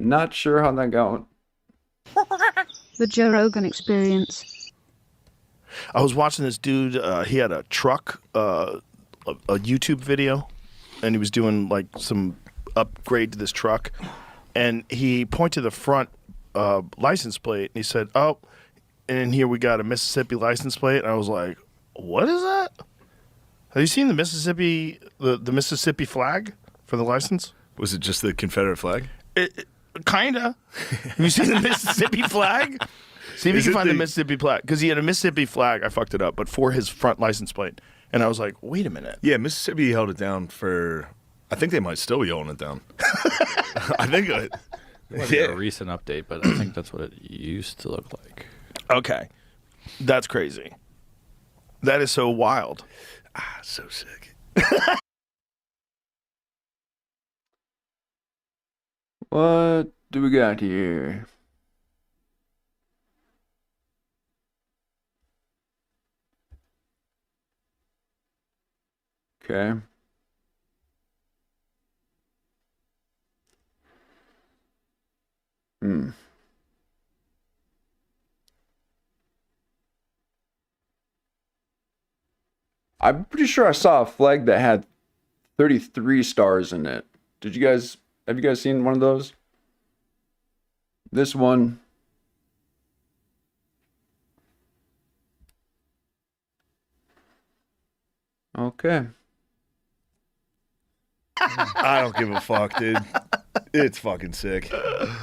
Not sure how that got. The Joe Rogan Experience. I was watching this dude. He had a truck, a YouTube video, and he was doing like some upgrade to this truck. And he pointed to the front license plate, and he said, "Oh, and here we got a Mississippi license plate." And I was like, "What is that? Have you seen the Mississippi the Mississippi flag for the license?" Was it just the Confederate flag? Kinda. Have you seen the Mississippi flag? See if you can find the Mississippi flag, because he had a Mississippi flag. I fucked it up, but for his front license plate. And I was like, wait a minute. Yeah, Mississippi held it down for. I think they might still be holding it down. I think. A recent update, but I think that's what it used to look like. Okay, that's crazy. That is so wild. So sick. What do we got here? Okay. I'm pretty sure I saw a flag that had 33 stars in it. Have you guys seen one of those? This one. Okay. I don't give a fuck, dude. It's fucking sick.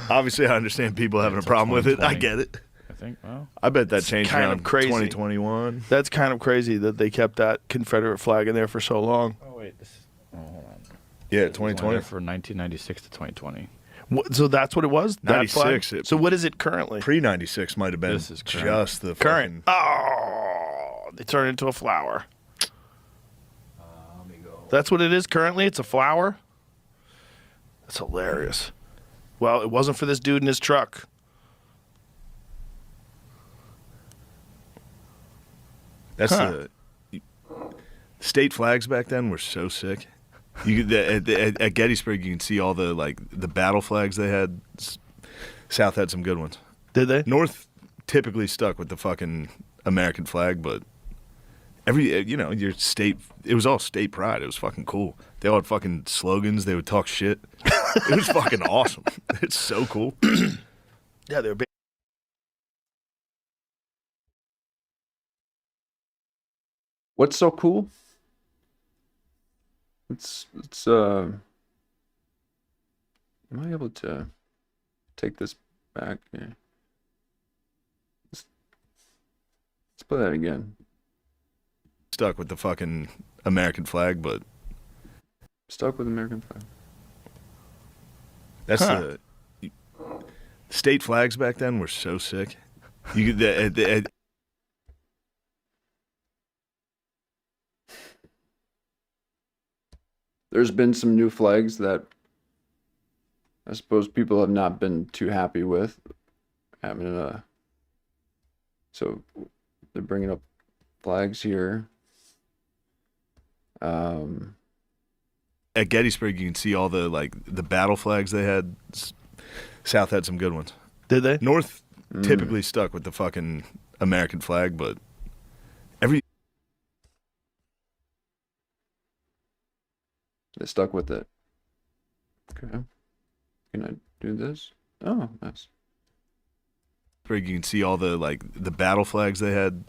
Obviously, I understand people having a problem with it. I get it. I think, well. I bet that changed kind around of crazy. 2021. That's kind of crazy that they kept that Confederate flag in there for so long. Oh, wait. Hold on. Yeah, It was only 2020. there for 1996 to 2020. So that's what it was? That flag? 96. So what is it currently? Pre-96 might have been This is current. just the Current. fucking. Oh, they turned it into a flower. That's what it is currently? It's a flower? That's hilarious. Well, it wasn't for this dude in his truck. That's the state flags back then were so sick. At Gettysburg, you can see all the the battle flags they had. South had some good ones. Did they? North typically stuck with the fucking American flag, but your state, it was all state pride. It was fucking cool. They all had fucking slogans. They would talk shit. It was fucking awesome. It's so cool. Yeah, they were big. What's so cool? Am I able to take this back? Yeah. Let's play that again. Stuck with the fucking American flag, but Stuck with American flag. that's the state flags back then were so sick. There's been some new flags that I suppose people have not been too happy with. So they're bringing up flags here. At Gettysburg, you can see all the the battle flags they had. South had some good ones. Did they? North typically stuck with the fucking American flag, but They stuck with it. Okay. Can I do this? Oh, nice. you can see all the the battle flags they had.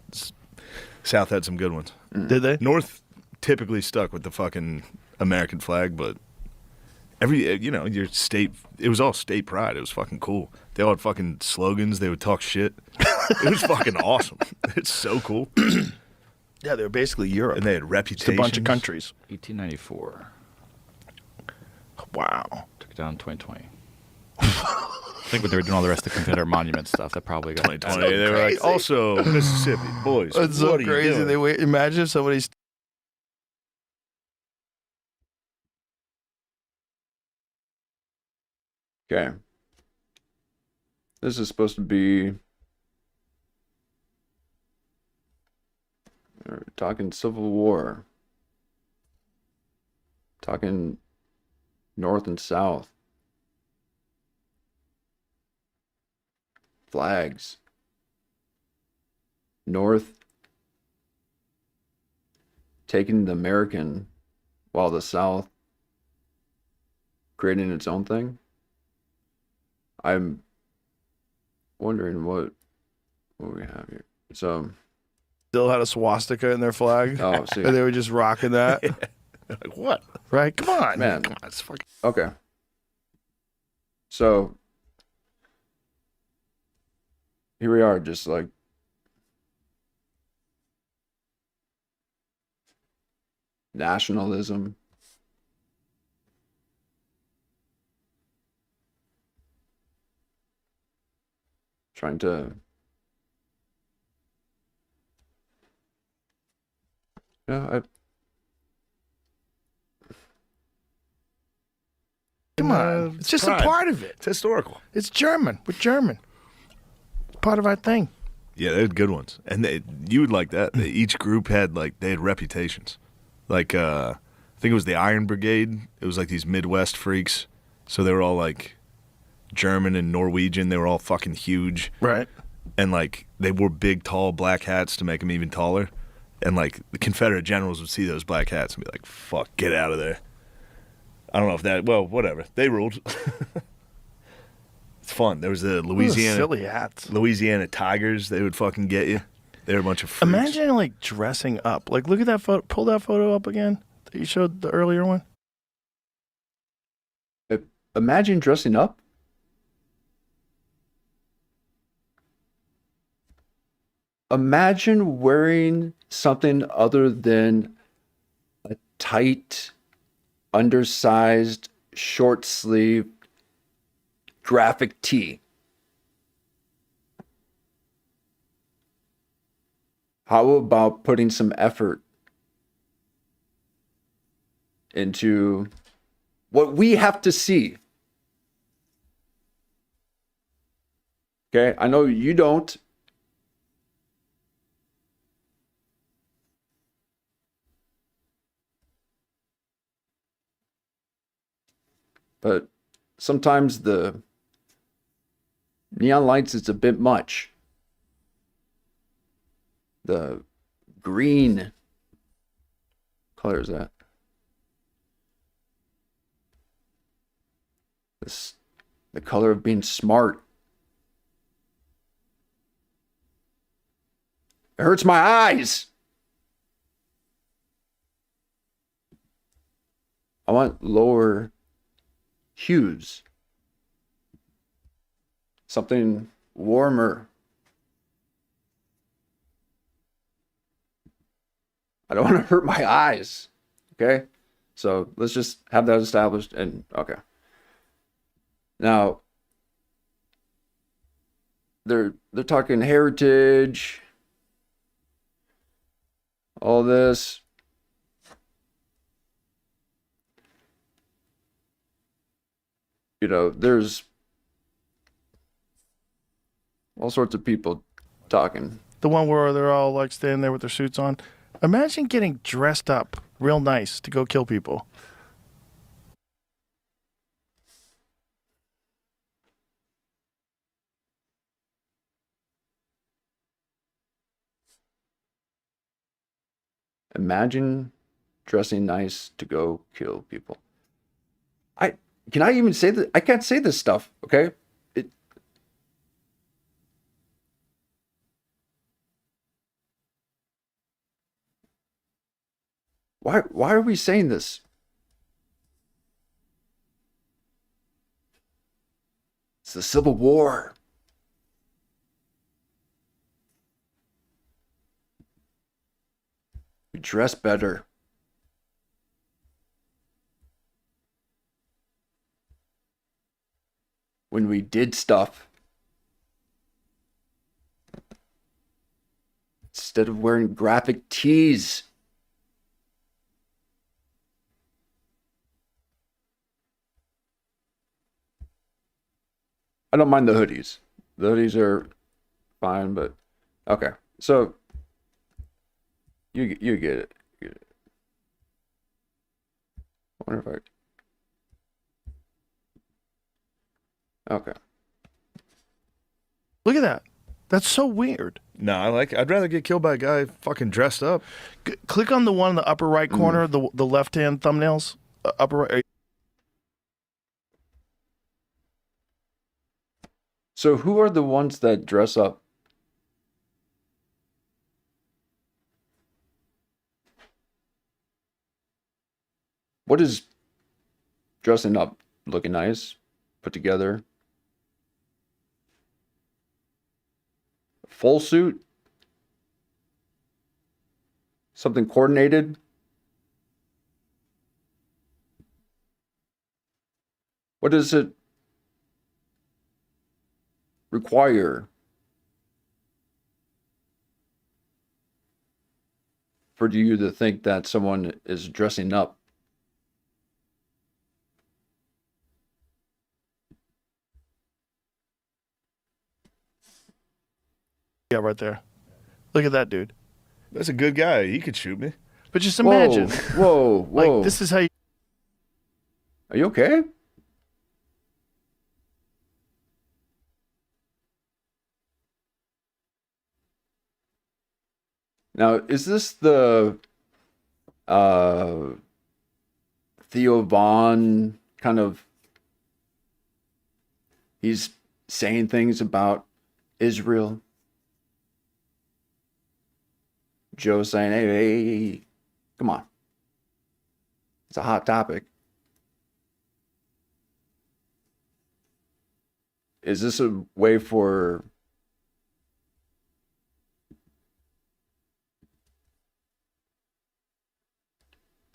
South had some good ones. Did they? North typically stuck with the fucking American flag, but your state, it was all state pride. It was fucking cool. They all had fucking slogans. They would talk shit. It was fucking awesome. It's so cool. Yeah, they were basically Europe. And they had Just reputations. a bunch of countries. 1894. Wow. Took it down in 2020. I think when they were doing all the rest of the Confederate monument stuff, that probably got 2020. They were like, also Mississippi boys. That's so what are you crazy. doing? Imagine if somebody's. Okay. This is supposed to be we're talking Civil War. Talking North and South. flags. North taking the American while the South creating its own thing. I'm wondering what we have here. So, Still had a swastika in their flag. oh, see. And they were just rocking that. Like, what? Right? Come on. Man. Come on, it's fucking. Okay. So, here we are, just like nationalism. Trying to, yeah, Come on. It's just pride. a part of it. It's historical. It's German. We're German. Part of our thing. Yeah, they had good ones, and you would like that. Each group had they had reputations. Like I think it was the Iron Brigade. It was like these Midwest freaks. So they were all like German and Norwegian. They were all fucking huge. Right. And they wore big, tall black hats to make them even taller. And the Confederate generals would see those black hats and be like, "Fuck, get out of there." I don't know if that. Well, whatever. They ruled. It's fun. There was the Silly hats. Louisiana Tigers. They would fucking get you. They were a bunch of freaks. Imagine dressing up. Look at that photo. Pull that photo up again that you showed the earlier one. imagine dressing up. Imagine wearing something other than a tight, undersized, short sleeve graphic tee. How about putting some effort into what we have to see? Okay, I know you don't. But sometimes the neon lights is a bit much. The green color is that? The color of being smart. It hurts my eyes. I want lower hues. Something warmer. I don't want to hurt my eyes. Okay? So let's just have that established and okay. Now they're talking heritage, all this. You know, there's all sorts of people talking. The one where they're all standing there with their suits on. Imagine getting dressed up real nice to go kill people. Imagine dressing nice to go kill people. Can I even say that? I can't say this stuff, okay? Why are we saying this? It's the Civil War. We dress better. When we did stuff. Instead of wearing graphic tees. I don't mind the hoodies. The hoodies are fine, but okay. So you get it. You get it. I wonder if I. Okay. Look at that. That's so weird. No, I'd rather get killed by a guy fucking dressed up. Click on the one in the upper right corner, the left-hand thumbnails. Upper right. So who are the ones that dress up? What is dressing up? Looking nice, put together. Full suit? Something coordinated? What does it require for you to think that someone is dressing up? Yeah, right there. Look at that dude. That's a good guy. He could shoot me. But just imagine. Whoa, whoa. Like, this is how you... Are you okay? Now, is this the Theo Vaughn kind of, he's saying things about Israel? Joe saying, hey, come on. It's a hot topic. Is this a way for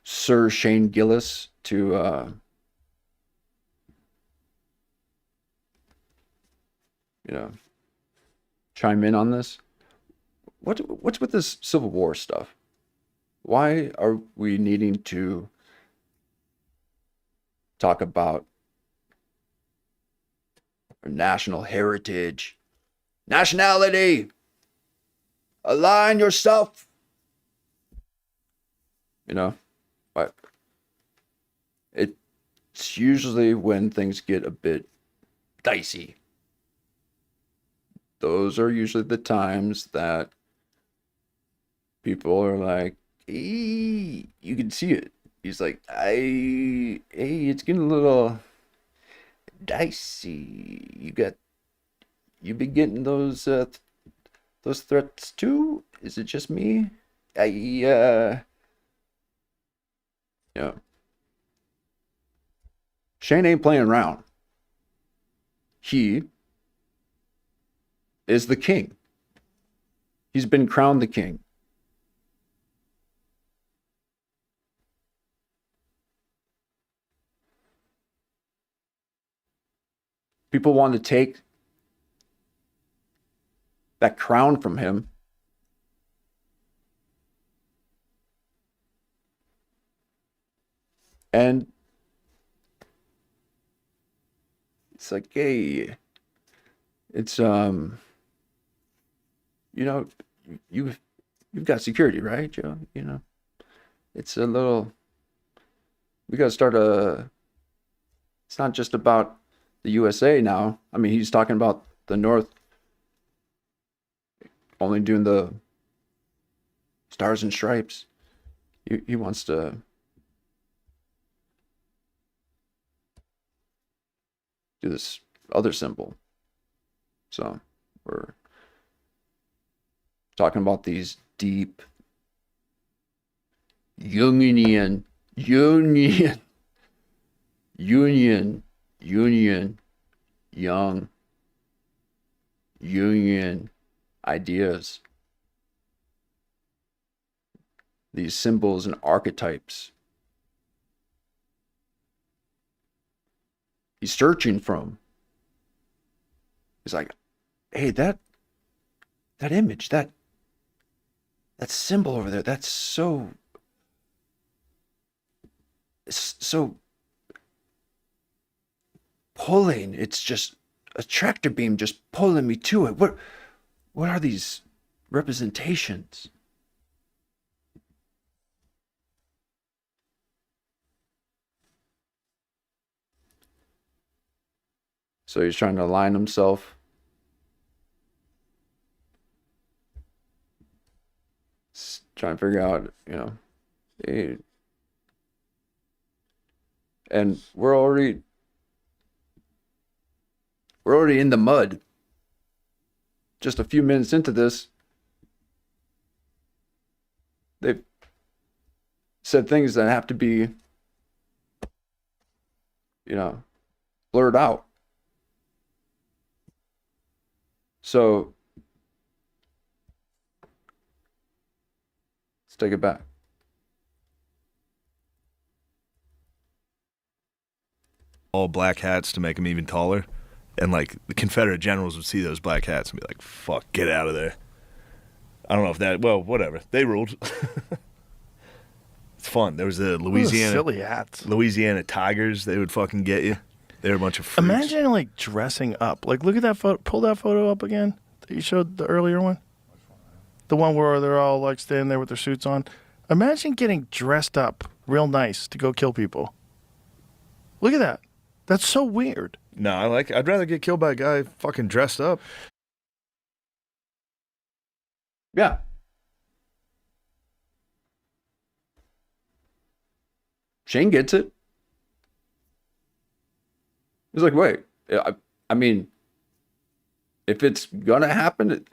Sir Shane Gillis to chime in on this? What's with this Civil War stuff? Why are we needing to talk about our national heritage, nationality? Align yourself. But it's usually when things get a bit dicey. Those are usually the times that people are like, hey, you can see it. He's like, hey, it's getting a little dicey. You been getting those threats too? Is it just me? Yeah. Shane ain't playing around. He is the king. He's been crowned the king. People want to take that crown from him. And it's like, hey, it's you've got security, right, Joe? It's a little, we got to start it's not just about the USA now. I mean, he's talking about the North only doing the stars and stripes. He wants to do this other symbol. So we're talking about these deep Jungian young Jungian ideas. These symbols and archetypes. He's searching from. He's like, hey, that image, that symbol over there, that's so pulling. It's just a tractor beam just pulling me to it. What are these representations? So he's trying to align himself trying to figure out, and we're already in the mud. Just a few minutes into this, they've said things that have to be, blurred out. So let's take it back. All black hats to make them even taller. And like the Confederate generals would see those black hats and be like, fuck, get out of there. I don't know if whatever. They ruled. It's fun. There was the silly hats. Louisiana Tigers. They would fucking get you. They were a bunch of freaks. Imagine like dressing up. Like, look at that photo. Pull that photo up again that you showed, the earlier one. The one where they're all like standing there with their suits on. Imagine getting dressed up real nice to go kill people. Look at that. That's so weird. No, I'd rather get killed by a guy fucking dressed up. Yeah. Shane gets it. He's like, wait, I mean, if it's gonna happen, it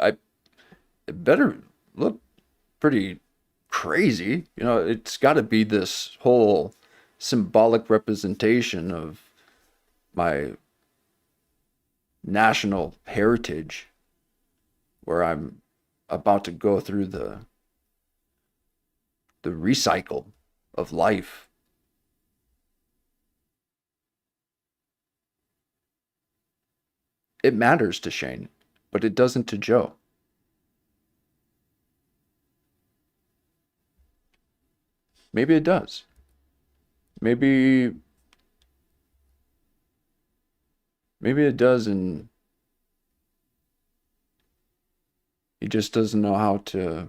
better look pretty crazy. It's got to be this whole symbolic representation of my national heritage, where I'm about to go through the recycle of life. It matters to Shane, but it doesn't to Joe. Maybe it does. Maybe it does, and he just doesn't know how to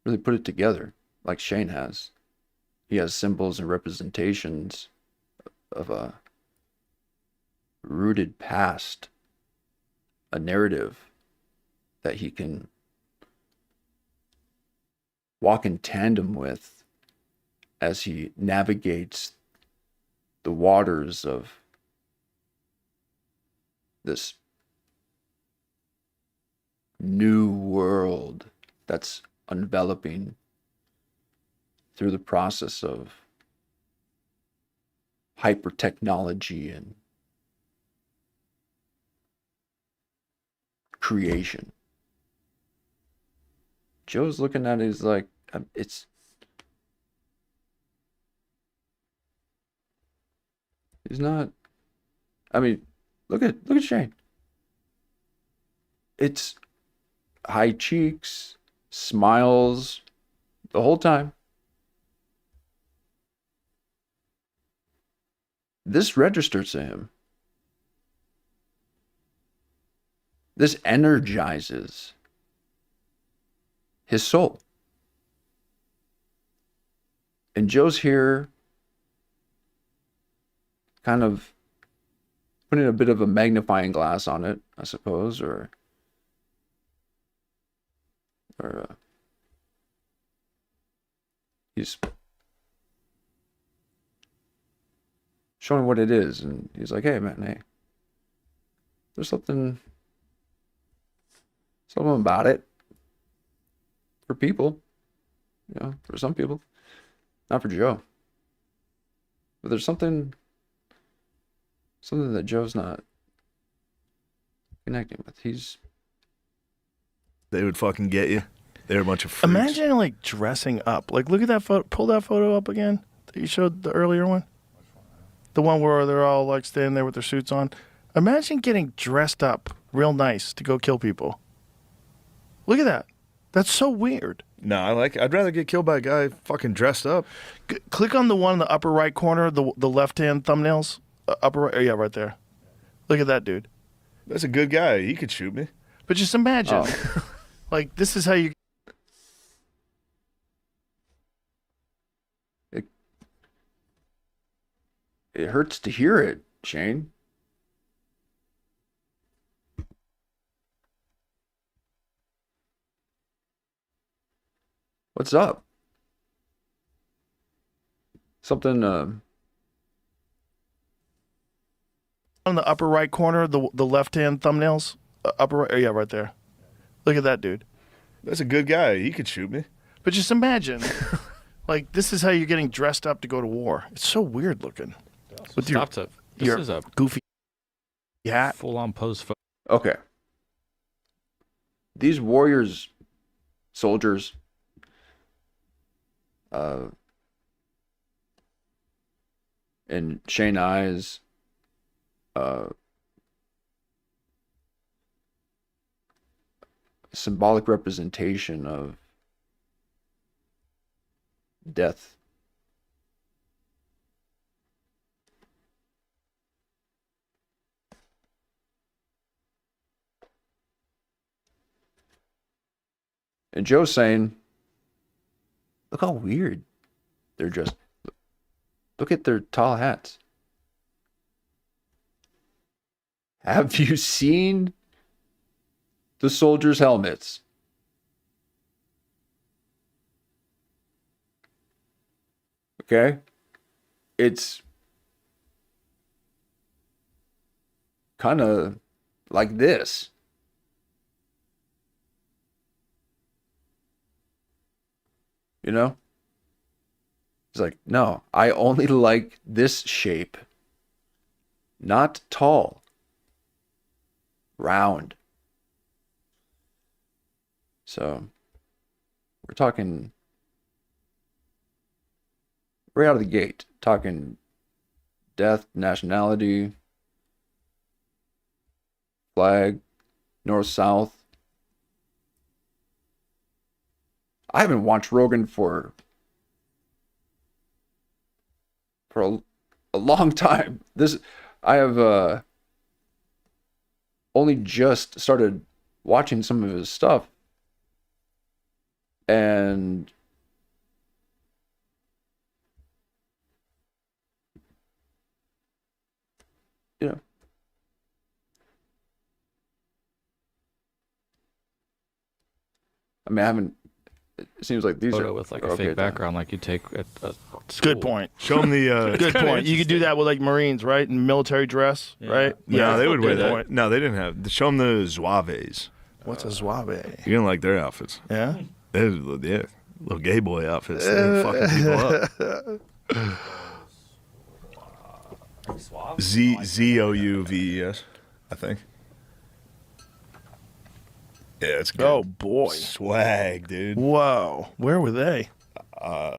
really put it together like Shane has. He has symbols and representations of a rooted past, a narrative that he can walk in tandem with as he navigates the waters of this new world that's enveloping through the process of hyper technology and creation. Joe's looking at it, he's like, he's not, I mean, look at Shane. It's high cheeks, smiles the whole time. This registers to him. This energizes his soul. And Joe's here kind of putting a bit of a magnifying glass on it, I suppose, or he's showing what it is, and he's like, hey man, hey, there's something about it for people, for some people, not for Joe, but there's something that Joe's not connecting with. They would fucking get you. They're a bunch of freaks. Imagine like dressing up. Like, look at that photo. Pull that photo up again that you showed, the earlier one. The one where they're all like standing there with their suits on. Imagine getting dressed up real nice to go kill people. Look at that. That's so weird. No, I'd rather get killed by a guy fucking dressed up. Click on the one in the upper right corner, the left-hand thumbnails. Upper right, yeah, right there. Look at that dude. That's a good guy. He could shoot me. But just imagine, like, this is how you. It hurts to hear it, Shane. What's up? Something, On the upper right corner, the left-hand thumbnails, upper right, yeah, right there. Look at that dude. That's a good guy. He could shoot me. But just imagine, like, this is how you're getting dressed up to go to war. It's so weird looking. With your, Stop to. This your is a goofy hat. full-on pose photo. okay. These warriors, soldiers, in Shane Eyes, symbolic representation of death. And Joe's saying, look how weird they're just. Look at their tall hats. Have you seen the soldiers' helmets? Okay? It's kind of like this. You know? It's like, no, I only like this shape. Not tall. Round. So, we're talking right out of the gate. Talking death, nationality, flag, north, south. I haven't watched Rogan for a long time. I have only just started watching some of his stuff, and you know, I mean, I haven't. It seems like these Photo are with like a okay, fake background, like you take at a Good school. point. Show him the. Good point. You could do that with like Marines, right? In military dress, right? No, they would wear Good that. point. No, they didn't have. Show them the Zouaves. What's a zouave? You're gonna like their outfits. Yeah. They're, yeah, little gay boy outfits. They're fucking people up. Zouves, I think. Yeah, it's good. Oh boy. Swag, dude. Whoa. Where were they? Oh,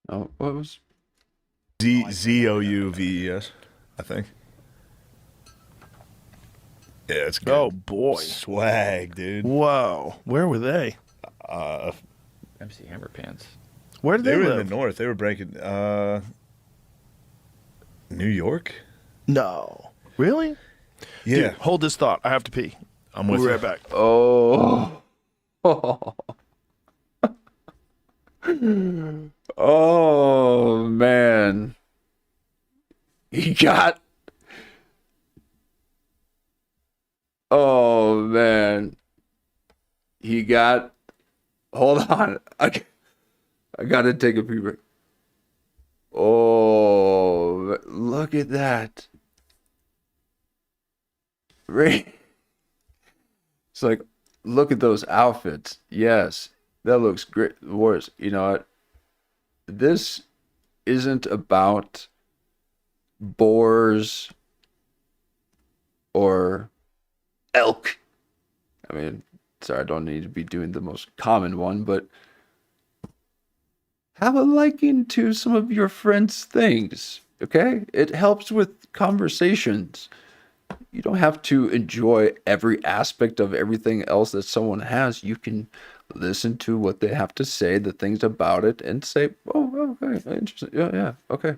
what was? Zouves, I think. Yeah, it's good. Oh boy. Swag, dude. Whoa. Where were they? MC Hammer Pants. Where did They they, were live? in the north. They were breaking New York. No. Really? Yeah, Dude, hold this thought. I have to pee. I'm We'll with be you. right back. Oh. Oh man. He got. Oh man. He got. Hold on. I gotta take a pee break. Oh, look at that. Right. It's like, look at those outfits. Yes, that looks great. Wars, you know what? This isn't about boars or elk. I mean, sorry, I don't need to be doing the most common one, but have a liking to some of your friends' things, okay? It helps with conversations. You don't have to enjoy every aspect of everything else that someone has. You can listen to what they have to say, the things about it, and say, oh, okay, interesting. Yeah, okay.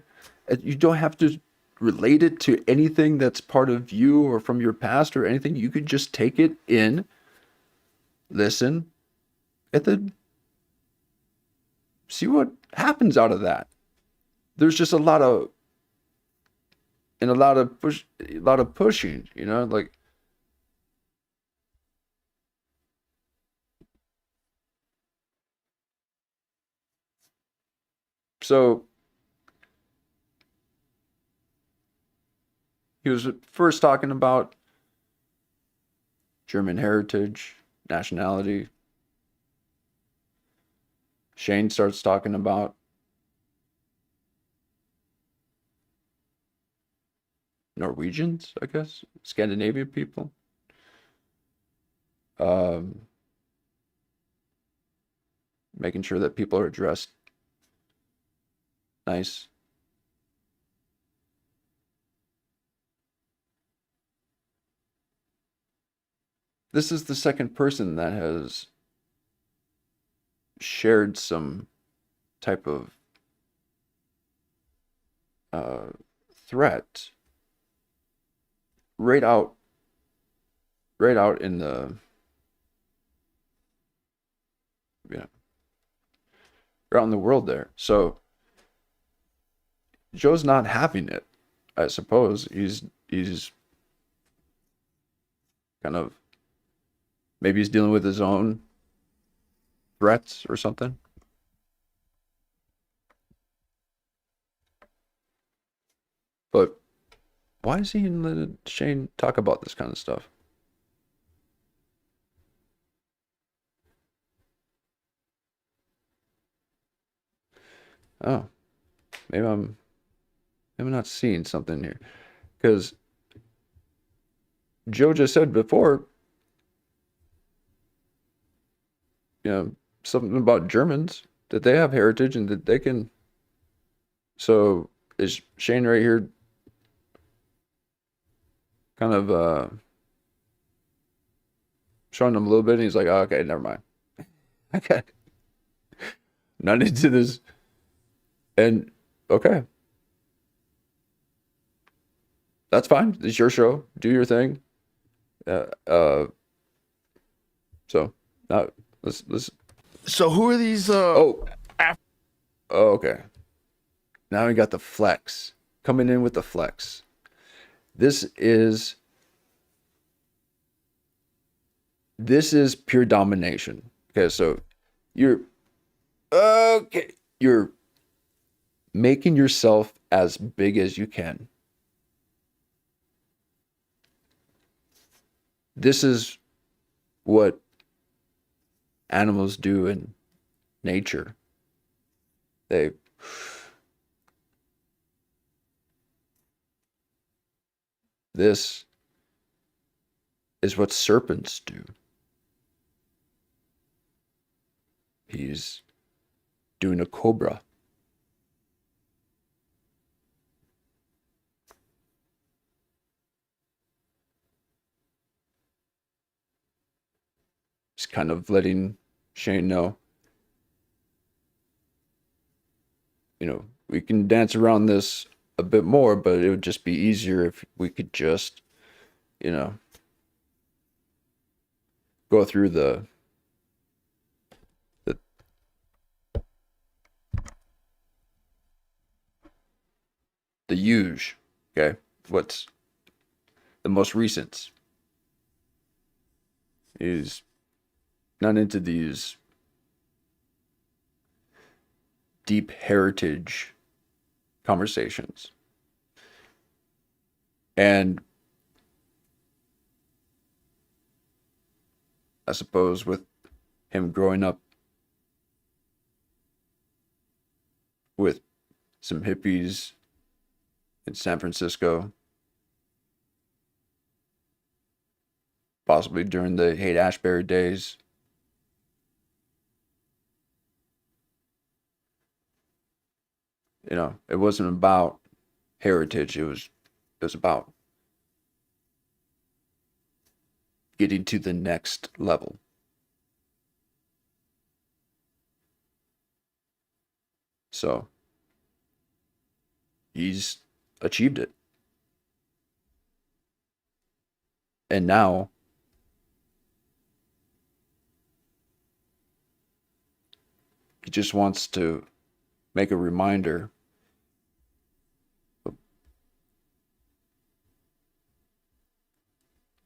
And you don't have to relate it to anything that's part of you or from your past or anything. You could just take it in, listen, and then see what happens out of that. There's just a lot of pushing, you know, like So he was first talking about German heritage, nationality. Shane starts talking about Norwegians, I guess, Scandinavian people. Making sure that people are dressed nice. This is the second person that has shared some type of threat right out in the, you know, right out in the world there. So Joe's not having it, I suppose. He's kind of, maybe he's dealing with his own threats or something. But why is he letting Shane talk about this kind of stuff? Oh, maybe I'm not seeing something here. Because Joe just said before, you know, something about Germans, that they have heritage and that they can. So is Shane right here kind of showing him a little bit, and he's like, oh, okay, never mind. Okay. Not into this. And okay. That's fine. It's your show. Do your thing. So now let's. So who are these? Oh, okay. Now we got the flex coming in with the flex. This is pure domination. Okay, so you're making yourself as big as you can. This is what animals do in nature. This is what serpents do. He's doing a cobra. He's kind of letting Shane know, you know, we can dance around this a bit more, but it would just be easier if we could just, you know, go through the huge, okay? What's the most recent? He's not into these deep heritage conversations. And I suppose with him growing up with some hippies in San Francisco, possibly during the Haight-Ashbury days, you know, it wasn't about heritage. It was about getting to the next level. So he's achieved it. And now he just wants to make a reminder.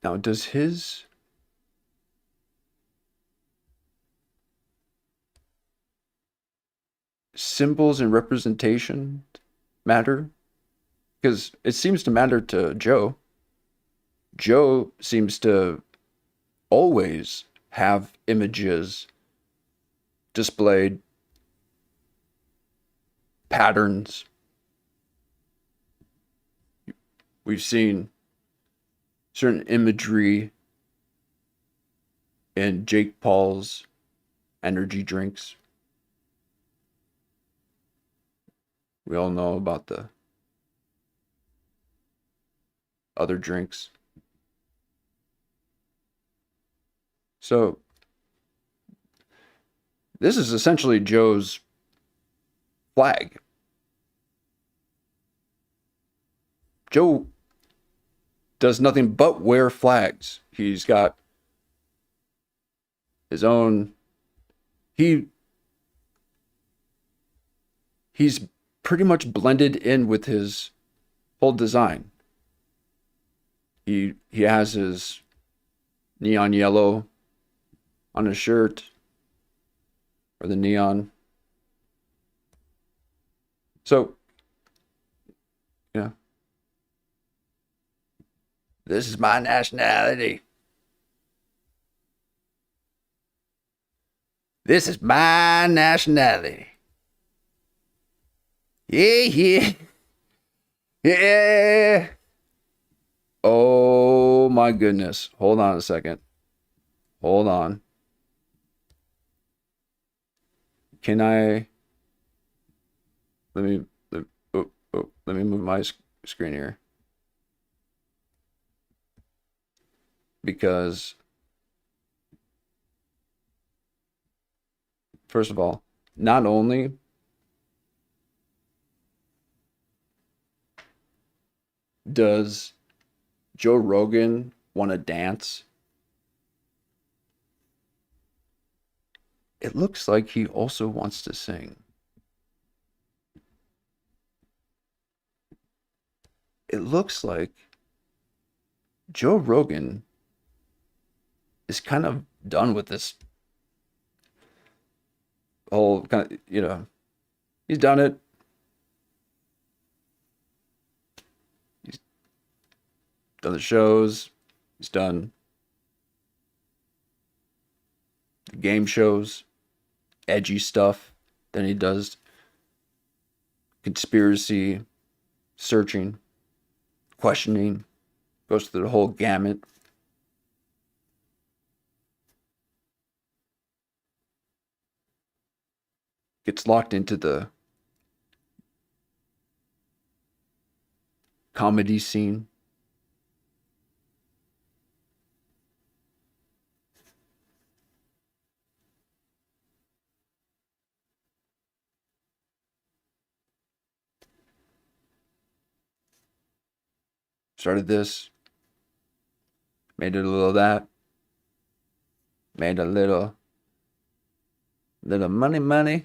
Now, does his symbols and representation matter? Because it seems to matter to Joe. Joe seems to always have images displayed, patterns. We've seen certain imagery in Jake Paul's energy drinks. We all know about the other drinks. So, this is essentially Joe's flag. Joe does nothing but wear flags. He's got his own. He's pretty much blended in with his whole design. He has his neon yellow on his shirt, or the neon. So, yeah. This is my nationality. This is my nationality. Yeah. Yeah. Oh my goodness. Hold on a second. Hold on. Can I... Let me move my screen here. Because, first of all, not only does Joe Rogan want to dance, it looks like he also wants to sing. It looks like Joe Rogan is kind of done with this whole kind of, he's done it. He's done the shows. He's done the game shows, edgy stuff. Then he does conspiracy searching, questioning, goes through the whole gamut. Gets locked into the comedy scene. Started this, made it a little that, made a little money,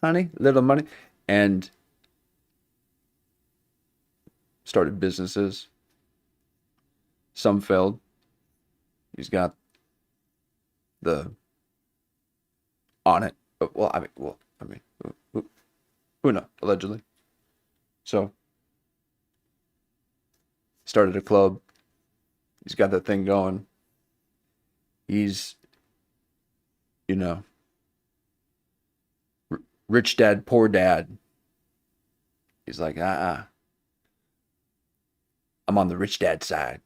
honey, little money, and started businesses. Some failed. He's got the on it. Well, who knows? Allegedly. So, started a club. He's got that thing going. He's, rich dad, poor dad. He's like, I'm on the rich dad side.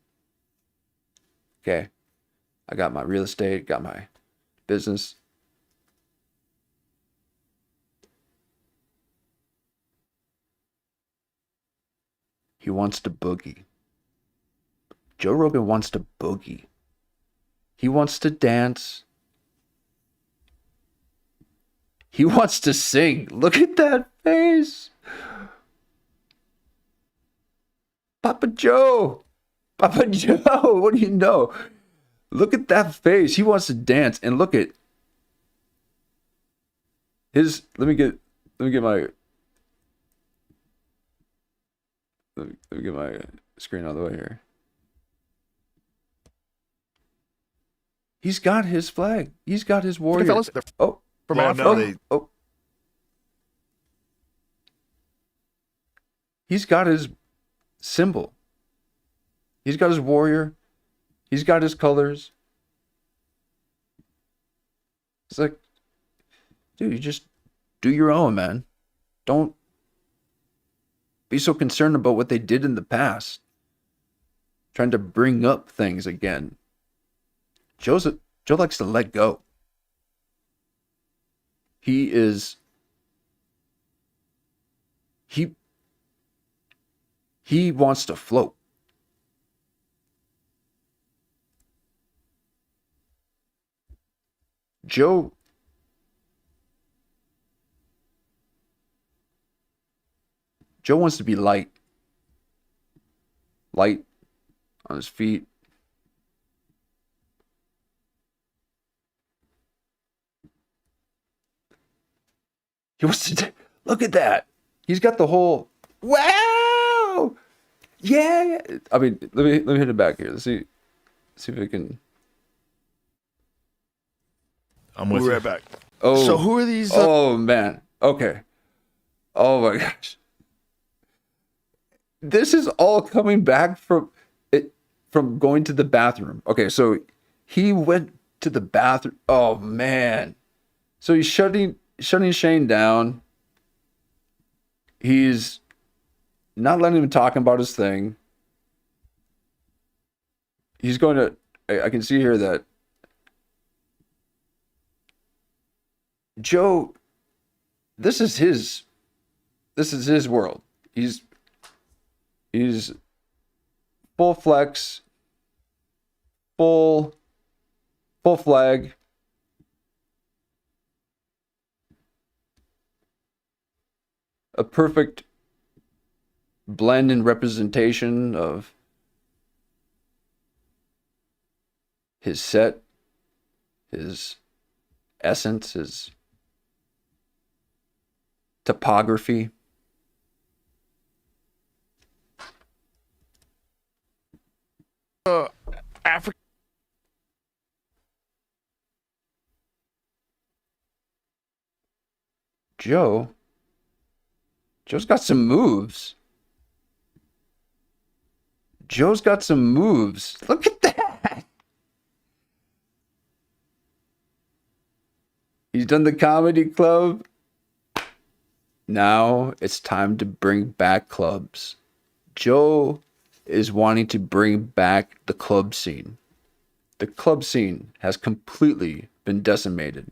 Okay. I got my real estate, got my business. He wants to boogie. Joe Rogan wants to boogie. He wants to dance. He wants to sing. Look at that face. Papa Joe. Papa Joe, what do you know? Look at that face. He wants to dance. And look at his, let me get my screen out of the way here. He's got his flag. He's got his warrior. Fellas, Oh, from Well, Africa. no, they- oh, he's got his symbol. He's got his warrior. He's got his colors. It's like, dude, you just do your own, man. Don't be so concerned about what they did in the past. Trying to bring up things again. Joe likes to let go. He wants to float. Joe wants to be light. Light on his feet. He wants to look at that. He's got the whole wow. Yeah. I mean, let me hit it back here. Let's see if we can. I'm with We'll be you. right back. Oh. So who are these? Oh man. Okay. Oh my gosh. This is all coming back from going to the bathroom. Okay, so he went to the bathroom. Oh man. So he's shutting Shane down. He's not letting him talk about his thing. He's going to I can see here that Joe, this is his world. He's full flex, full flag. A perfect blend and representation of his set, his essence, his topography. Africa. Joe's got some moves. Joe's got some moves. Look at that. He's done the comedy club. Now it's time to bring back clubs. Joe is wanting to bring back the club scene. The club scene has completely been decimated.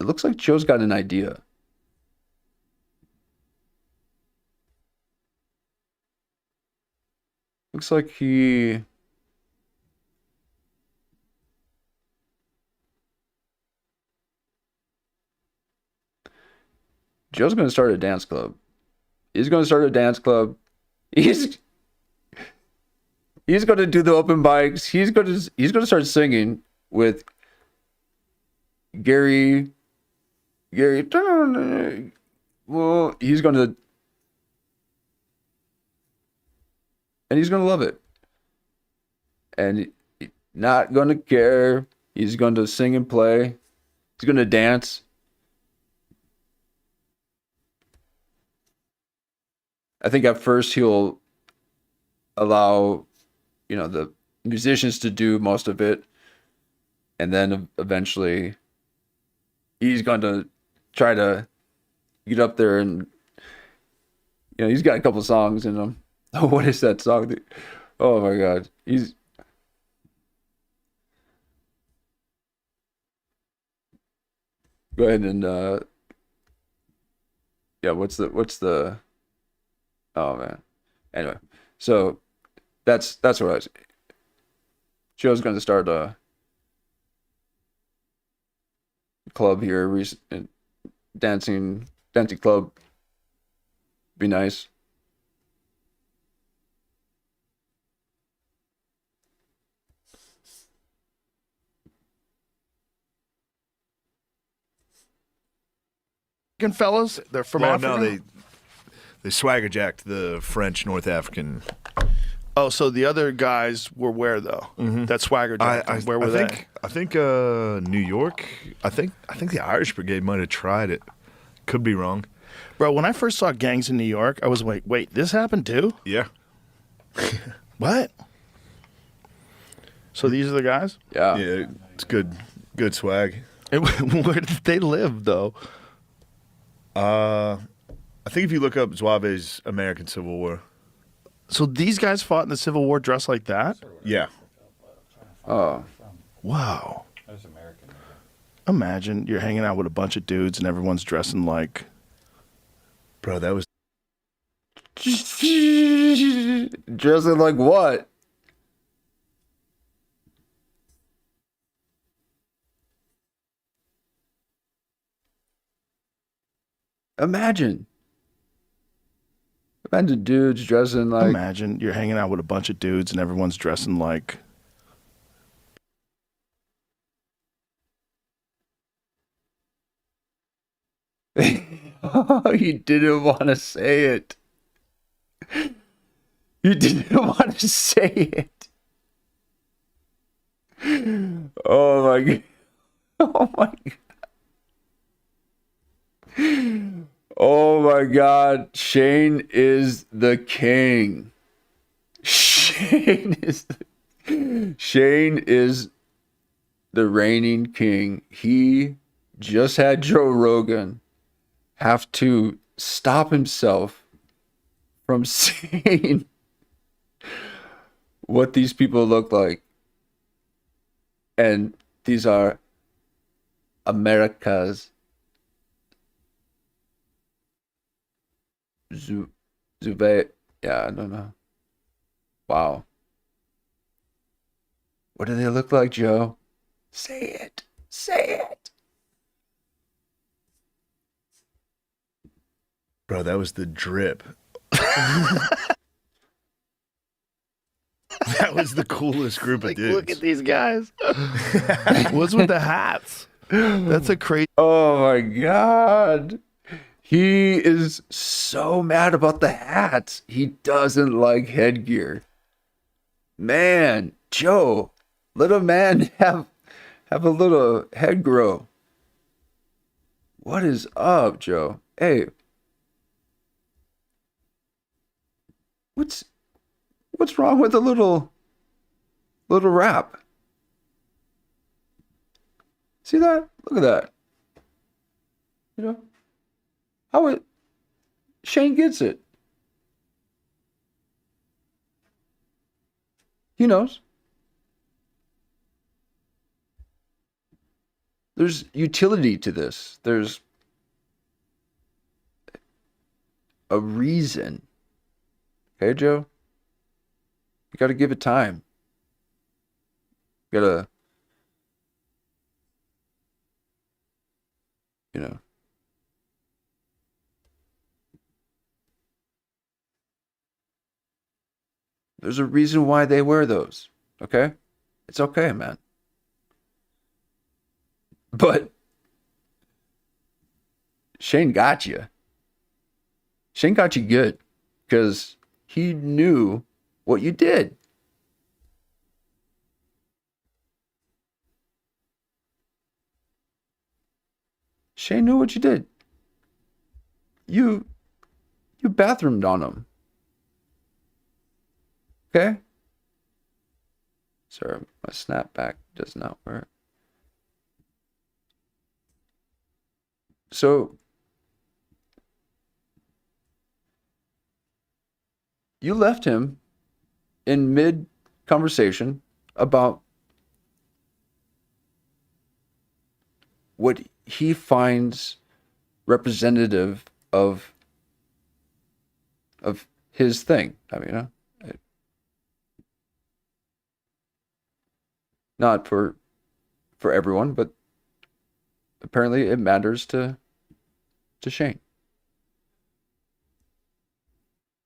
It looks like Joe's got an idea. Looks like Joe's going to start a dance club. He's going to start a dance club. He's going to do the open mics. He's going to start singing with Gary. Well, he's going to love it. And not going to care. He's going to sing and play. He's going to dance. I think at first he'll allow, the musicians to do most of it. And then eventually he's going to try to get up there and, he's got a couple songs in him. Oh, what is that song? Oh my God. Go ahead and, what's the, oh man. Anyway, so that's what I was. Joe's going to start a club here, dancing club. Be nice. Fellas, they're from Africa. No, they swagger jacked the French North African. Oh, so the other guys were where though? Mm-hmm. That swagger jacked. Where were they? I think New York. I think the Irish Brigade might have tried it. Could be wrong. Bro, when I first saw gangs in New York, I was like, wait, this happened too? Yeah. What? So these are the guys? Yeah. Yeah, it's good swag. And where did they live, though? I think if you look up Zouave's American Civil War. So these guys fought in the Civil War dressed like that? Yeah. Oh. Wow. Imagine you're hanging out with a bunch of dudes and everyone's dressing like... Bro, that was... Dressing like what? Imagine dudes dressing like... Imagine you're hanging out with a bunch of dudes and everyone's dressing like... Oh, you didn't want to say it. You didn't want to say it. Oh my god. Oh my god. Oh my god. Shane is the king. Shane is the reigning king. He just had Joe Rogan have to stop himself from saying what these people look like. And these are America's Zouave. Yeah, I don't know. Wow. What do they look like, Joe? Say it. Say it. Bro, that was the drip. That was the coolest group of dudes. Look at these guys. What's with the hats? That's a crazy... Oh my god. He is so mad about the hats. He doesn't like headgear. Man, Joe, let a man have a little head grow. What is up, Joe? Hey. What's wrong with a little wrap? See that? Look at that. You know? Shane gets it. He knows. There's utility to this. There's a reason. Okay, Joe? You gotta give it time. You gotta, you know. There's a reason why they wear those. Okay? It's okay, man. But Shane got you. Shane got you good because he knew what you did. Shane knew what you did. You bathroomed on him. Okay? Sorry, my snapback does not work. So, you left him in mid-conversation about what he finds representative of his thing. I mean, not for everyone, but apparently it matters to Shane.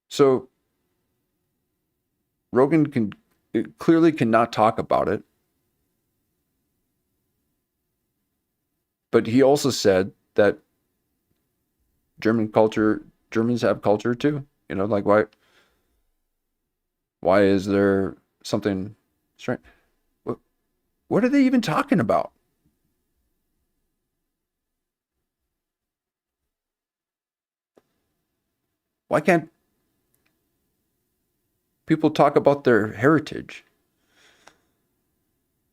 So Rogan clearly cannot talk about it. But he also said that Germans have culture too. You know, like why is there something strange? What are they even talking about? Why can't people talk about their heritage?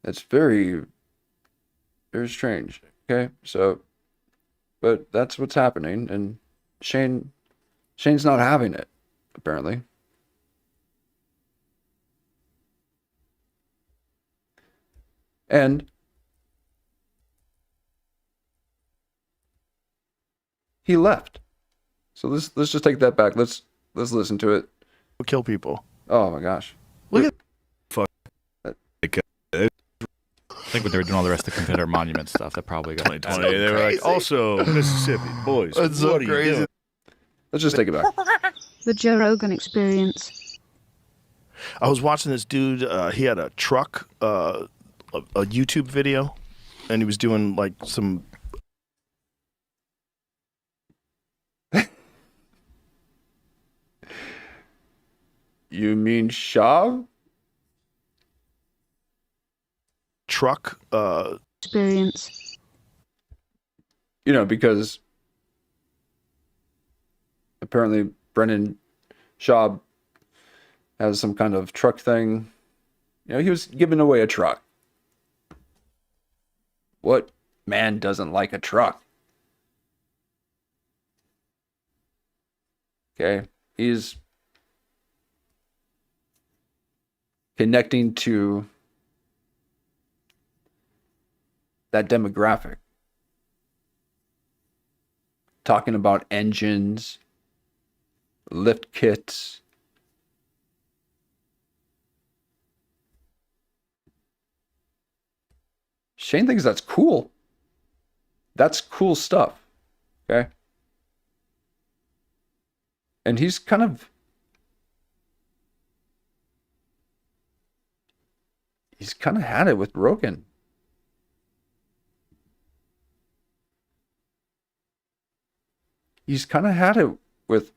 That's very, very strange. Okay, so, but that's what's happening, and Shane's not having it, apparently. And he left. So let's just take that back. Let's listen to it. Kill people. Oh my gosh. Look at I think when they were doing all the rest of the Confederate monument stuff, that probably got 2020. They were like, also Mississippi boys. That's so what are you crazy. doing? Let's just take it back. The Joe Rogan Experience. I was watching this dude. He had a truck, a YouTube video, and he was doing like some. You mean Shaw? Truck. Experience. You know, because apparently Brennan Shaw has some kind of truck thing. You know, he was giving away a truck. What man doesn't like a truck? Okay, he's connecting to that demographic. Talking about engines, lift kits. Shane thinks that's cool. That's cool stuff. Okay? And he's kind of had it with Rogan. He's kind of had it with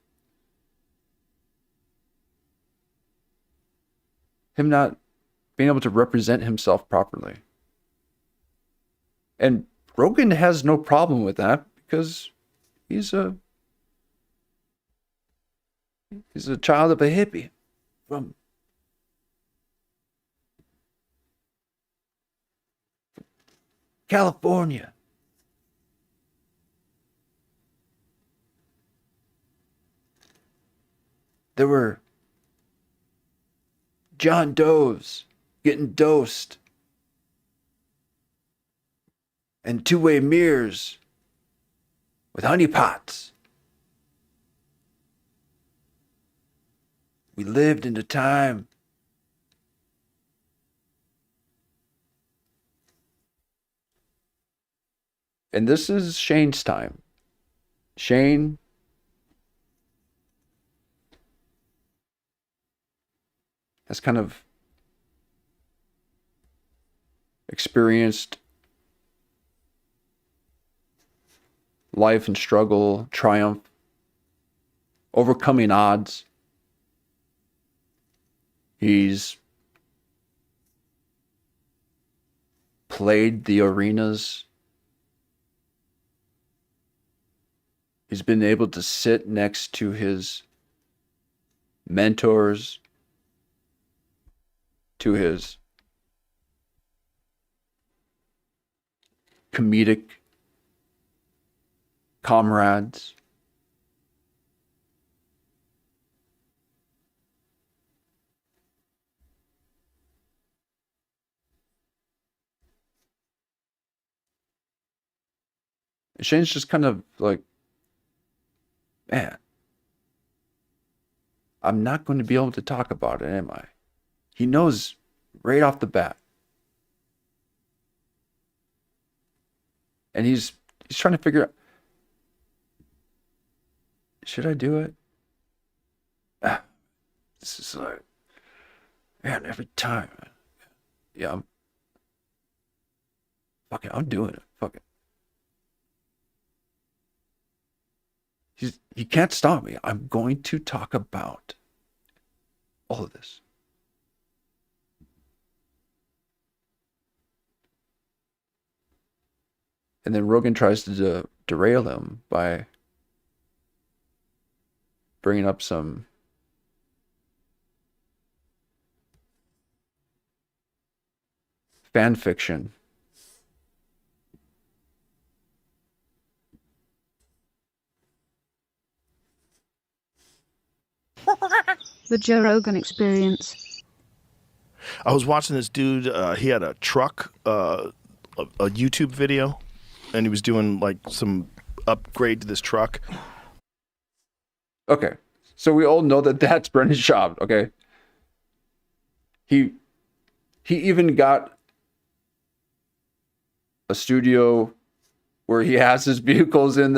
him not being able to represent himself properly. And Rogan has no problem with that because he's a child of a hippie from California. There were John Does getting dosed and two-way mirrors with honeypots. We lived in a time and this is Shane's time. Shane has kind of experienced life and struggle, triumph, overcoming odds. He's played the arenas. He's been able to sit next to his mentors, to his comedic comrades. Shane's just kind of like, man, I'm not going to be able to talk about it, am I? He knows right off the bat. And he's trying to figure out, should I do it? This is like, man, every time. Yeah, fuck it, I'm doing it. Fuck it. He can't stop me. I'm going to talk about all of this. And then Rogan tries to derail him by bringing up some fan fiction. The Joe Rogan Experience. I was watching this dude. He had a truck, a YouTube video, and he was doing like some upgrade to this truck. Okay, so we all know that that's Brendan Schaub. Okay, he even got a studio where he has his vehicles in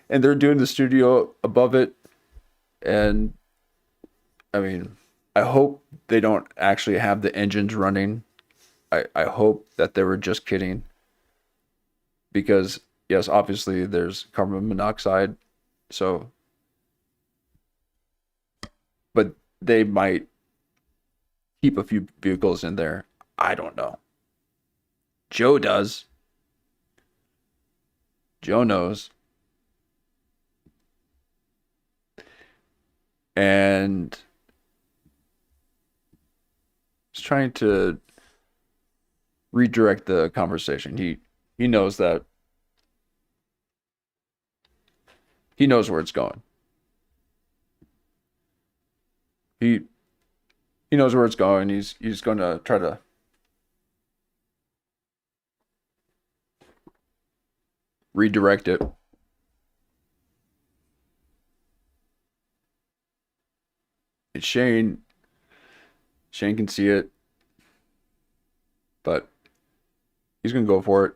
and they're doing the studio above it. And I mean, I hope they don't actually have the engines running. I hope that they were just kidding. Because yes, obviously there's carbon monoxide. So, but they might keep a few vehicles in there. I don't know. Joe does. Joe knows. And he's trying to redirect the conversation. He knows that. He knows where it's going. He knows where it's going. He's going to try to redirect it. And Shane can see it, but he's going to go for it.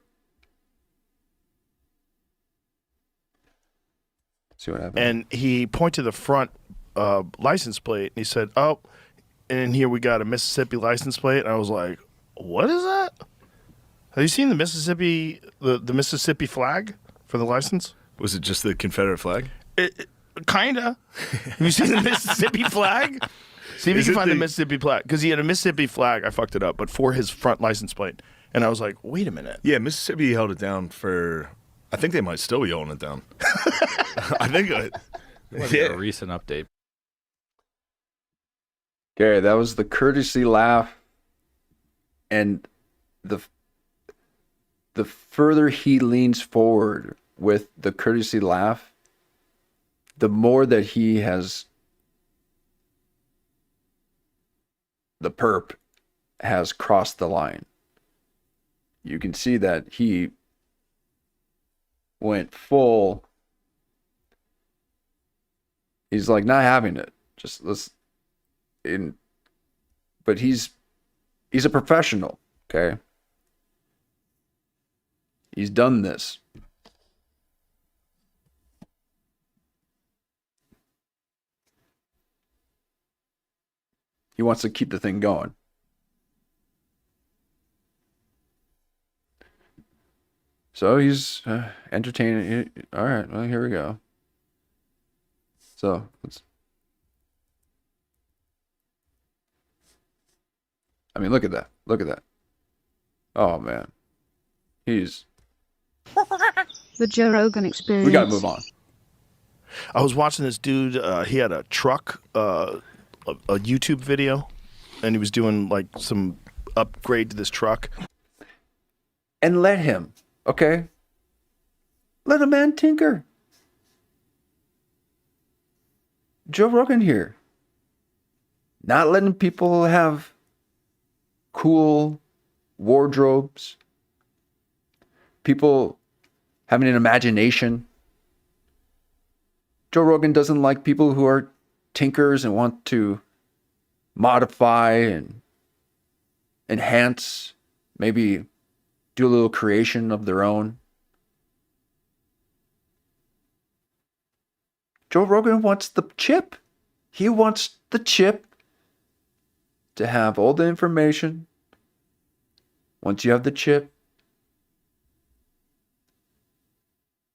See what happens. And he pointed to the front license plate, and he said, "Oh, and here we got a Mississippi license plate." And I was like, "What is that? Have you seen the Mississippi the Mississippi flag for the license?" Was it just the Confederate flag? Kinda. Have you seen the Mississippi flag? See if you Is can it find the the- Mississippi flag, because he had a Mississippi flag. I fucked it up, but for his front license plate, and I was like, "Wait a minute." Yeah, Mississippi held it down for. I think they might still be holding it down. I think. A recent update. Okay, that was the courtesy laugh, and the further he leans forward with the courtesy laugh, the more that he has, the perp has crossed the line. You can see that he went full. He's like not having it. Just let's in. But he's a professional. Okay. He's done this. He wants to keep the thing going. So he's entertaining. All right, well, here we go. So let's. I mean, look at that. Look at that. Oh man, he's. The Joe Rogan Experience. We gotta move on. I was watching this dude. He had a truck, a YouTube video, and he was doing like some upgrade to this truck. And let him. Okay. Let a man tinker. Joe Rogan here. Not letting people have cool wardrobes. People having an imagination. Joe Rogan doesn't like people who are tinkers and want to modify and enhance, maybe do a little creation of their own. Joe Rogan wants the chip. He wants the chip to have all the information. Once you have the chip,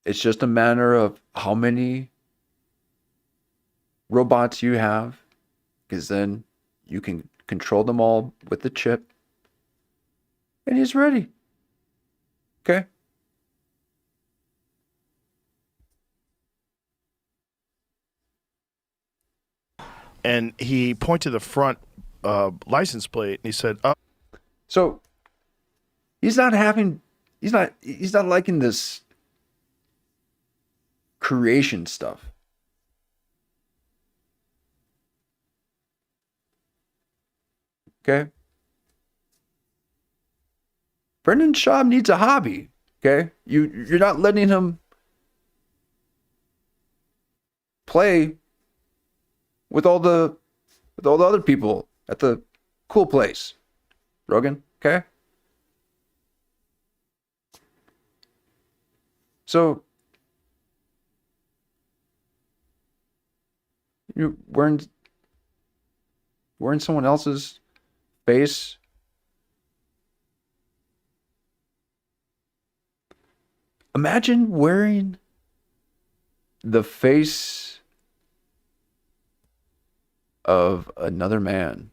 it's just a matter of how many robots you have, because then you can control them all with the chip. And he's ready. Okay? and he pointed to the front license plate, and he said, "Oh, So he's not liking this creation stuff. Okay? Brendan Schaub needs a hobby. Okay? You're not letting him play with all the other people at the cool place. Rogan, okay? So you're wearing someone else's face. Imagine wearing the face of another man.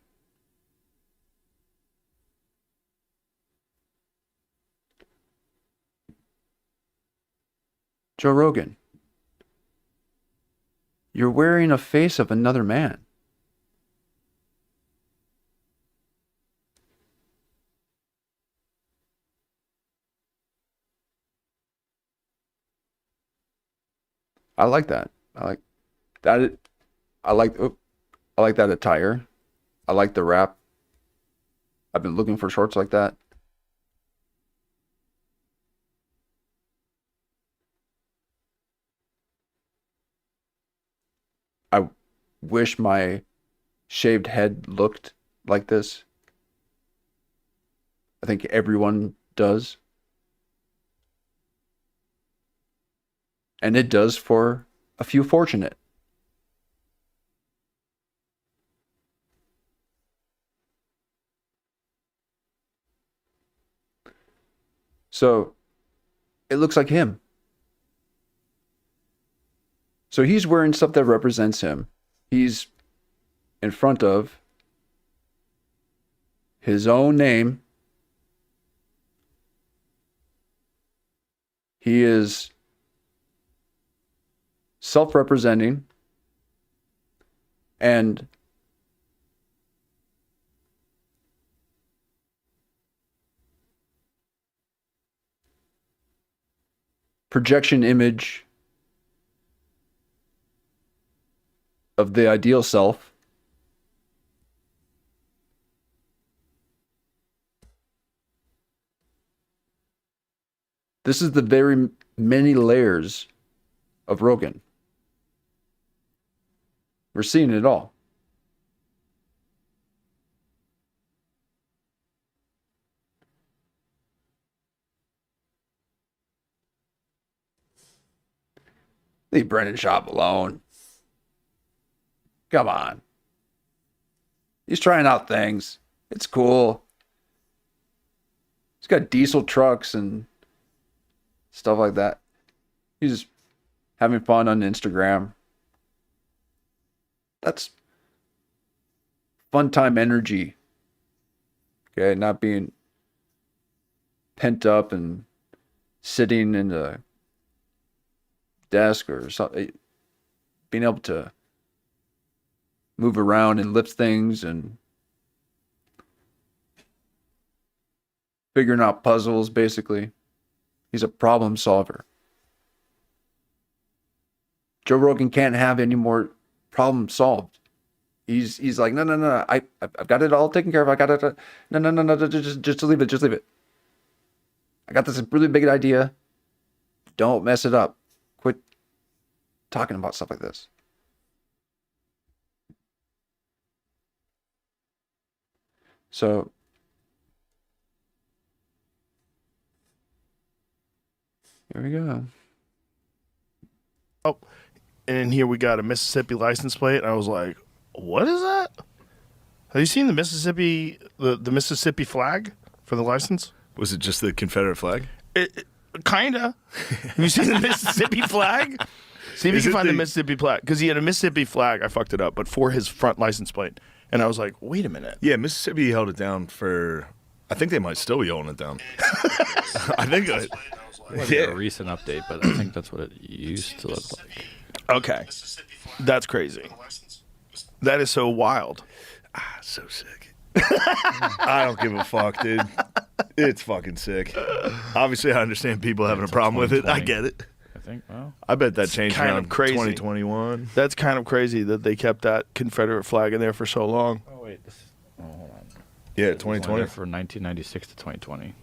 Joe Rogan, you're wearing a face of another man. I like that. I like that. I like that attire. I like the wrap. I've been looking for shorts like that. I wish my shaved head looked like this. I think everyone does. And it does for a few fortunate. So it looks like him. So he's wearing stuff that represents him. He's in front of his own name. He is self-representing and projection image of the ideal self. This is the very many layers of Rogan. We're seeing it all. Leave Brendan Schaub alone. Come on. He's trying out things. It's cool. He's got diesel trucks and stuff like that. He's having fun on Instagram. That's fun time energy. Okay, not being pent up and sitting in a desk or something. Being able to move around and lift things and figuring out puzzles, basically. He's a problem solver. Joe Rogan can't have any more problems solved. He's like, no. I've got it all taken care of. I got it. No. Just leave it. I got this really big idea. Don't mess it up. Quit talking about stuff like this. So here we go. oh, and here we got a Mississippi license plate. And I was like, what is that? Have you seen the Mississippi Mississippi flag for the license? Was it just the Confederate flag? Kinda. Have you seen the Mississippi flag? See if you Is can it find the the- Mississippi flag, because he had a Mississippi flag. I fucked it up, but for his front license plate. And I was like, wait a minute. Yeah, Mississippi held it down for. I think they might still be holding it down. I think. A recent update, but I think that's what it used to look like. Okay, that's crazy. That is so wild. So sick. I don't give a fuck, dude. It's fucking sick. Obviously, I understand people having a problem with it. I get it. I think. Well, I bet that changed kind around of crazy. 2021. That's kind of crazy that they kept that Confederate flag in there for so long. oh wait. Hold on. Yeah, It was only 2020. there for 1996 to 2020.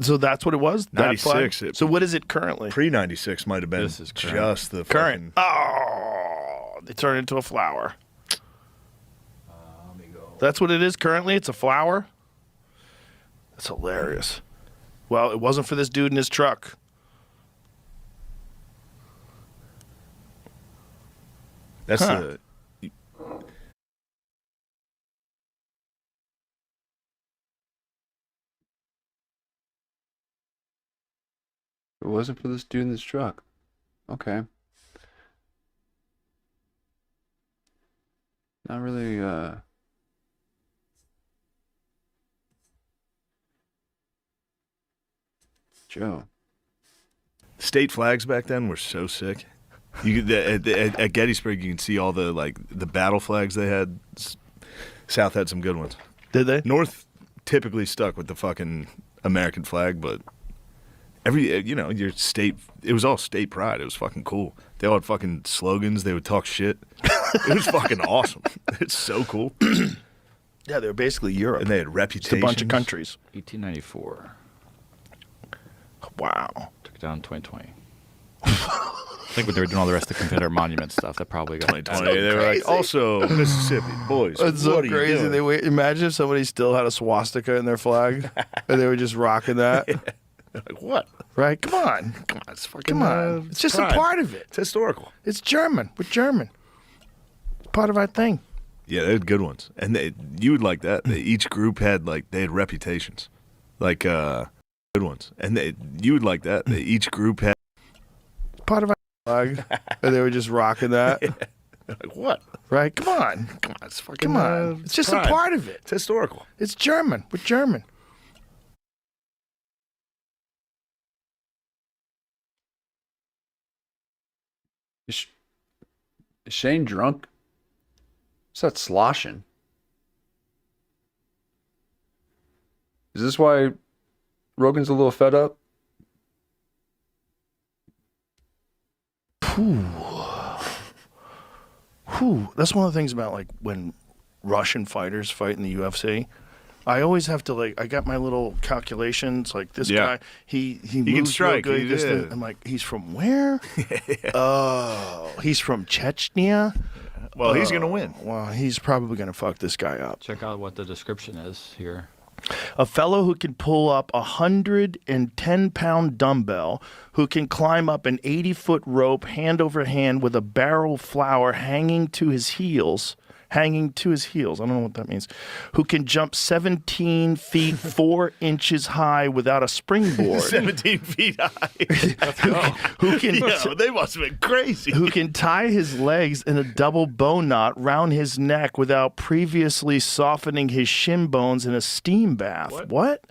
So that's what it was? That flag? 96. So what is it currently? Pre-96 might have been This is current. just the Current. fucking... Oh, they turned it into a flower. That's what it is currently? It's a flower? That's hilarious. Well, it wasn't for this dude in his truck. That's Huh. the... It wasn't for this dude in this truck. Okay. Not really, Joe. State flags back then were so sick. At Gettysburg, you can see all the the battle flags they had. South had some good ones. Did they? North typically stuck with the fucking American flag, but your state, it was all state pride. It was fucking cool. They all had fucking slogans. They would talk shit. It was fucking awesome. It's so cool. Yeah, they were basically Europe. And they had Just reputations. a bunch of countries. 1894. Wow. Took it down in 2020. I think when they were doing all the rest of the Confederate monument stuff, that probably got 2020. They were like, also Mississippi boys. That's so what are you crazy. doing? Imagine if somebody still had a swastika in their flag and they were just rocking that. Like, what? Right? Come on. It's fucking. Come on. It's just pride. a part of it. It's historical. It's German. We're German. Part of our thing. Yeah, they had good ones, and you would like that. Each group had they had reputations, good ones, and you would like that. Each group had Part of our flag and they were just rocking that. like, what? Right? Come on. It's fucking. Come on. It's just pride. a part of it. It's historical. It's German. We're German. Is Shane drunk? What's that sloshing? Is this why Rogan's a little fed up? Whew. That's one of the things about when Russian fighters fight in the UFC. I always have to I got my little calculations. This Yeah. guy, he can moves real strike. good. Yeah. I'm like, he's from where? Oh, he's from Chechnya. Well, he's gonna win. Well, he's probably gonna fuck this guy up. Check out what the description is here. A fellow who can pull up a 110-pound dumbbell, who can climb up an 80-foot rope hand over hand with a barrel of flour hanging to his heels. I don't know what that means. Who can jump 17 feet 4 inches high without a springboard. 17 feet high. Who can They must have been crazy. who can tie his legs in a double bow knot round his neck without previously softening his shin bones in a steam bath. What?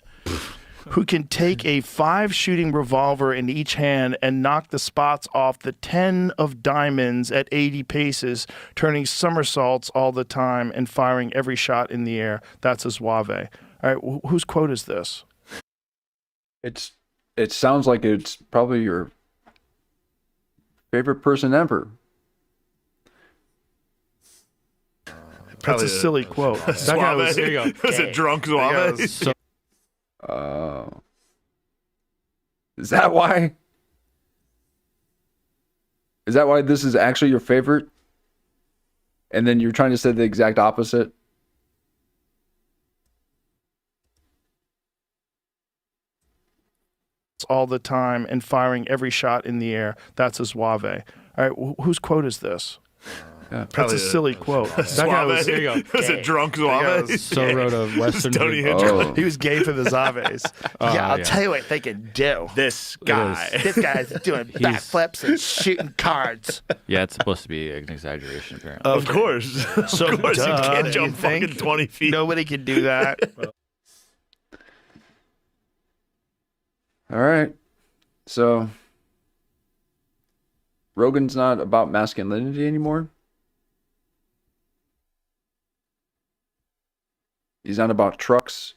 Who can take a 5-shooting revolver in each hand and knock the spots off the 10 of diamonds at 80 paces, turning somersaults all the time and firing every shot in the air. That's a Suave. All right, whose quote is this? It sounds like it's probably your favorite person ever. That's a silly quote. That guy was, There you go. Was it drunk that guy Suave? was so Is that why? Is that why this is actually your favorite? And then you're trying to say the exact opposite? all the time and firing every shot in the air. That's a Suave. All right, whose quote is this? Yeah. That's a silly quote. That guy was, There you go. Was it drunk that guy Suave? was So wrote a Western. Tony Vir- Hitchcock. Oh. he was gay for the Zaves. yeah. Tell you what they can do. This guy. This guy's doing backflips and shooting cards. Yeah, it's supposed to be an exaggeration, apparently. Of course. So of course, you duh, can't you jump think? fucking 20 feet. Nobody can do that. All right. So, Rogan's not about masculinity anymore? He's not about trucks.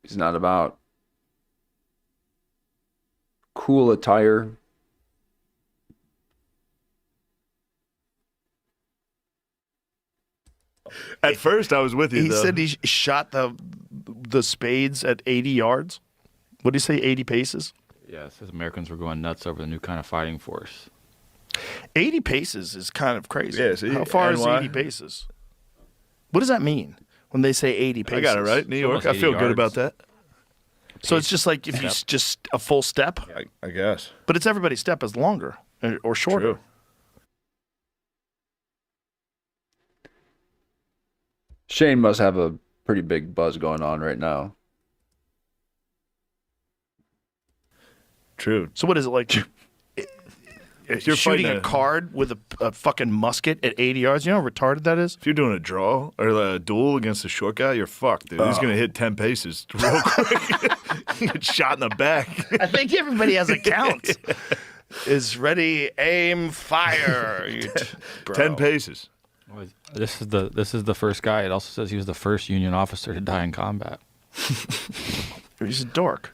He's not about cool attire. At first, I was with you. He though. said he shot the spades at 80 yards. What did he say, 80 paces? Yeah, it says Americans were going nuts over the new kind of fighting force. 80 paces is kind of crazy. Yeah, see, How far is NY? 80 paces? What does that mean when they say 80 paces? I got it right. New York. almost I 80 feel good yards. about that. So it's just like if you just a full step, I guess. but it's everybody's step is longer or shorter. True. Shane must have a pretty big buzz going on right now. True. So what is it like? If you're shooting fighting a card with a fucking musket at 80 yards. You know how retarded that is? If you're doing a draw or a duel against a short guy, you're fucked, dude. He's gonna hit 10 paces real quick. Get shot in the back. I think everybody has a count. Is ready, aim, fire. 10 paces. This is the first guy. It also says he was the first Union officer to die in combat. He's a dork.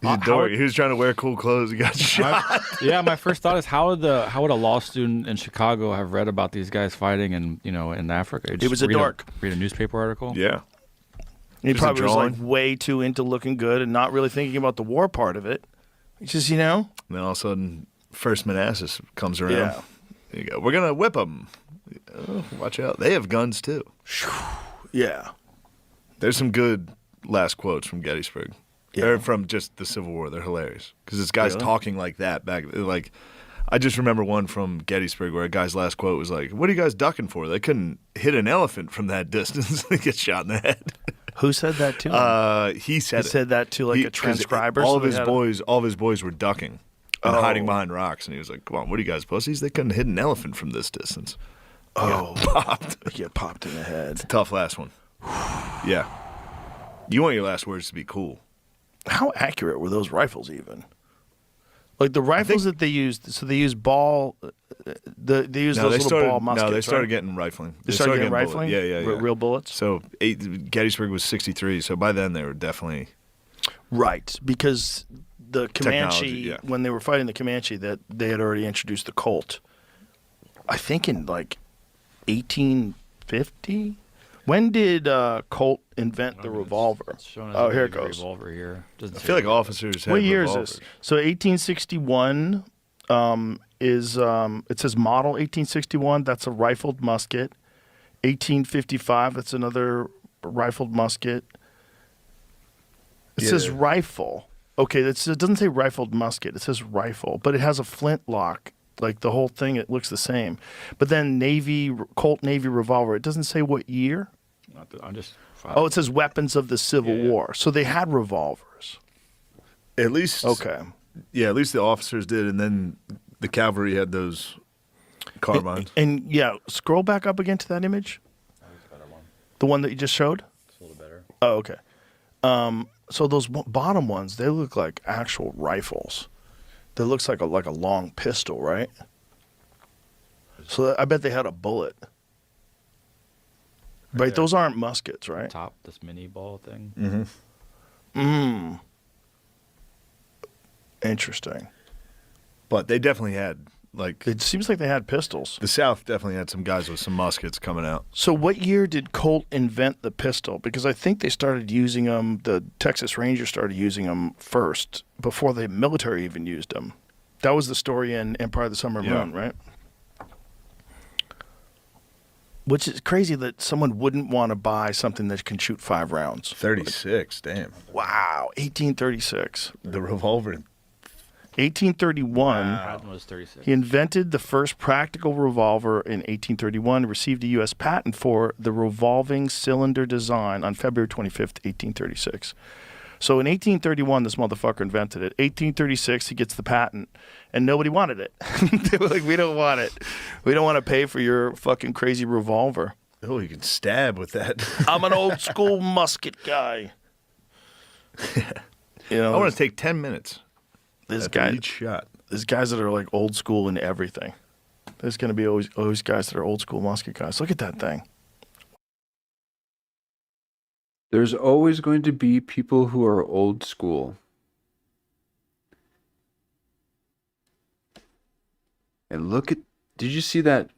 He's a dork. He was trying to wear cool clothes. He got shot. My first thought is how would a law student in Chicago have read about these guys fighting in Africa? He was a dork. Read a newspaper article. Yeah. He Just a probably was like drawing. way too into looking good and not really thinking about the war part of it. He's just, And then all of a sudden, First Manassas comes around. Yeah. There you go. We're going to whip them. Oh, watch out. They have guns, too. yeah. There's some good last quotes from Gettysburg. Yeah. They're from just the Civil War. They're hilarious. Because this guy's Really? talking like that back. Like, I just remember one from Gettysburg where a guy's last quote was like, "What are you guys ducking for? They couldn't hit an elephant from that distance." They get shot in the head. Who said that to him? He said He it. said that to like a 'cause transcriber. All so of they his had boys, all of his boys were ducking and Oh. hiding behind rocks, and he was like, "Come on, what are you guys pussies? They couldn't hit an elephant from this distance." Oh, Popped. get popped in the head. Tough last one. Yeah. You want your last words to be cool. How accurate were those rifles even? Like the rifles that they used, so they used ball. They used those little ball muskets. No, they started right? getting rifling. They started getting bullet- rifling. Yeah, yeah, yeah. Real bullets. So Gettysburg was 63. So by then they were definitely Right, because the Comanche, Technology, yeah. when they were fighting the Comanche, that they had already introduced the Colt. I think in like 1850. When did Colt invent the revolver? It's showing us Oh, a here it big goes. Revolver here. Doesn't I say feel like revolver. officers had What year is revolvers. this? So 1861 is it says model 1861. That's a rifled musket. 1855. That's another rifled musket. It says Yeah. rifle. Okay, it doesn't say rifled musket. It says rifle, but it has a flintlock. Like the whole thing, it looks the same. But then Colt Navy revolver. It doesn't say what year. I'm just. Oh, it says weapons of the Civil Yeah. War. So they had revolvers. At least Okay. Yeah, at least the officers did, and then the cavalry had those carbines. And yeah, scroll back up again to that image. The one that you just showed? It's a little better. Oh, okay. So those bottom ones, they look like actual rifles. That looks like a long pistol, right? So I bet they had a bullet. Right, there. those aren't muskets, right? Top this mini ball thing. Interesting. But they definitely had, like, It seems like they had pistols. the South definitely had some guys with some muskets coming out. So what year did Colt invent the pistol? Because I think they started using them, the Texas Rangers started using them first, before the military even used them. That was the story in Empire of the Summer Yeah. Moon, right? Which is crazy that someone wouldn't want to buy something that can shoot 5 rounds. 36, damn. Wow, 1836. The revolver. 1831. Patton was 36. He invented the first practical revolver in 1831, received a U.S. patent for the revolving cylinder design on February 25th, 1836. So in 1831, this motherfucker invented it. 1836, he gets the patent, and nobody wanted it. They were like, we don't want it. We don't want to pay for your fucking crazy revolver. Oh, you can stab with that. I'm an old school musket guy. You know, I want to take 10 minutes this after guy. each shot. There's guys that are like old school in everything. There's going to be always guys that are old school musket guys. Look at that thing. There's always going to be people who are old school. And look at, did you see that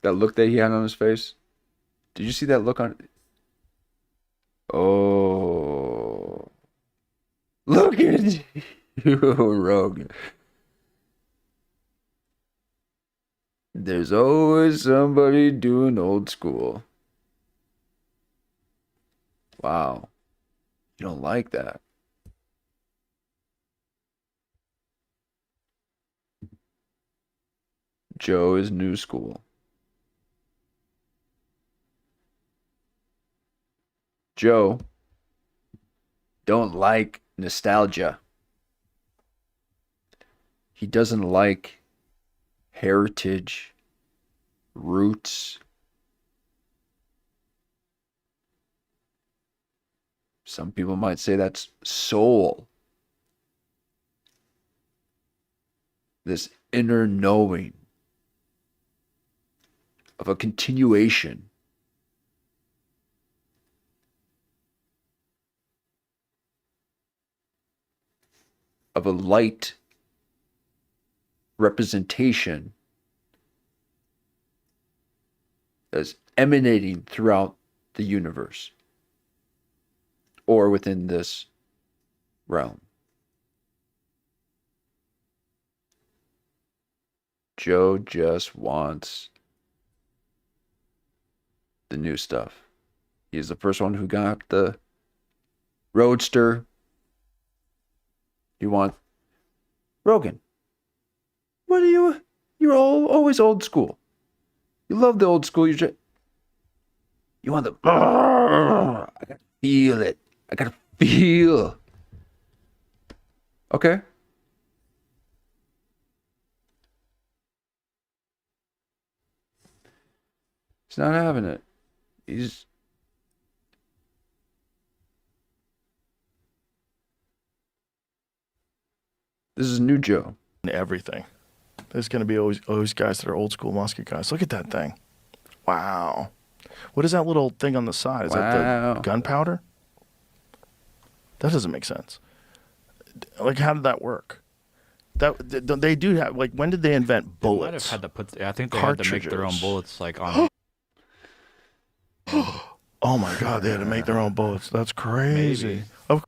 look that he had on his face? Did you see that look on? Oh, look at you, Rogan. There's always somebody doing old school. Wow. You don't like that. Joe is new school. Joe don't like nostalgia. He doesn't like heritage, roots. Some people might say that's soul. This inner knowing of a continuation. Of a light representation that's emanating throughout the universe or within this realm. Joe just wants the new stuff. He's the first one who got the Roadster. You want Rogan? What are you? You're always old school. You love the old school. You want the. I gotta feel it. I gotta feel. Okay. He's not having it. This is new Joe. Everything. There's going to be always guys that are old school musket guys. Look at that thing. Wow. What is that little thing on the side? Is that the gunpowder? That doesn't make sense. Like, how did that work? They do have, like, when did they invent bullets? They might have had to put. I think they had to make their own bullets, like on. Oh my God, they had to make their own bullets. That's crazy. Maybe.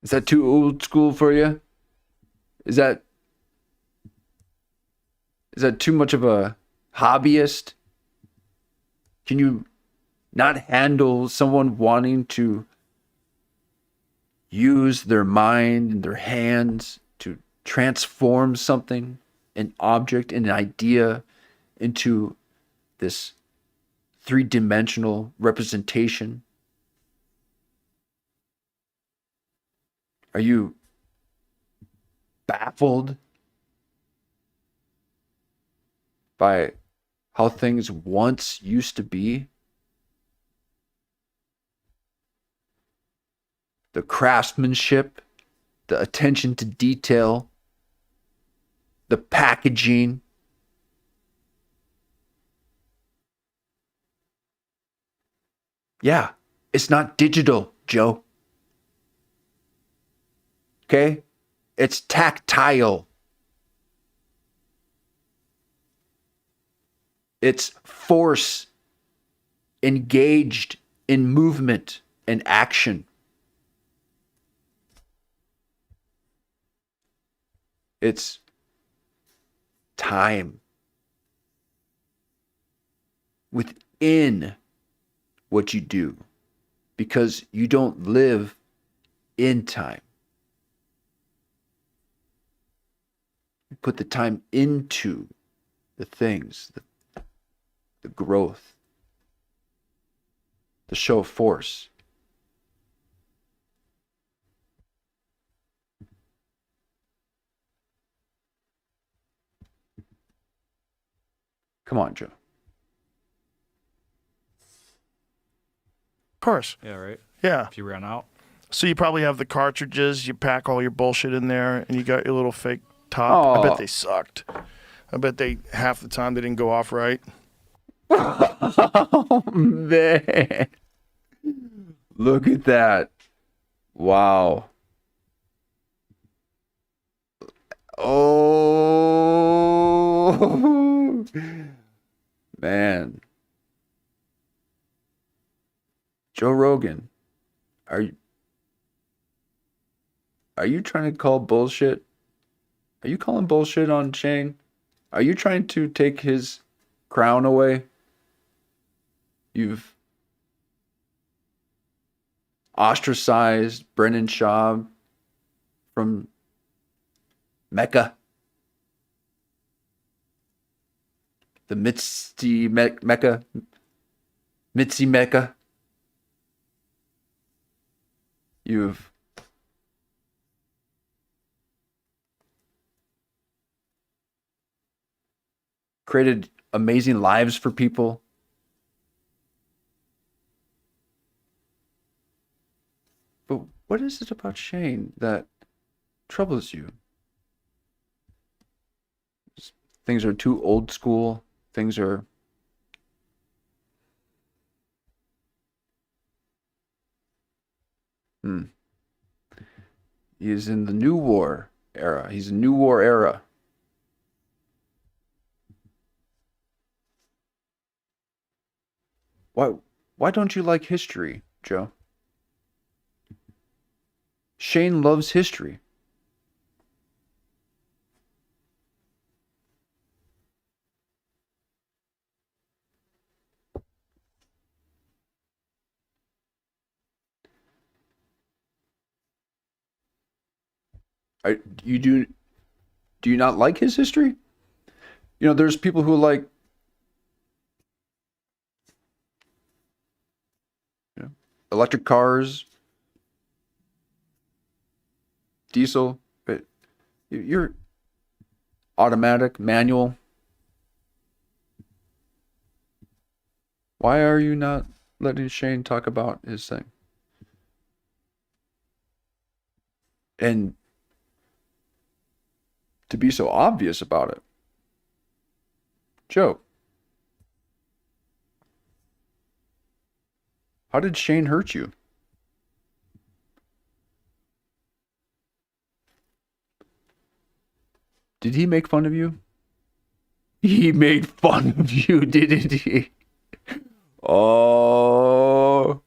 Is that too old school for you? Is that too much of a hobbyist? Can you not handle someone wanting to use their mind and their hands to transform something, an object, an idea into this three-dimensional representation? Are you baffled by how things once used to be? The craftsmanship, the attention to detail, the packaging. Yeah, it's not digital, Joe. Okay? It's tactile. It's force engaged in movement and action. It's time within what you do, because you don't live in time. You put the time into the things, the growth, the show of force. Come on, Joe. Of course. Yeah, right. Yeah. If you ran out. So you probably have the cartridges, you pack all your bullshit in there, and you got your little fake top. I bet they sucked. I bet half the time they didn't go off right. Oh, man. Look at that. Wow. Oh, man. Joe Rogan, are you trying to call bullshit? Are you calling bullshit on Shane? Are you trying to take his crown away? You've ostracized Brennan Schaub from Mecca. The Mecca. Mitzi Mecca. You've created amazing lives for people. But what is it about Shane that troubles you? Things are too old school. Things are... He is in the new war era. He's a new war era. Why don't you like history, Joe? Shane loves history. Do you not like his history? You know, there's people who like, you know, electric cars, diesel, but you're automatic, manual. Why are you not letting Shane talk about his thing? And to be so obvious about it. Joe, how did Shane hurt you? Did he make fun of you? He made fun of you, didn't he? Oh.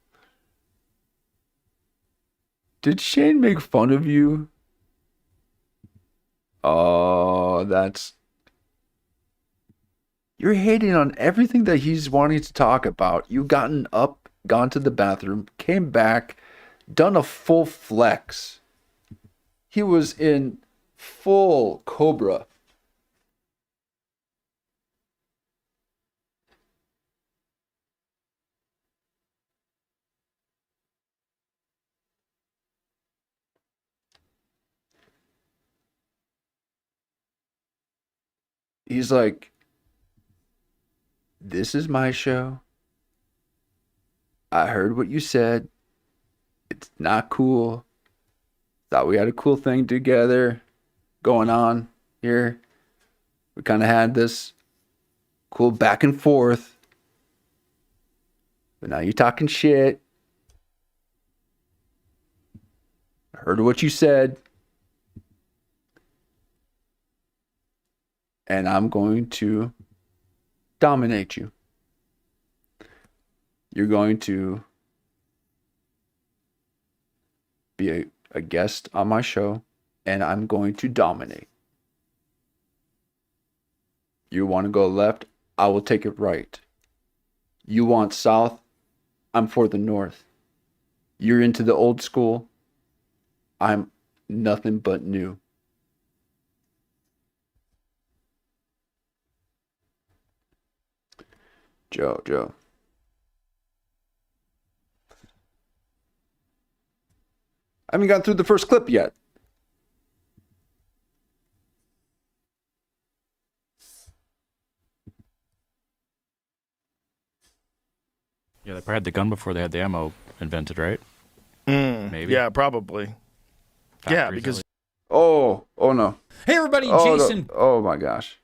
Did Shane make fun of you? Oh, that's... You're hating on everything that he's wanting to talk about. You've gotten up, gone to the bathroom, came back, done a full flex. He was in full cobra. He's like, this is my show. I heard what you said. It's not cool. Thought we had a cool thing together going on here. We kind of had this cool back and forth. But now you're talking shit. I heard what you said. And I'm going to dominate you. You're going to be a guest on my show, and I'm going to dominate. You want to go left, I will take it right. You want south, I'm for the north. You're into the old school, I'm nothing but new. Joe. I haven't gotten through the first clip yet. Yeah, they probably had the gun before they had the ammo invented, right? Maybe. Yeah, probably. Yeah, Factories, because Oh no. Hey everybody, Oh, Jason. oh my gosh.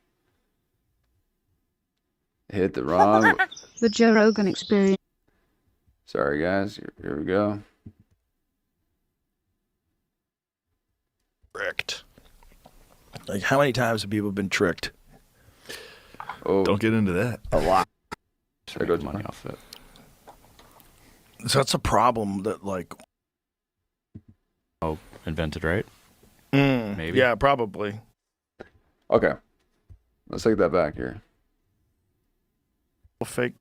Hit the wrong. The Joe Rogan Experience. Sorry, guys. Here we go. Tricked. Like, how many times have people been tricked? Oh, Don't get into that. a lot. There goes goes money mine. off it. So that's a problem that, like, Oh, invented, right? Maybe. Yeah, probably. Okay. Let's take that back here. Fake.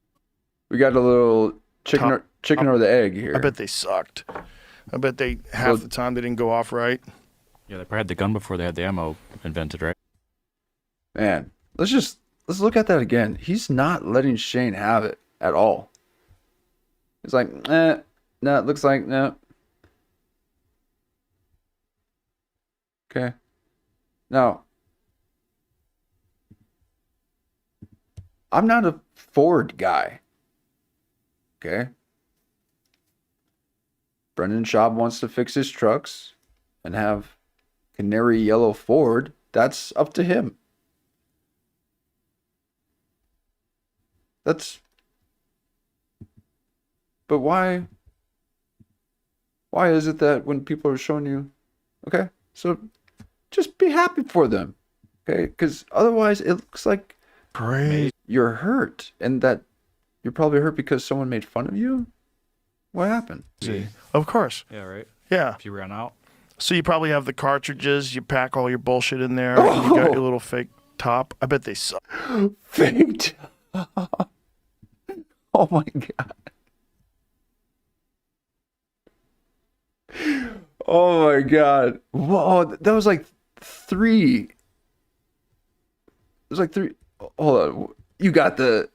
We got a little chicken Top- or the egg here. I bet they sucked. I bet they half the time they didn't go off right. Yeah, they probably had the gun before they had the ammo invented, right? Man, let's look at that again. He's not letting Shane have it at all. He's like, no, it looks like no. Okay. Now, I'm not a Ford guy. Okay. Brendan Schaub wants to fix his trucks and have canary yellow Ford. That's up to him. But why is it that when people are showing you, okay, so just be happy for them, okay? Because otherwise it looks like Crazy. you're hurt, and that you're probably hurt because someone made fun of you. What happened? Of course. Yeah, right. Yeah. If you ran out. So you probably have the cartridges. You pack all your bullshit in there. And you got your little fake top. I bet they suck. Faked. Oh my god. Oh my god. Whoa, that was like 3. It was like 3. Hold on. You got the.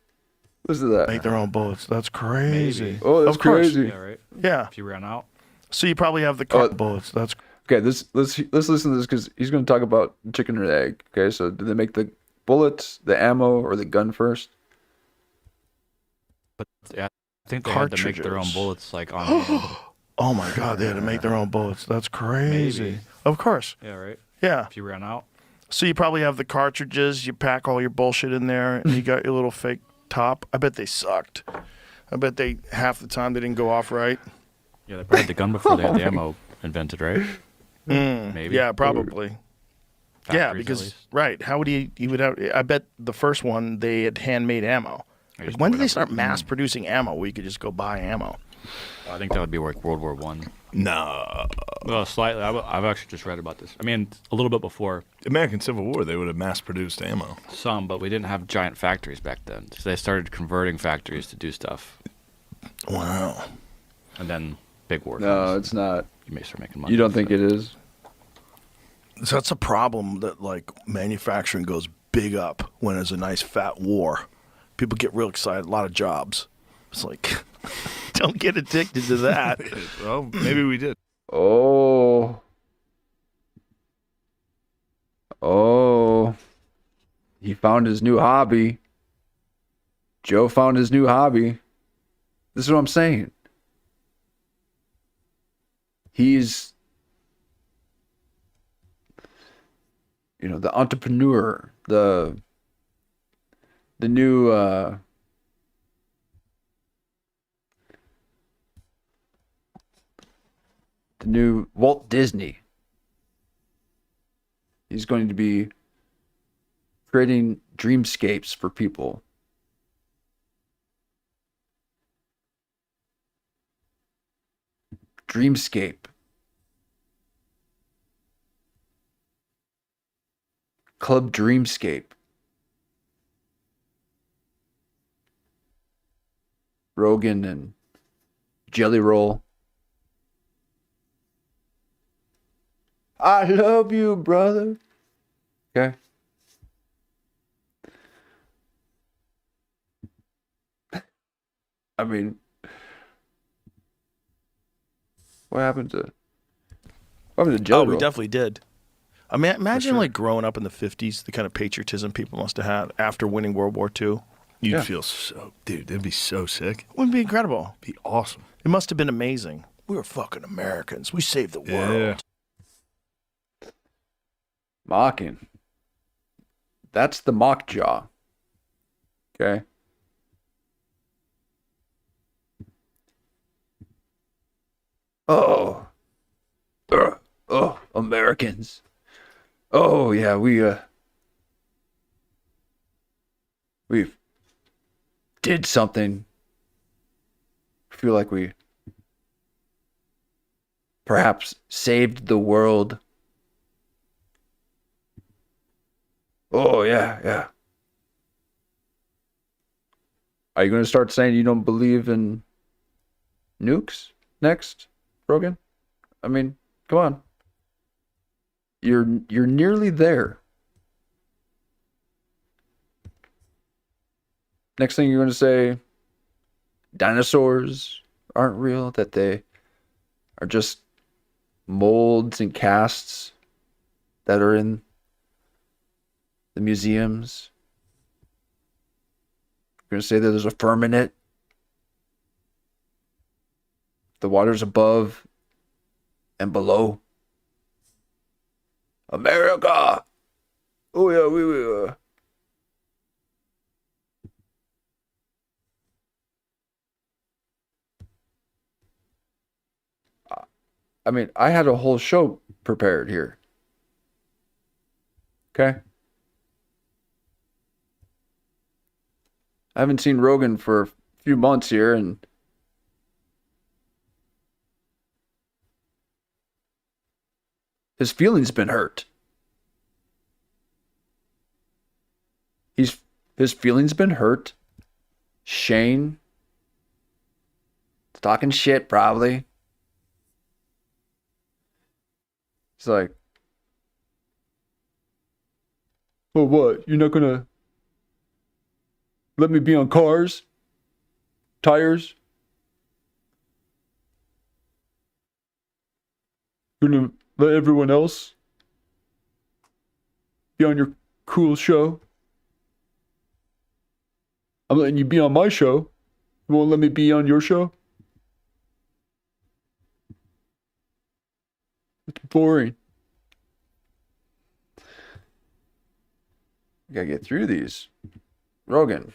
What's that? Make their own bullets. That's crazy. Maybe. Oh, that's Of course. crazy. Yeah, right. Yeah. If you ran out. So you probably have the bullets. That's Okay, let's listen to this because he's going to talk about chicken or the egg. Okay, so did they make the bullets, the ammo, or the gun first? But yeah, I think they had to make their own Cartridges. bullets like on hand. oh my god. They had to make their own bullets. That's crazy. Maybe. Of course. Yeah, right. Yeah. If you ran out. So you probably have the cartridges. You pack all your bullshit in there. And you got your little fake top. I bet they sucked. I bet they half the time they didn't go off right. Yeah, they probably had the gun before they had the ammo invented, right? Maybe. Yeah, probably. Yeah, Factories, at because least. right. How would he would have? I bet the first one they had handmade ammo. They Like, just when blew did it they up. start mass producing ammo? Where you could just go buy ammo. I think that would be like World War One. No. Well, slightly. I've actually just read about this. I mean, a little bit before American Civil War, they would have mass-produced ammo. some, but we didn't have giant factories back then. So they started converting factories to do stuff, Wow. and then big war. No, comes. it's not. You may start making money. You don't off think it is? So that's a problem that like manufacturing goes big up when there's a nice fat war. People get real excited. A lot of jobs. It's like, don't get addicted to that. Well, maybe we did. Oh. Oh. He found his new hobby. Joe found his new hobby. This is what I'm saying. He's, the entrepreneur, the new Walt Disney. He's going to be creating dreamscapes for people. Dreamscape. Club Dreamscape. Rogan and Jelly Roll. I love you, brother. Okay. I mean, what happened to Jelly Oh, we Roll? definitely did. I mean, imagine sure. like growing up in the 50s, the kind of patriotism people must have had after winning World War II. You'd Yeah. feel so, dude. That'd be so sick. Wouldn't it be incredible? It'd be awesome. It must have been amazing. We were fucking Americans. We saved the Yeah. world. Mocking. That's the mock jaw. Okay. Oh, oh, Americans. Oh yeah, we did something. Feel like we perhaps saved the world. Oh yeah, yeah. Are you going to start saying you don't believe in nukes next, Rogan? I mean, come on. You're nearly there. Next thing you're going to say dinosaurs aren't real, that they are just molds and casts that are in the museums. You're going to say that there's a firmament. The water's above and below. America! Oh yeah, we I mean, I had a whole show prepared here. Okay? I haven't seen Rogan for a few months here, and his feelings been hurt. His feelings been hurt. Shane talking shit probably. He's like, "Oh what? You're not gonna let me be on cars, tires? You're gonna let everyone else be on your cool show? I'm letting you be on my show. You won't let me be on your show? It's boring. You gotta get through these. Rogan,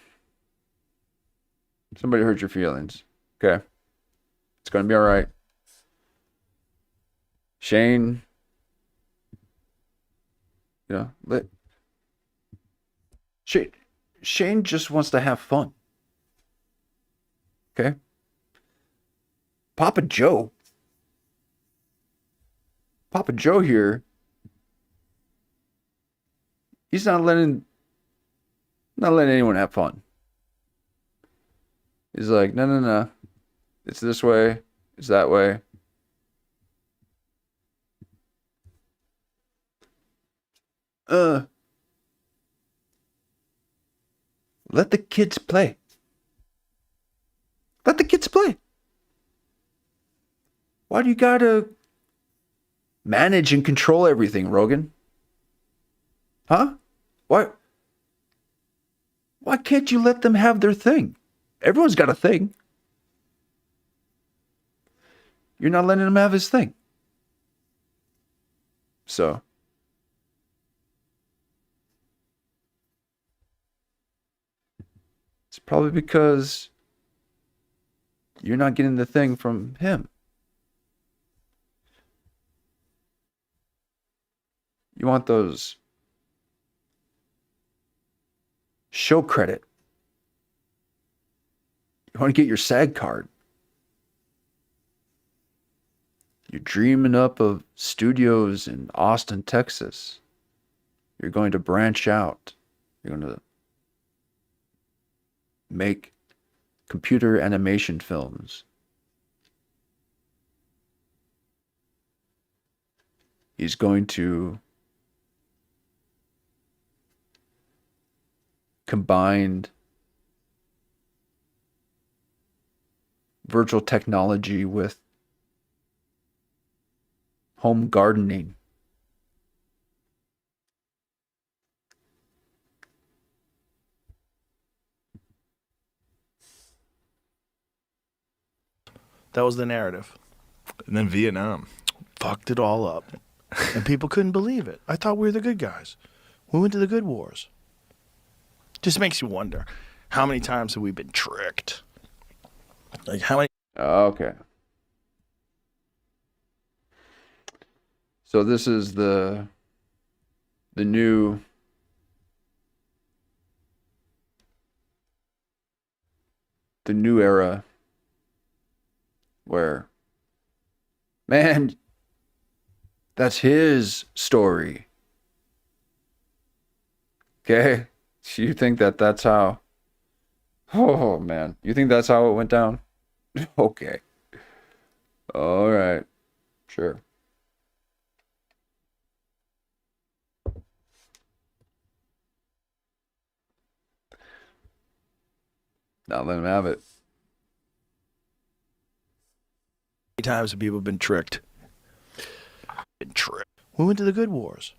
somebody hurt your feelings. Okay. It's gonna be all right. Shane, let Shane just wants to have fun. Okay? Papa Joe here, he's not letting anyone have fun. He's like, no. It's this way, it's that way. Let the kids play. Let the kids play. Why do you gotta manage and control everything, Rogan? Huh? Why can't you let them have their thing? Everyone's got a thing. You're not letting him have his thing. So it's probably because you're not getting the thing from him. You want those show credit. You want to get your SAG card. You're dreaming up of studios in Austin, Texas. You're going to branch out. You're going to make computer animation films. He's going to combine virtual technology with home gardening. That was the narrative. And then Vietnam. Fucked it all up. And people couldn't believe it. I thought we were the good guys. We went to the good wars. Just makes you wonder, how many times have we been tricked? Like how many? Okay. So this is the new era where, man, that's his story. Okay? You think that's how, oh man, you think that's how it went down? Okay. All right. Sure. Now let him have it. Many times have people been tricked. We went to the good wars.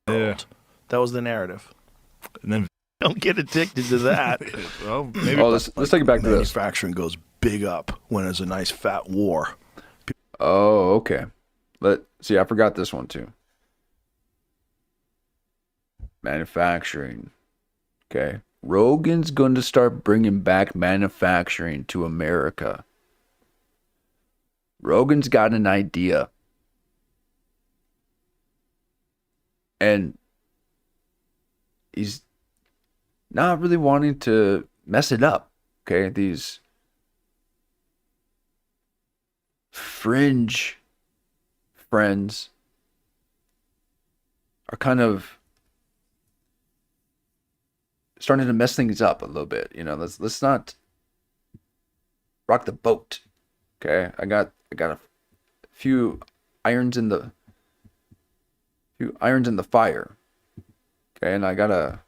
Yeah. That was the narrative. And then, Don't get addicted to that. well, maybe. Oh, let's take it back to this. Manufacturing goes big up when there's a nice fat war. Oh, okay. See, I forgot this one too. Manufacturing. Okay. Rogan's going to start bringing back manufacturing to America. Rogan's got an idea. And he's not really wanting to mess it up. Okay. These fringe friends are kind of starting to mess things up a little bit. You know, let's not rock the boat. Okay. I got a few irons in the fire. Okay, and I gotta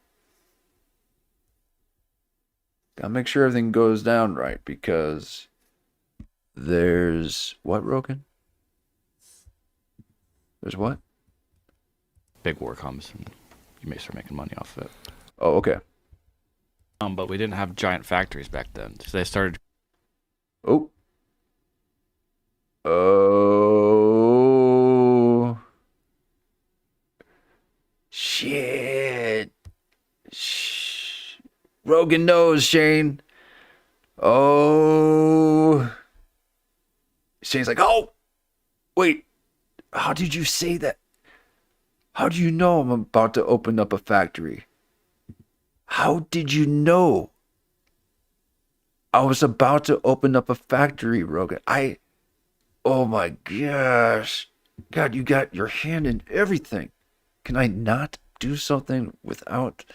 make sure everything goes down right, because there's what, Rogan? There's what? Big war comes, and you may start making money off of it. Oh, okay. But we didn't have giant factories back then, so they started. Oh. Oh. Shit. Rogan knows, Shane. Oh. Shane's like, oh, wait. How did you say that? How do you know I'm about to open up a factory? How did you know I was about to open up a factory, Rogan? Oh my gosh. God, you got your hand in everything. Can I not do something without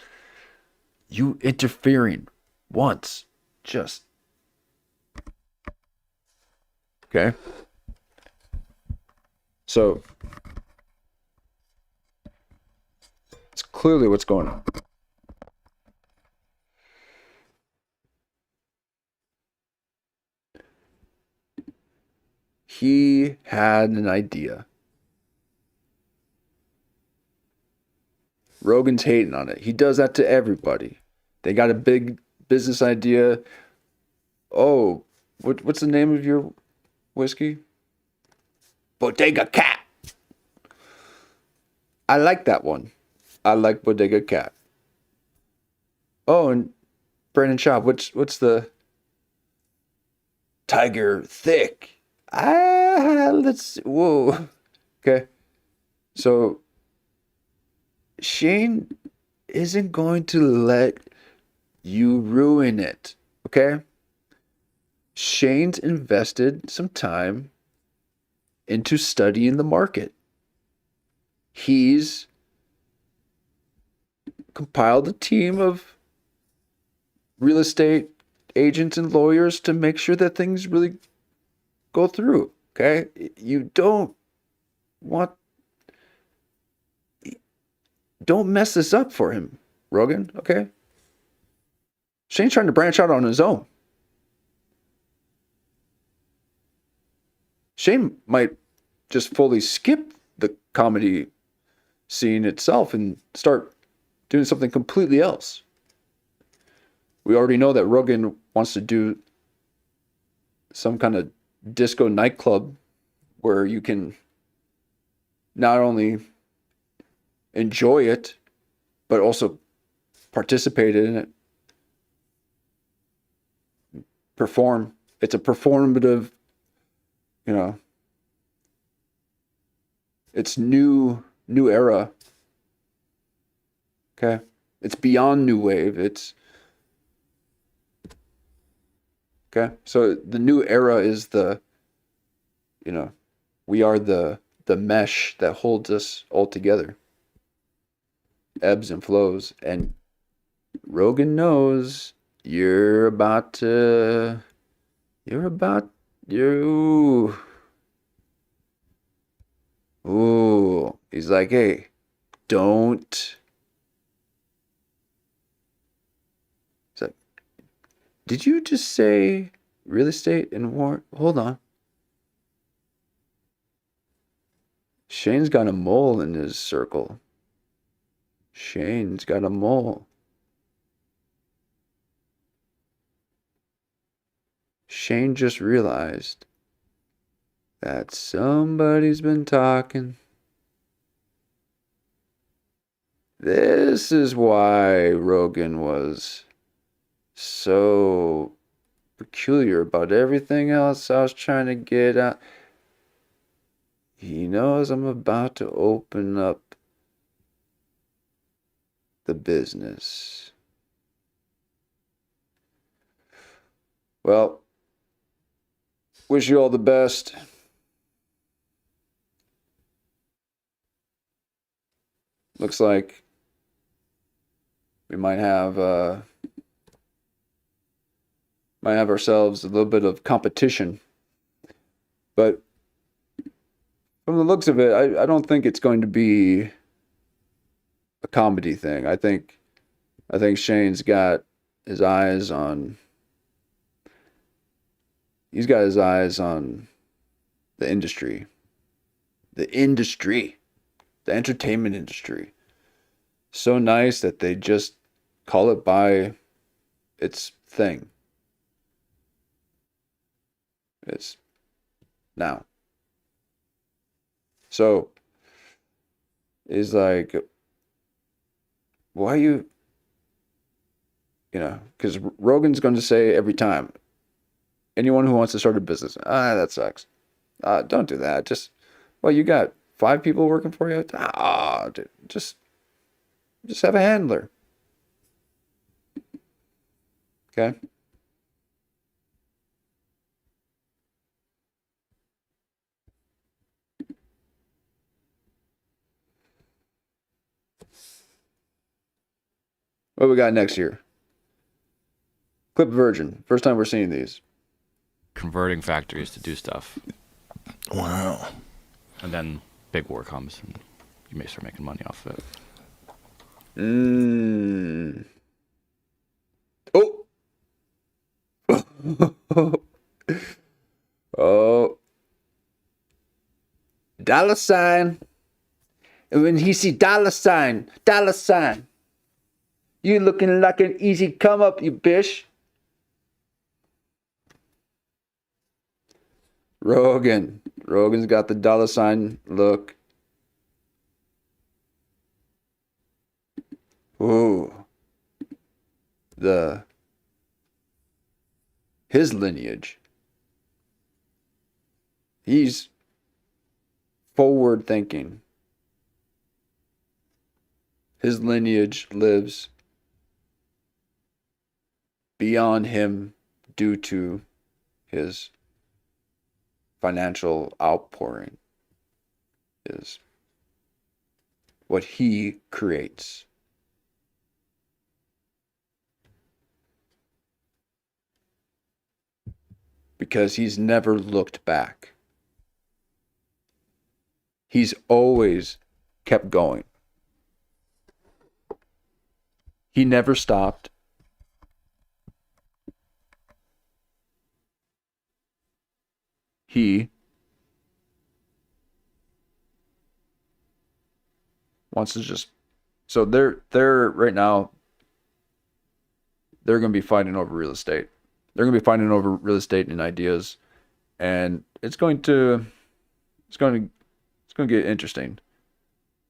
you interfering once? Just. Okay. So, it's clearly what's going on. He had an idea. Rogan's hating on it. He does that to everybody. They got a big business idea. Oh, what's the name of your whiskey? Bodega Cat. I like that one. I like Bodega Cat. Oh, and Brandon Shaw, what's the Tiger Thick? Whoa. Okay. So Shane isn't going to let you ruin it. Okay? Shane's invested some time into studying the market. He's compiled a team of real estate agents and lawyers to make sure that things really go through. Okay? You don't mess this up for him, Rogan. Okay? Shane's trying to branch out on his own. Shane might just fully skip the comedy scene itself and start doing something completely else. We already know that Rogan wants to do some kind of disco nightclub where you can not only enjoy it, but also participate in it, perform. It's a performative, It's new era. Okay? It's beyond new wave. It's okay. So the new era is we are the mesh that holds us all together. Ebbs and flows. And Rogan knows ooh. He's like, hey, don't. He's like, did you just say real estate and war? Hold on. Shane's got a mole in his circle. Shane's got a mole. Shane just realized that somebody's been talking. This is why Rogan was so peculiar about everything else I was trying to get at. He knows I'm about to open up the business. Well, wish you all the best. Looks like we might have ourselves a little bit of competition. But from the looks of it, I don't think it's going to be a comedy thing. I think Shane's got his eyes on the industry. The entertainment industry. So nice that they just call it by its thing. It's now. So he's like, why you because Rogan's going to say every time, anyone who wants to start a business, that sucks. Don't do that. Just, well, you got 5 people working for you? Dude, just have a handler. Okay? What we got next here? Clip Virgin. First time we're seeing these. Converting factories to do stuff. Wow. And then big war comes and you may start making money off of it. Oh. Oh. Dollar sign. And when he see dollar sign. You looking like an easy come up, you bitch. Rogan's got the dollar sign look. Ooh. His lineage. He's forward thinking. His lineage lives beyond him due to his financial outpouring is what he creates. Because he's never looked back. He's always kept going. He never stopped. He wants to just, so they're right now, they're going to be fighting over real estate. They're going to be fighting over real estate and ideas, and it's going to get interesting.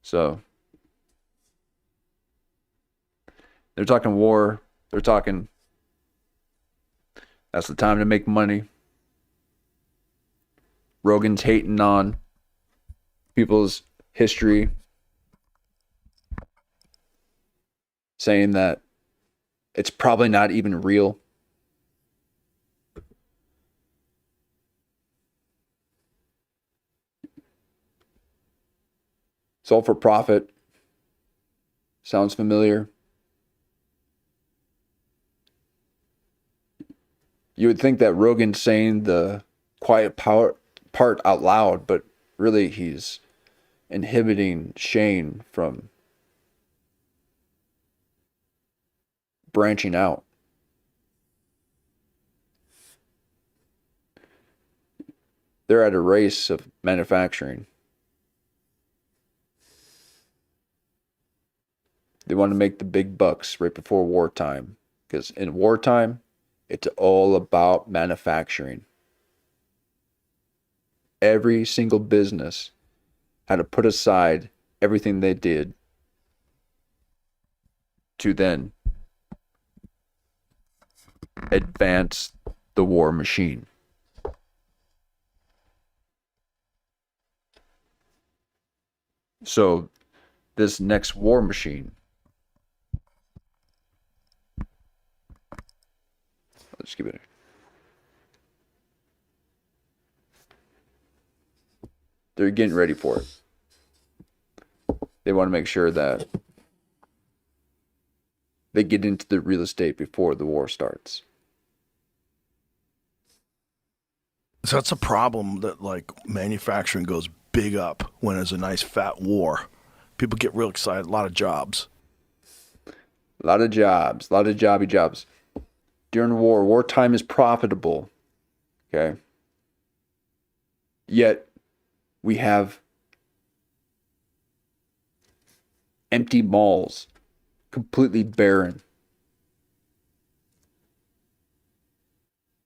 So they're talking war. They're talking, that's the time to make money. Rogan's hating on people's history, saying that it's probably not even real. It's all for profit. Sounds familiar. You would think that Rogan's saying the quiet power part out loud, but really he's inhibiting Shane from branching out. They're at a race of manufacturing. They want to make the big bucks right before wartime. Because in wartime, it's all about manufacturing. Every single business had to put aside everything they did to then advance the war machine. So this next war machine, let's give it. They're getting ready for it. They want to make sure that they get into the real estate before the war starts. So that's a problem that like manufacturing goes big up when there's a nice fat war. People get real excited. A lot of jobs. A lot of jobs. A lot of jobby jobs. During war, wartime is profitable. Okay. Yet we have empty malls, completely barren.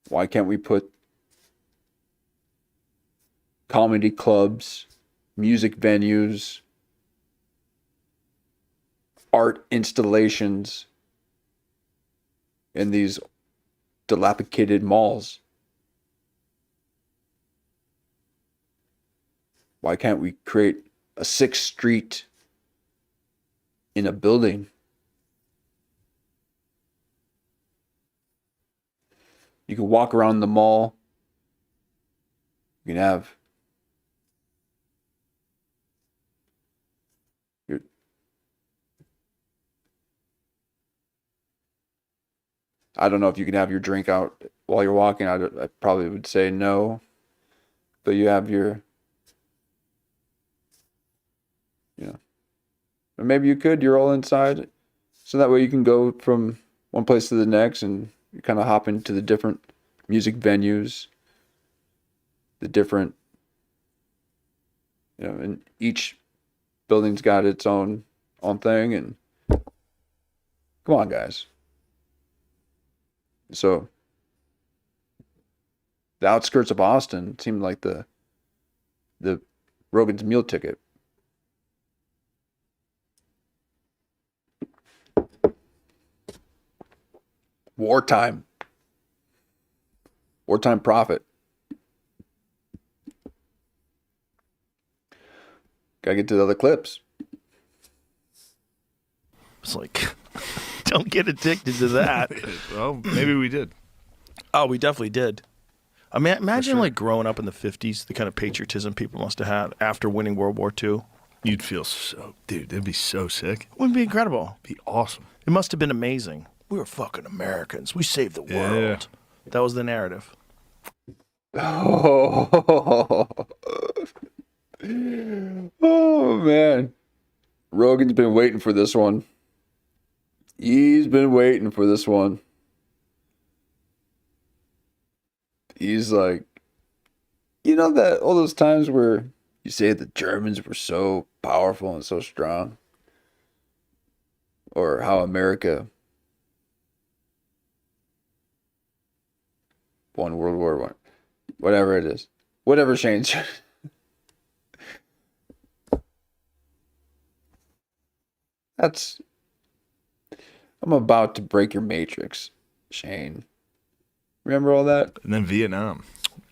Why can't we put comedy clubs, music venues, art installations in these dilapidated malls? Why can't we create a 6th Street in a building? You can walk around the mall. You can have your I don't know if you can have your drink out while you're walking. I probably would say no. But you have your, or maybe you could, you're all inside. So that way you can go from one place to the next and you kind of hop into the different music venues, the different, and each building's got its own thing. And come on, guys. So the outskirts of Austin seemed like the Rogan's meal ticket. Wartime profit. Gotta get to the other clips. It's like, don't get addicted to that. Well, maybe we did. Oh, we definitely did. I mean, imagine like growing up in the 50s, the kind of patriotism people must have had after winning World War II. You'd feel so, dude, that'd be so sick. It would be incredible. It'd be awesome. It must have been amazing. We were fucking Americans. We saved the world. Yeah. That was the narrative. Oh, oh man. Rogan's been waiting for this one. He's been waiting for this one. He's like, that all those times where you say the Germans were so powerful and so strong, or how America won World War I, whatever it is, whatever Shane's. I'm about to break your matrix, Shane. Remember all that? And then Vietnam.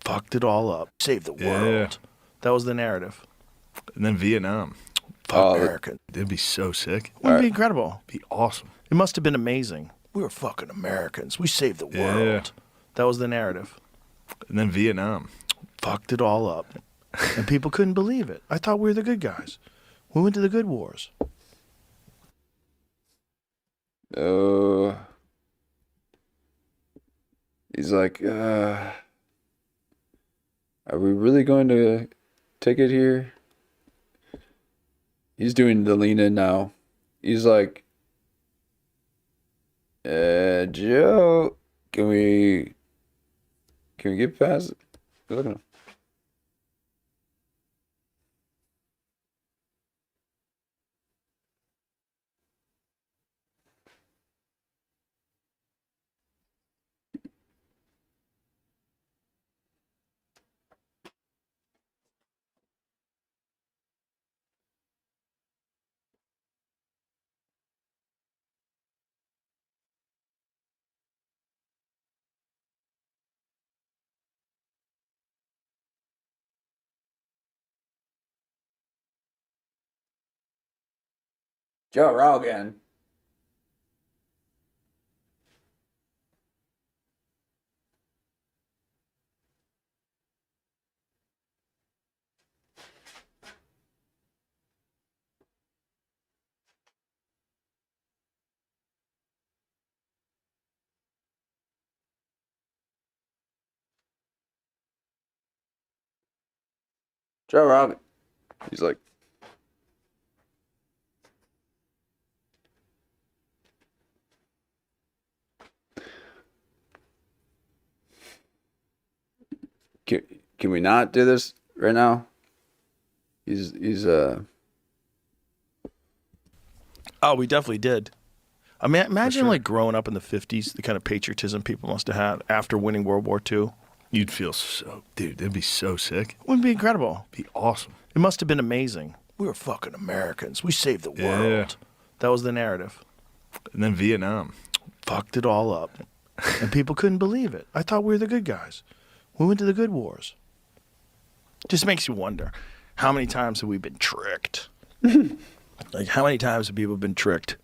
Fucked it all up. Saved the world. That was the narrative. And then Vietnam. Fuck Americans. It'd be so sick. Wouldn't it be incredible? It'd be awesome. It must have been amazing. We were fucking Americans. We saved the Yeah. world. That was the narrative. And then Vietnam. Fucked it all up. And people couldn't believe it. I thought we were the good guys. We went to the good wars. He's like, are we really going to take it here? He's doing the lean in now. He's like, Joe, can we get past it? Look at him. Joe Rogan. Joe Rogan. He's like, can we not do this right now? He's Oh, we definitely did. I mean, imagine like growing up in the 50s, the kind of patriotism people must have had after winning World War II. You'd feel so... Dude, it'd be so sick. Wouldn't it be incredible? It'd be awesome. It must have been amazing. We were fucking Americans. We saved the Yeah. world. That was the narrative. And then Vietnam. Fucked it all up. And people couldn't believe it. I thought we were the good guys. We went to the good wars. Just makes you wonder, how many times have we been tricked? Like, how many times have people been tricked?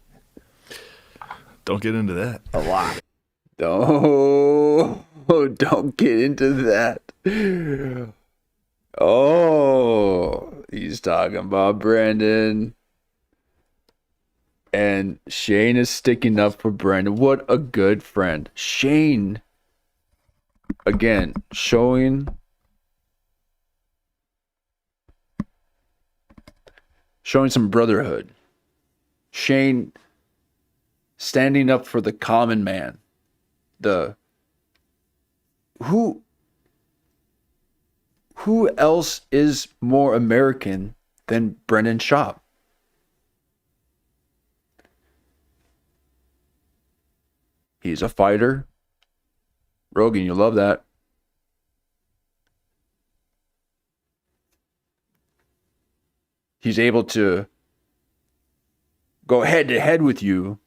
Don't get into that. A lot. don't get into that. Oh, he's talking about Brandon. And Shane is sticking up for Brandon. What a good friend. Shane, again, showing some brotherhood. Shane standing up for the common man. Who else is more American than Brendan Schaub? He's a fighter. Rogan, you love that. He's able to go head to head with you,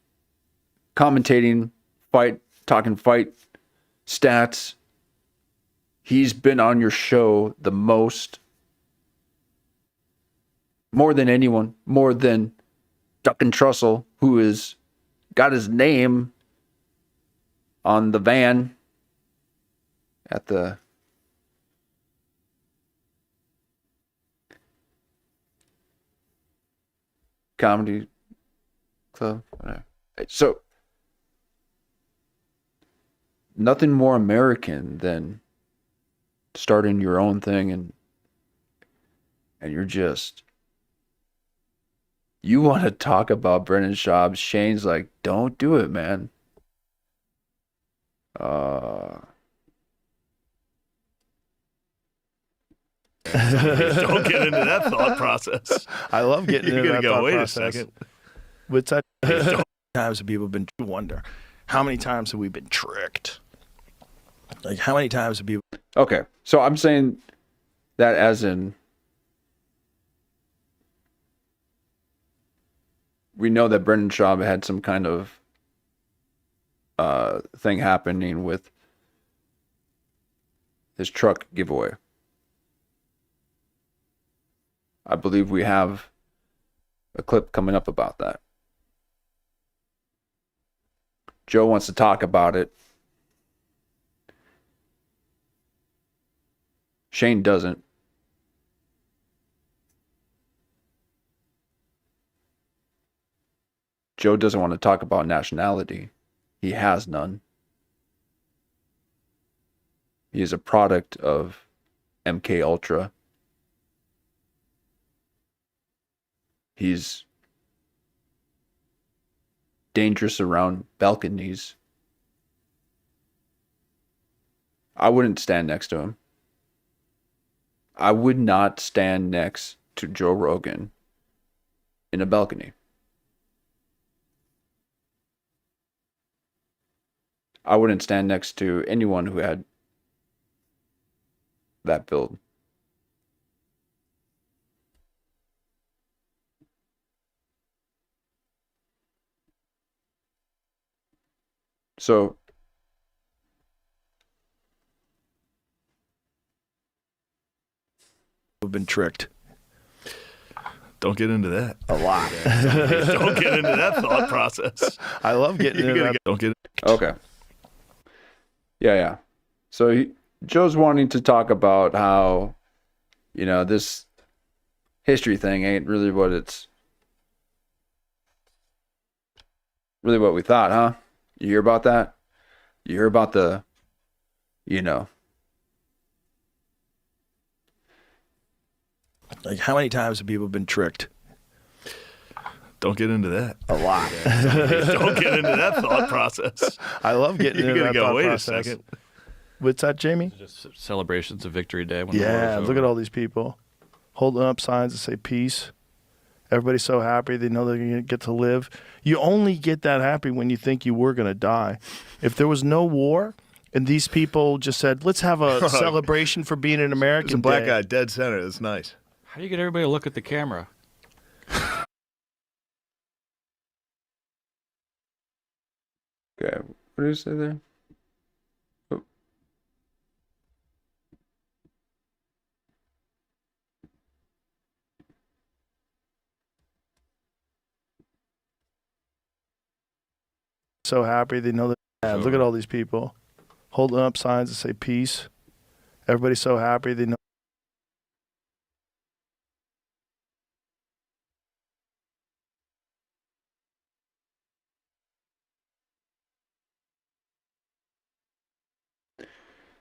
commentating, talking fight stats. He's been on your show the most, more than anyone, more than Duck and Trussell, who has got his name on the van at the comedy club. So, nothing more American than starting your own thing, and you're just, you want to talk about Brendan Schaub. Shane's like, don't do it, man. Don't get into that thought process. I love getting You're into gonna that go, thought wait process. a second. What's that? Times have people been wonder? How many times have we been tricked? Like, how many times have people? Okay, so I'm saying that as in, we know that Brendan Schaub had some kind of thing happening with his truck giveaway. I believe we have a clip coming up about that. Joe wants to talk about it. Shane doesn't. Joe doesn't want to talk about nationality. He has none. He is a product of MK Ultra. He's dangerous around balconies. I wouldn't stand next to him. I would not stand next to Joe Rogan in a balcony. I wouldn't stand next to anyone who had that build. So We've been tricked. Don't get into that. A lot. Don't get into that thought process. I love getting into that. Don't get. okay. Yeah. So Joe's wanting to talk about how, this history thing ain't really what we thought, huh? You hear about that? You hear about the, Like, how many times have people been tricked? Don't get into that. A lot. Don't get into that thought process. I love getting You're into gonna that go. thought Wait process. a second. What's that, Jamie? Just celebrations of Victory Day. When the war Yeah, was look at over. all these people holding up signs that say peace. Everybody's so happy. They know they're going to get to live. You only get that happy when you think you were going to die. If there was no war and these people just said, let's have a celebration for being an American There's a black Day. guy dead center. That's nice. How do you get everybody to look at the camera? okay, what did you say there? Oh. So happy. They know that. Yeah, look at all these people holding up signs that say peace. Everybody's so happy. They know.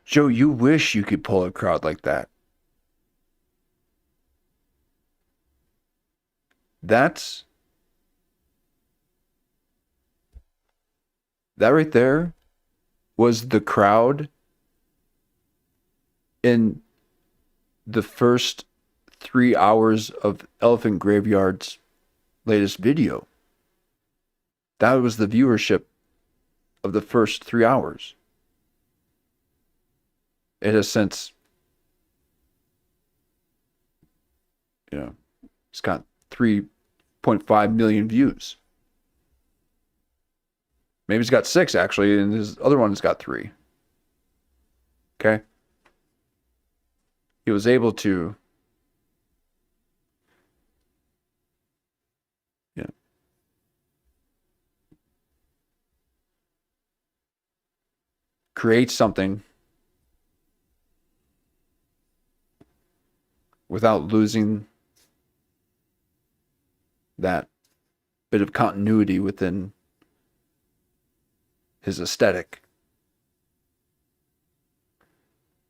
Joe, you wish you could pull a crowd like that. That right there was the crowd in the first 3 hours of Elephant Graveyard's latest video. That was the viewership of the first 3 hours. It has since, it's got 3.5 million views. Maybe it's got 6 actually, and his other one's got 3. Okay? He was able to create something without losing that bit of continuity within his aesthetic.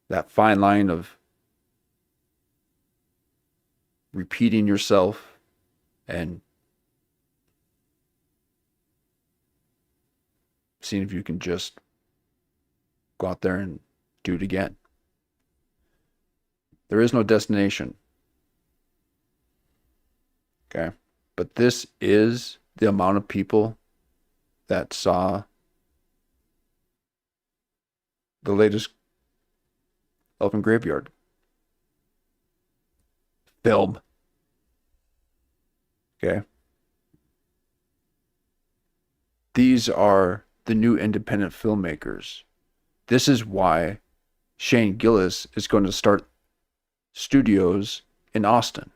That fine line of repeating yourself and seeing if you can just go out there and do it again. There is no destination. Okay? But this is the amount of people that saw the latest Elephant Graveyard film. Okay? These are the new independent filmmakers. This is why Shane Gillis is going to start studios in Austin.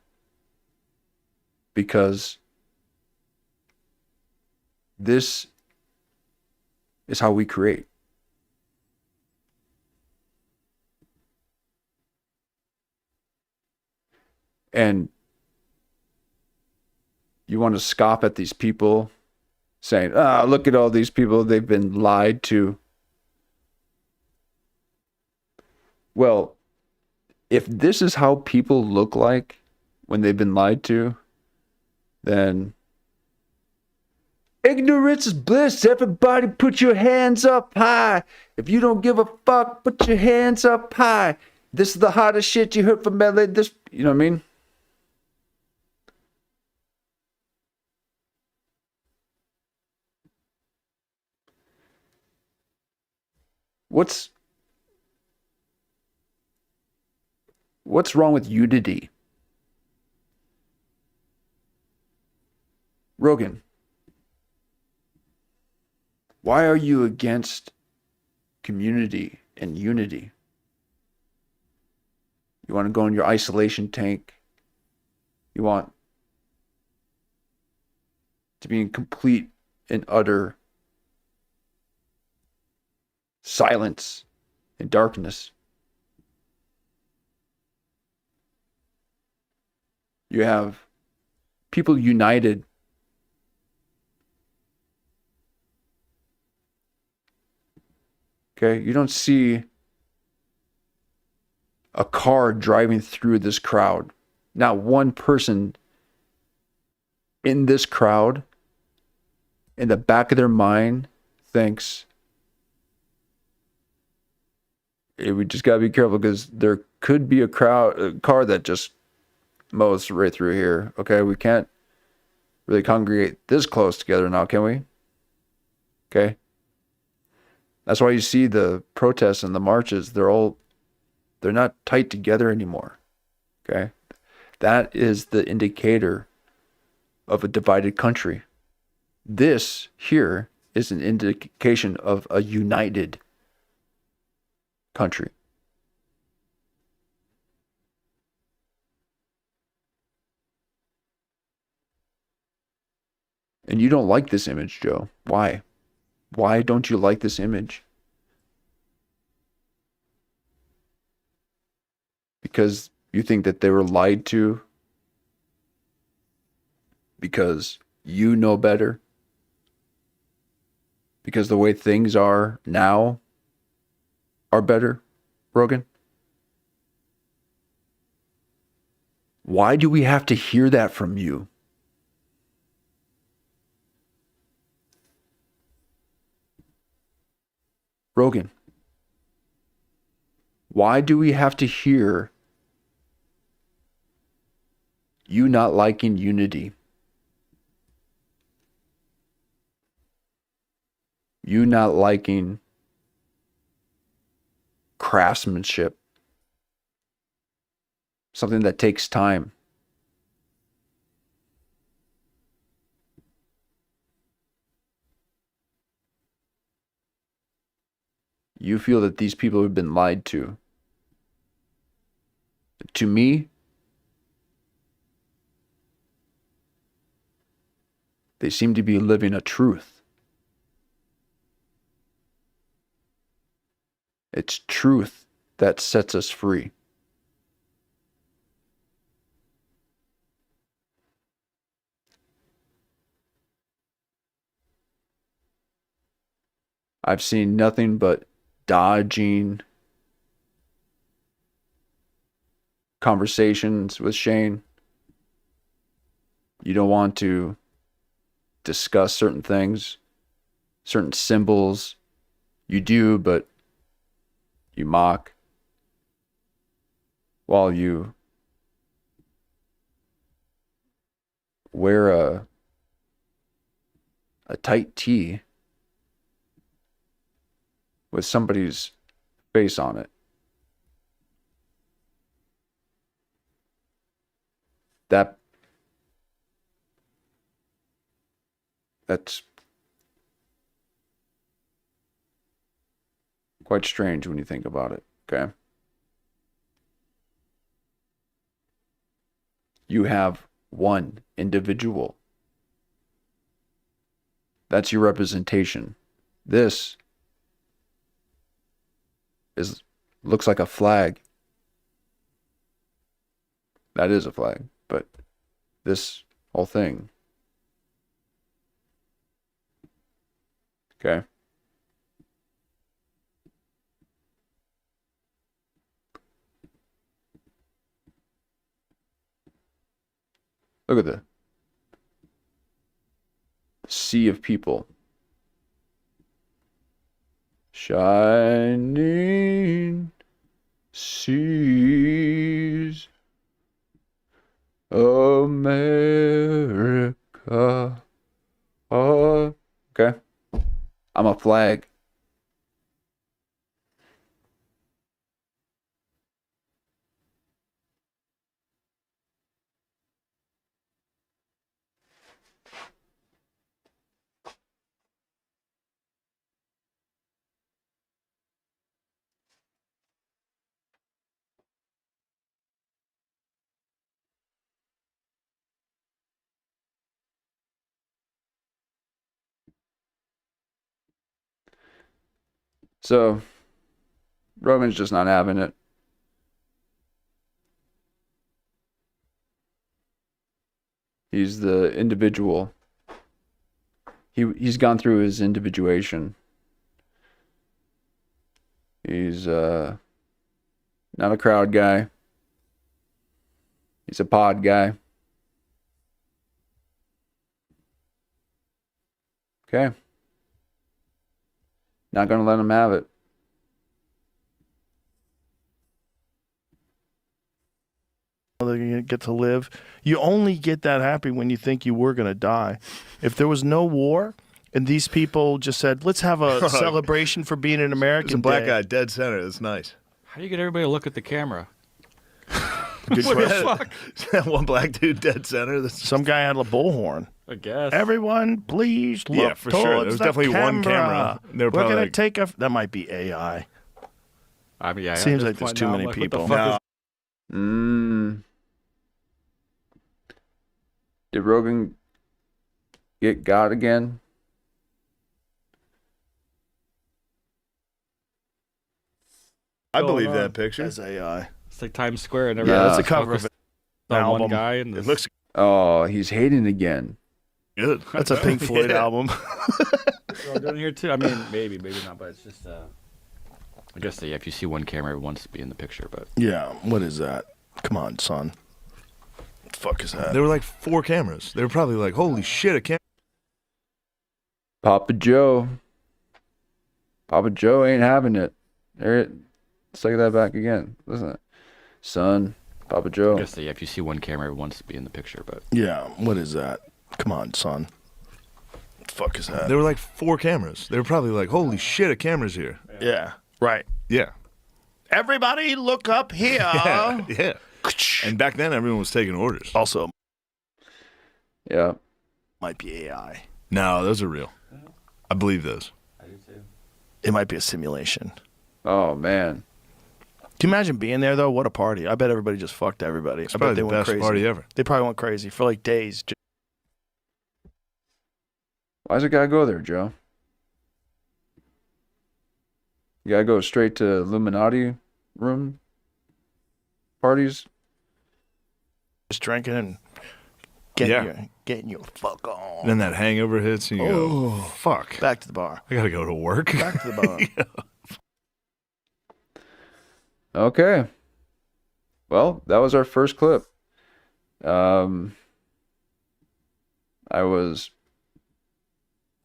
because this is how we create. And you want to scoff at these people saying, look at all these people, they've been lied to. Well, if this is how people look like when they've been lied to, then ignorance is bliss. Everybody put your hands up high. If you don't give a fuck, put your hands up high. This is the hottest shit you heard from LA. This, you know what I mean? What's wrong with unity? Rogan, why are you against community and unity? You want to go in your isolation tank. You want to be in complete and utter silence and darkness. You have people united. Okay, you don't see a car driving through this crowd. Not one person in this crowd, in the back of their mind, thinks, hey, we just gotta be careful because there could be a car that just mows right through here. Okay, we can't really congregate this close together now, can we? Okay. That's why you see the protests and the marches, they're not tight together anymore. Okay? That is the indicator of a divided country. This here is an indication of a united country. And you don't like this image, Joe. Why? Why don't you like this image? Because you think that they were lied to? Because you know better? Because the way things are now are better, Rogan? Why do we have to hear that from you? Rogan, why do we have to hear you not liking unity? You not liking craftsmanship? Something that takes time. You feel that these people have been lied to. To me, they seem to be living a truth. It's truth that sets us free. I've seen nothing but dodging conversations with Shane. You don't want to discuss certain things, certain symbols. You do, but you mock while you wear a tight tee with somebody's face on it. That's quite strange when you think about it, okay? You have one individual. That's your representation. This looks like a flag. That is a flag, but this whole thing. Okay. Look at the sea of people. Shining seas, America. Oh, okay. I'm a flag. So, Rogan's just not having it. He's the individual. He's gone through his individuation. He's not a crowd guy. He's a pod guy. Okay. Not gonna let him have it. They're gonna get to live. You only get that happy when you think you were gonna die. If there was no war and these people just said, "Let's have a celebration for being an American," There's a black day. guy dead center. That's nice. How do you get everybody to look at the camera? Good question. One black dude dead center. That's Some guy had a bullhorn. I guess. Everyone, please look Yeah, for sure. There towards was the definitely one camera. camera. They were We're probably gonna like- take a. That might be AI. I mean, yeah. Seems at like this there's point too now, I'm many like, what the people. fuck is- Did Rogan get got again? I going believe on? that picture. As AI. It's like Times Square and Yeah, everything. that's the cover of Focused an on one album. guy and It looks Oh, he's hating again. good. That's a Pink Floyd Yeah. album. We're all doing here too. I mean, maybe not, but it's just. I guess if you see one camera, everyone wants to be in the picture, but Yeah. What is that? Come on, son. What the fuck is that? There were like 4 cameras. They were probably like, holy shit, a camera. Papa Joe. Papa Joe ain't having it. There, let's take that back again. Listen, son, Papa I Joe. guess if you see one camera, everyone wants to be in the picture, but Yeah. What is that? Come on, son. What the fuck is that? There were like 4 cameras. They were probably like, holy shit, a camera's here. Yeah. Right. Yeah. Everybody, look up here. Yeah. And back then, everyone was taking orders. Also, Yeah. might be AI. No, those are real. I believe those. I do too. It might be a simulation. Oh man. Can you imagine being there though? What a party! I bet everybody just fucked everybody. It's I bet probably they the went best crazy. party ever. They probably went crazy for like days. Why does it gotta go there, Joe? You gotta go straight to Illuminati room parties. Just drinking and getting your fuck on. And then that hangover hits and you go, fuck. Back to the bar. I gotta go to work. Back to the bar. Okay. Well, that was our first clip. I was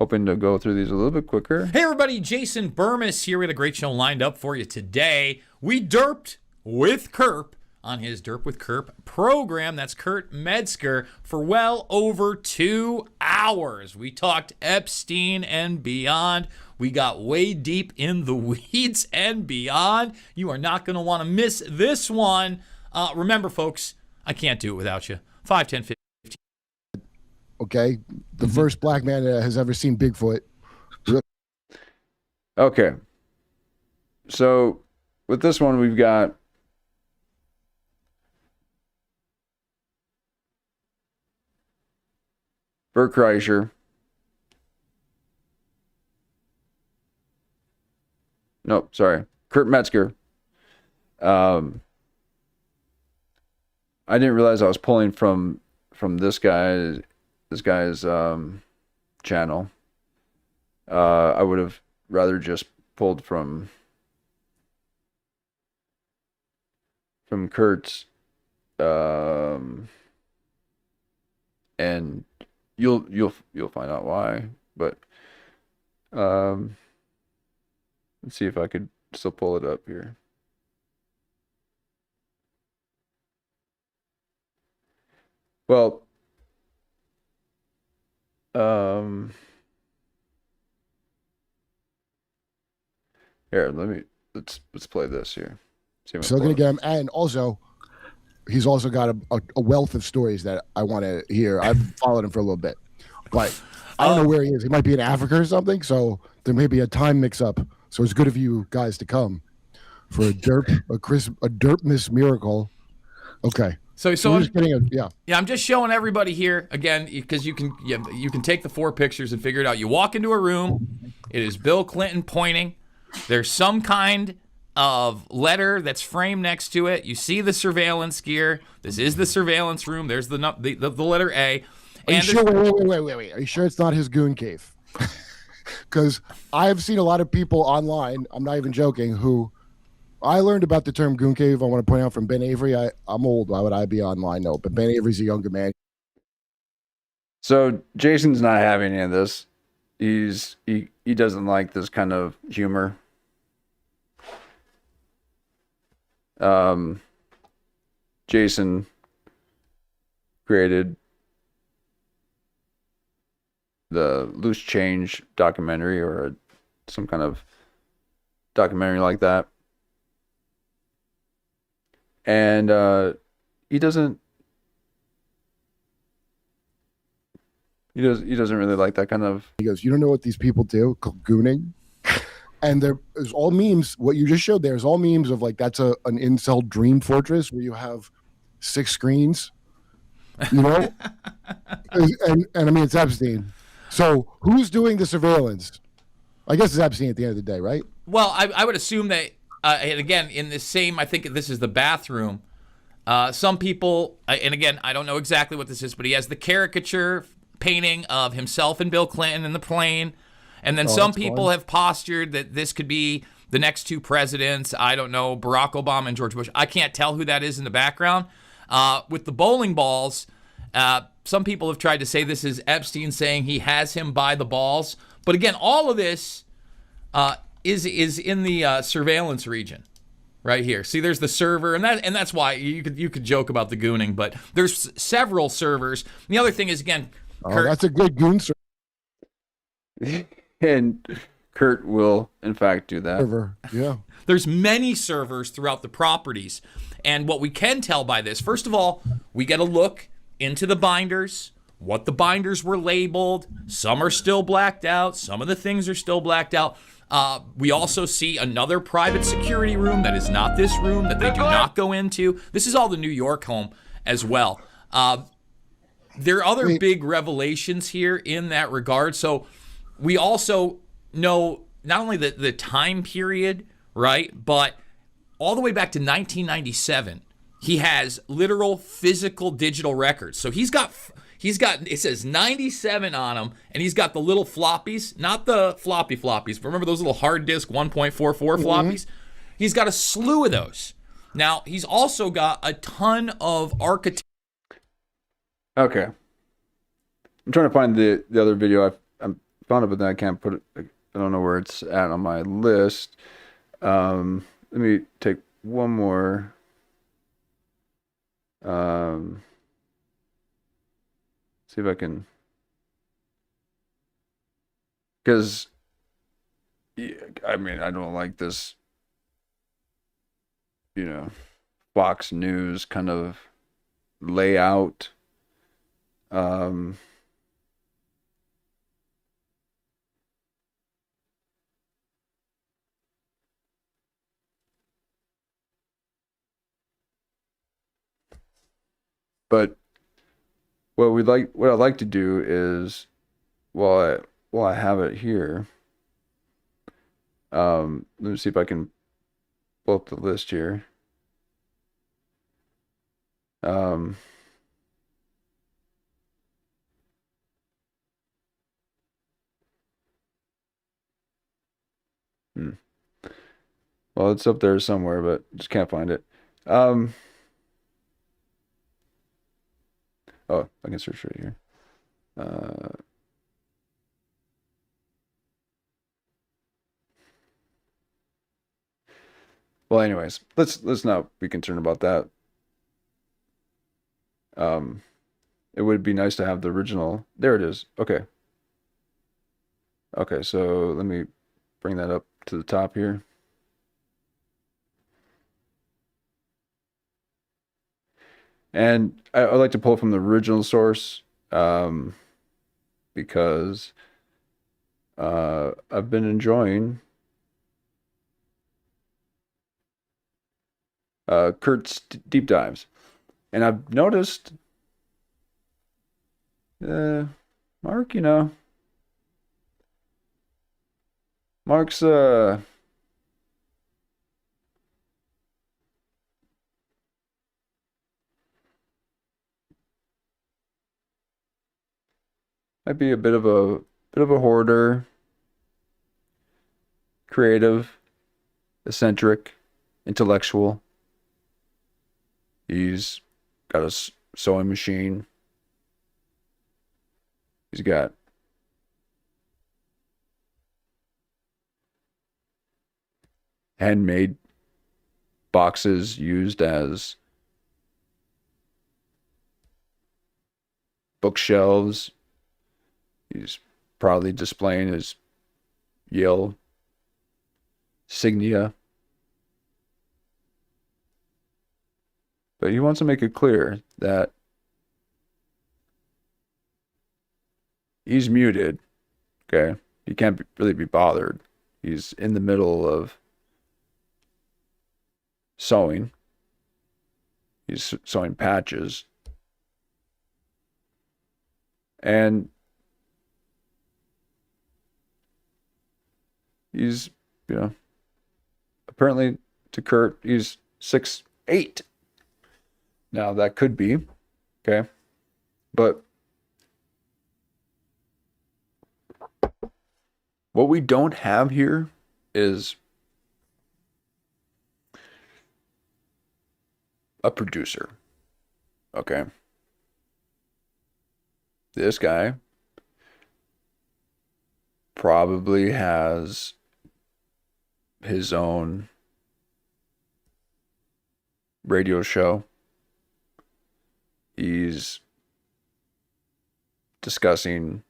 hoping to go through these a little bit quicker. Hey everybody, Jason Burmis here. We had a great show lined up for you today. We derped with Kerp on his Derp with Kerp program. That's Kurt Metzger for well over 2 hours. We talked Epstein and beyond. We got way deep in the weeds and beyond. You are not going to want to miss this one. Remember, folks, I can't do it without you. 5, 10, 15. Okay, the first black man that has ever seen Bigfoot. Okay. So with this one, we've got Bert Kreischer. Nope, sorry. Kurt Metzger. I didn't realize I was pulling from this guy's channel. I would have rather just pulled from Kurt's, and you'll find out why. But let's see if I could still pull it up here. Well, here, let's play this here. See if I So pull gonna it get him, and also he's also got a wealth of stories that I want to hear. I've followed him for a little bit, but I don't know where he is. He might be in Africa or something. So there may be a time mix-up. So it's good of you guys to come for a derpness miracle. Okay. So we're I'm just getting yeah. I'm just showing everybody here again because you can take the 4 pictures and figure it out. You walk into a room, it is Bill Clinton pointing. There's some kind of letter that's framed next to it. You see the surveillance gear. This is the surveillance room. There's the letter A. Are you sure? Wait. Are you sure it's not his goon cave? Because I have seen a lot of people online, I'm not even joking, who I learned about the term goon cave. I want to point out from Ben Avery. I'm old. Why would I be online? No, but Ben Avery's a younger man. So Jason's not having any of this. He doesn't like this kind of humor. Jason created the Loose Change documentary, or some kind of documentary like that. And he doesn't really like that kind of. He goes, you don't know what these people do? Called gooning. And there's all memes. What you just showed there is all memes of like that's an incel dream fortress where you have 6 screens, you know. and I mean it's Epstein. So who's doing the surveillance? I guess it's Epstein at the end of the day, right? Well, I would assume that, and again, in the same, I think this is the bathroom. Some people, and again, I don't know exactly what this is, but he has the caricature painting of himself and Bill Clinton in the plane. And then some people have postured that this could be the next 2 presidents. I don't know, Barack Obama and George Bush. I can't tell who that is in the background. With the bowling balls, some people have tried to say this is Epstein saying he has him by the balls. But again, all of this is in the surveillance region right here. See, there's the server, and that's why you could joke about the gooning, but there's several servers. And the other thing is, again, Kurt, that's a good goon server. And Kurt will, in fact, do that. Yeah. There's many servers throughout the properties. And what we can tell by this, first of all, we get a look into the binders, what the binders were labeled. Some are still blacked out. Some of the things are still blacked out. We also see another private security room that is not this room, that they do not go into. This is all the New York home as well. There are other big revelations here in that regard. So we also know not only the time period, right, but all the way back to 1997, he has literal physical digital records. So he's got it says 97 on them, and he's got the little floppies, not the floppy floppies. Remember those little hard disk 1.44 floppies? He's got a slew of those. Now, he's also got a ton of architecture. Okay. I'm trying to find the other video. I found it, but then I can't put it. I don't know where it's at on my list. Let me take one more. See if I can. Because, I mean, I don't like this, Fox News kind of layout. But what I'd like to do is while I have it here, let me see if I can pull up the list here. Um, hmm. Well, it's up there somewhere, but just can't find it. Um, oh, I can search right here. Uh, well, anyways, let's not be concerned about that. Um, it would be nice to have the original. There it is. Okay. Okay, so let me bring that up to the top here. And I like to pull from the original source because I've been enjoying Kurt's deep dives. And I've noticed, Mark, Mark's might be a bit of a hoarder, creative, eccentric, intellectual. He's got a sewing machine. He's got handmade boxes used as bookshelves. He's proudly displaying his Yale insignia. But he wants to make it clear that he's muted. Okay. He can't really be bothered. He's in the middle of sewing. He's sewing patches. And he's, apparently to Kurt, he's 6'8". Now that could be, okay. But what we don't have here is a producer. Okay. This guy probably has his own radio show. He's discussing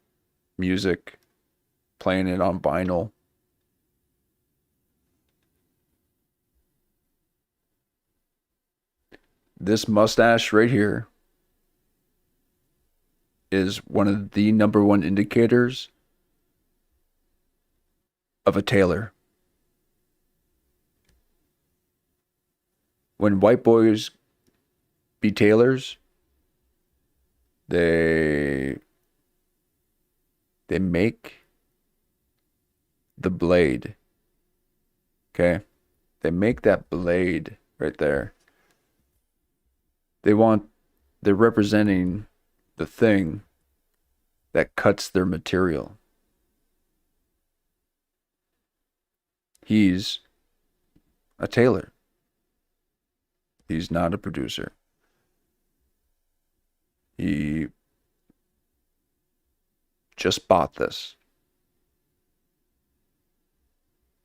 music, playing it on vinyl. This mustache right here is one of the number one indicators of a tailor. When white boys be tailors, they make the blade. Okay? They make that blade right there. They're representing the thing that cuts their material. He's a tailor. He's not a producer. He just bought this.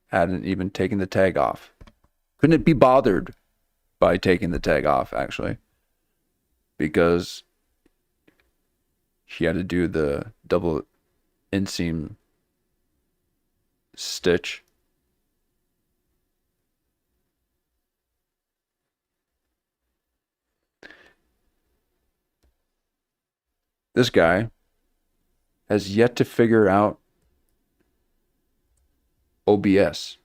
Hadn't even taken the tag off. Couldn't be bothered by taking the tag off, actually. Because she had to do the double inseam stitch. This guy has yet to figure out OBS.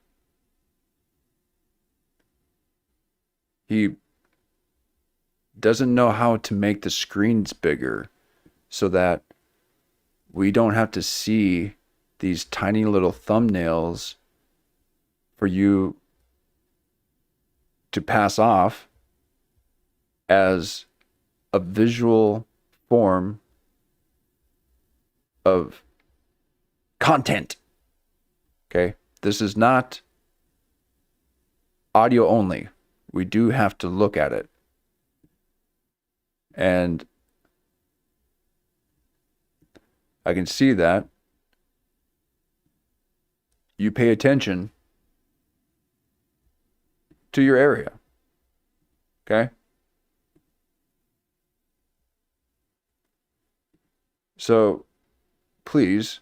He doesn't know how to make the screens bigger so that we don't have to see these tiny little thumbnails for you to pass off as a visual form of content. Okay? This is not audio only. We do have to look at it. And I can see that you pay attention to your area. Okay? So please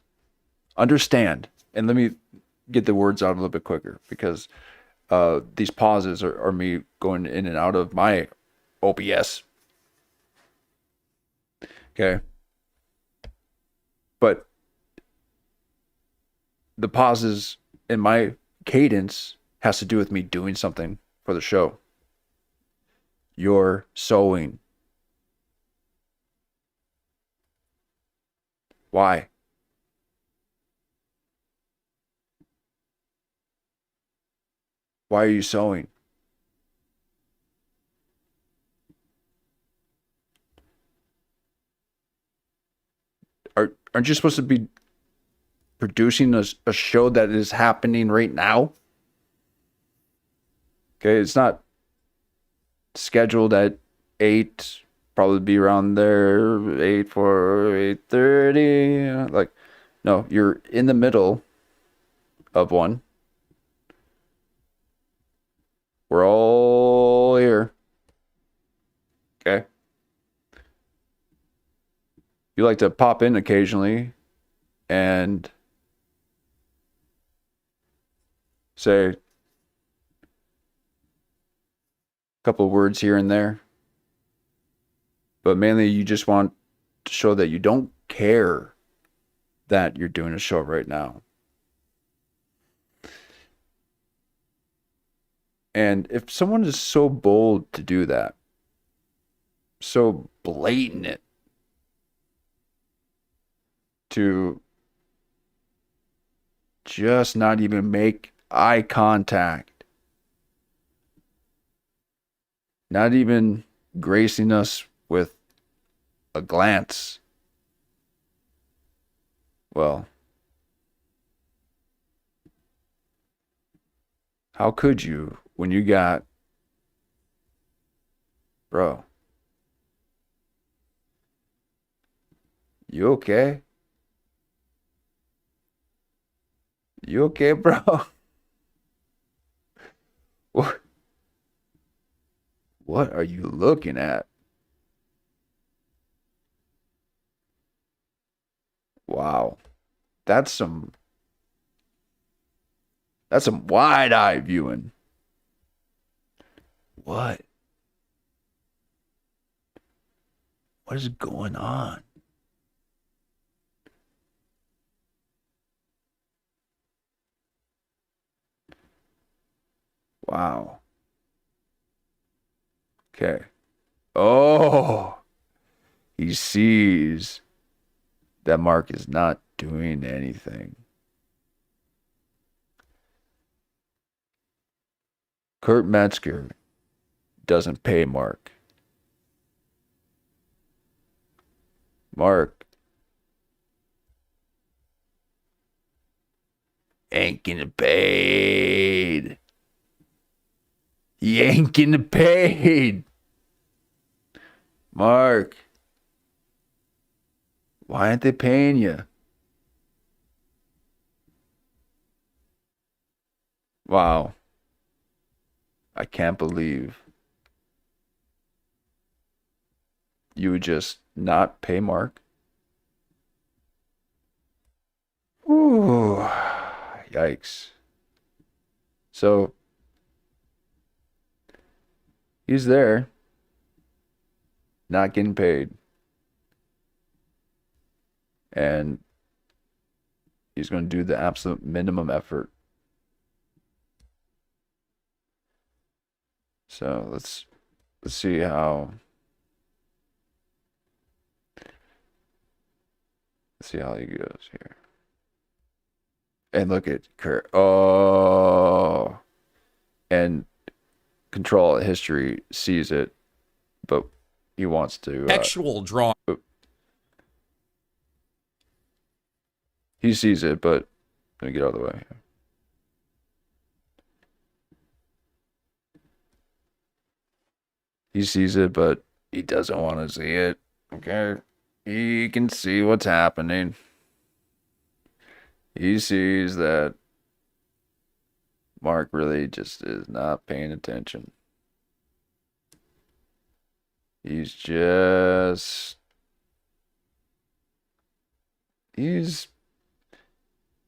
understand, and let me get the words out a little bit quicker, because these pauses are me going in and out of my OBS. Okay. But the pauses in my cadence has to do with me doing something for the show. You're sewing. Why? Why are you sewing? Aren't you supposed to be producing a show that is happening right now? Okay, it's not scheduled at 8, probably be around there, 8 for 8:30. Like, no, you're in the middle of one. We're all here. Okay. You like to pop in occasionally and say a couple of words here and there. But mainly you just want to show that you don't care that you're doing a show right now. And if someone is so bold to do that, so blatant it, to just not even make eye contact, not even gracing us with a glance, well, how could you when you got, bro, you okay? You okay, bro? What are you looking at? Wow. That's some wide-eye viewing. What? What is going on? Wow. Okay. Oh, he sees that Mark is not doing anything. Kurt Metzger doesn't pay Mark. Mark ain't getting paid. He ain't getting paid. Mark, why aren't they paying you? Wow. I can't believe you would just not pay Mark. Ooh, yikes. So, he's there, not getting paid. And he's going to do the absolute minimum effort. So let's see how see how he goes here. And look at Kurt. Oh. And Control History sees it, but he wants to. Textual drawing. He sees it, but let me get out of the way. He sees it, but he doesn't want to see it. Okay? He can see what's happening. He sees that Mark really just is not paying attention. He's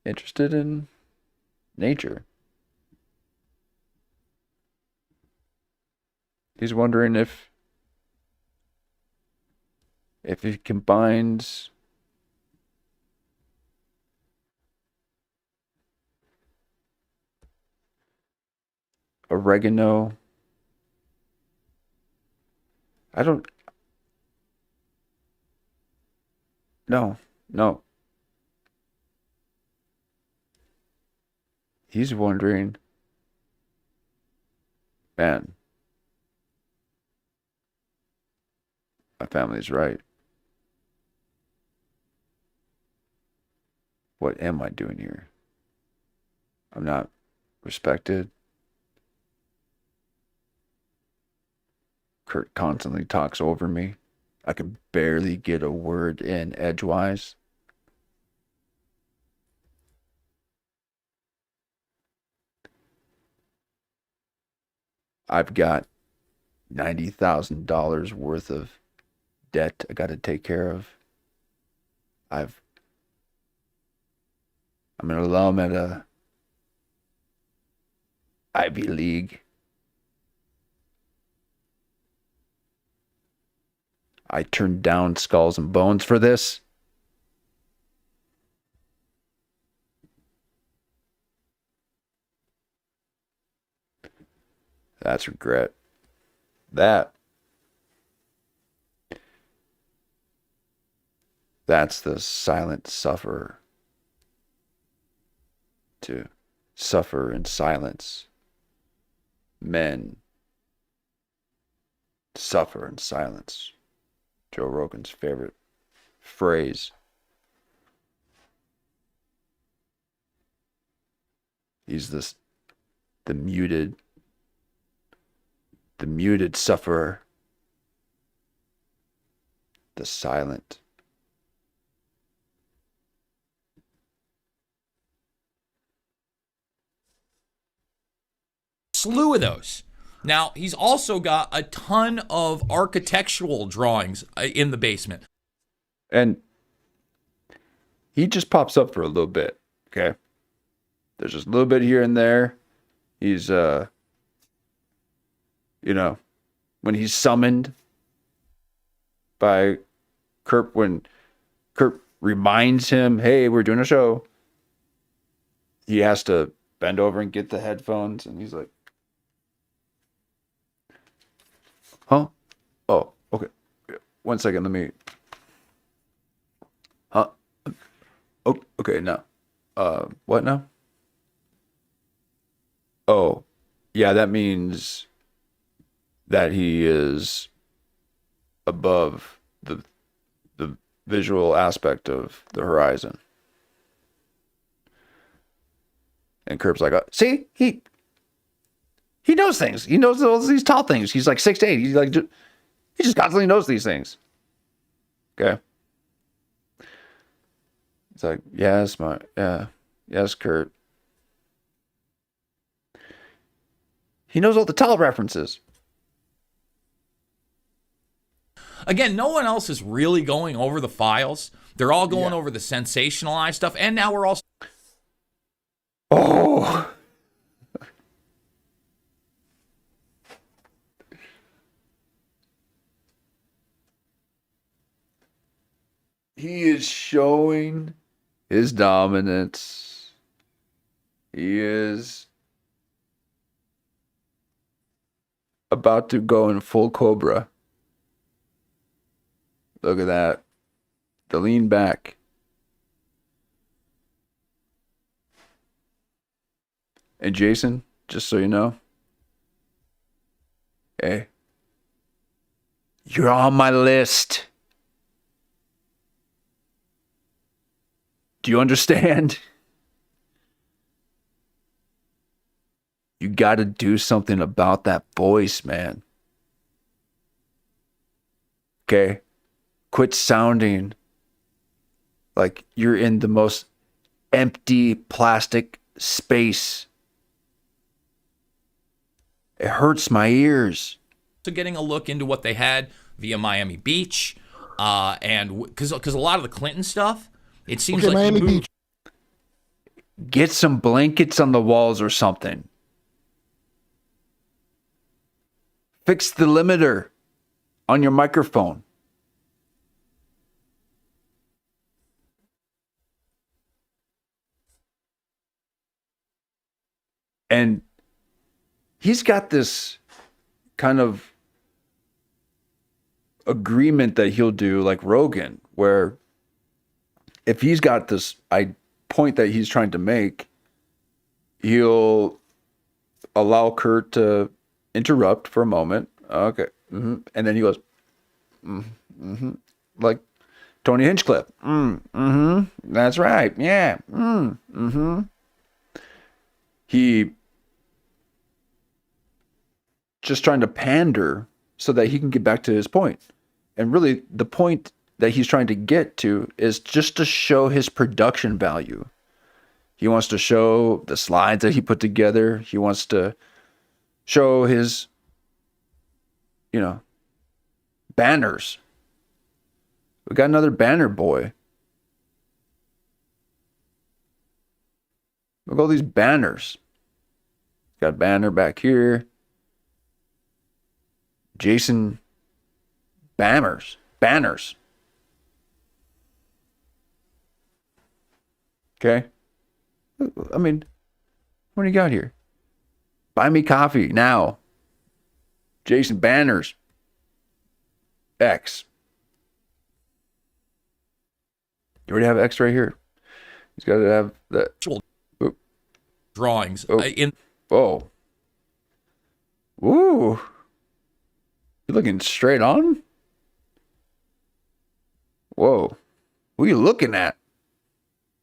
interested in nature. He's wondering if he combines oregano. No. He's wondering, man, my family's right. What am I doing here? I'm not respected. Kurt constantly talks over me. I can barely get a word in edgewise. I've got $90,000 worth of debt I got to take care of. I'm an alum at a Ivy League. I turned down Skulls and Bones for this. That's regret. That's the silent sufferer. To suffer in silence. Men suffer in silence. Joe Rogan's favorite phrase. He's the muted sufferer. The silent. Slew of those. Now, he's also got a ton of architectural drawings in the basement. And he just pops up for a little bit, okay? There's just a little bit here and there. He's, when he's summoned by Kurt, when Kurt reminds him, hey, we're doing a show, he has to bend over and get the headphones, and he's like, huh? Oh, okay. 1 second, let me. Huh? Oh, okay, now. What now? Oh, yeah, that means that he is above the visual aspect of the horizon. And Kurt's like, see, he knows things. He knows all these tall things. He's like 6'8". He's like, he just constantly knows these things. Okay. It's like, yes, yes, Kurt. He knows all the tall references. Again, no one else is really going over the files. They're all going over the sensationalized stuff. And now we're also... Oh. He is showing his dominance. He is about to go in full Cobra. Look at that. The lean back. And Jason, just so you know, hey, you're on my list. Do you understand? You got to do something about that voice, man. Okay? Quit sounding like you're in the most empty plastic space. It hurts my ears. So getting a look into what they had via Miami Beach, and because a lot of the Clinton stuff, it seems like Miami Beach. Get some blankets on the walls or something. Fix the limiter on your microphone. And he's got this kind of agreement that he'll do like Rogan, where if he's got this point that he's trying to make, he'll allow Kurt to interrupt for a moment. Okay. Mm-hmm. And then he goes, mm-hmm. Like Tony Hinchcliffe. Mm-hmm. That's right. Yeah. Mm-hmm. He just trying to pander so that he can get back to his point. And really, the point that he's trying to get to is just to show his production value. He wants to show the slides that he put together. He wants to show his, banners. We got another banner boy. Look at all these banners. Got a banner back here. Jason Banners. Okay. I mean, what do you got here? Buy me coffee now. Jason Banners. X. You already have X right here. He's got to have that. Drawings. Oh. Ooh. You looking straight on? Whoa. What are you looking at?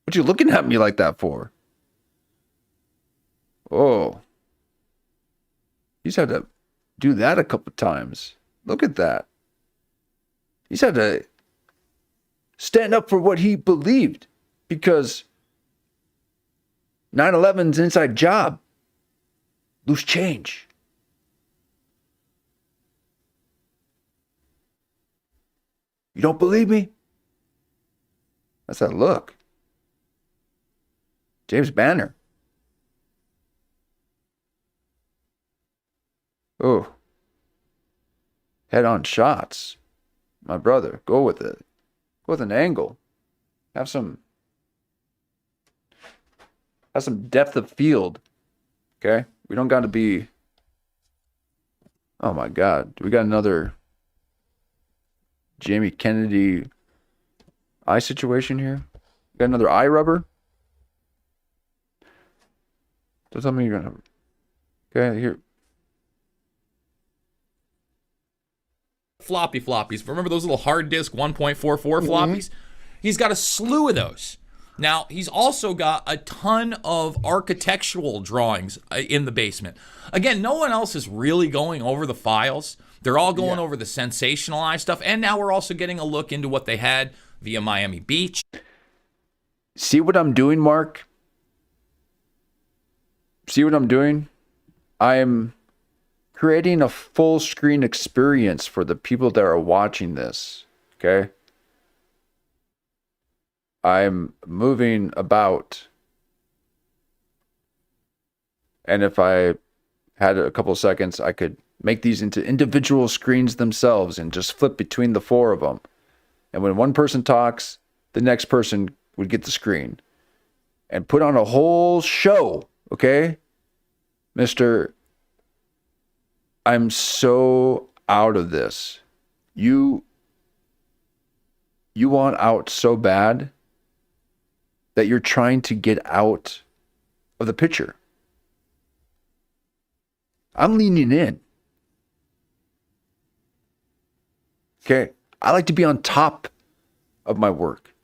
What you looking at me like that for? Oh. He's had to do that a couple times. Look at that. He's had to stand up for what he believed, because 9/11's an inside job. Loose change. You don't believe me? That's that look. James Banner. Oh. Head-on shots. My brother, go with it. Go with an angle. Have some depth of field. Okay? We don't got to be... Oh my God. We got another Jamie Kennedy eye situation here. Got another eye rubber. Don't tell me you're gonna... Okay, here. Floppies. Remember those little hard disk 1.44 floppies? He's got a slew of those. Now, he's also got a ton of architectural drawings in the basement. Again, no one else is really going over the files. They're all going over the sensationalized stuff. And now we're also getting a look into what they had via Miami Beach. See what I'm doing, Mark? See what I'm doing? I'm creating a full screen experience for the people that are watching this. Okay? I'm moving about. And if I had a couple seconds, I could make these into individual screens themselves and just flip between the four of them. And when one person talks, the next person would get the screen and put on a whole show. Okay? Mr. I'm so out of this. You want out so bad that you're trying to get out of the picture. I'm leaning in. Okay. I like to be on top of my work.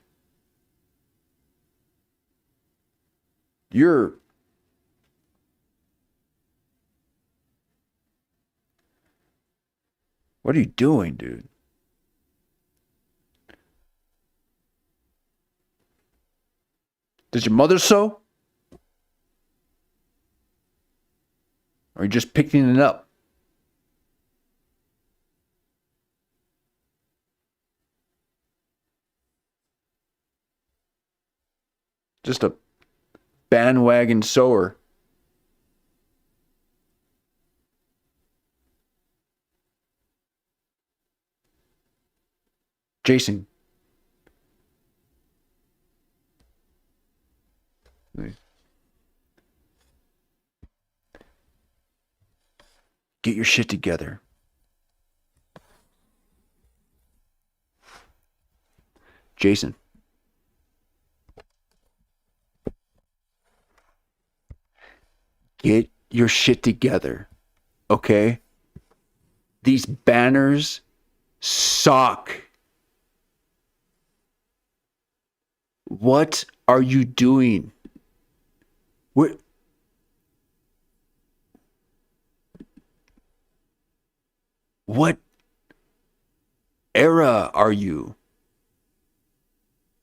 What are you doing, dude? Does your mother sew? Or are you just picking it up? Just a bandwagon sewer. Jason. Get your shit together. Jason. Get your shit together. Okay? These banners suck. What are you doing? What era are you?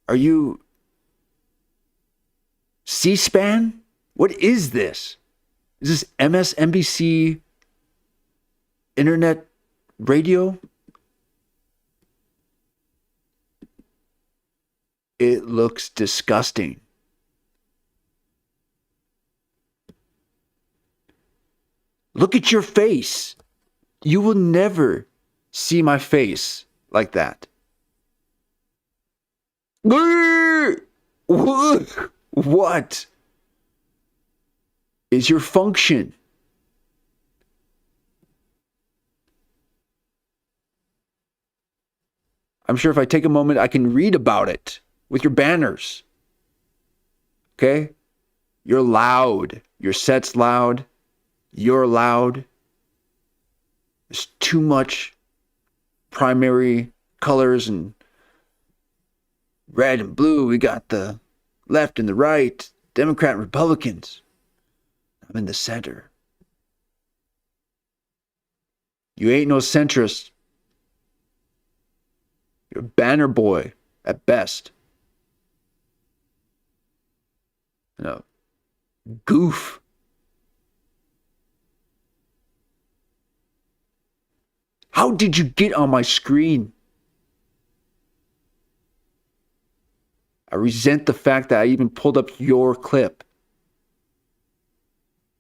Are you C-SPAN? What is this? Is this MSNBC internet radio? It looks disgusting. Look at your face. You will never see my face like that. What is your function? I'm sure if I take a moment, I can read about it with your banners. Okay? You're loud. Your set's loud. You're loud. There's too much primary colors and red and blue. We got the left and the right, Democrat and Republicans. I'm in the center. You ain't no centrist. You're a banner boy at best. No. Goof. How did you get on my screen? I resent the fact that I even pulled up your clip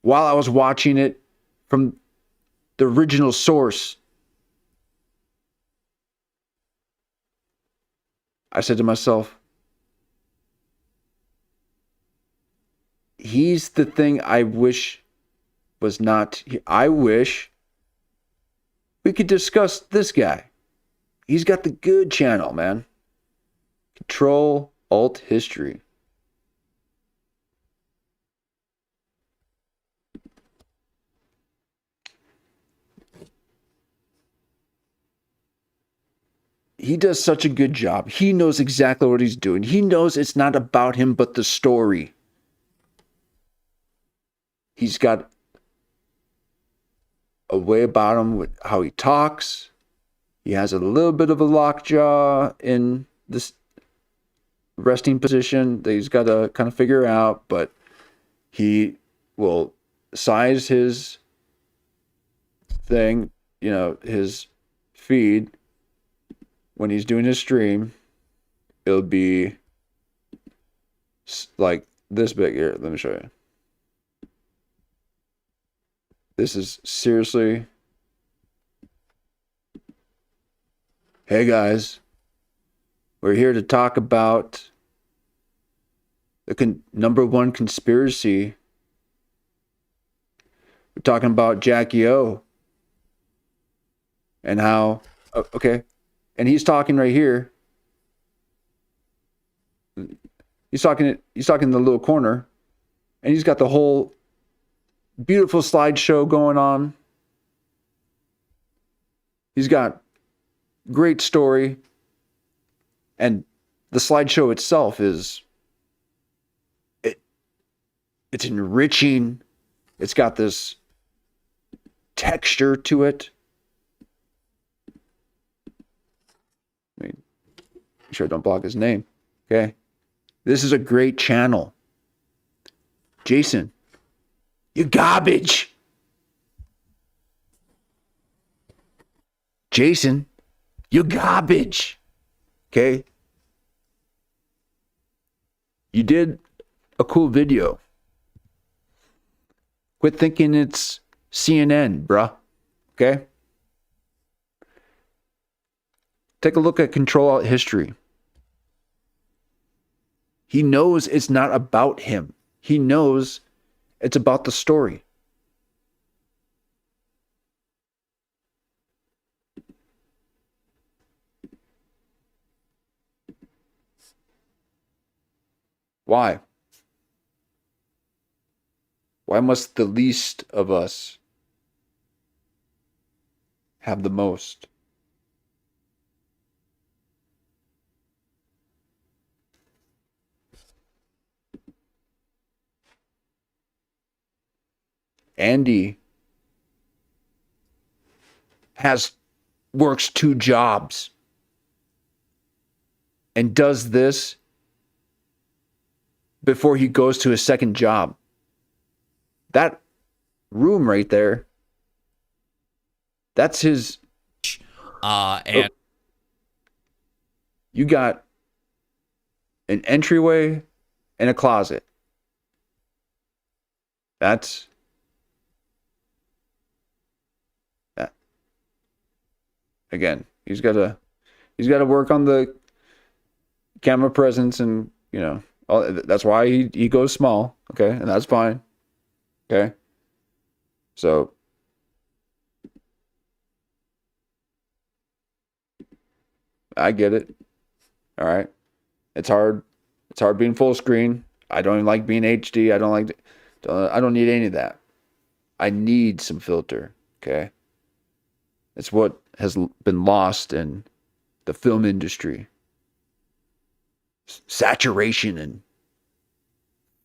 while I was watching it from the original source. I said to myself, he's the thing I wish was not. I wish we could discuss this guy. He's got the good channel, man. Control Alt History. He does such a good job. He knows exactly what he's doing. He knows it's not about him, but the story. He's got a way about him with how he talks. He has a little bit of a lockjaw in this resting position that he's got to kind of figure out, but he will size his thing, his feed when he's doing his stream. It'll be like this big here. Let me show you. This is seriously. Hey guys, we're here to talk about the number one conspiracy. We're talking about Jackie O. And how, okay, and he's talking right here. He's talking in the little corner, and he's got the whole beautiful slideshow going on He's got great story, and the slideshow itself it's enriching. It's got this texture to it. I mean, sure, don't block his name. Okay, this is a great channel. Jason, you garbage. Jason, you garbage. Okay? You did a cool video. Quit thinking it's CNN, bruh. Okay? Take a look at Control Alt History. He knows it's not about him. He knows it's about the story. Why? Why must the least of us have the most? Andy works 2 jobs and does this before he goes to his second job. That room right there, that's his. And you got an entryway and a closet. That's that. Again, he's got to work on the camera presence, and that's why he goes small. Okay, and that's fine. Okay, so I get it. All right, it's hard. It's hard being full screen. I don't even like being HD. I don't need any of that. I need some filter. Okay, it's what has been lost in the film industry. Saturation and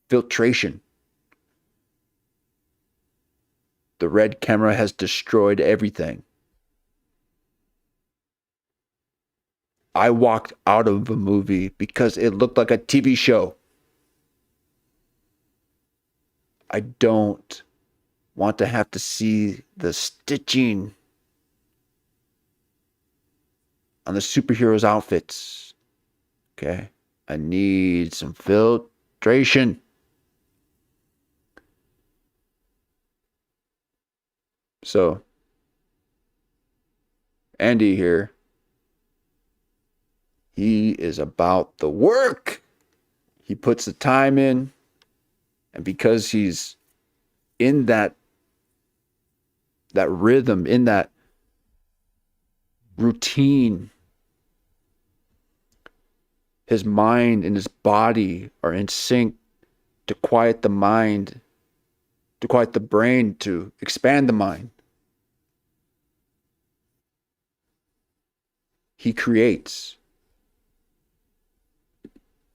filtration. The red camera has destroyed everything. I walked out of a movie because it looked like a TV show. I don't want to have to see the stitching on the superheroes' outfits. Okay? I need some filtration. So, Andy here, he is about the work. He puts the time in, and because he's in that rhythm, in that routine, his mind and his body are in sync to quiet the mind, to quiet the brain, to expand the mind. He creates.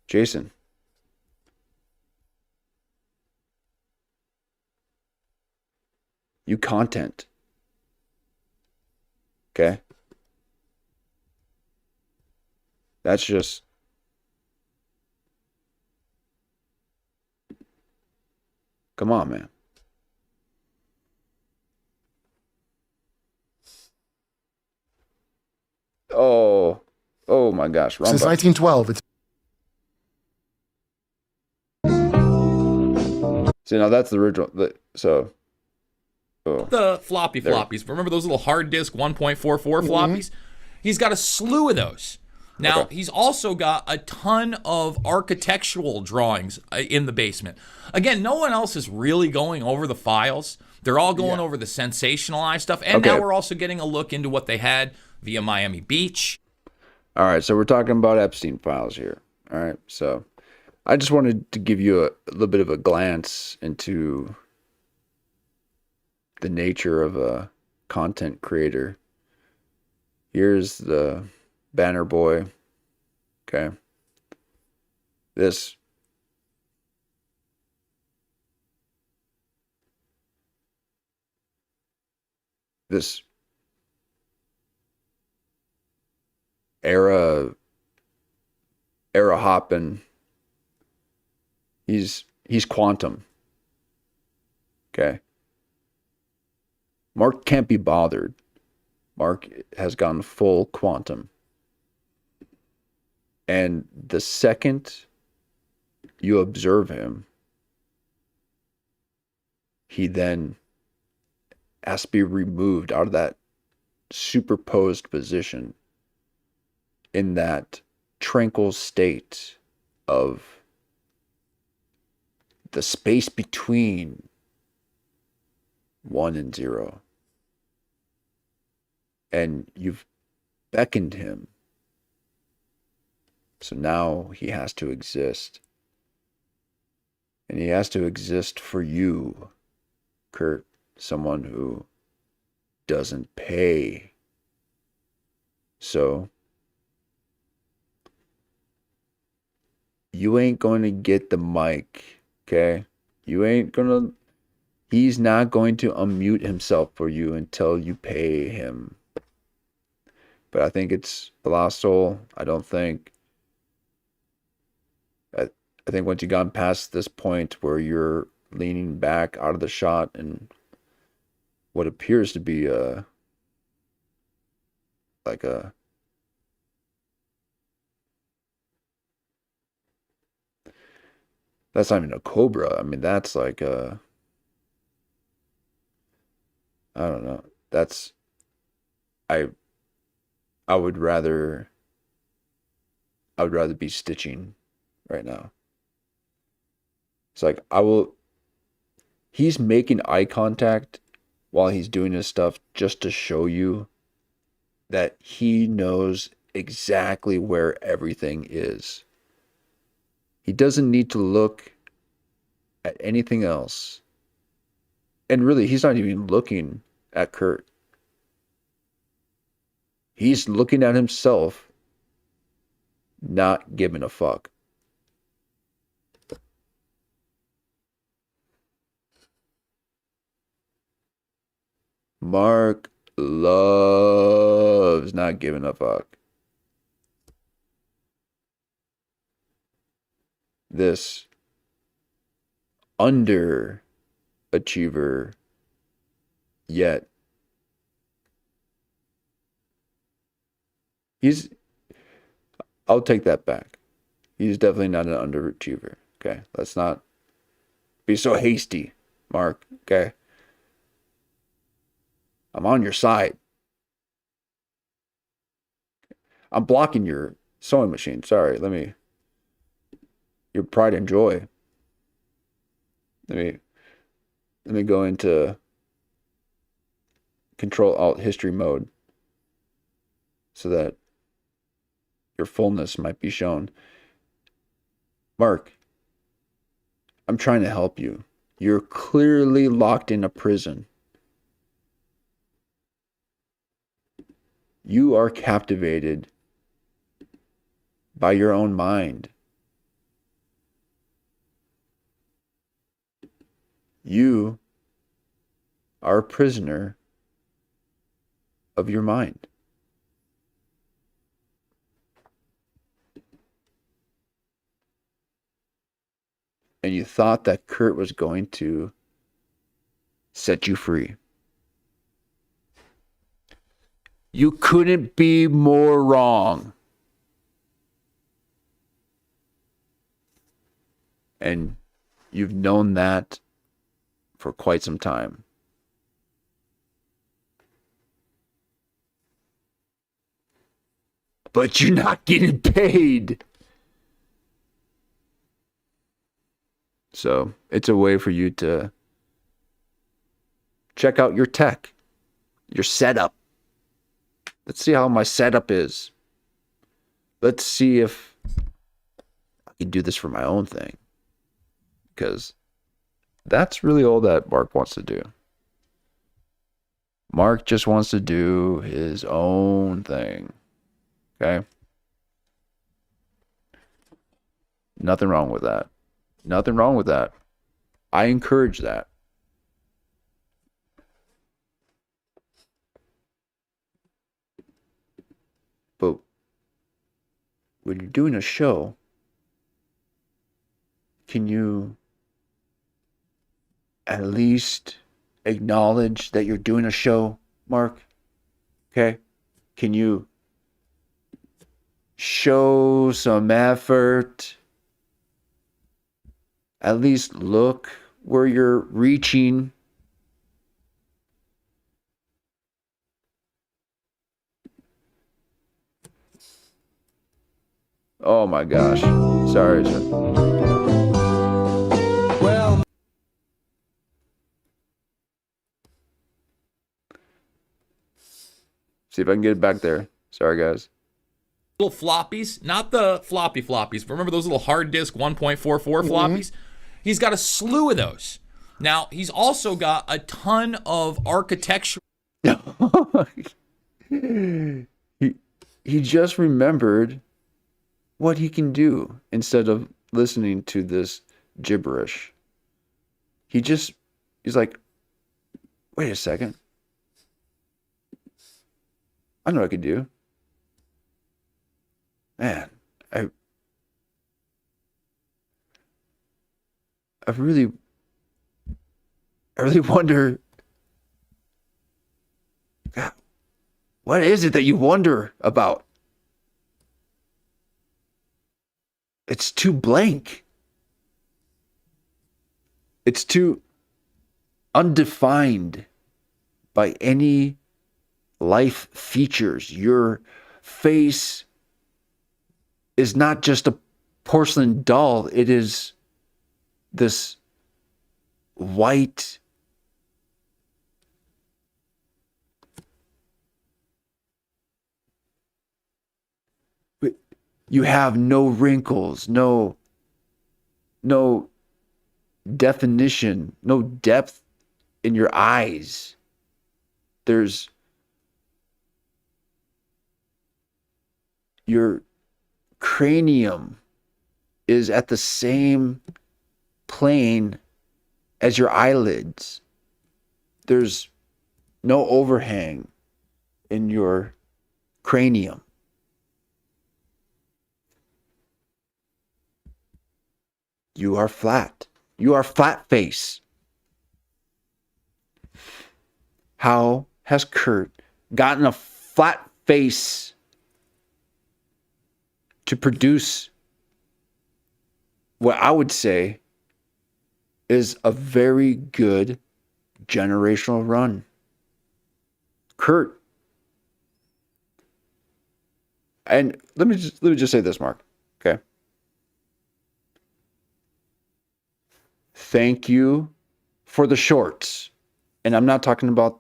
Jason. You content. Okay? That's just. Come on, man. Oh my gosh. Since 1912, it's See, now that's the original. the floppies. Remember those little hard disk 1.44 floppies? He's got a slew of those. Now, he's also got a ton of architectural drawings in the basement. Again, no one else is really going over the files. They're all going over the sensationalized stuff. And now we're also getting a look into what they had via Miami Beach. All right, so we're talking about Epstein files here. All right, so I just wanted to give you a little bit of a glance into the nature of a content creator. Here's the banner boy. Okay. This era hopping. He's quantum. Okay. Mark can't be bothered. Mark has gone full quantum. And the second you observe him, he then has to be removed out of that superposed position in that tranquil state of the space between 1 and 0. And you've beckoned him. So now he has to exist. And he has to exist for you, Kurt, someone who doesn't pay. So you ain't going to get the mic, okay? He's not going to unmute himself for you until you pay him. But I think it's the lost soul. I think once you've gone past this point where you're leaning back out of the shot and what appears to be that's not even a cobra. I mean, that's like I don't know. I would rather be stitching right now. It's like he's making eye contact while he's doing his stuff just to show you that he knows exactly where everything is. He doesn't need to look at anything else. And really, he's not even looking at Kurt. He's looking at himself, not giving a fuck. Mark loves not giving a fuck. This underachiever, yet I'll take that back. He's definitely not an underachiever. Okay, let's not be so hasty, Mark. Okay, I'm on your side. I'm blocking your sewing machine. Sorry, your pride and joy. Let me go into Control Alt history mode so that your fullness might be shown. Mark, I'm trying to help you. You're clearly locked in a prison. You are captivated by your own mind. You are a prisoner of your mind. And you thought that Kurt was going to set you free. You couldn't be more wrong. And you've known that for quite some time. But you're not getting paid. So it's a way for you to check out your tech, your setup. Let's see how my setup is. Let's see if I can do this for my own thing. Because that's really all that Mark wants to do. Mark just wants to do his own thing. Okay? Nothing wrong with that. Nothing wrong with that. I encourage that. But when you're doing a show, can you at least acknowledge that you're doing a show, Mark? Okay? Can you show some effort? At least look where you're reaching. Oh my gosh. Sorry, sir. Well, See if I can get it back there. Sorry, guys. Little floppies, not the floppy floppies, but remember those little hard disk 1.44 floppies? He's got a slew of those. Now, he's also got a ton of architecture. he just remembered what he can do instead of listening to this gibberish. He's like, wait a second. I know what I could do. Man, I really wonder, God, what is it that you wonder about? It's too blank. It's too undefined by any life features. Your face is not just a porcelain doll. It is this white, you have no wrinkles, no definition, no depth in your eyes. There's your cranium is at the same plane as your eyelids. There's no overhang in your cranium. You are flat. You are flat face. How has Kurt gotten a flat face to produce what I would say is a very good generational run? Kurt, and let me just say this, Mark. Okay. Thank you for the shorts. And I'm not talking about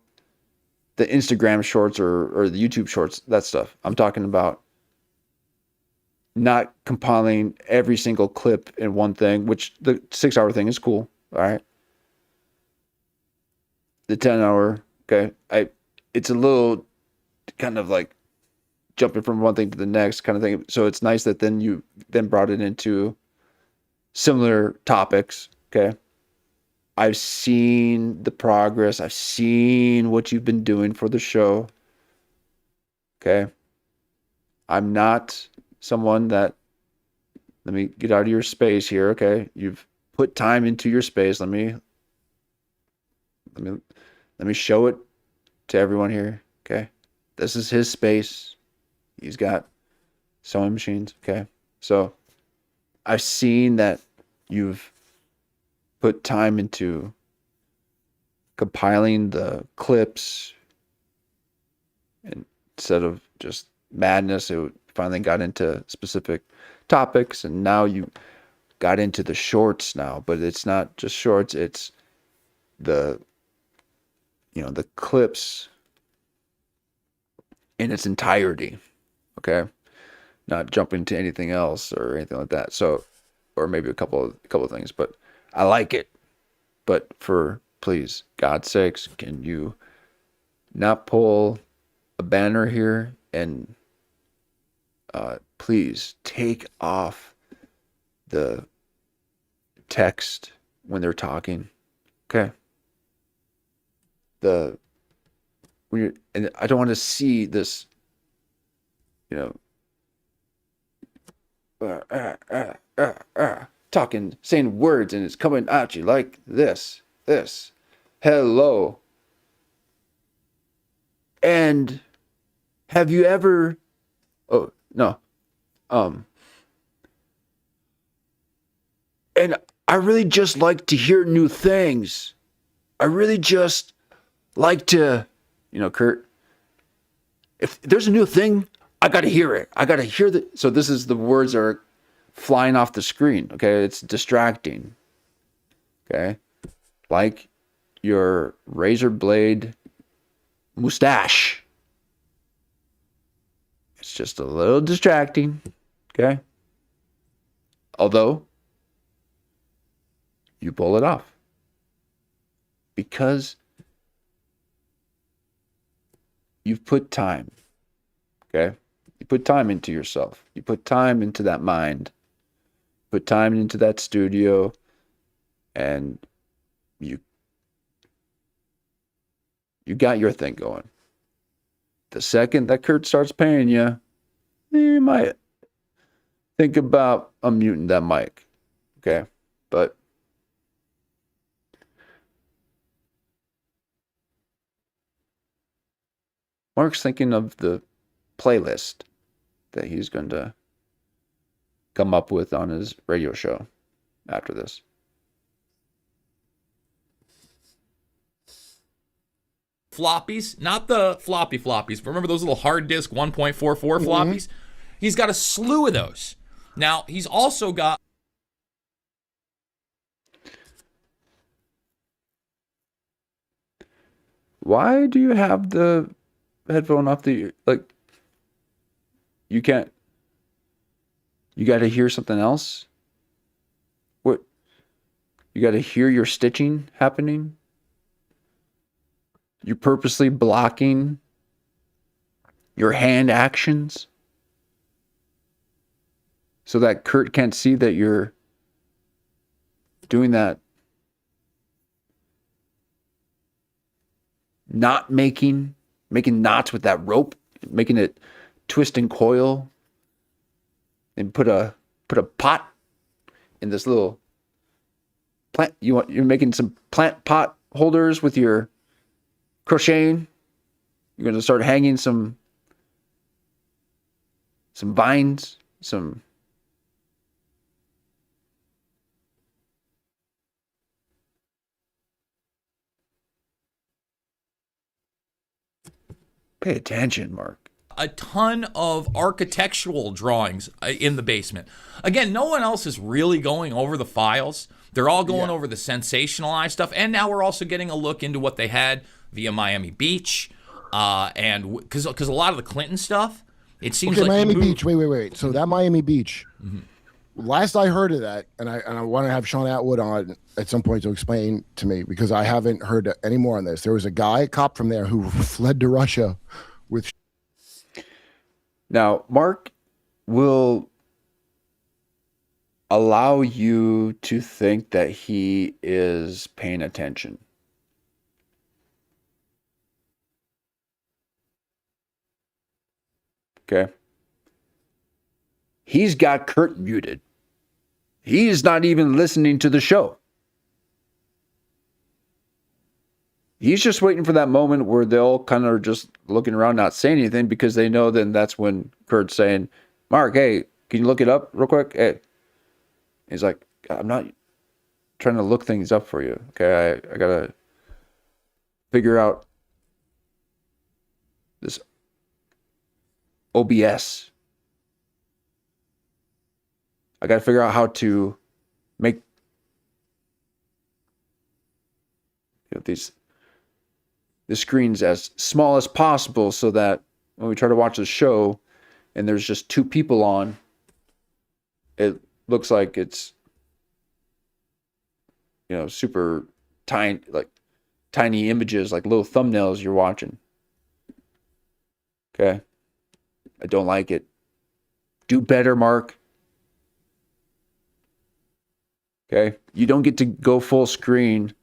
the Instagram shorts or the YouTube shorts, that stuff. I'm talking about not compiling every single clip in one thing, which the 6-hour thing is cool. All right. The 10-hour, okay. It's a little kind of like jumping from one thing to the next kind of thing. So it's nice that then you then brought it into similar topics. Okay. I've seen the progress. I've seen what you've been doing for the show. Okay. I'm not someone that, let me get out of your space here. Okay. You've put time into your space. Let me show it to everyone here. Okay. This is his space. He's got sewing machines. Okay. So I've seen that you've put time into compiling the clips, and instead of just madness, it finally got into specific topics, and now you got into the shorts now. But it's not just shorts, it's the clips in its entirety. Okay. Not jumping to anything else or anything like that. So, or maybe a couple of things, but I like it. But for, please, God's sakes, can you not pull a banner here and please take off the text when they're talking. Okay. And I don't want to see this, talking, saying words, and it's coming at you like this. Hello. And have you ever? Oh no. And I really just like to hear new things. I really just like to, Kurt, if there's a new thing, I got to hear it. I got to hear the. So this is the words are flying off the screen. Okay. It's distracting. Okay. Like your razor blade mustache. It's just a little distracting. Okay. Although you pull it off because you've put time. Okay. You put time into yourself. You put time into that mind. Put time into that studio, and you got your thing going. The second that Kurt starts paying you, you might think about unmuting that mic. Okay. But Mark's thinking of the playlist that he's going to come up with on his radio show after this. Floppies, not the floppy floppies. Remember those little hard disk 1.44 floppies? He's got a slew of those. Now, he's also got... Why do you have the headphone off the... Like, you can't... You got to hear something else? What? You got to hear your stitching happening? You're purposely blocking your hand actions so that Kurt can't see that you're doing that. Not making knots with that rope, making it twist and coil, and put a pot in this little plant. You're making some plant pot holders with your crocheting. You're going to start hanging some vines, some pay attention, Mark. A ton of architectural drawings in the basement. Again, no one else is really going over the files. They're all going over the sensationalized stuff. And now we're also getting a look into what they had via Miami Beach. And because a lot of the Clinton stuff, it seems like Miami Beach. Wait. So that Miami Beach, last I heard of that, and I want to have Sean Atwood on at some point to explain to me, because I haven't heard any more on this. There was a cop from there who fled to Russia with... Now, Mark will allow you to think that he is paying attention. Okay? He's got Kurt muted. He's not even listening to the show. He's just waiting for that moment where they'll kind of just looking around, not saying anything, because they know then that's when Kurt's saying, Mark, hey, can you look it up real quick? Hey. He's like, I'm not trying to look things up for you. Okay, I got to figure out this OBS. I got to figure out how to make the screens as small as possible so that when we try to watch the show and there's just two people on, it looks like it's super tiny, like tiny images, like little thumbnails you're watching. Okay. I don't like it. Do better, Mark. Okay. You don't get to go full screen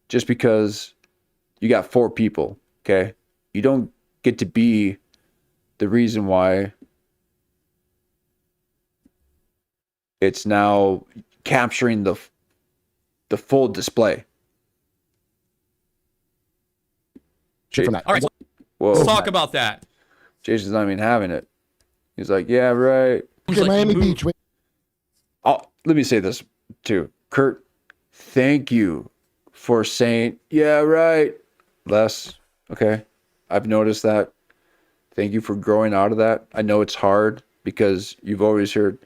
just because you got 4 people. Okay. You don't get to be the reason why it's now capturing the full display. Shit from that. All right, so Whoa. let's talk about that. Jason's not even having it. He's like, yeah, right. Okay, Like, Miami move. Beach. Wait, Let me say this too. Kurt, thank you for saying, yeah, right. Less. Okay. I've noticed that. Thank you for growing out of that. I know it's hard because you've always heard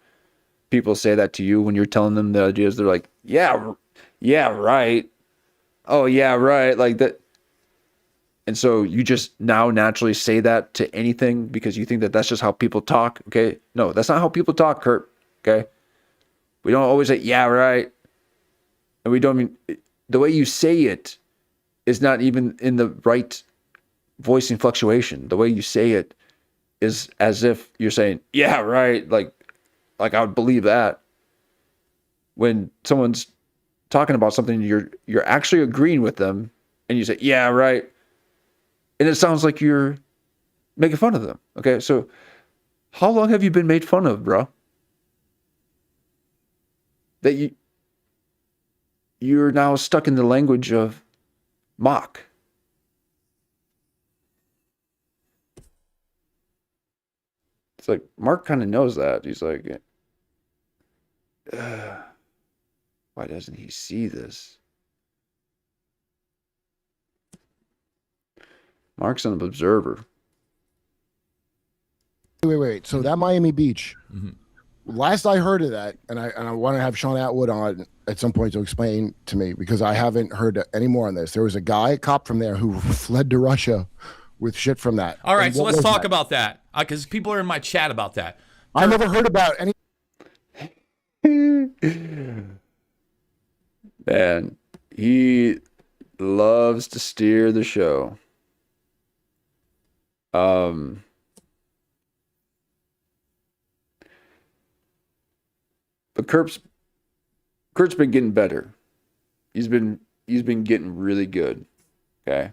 people say that to you when you're telling them the ideas. They're like, yeah, right. Oh, yeah, right. Like that. And so you just now naturally say that to anything because you think that that's just how people talk. Okay. No, that's not how people talk, Kurt. Okay. We don't always say, yeah, right. And we don't mean the way you say it is not even in the right voicing fluctuation. The way you say it is as if you're saying, yeah, right. Like I would believe that. When someone's talking about something, you're actually agreeing with them and you say, yeah, right. And it sounds like you're making fun of them. Okay. So how long have you been made fun of, bro? That you're now stuck in the language of mock. It's like Mark kind of knows that. He's like, why doesn't he see this? Mark's an observer. wait. So that Miami Beach. Last I heard of that, and I want to have Sean Atwood on at some point to explain to me because I haven't heard any more on this. There was a cop from there who fled to Russia with shit from that. All right, And so what let's was talk that? about that because people are in my chat about that. I never heard about any. Man, he loves to steer the show. But Kurt's been getting better. He's been getting really good. Okay.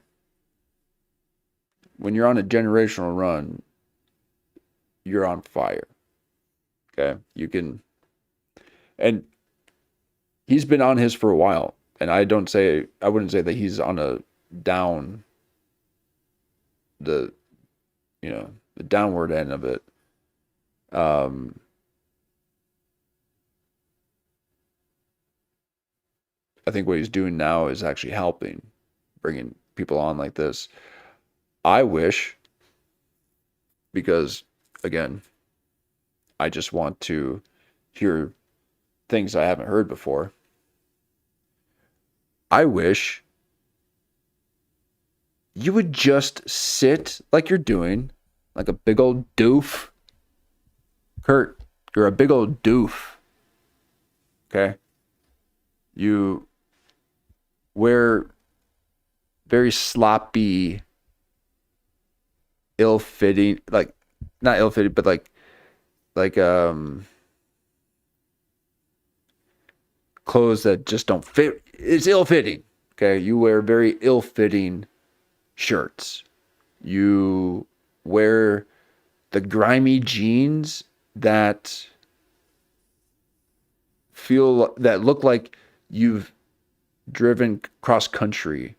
When you're on a generational run, you're on fire. Okay. And he's been on his for a while. And I wouldn't say that he's on a down the downward end of it. I think what he's doing now is actually helping, bringing people on like this. I wish, because again, I just want to hear things I haven't heard before. I wish you would just sit like you're doing, like a big old doof. Kurt, you're a big old doof. Okay? You wear very sloppy, ill-fitting, like, not ill-fitting, but like clothes that just don't fit. It's ill-fitting. Okay? You wear very ill-fitting shirts. You wear the grimy jeans that look like you've driven cross country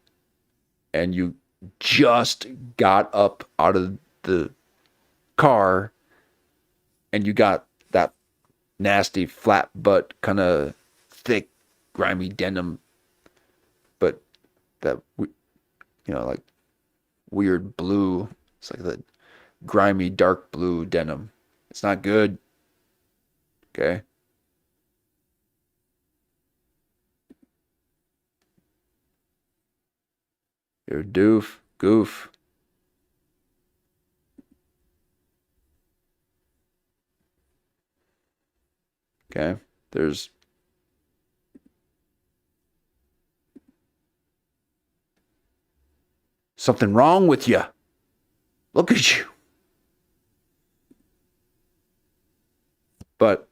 and you just got up out of the car and you got that nasty flat butt kind of thick grimy denim, but that like weird blue. It's like the grimy dark blue denim. It's not good. Okay. You're a goof. Okay. There's something wrong with you. Look at you. But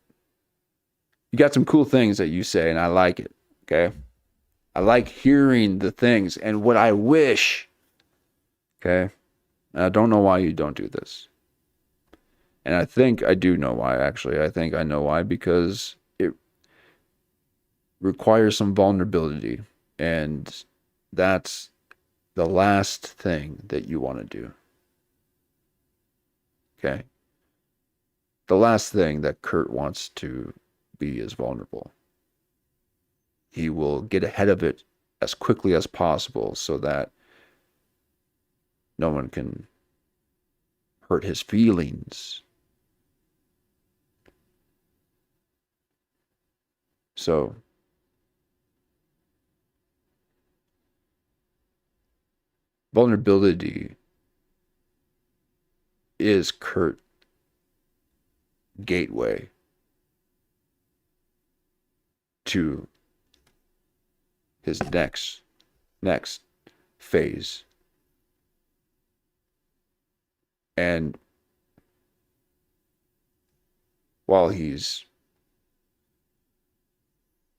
you got some cool things that you say, and I like it. Okay. I like hearing the things and what I wish. Okay. And I don't know why you don't do this. And I think I do know why, actually. I think I know why, because it requires some vulnerability. And that's the last thing that you want to do. Okay. The last thing that Kurt wants to be is vulnerable. He will get ahead of it as quickly as possible so that no one can hurt his feelings. So, vulnerability is Kurt's gateway to his next phase. And while he's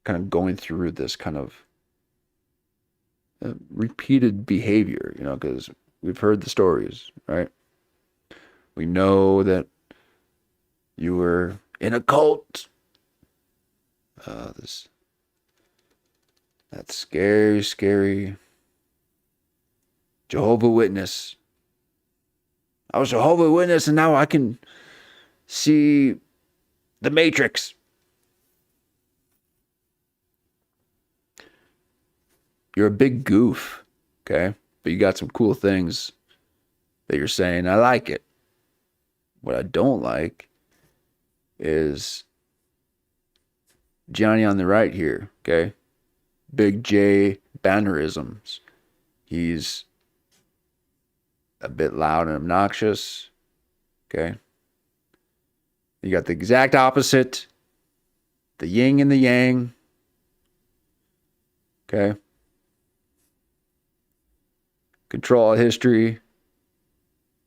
kind of going through this kind of repeated behavior, because we've heard the stories, right? We know that you were in a cult. That scary Jehovah's Witness. I was Jehovah's Witness, and now I can see the Matrix. You're a big goof, okay? But you got some cool things that you're saying. I like it. What I don't like is Johnny on the right here, okay? Big J bannerisms. He's a bit loud and obnoxious, okay? You got the exact opposite, the yin and the yang, okay? Control of history,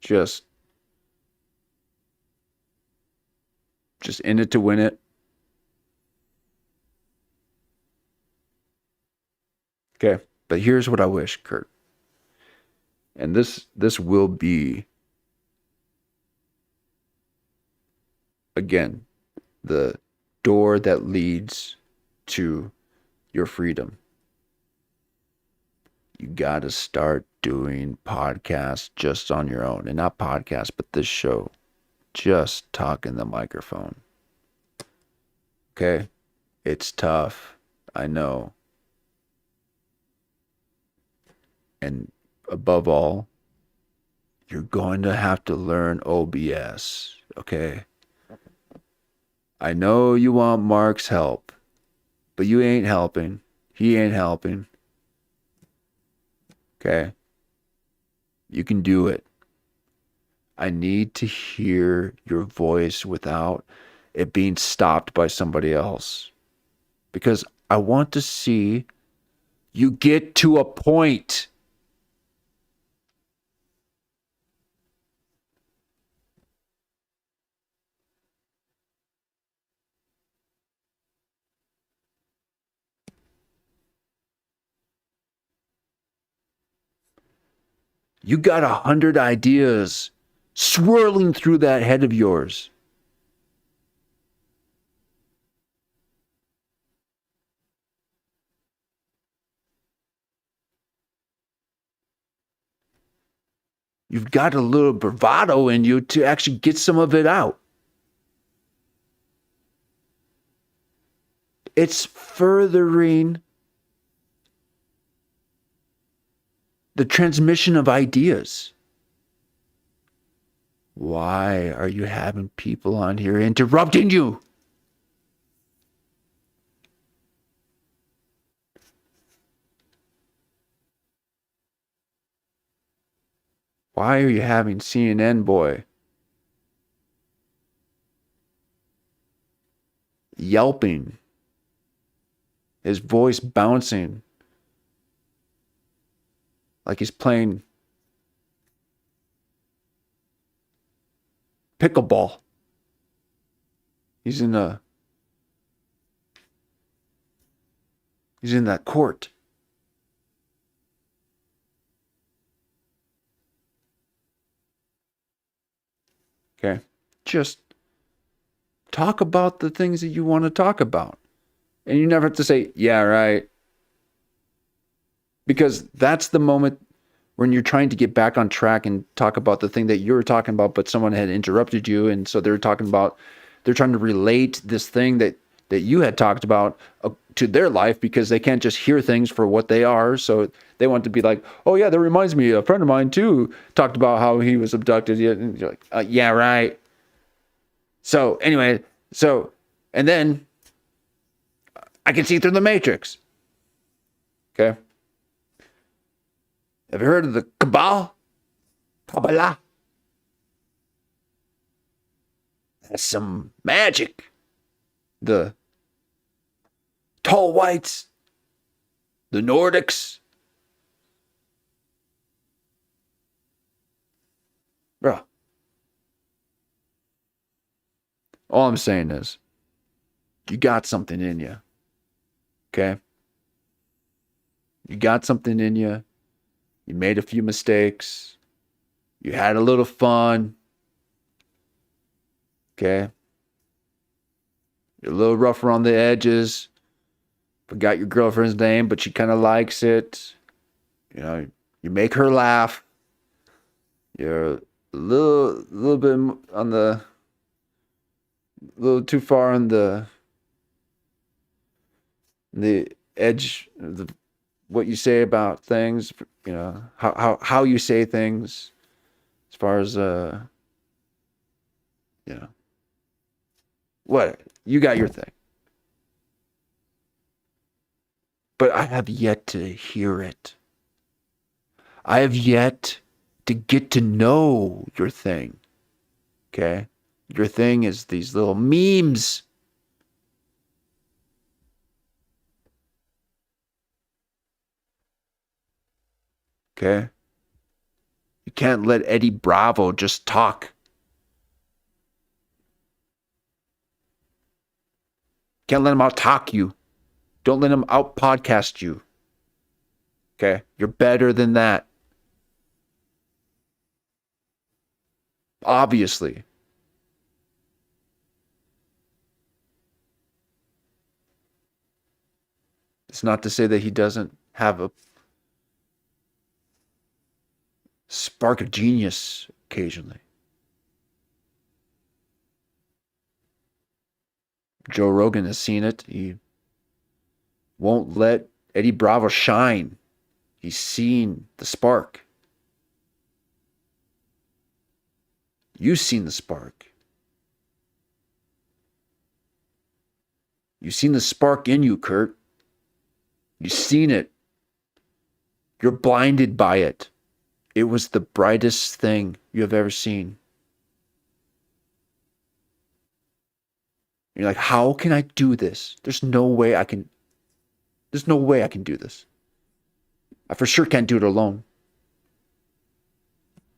just in it to win it. Okay, but here's what I wish, Kurt. And this will be, again, the door that leads to your freedom. You got to start doing podcasts just on your own. And not podcasts, but this show. Just talk in the microphone. Okay? It's tough. I know. And above all, you're going to have to learn OBS. Okay? I know you want Mark's help, but you ain't helping. He ain't helping. Okay? You can do it. I need to hear your voice without it being stopped by somebody else. Because I want to see you get to a point. You got 100 ideas swirling through that head of yours. You've got a little bravado in you to actually get some of it out. It's furthering the transmission of ideas. Why are you having people on here interrupting you? Why are you having CNN boy yelping, his voice bouncing like he's playing pickleball. He's in that court. Okay. Just talk about the things that you want to talk about. And you never have to say, yeah, right. Because that's the moment when you're trying to get back on track and talk about the thing that you were talking about, but someone had interrupted you. And so they're trying to relate this thing that you had talked about to their life, because they can't just hear things for what they are. So they want to be like, oh yeah, that reminds me, a friend of mine too talked about how he was abducted. And you're like, yeah, right. So anyway, and then I can see through the matrix. Okay. Have you heard of the Kabbalah? Kabbalah. That's some magic. The tall whites, the Nordics. Bro. All I'm saying is, you got something in you. Okay? You got something in you. You made a few mistakes. You had a little fun. Okay? You're a little rough around the edges. Forgot your girlfriend's name, but she kind of likes it. You know, you make her laugh. You're a little bit on the, a little too far on the edge of what you say about things. You know, how you say things, as far as you know, what you got your thing. But I have yet to hear it. I have yet to get to know your thing. Okay? Your thing is these little memes. Okay? You can't let Eddie Bravo just talk. Can't let him out talk you. Don't let him out podcast you. Okay? You're better than that. Obviously. It's not to say that he doesn't have a spark of genius occasionally. Joe Rogan has seen it. He won't let Eddie Bravo shine. He's seen the spark. You've seen the spark. You've seen the spark in you, Kurt. You've seen it. You're blinded by it. It was the brightest thing you have ever seen. You're like, how can I do this? There's no way I can do this. I for sure can't do it alone.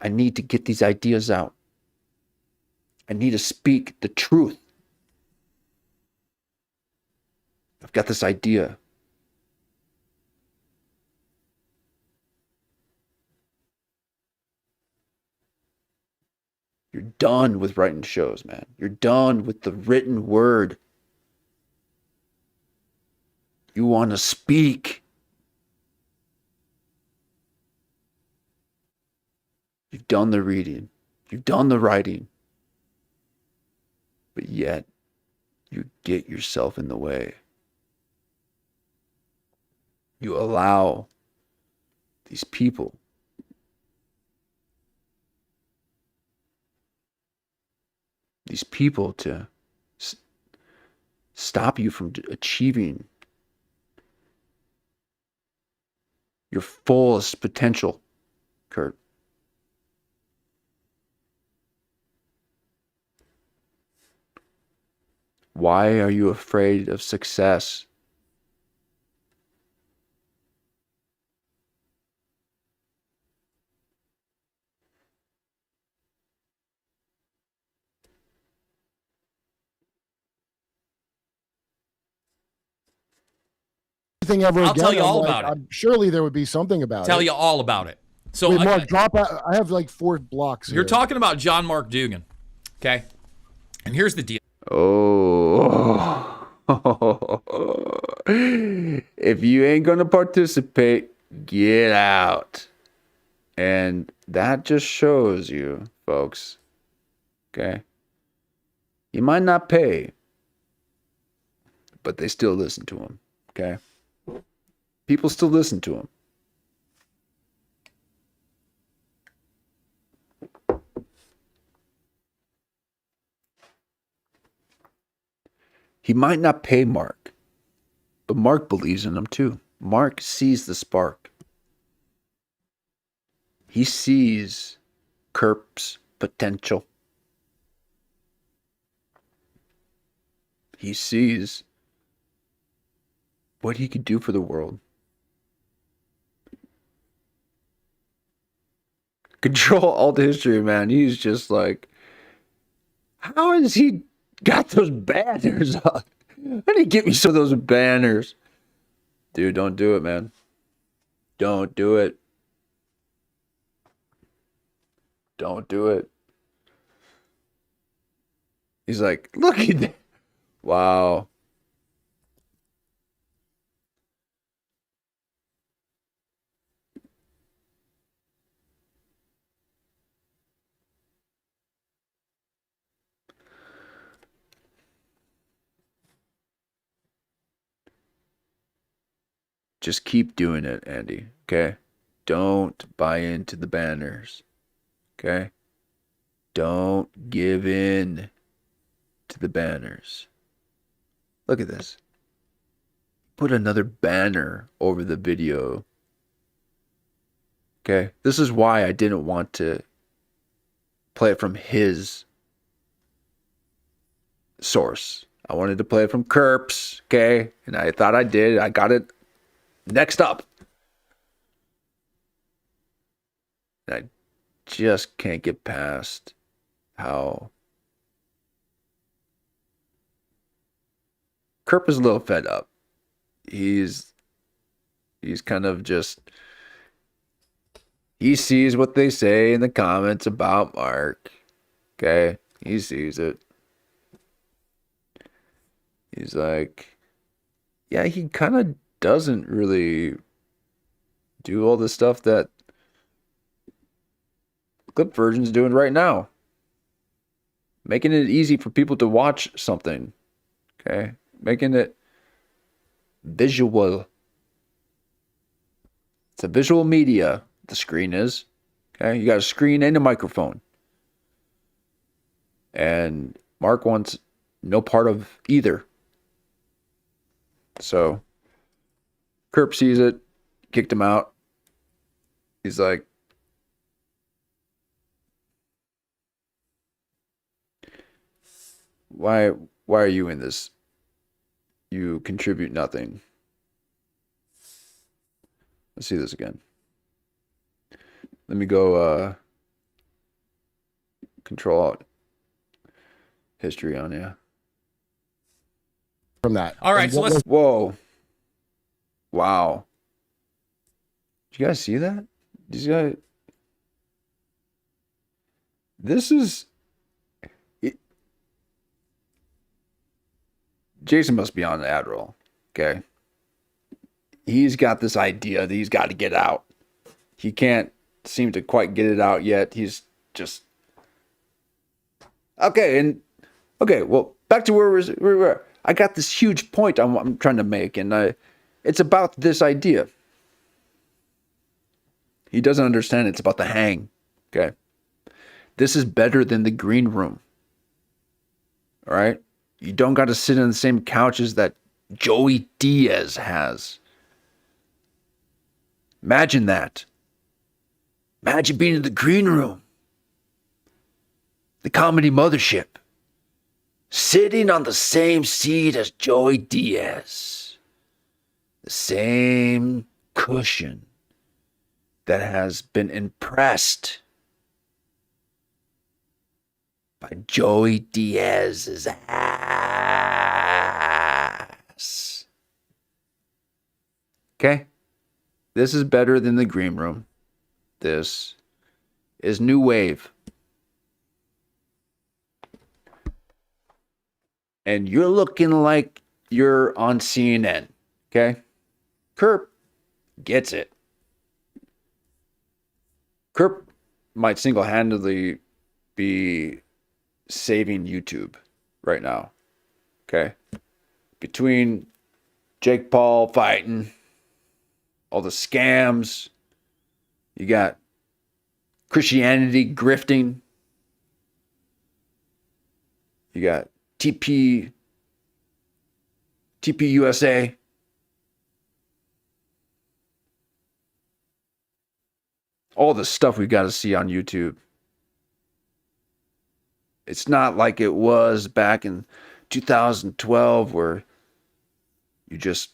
I need to get these ideas out. I need to speak the truth. I've got this idea. You're done with writing shows, man. You're done with the written word. You want to speak. You've done the reading. You've done the writing. But yet, you get yourself in the way. You allow these people to stop you from achieving your fullest potential, Kurt. Why are you afraid of success? Thing ever I'll again, tell you I'm all like, about it. surely there would be something about Tell it. you all about it. So Wait, Mark, drop out. I have like 4 blocks you're here. talking about John Mark Dugan, okay? And here's the deal. Oh. If you ain't gonna participate, get out. And that just shows you, folks. Okay? You might not pay, but they still listen to him. Okay? People still listen to him. He might not pay Mark, but Mark believes in him too. Mark sees the spark. He sees Kerp's potential. He sees what he could do for the world. Control Alt History, man. He's just like, how has he got those banners up? How did he get me some of those banners? Dude, don't do it, man. Don't do it. Don't do it. He's like, look at that. Wow. Just keep doing it, Andy. Okay? Don't buy into the banners. Okay? Don't give in to the banners. Look at this. Put another banner over the video. Okay? This is why I didn't want to play it from his source. I wanted to play it from Kerp's. Okay? And I thought I did. I got it next up. And I just can't get past how Kerp is a little fed up. He's kind of just, he sees what they say in the comments about Mark. Okay? He sees it. He's like, yeah, he kind of doesn't really do all the stuff that Clip Version's doing right now. Making it easy for people to watch something. Okay? Making it visual. It's a visual media, the screen is. Okay? You got a screen and a microphone. And Mark wants no part of either. So, Kerp sees it, kicked him out. He's like, why are you in this? You contribute nothing. Let's see this again. Let me go Control Alt History on you. From that. All right, so let's. Whoa. Wow. Did you guys see that? These guys. This is. Jason must be on the Adderall. Okay. He's got this idea that he's got to get out. He can't seem to quite get it out yet. He's just. Okay, well, back to where we were. I got this huge point I'm trying to make, and it's about this idea. He doesn't understand it's about the hang. Okay. This is better than the green room. All right? You don't got to sit on the same couches that Joey Diaz has. Imagine that. Imagine being in the green room. The comedy mothership. Sitting on the same seat as Joey Diaz. The same cushion that has been impressed by Joey Diaz's ass. Okay? This is better than the green room. This is new wave. And you're looking like you're on CNN. Okay? Kerp gets it. Kerp might single-handedly be saving YouTube right now. Okay? Between Jake Paul fighting, all the scams, you got Christianity grifting, you got TP USA. All the stuff we got to see on YouTube. It's not like it was back in 2012 where you just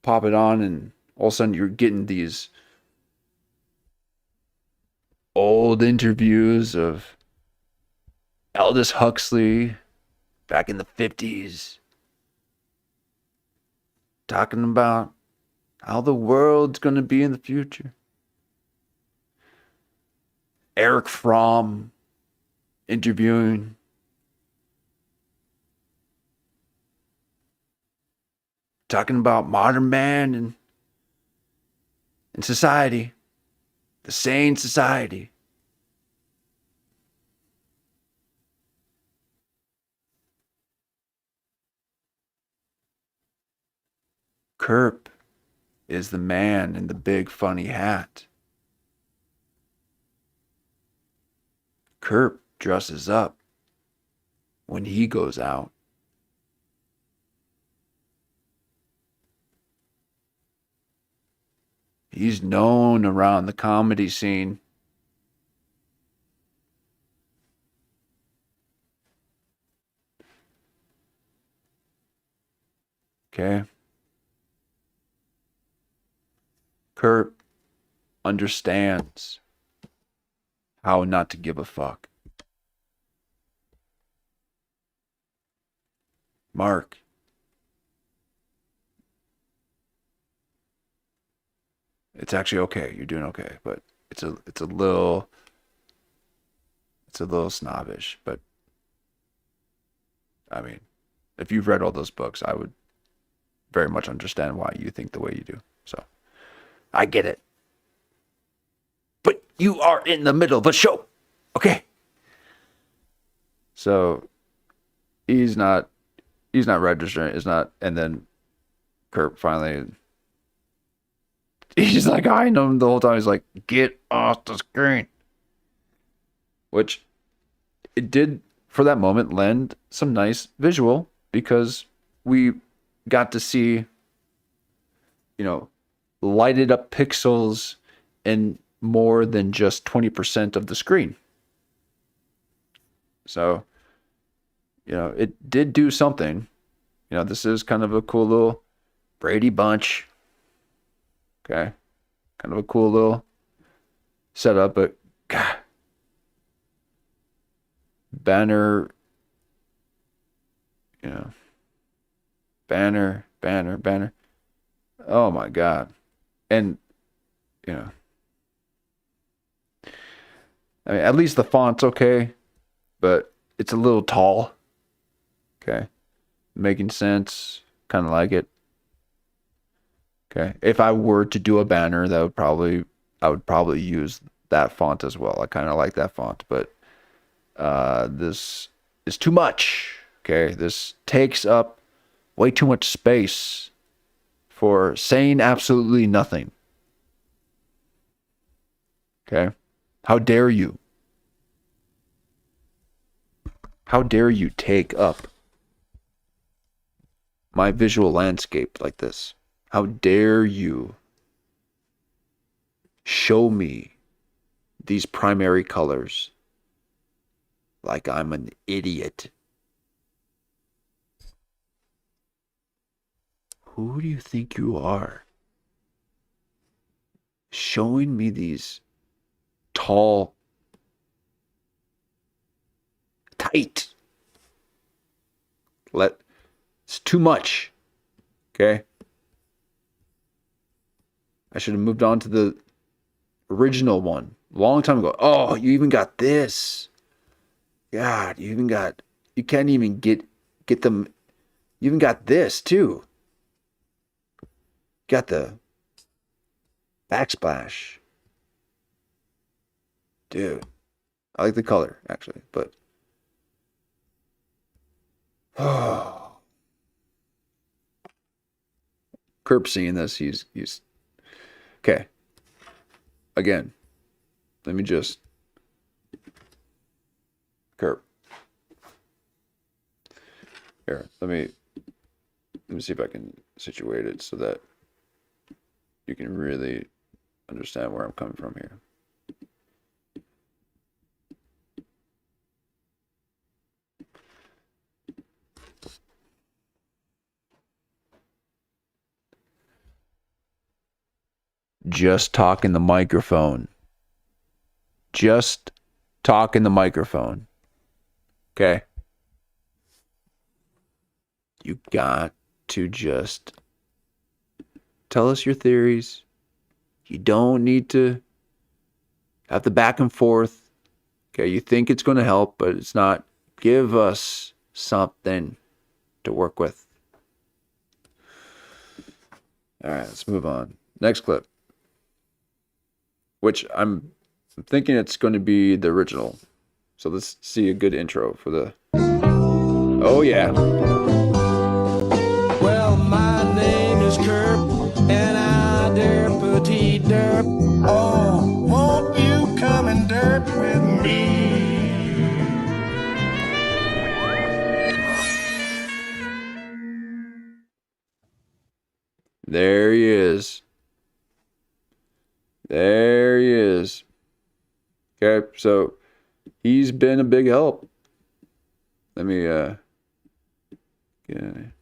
pop it on and all of a sudden you're getting these old interviews of Aldous Huxley back in the 50s talking about how the world's going to be in the future. Eric Fromm interviewing. Talking about modern man and society. The sane society. Kerp is the man in the big funny hat. Kerp dresses up when he goes out. He's known around the comedy scene. Okay? Kerp understands how not to give a fuck. Mark. It's actually okay. You're doing okay, but it's a little snobbish, but I mean, if you've read all those books, I would very much understand why you think the way you do. So, I get it. But you are in the middle of a show. Okay? So, he's not registering, and then Kurt finally, he's like eyeing him the whole time. He's like, get off the screen. Which, it did, for that moment, lend some nice visual, because we got to see, lighted up pixels in more than just 20% of the screen. So, it did do something. This is kind of a cool little Brady Bunch. Okay. Kind of a cool little setup, but God. Banner. Banner. Oh my God. And, I mean, at least the font's okay, but it's a little tall. Okay. Making sense. Kind of like it. Okay. If I were to do a banner, I would probably use that font as well. I kind of like that font, but this is too much. Okay. This takes up way too much space for saying absolutely nothing. Okay. How dare you? How dare you take up my visual landscape like this? How dare you show me these primary colors like I'm an idiot? Who do you think you are? Showing me these tall, tight. It's too much. Okay? I should have moved on to the original one a long time ago. Oh, you even got this. God, you can't even get them. You even got this too. Got the backsplash. Dude, I like the color actually, but oh, Kerp seeing this, he's okay. Again, let me just Kerp. Here, let me see if I can situate it so that you can really understand where I'm coming from here. Just talk in the microphone. Just talk in the microphone. Okay? You got to just tell us your theories. You don't need to have the back and forth. Okay, you think it's going to help, but it's not. Give us something to work with. All right, let's move on. Next clip. Which I'm thinking it's going to be the original. So let's see a good intro for the... Oh, yeah. Well, my name is Kerp, and I dare petite derp. Oh, won't you come and derp with me? There he is. There he is. Okay, so he's been a big help. Let me get in there.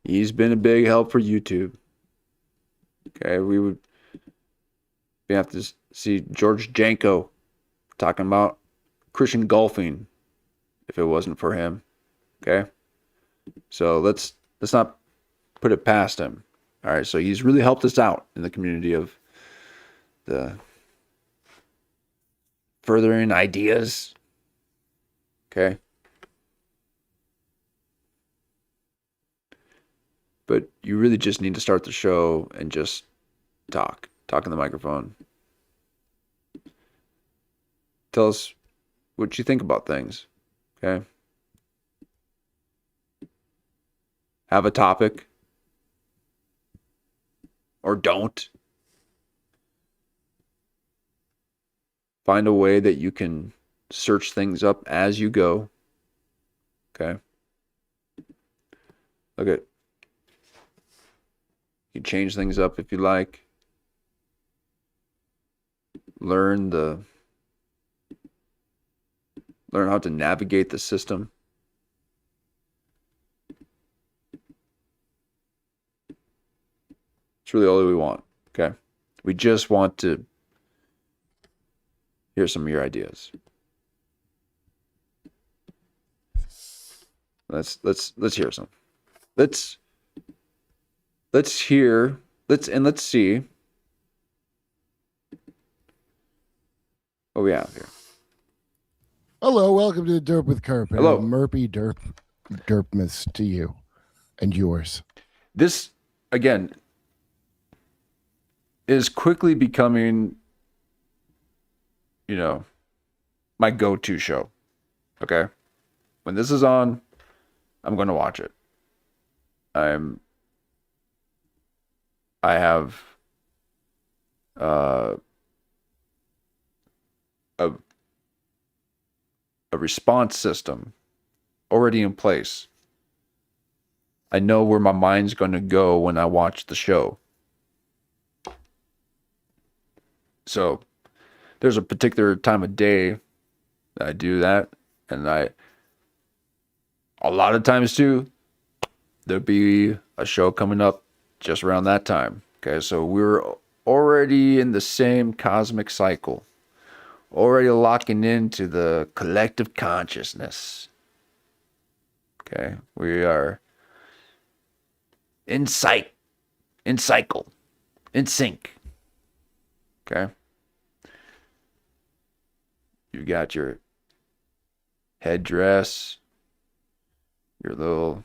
He's been a big help for YouTube. Okay, we have to see George Janko talking about Christian golfing if it wasn't for him. Okay, so let's not put it past him. All right, so he's really helped us out in the community of the furthering ideas. Okay. But you really just need to start the show and just talk in the microphone. Tell us what you think about things. Okay. Have a topic. Or don't. Find a way that you can search things up as you go. Okay. Okay. You can change things up if you like. Learn how to navigate the system. It's really all we want. Okay. We just want to hear some of your ideas. Let's hear some. Let's see what we have here. Hello, welcome to the Derp with Kerp. Hello. Murpy derpmas to you and yours. This, again, is quickly becoming, my go-to show. Okay? When this is on, I'm going to watch it. I have a response system already in place. I know where my mind's going to go when I watch the show. So there's a particular time of day that I do that, and a lot of times too, there'll be a show coming up just around that time. Okay, so we're already in the same cosmic cycle, already locking into the collective consciousness. Okay, we are in sight. in cycle, in sync. Okay? You got your headdress, your little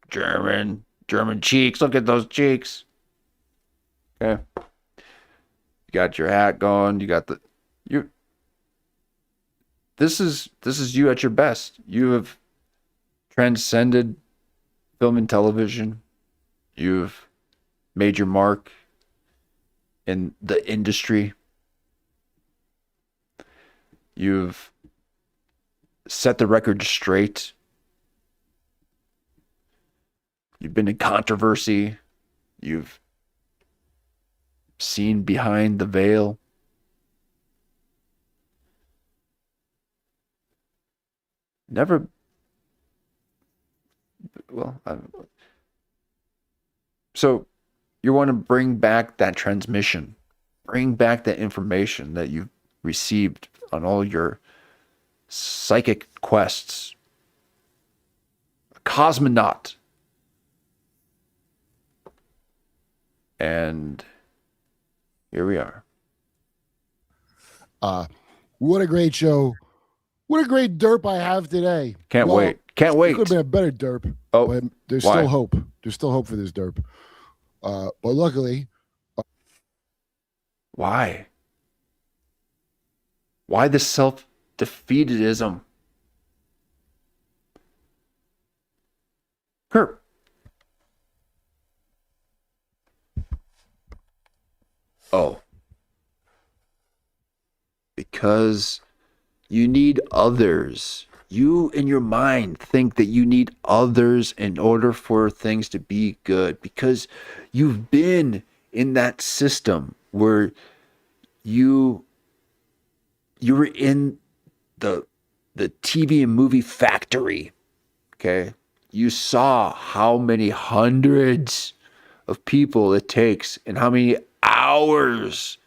German cheeks. Look at those cheeks. Okay. You got your hat going. You got you. This is you at your best. You have transcended film and television. You've made your mark in the industry. You've set the record straight. You've been in controversy. You've seen behind the veil. Never. Well, so you want to bring back that transmission, bring back that information that you've received on all your psychic quests. A cosmonaut. And here we are. What a great show. What a great derp I have today. Can't wait. Can't wait. It could have been a better derp. Oh, but there's why? still hope. There's still hope for this derp. But luckily. Why? Why the self-defeatedism? Kurt. Oh. Because you need others. You in your mind think that you need others in order for things to be good because you've been in that system where you were in the TV and movie factory. Okay? You saw how many hundreds of people it takes and how many hours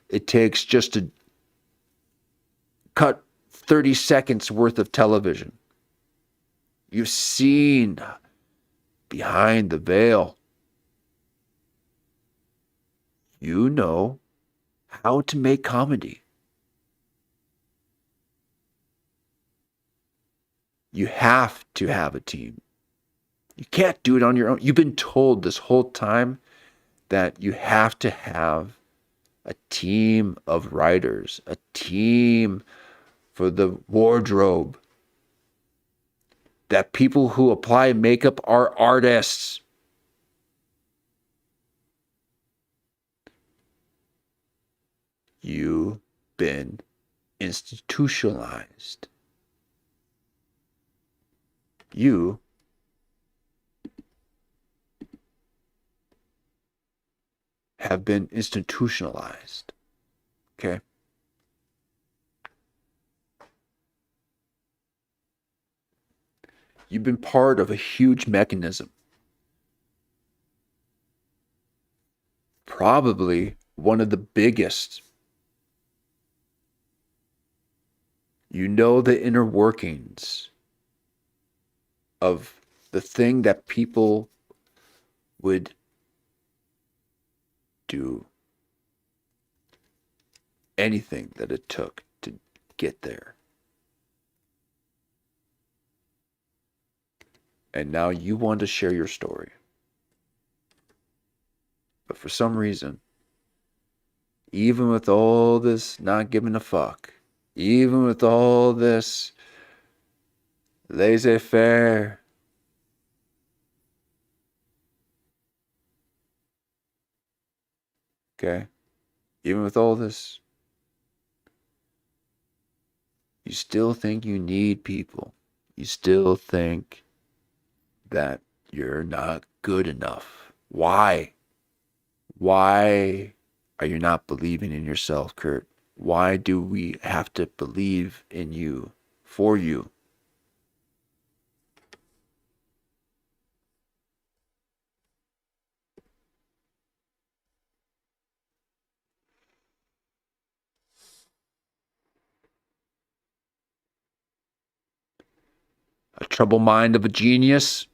it takes just to cut 30 seconds worth of television. You've seen behind the veil. You know how to make comedy. You have to have a team. You can't do it on your own. You've been told this whole time that you have to have a team of writers, a team for the wardrobe, that people who apply makeup are artists. You've been institutionalized. You have been institutionalized. Okay? You've been part of a huge mechanism. Probably one of the biggest. You know the inner workings of the thing that people would do anything that it took to get there. And now you want to share your story. But for some reason, even with all this not giving a fuck, even with all this laissez-faire, okay, even with all this, you still think you need people. You still think that you're not good enough. Why? Why are you not believing in yourself, Kurt? Why do we have to believe in you, for you? troubled mind of a genius.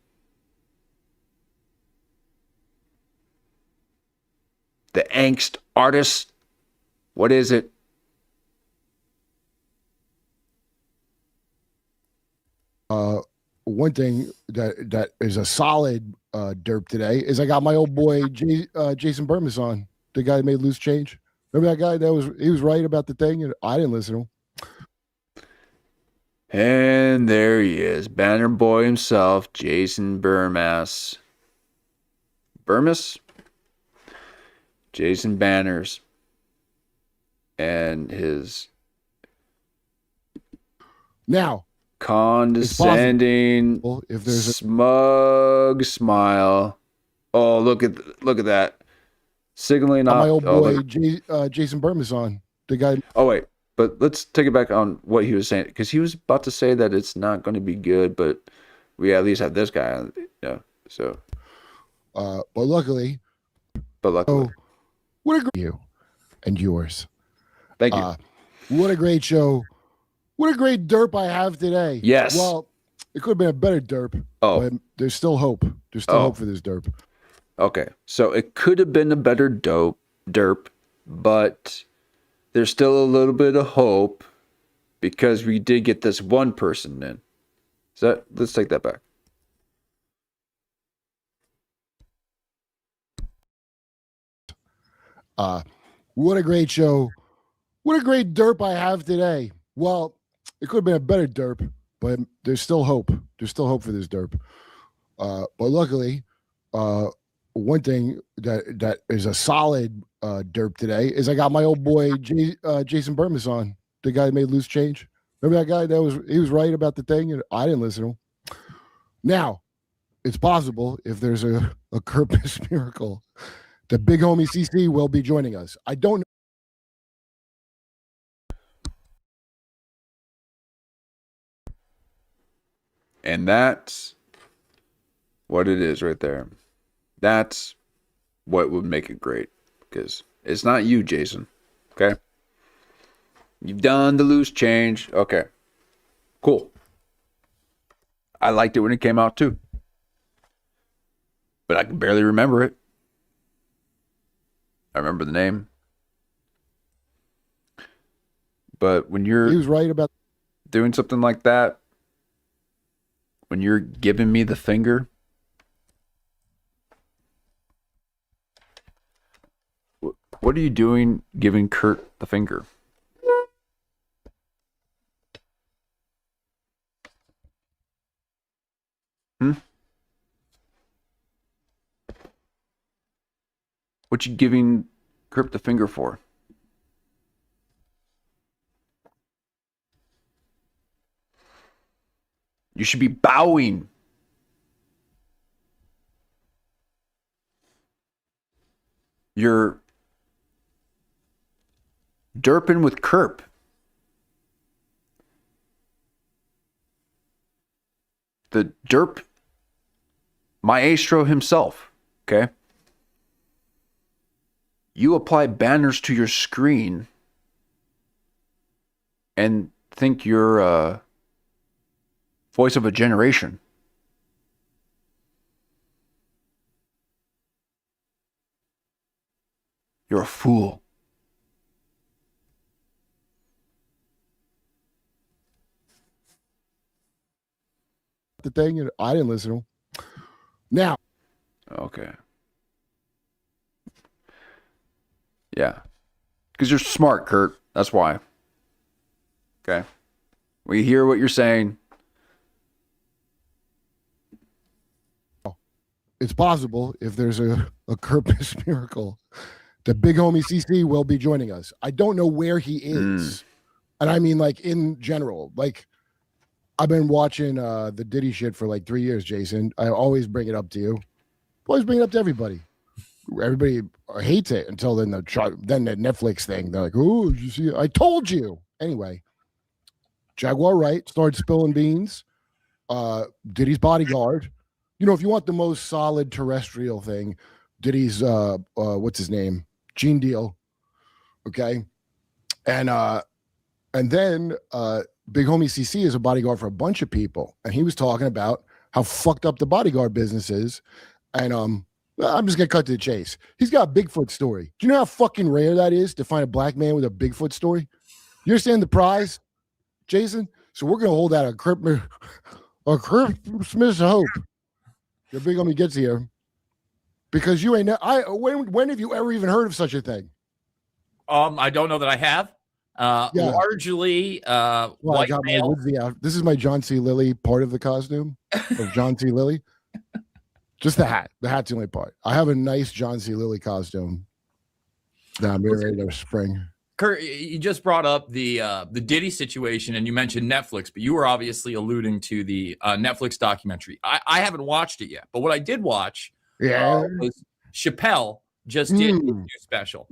The angst artist. What is it? One thing that is a solid derp today is I got my old boy Jason Burmis on, the guy that made Loose Change. Remember that guy he was right about the thing, and I didn't listen to him. And there he is, Banner Boy himself, Jason Burmis. Burmis? Jason Banners. And his Now, condescending, if there's a smug smile. Oh, look at that. Signaling off. my old Oh, boy look. Jason Burmis on, the guy. Oh, wait. But let's take it back on what he was saying, because he was about to say that it's not going to be good, but we at least have this guy on. Yeah. So. But luckily, Oh, what a great you and yours. thank you. What a great show. What a great derp I have today. Yes. Well, it could have been a better derp. Oh. But there's still hope. There's still hope for this derp. Okay, so it could have been a better derp, but there's still a little bit of hope because we did get this one person in. So let's take that back. What a great show. What a great derp I have today. Well, it could have been a better derp, but there's still hope. There's still hope for this derp. But luckily, one thing that is a solid derp today is I got my old boy Jason Burmis on, the guy that made Loose Change. Remember that guy he was right about the thing, and I didn't listen to him. Now, it's possible if there's a Kirpus miracle, the big homie CC will be joining us. I don't know. And that's what it is right there. That's what would make it great, because it's not you, Jason. Okay? You've done the Loose Change. Okay. Cool. I liked it when it came out too. But I can barely remember it. I remember the name. But when you're He was right about doing something like that, when you're giving me the finger, what are you doing giving Kurt the finger? What you giving Kurt the finger for? You should be bowing. You're derping with Kerp. The derp maestro himself, okay? You apply banners to your screen and think you're voice of a generation. You're a fool. the thing, and I didn't listen to him. Now, Okay. Yeah. Because you're smart, Kurt. That's why. Okay. We hear what you're saying. it's possible if there's a Kirpus miracle, the big homie CC will be joining us. I don't know where he is. And I mean, like, in general, like, I've been watching the Diddy shit for like 3 years, Jason. I always bring it up to you. Always bring it up to everybody. Everybody hates it until then the Netflix thing. They're like, "Oh, you see? I told you." Anyway, Jaguar Wright started spilling beans. Diddy's bodyguard. You know, if you want the most solid terrestrial thing, Diddy's what's his name? Gene Deal. Okay, and then Big Homie CC is a bodyguard for a bunch of people, and he was talking about how fucked up the bodyguard business is. And I'm just gonna cut to the chase. He's got a Bigfoot story. Do you know how fucking rare that is to find a black man with a Bigfoot story? You understand the prize, Jason? So we're gonna hold out a Christmas hope. The Big Homie gets here because you ain't. When have you ever even heard of such a thing? I don't know that I have. Yeah. Largely Well, I white got my male. woodsy out. This is my John C. Lilly part of the costume of John C. Lilly. Just the hat. The hat's the only part. I have a nice John C. Lilly costume that I'm getting ready to spring. Kurt, you just brought up the Diddy situation, and you mentioned Netflix, but you were obviously alluding to the Netflix documentary. I haven't watched it yet, but what I did watch was Chappelle just did his new special,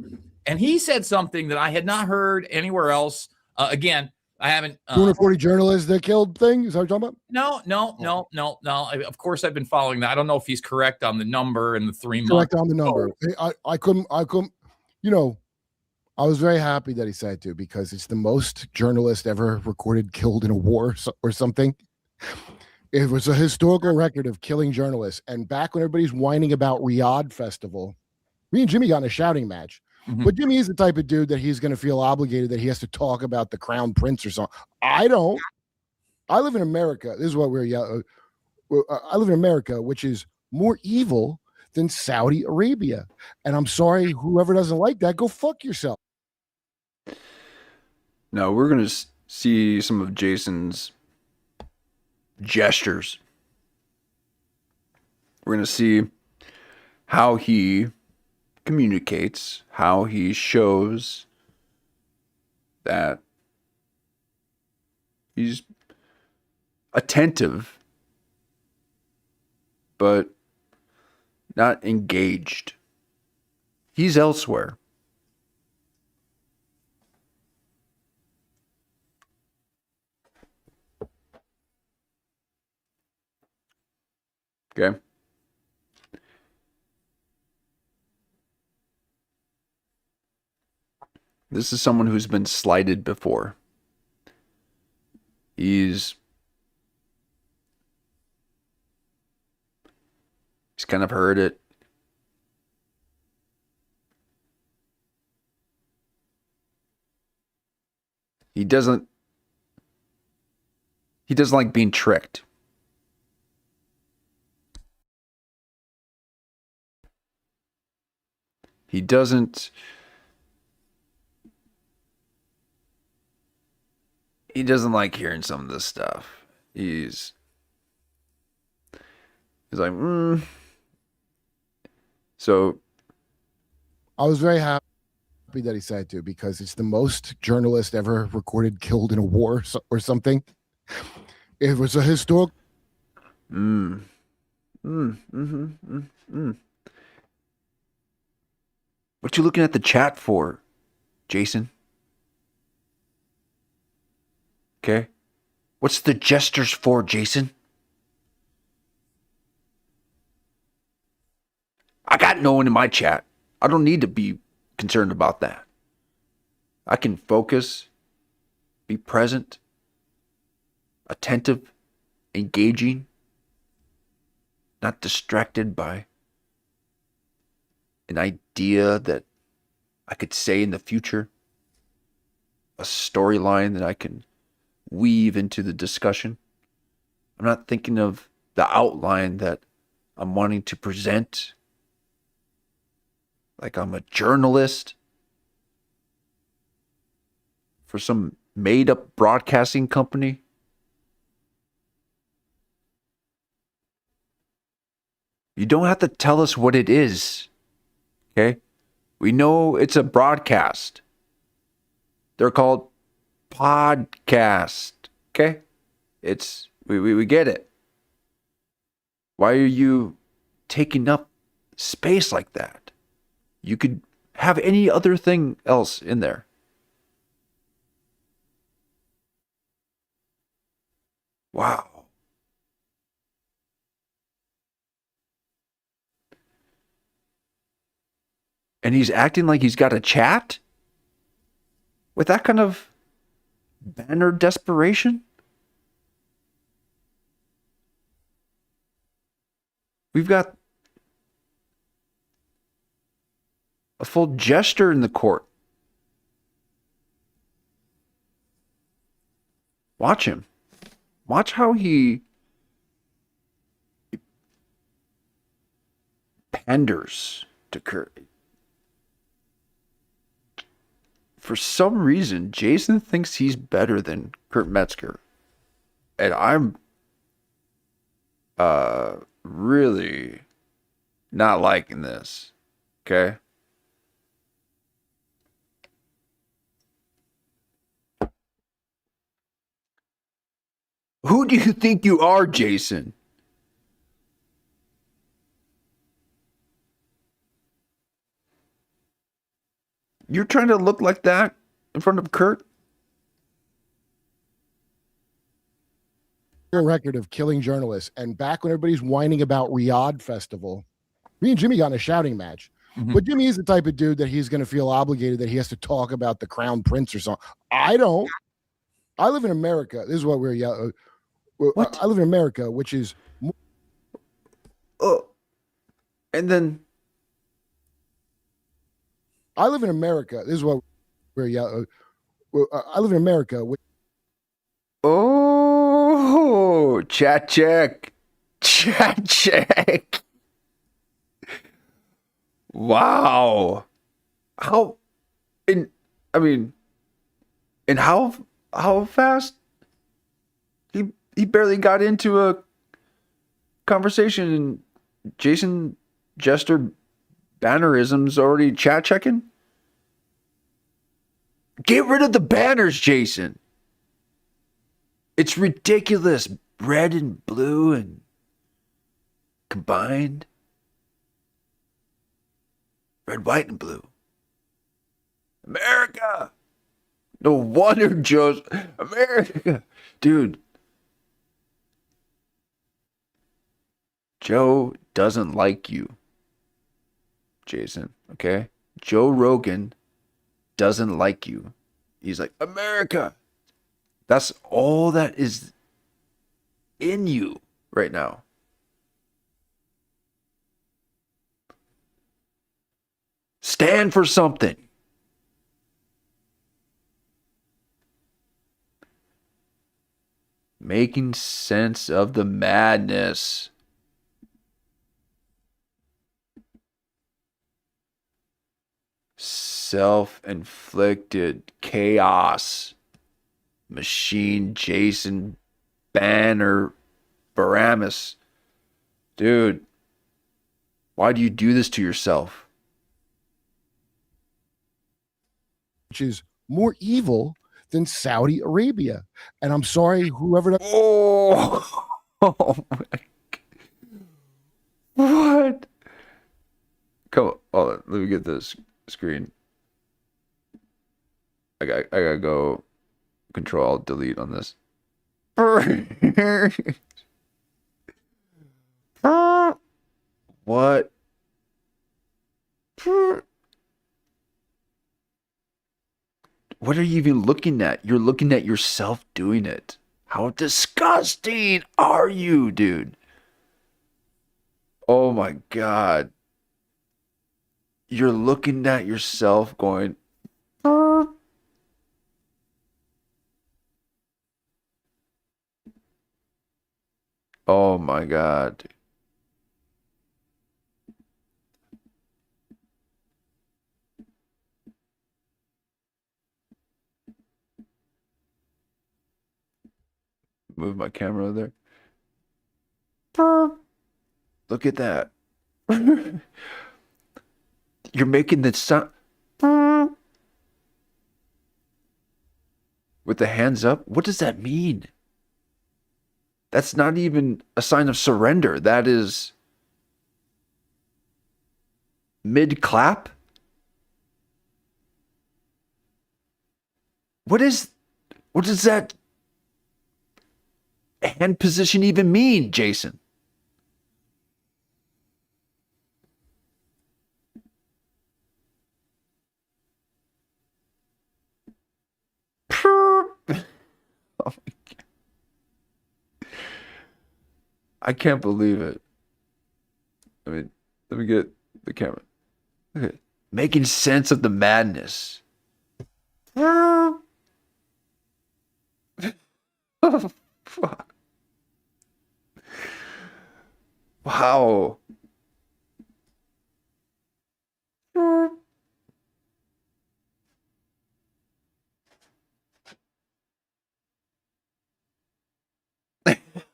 and he said something that I had not heard anywhere else. Again, I haven't. 240 journalists that killed thing. Is that what you're talking about? No. Of course, I've been following that. I don't know if he's correct on the number and the 3 months. Correct on the number. I couldn't. You know, I was very happy that he said it too, because it's the most journalists ever recorded killed in a war or something. It was a historical record of killing journalists. And back when everybody's whining about Riyadh Festival, me and Jimmy got in a shouting match. Mhm. But Jimmy is the type of dude that he's going to feel obligated that he has to talk about the crown prince or something. I don't. I live in America. This is what we're yelling. I live in America, which is more evil than Saudi Arabia. And I'm sorry, whoever doesn't like that, go fuck yourself. Now we're going to see some of Jason's gestures. We're going to see how he communicates, how he shows that he's attentive, but not engaged. He's elsewhere. Okay. This is someone who's been slighted before. He's kind of heard it. He doesn't like being tricked. He doesn't like hearing some of this stuff. He's like, So I was very happy that he said it too, because it's the most journalists ever recorded killed in a war or something. It was a historic. What you looking at the chat for, Jason? Okay. What's the gestures for, Jason? I got no one in my chat. I don't need to be concerned about that. I can focus, be present, attentive, engaging, not distracted by an idea that I could say in the future, a storyline that I can weave into the discussion. I'm not thinking of the outline that I'm wanting to present like I'm a journalist for some made-up broadcasting company. You don't have to tell us what it is, okay? We know it's a broadcast. They're called podcast, okay? We get it. Why are you taking up space like that? You could have any other thing else in there. Wow. And he's acting like he's got a chat? With that kind of Banner desperation? We've got a full jester in the court. Watch him. Watch how he panders to Kurt. For some reason, Jason thinks he's better than Kurt Metzger. And I'm really not liking this. Okay? Who do you think you are, Jason? You're trying to look like that in front of Kurt? Record of killing journalists. And back when everybody's whining about Riyadh Festival, me and Jimmy got in a shouting match. But Jimmy is the type of dude that he's going to feel obligated that he has to talk about the Crown Prince or something. I don't. I live in America. This is what we're yelling. What? I live in America, which is. Oh. And then. I live in America. This is what we're yelling. I live in America. Oh, chat check. Chat check. Wow. How and how fast he barely got into a conversation and Jason Jester bannerism's already chat checking? Get rid of the banners, Jason. It's ridiculous. Red and blue and combined. Red, white, and blue. America. No wonder Joe's America. Dude. Joe doesn't like you, Jason, okay? Joe Rogan doesn't like you. He's like, America. That's all that is in you right now. Stand for something. Making sense of the madness. Self-inflicted chaos. Machine Jason Banner Baramus. Dude, why do you do this to yourself? Which is more evil than Saudi Arabia. And I'm sorry, whoever. Oh, oh my God. What? Come on, hold on. Let me get this screen. I gotta go Control Alt Delete on this. What? What are you even looking at? You're looking at yourself doing it. How disgusting are you, dude? Oh my God. You're looking at yourself going, oh my God. Move my camera there. Look at that. You're making the sound with the hands up. What does that mean? That's not even a sign of surrender. That is mid-clap. What does that hand position even mean, Jason? I can't believe it. I mean, let me get the camera. Okay. Making sense of the madness. Oh, fuck. Wow.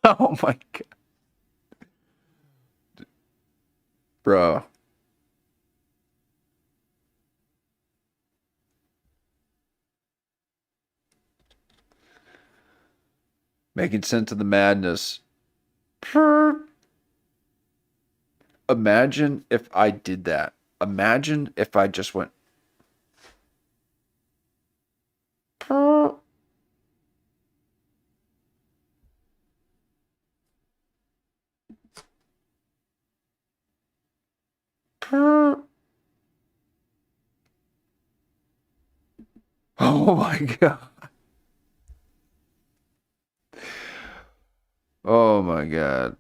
Oh my god. Bro. Making sense of the madness. Imagine if I did that. Imagine if I just went. Oh my god. Oh my god.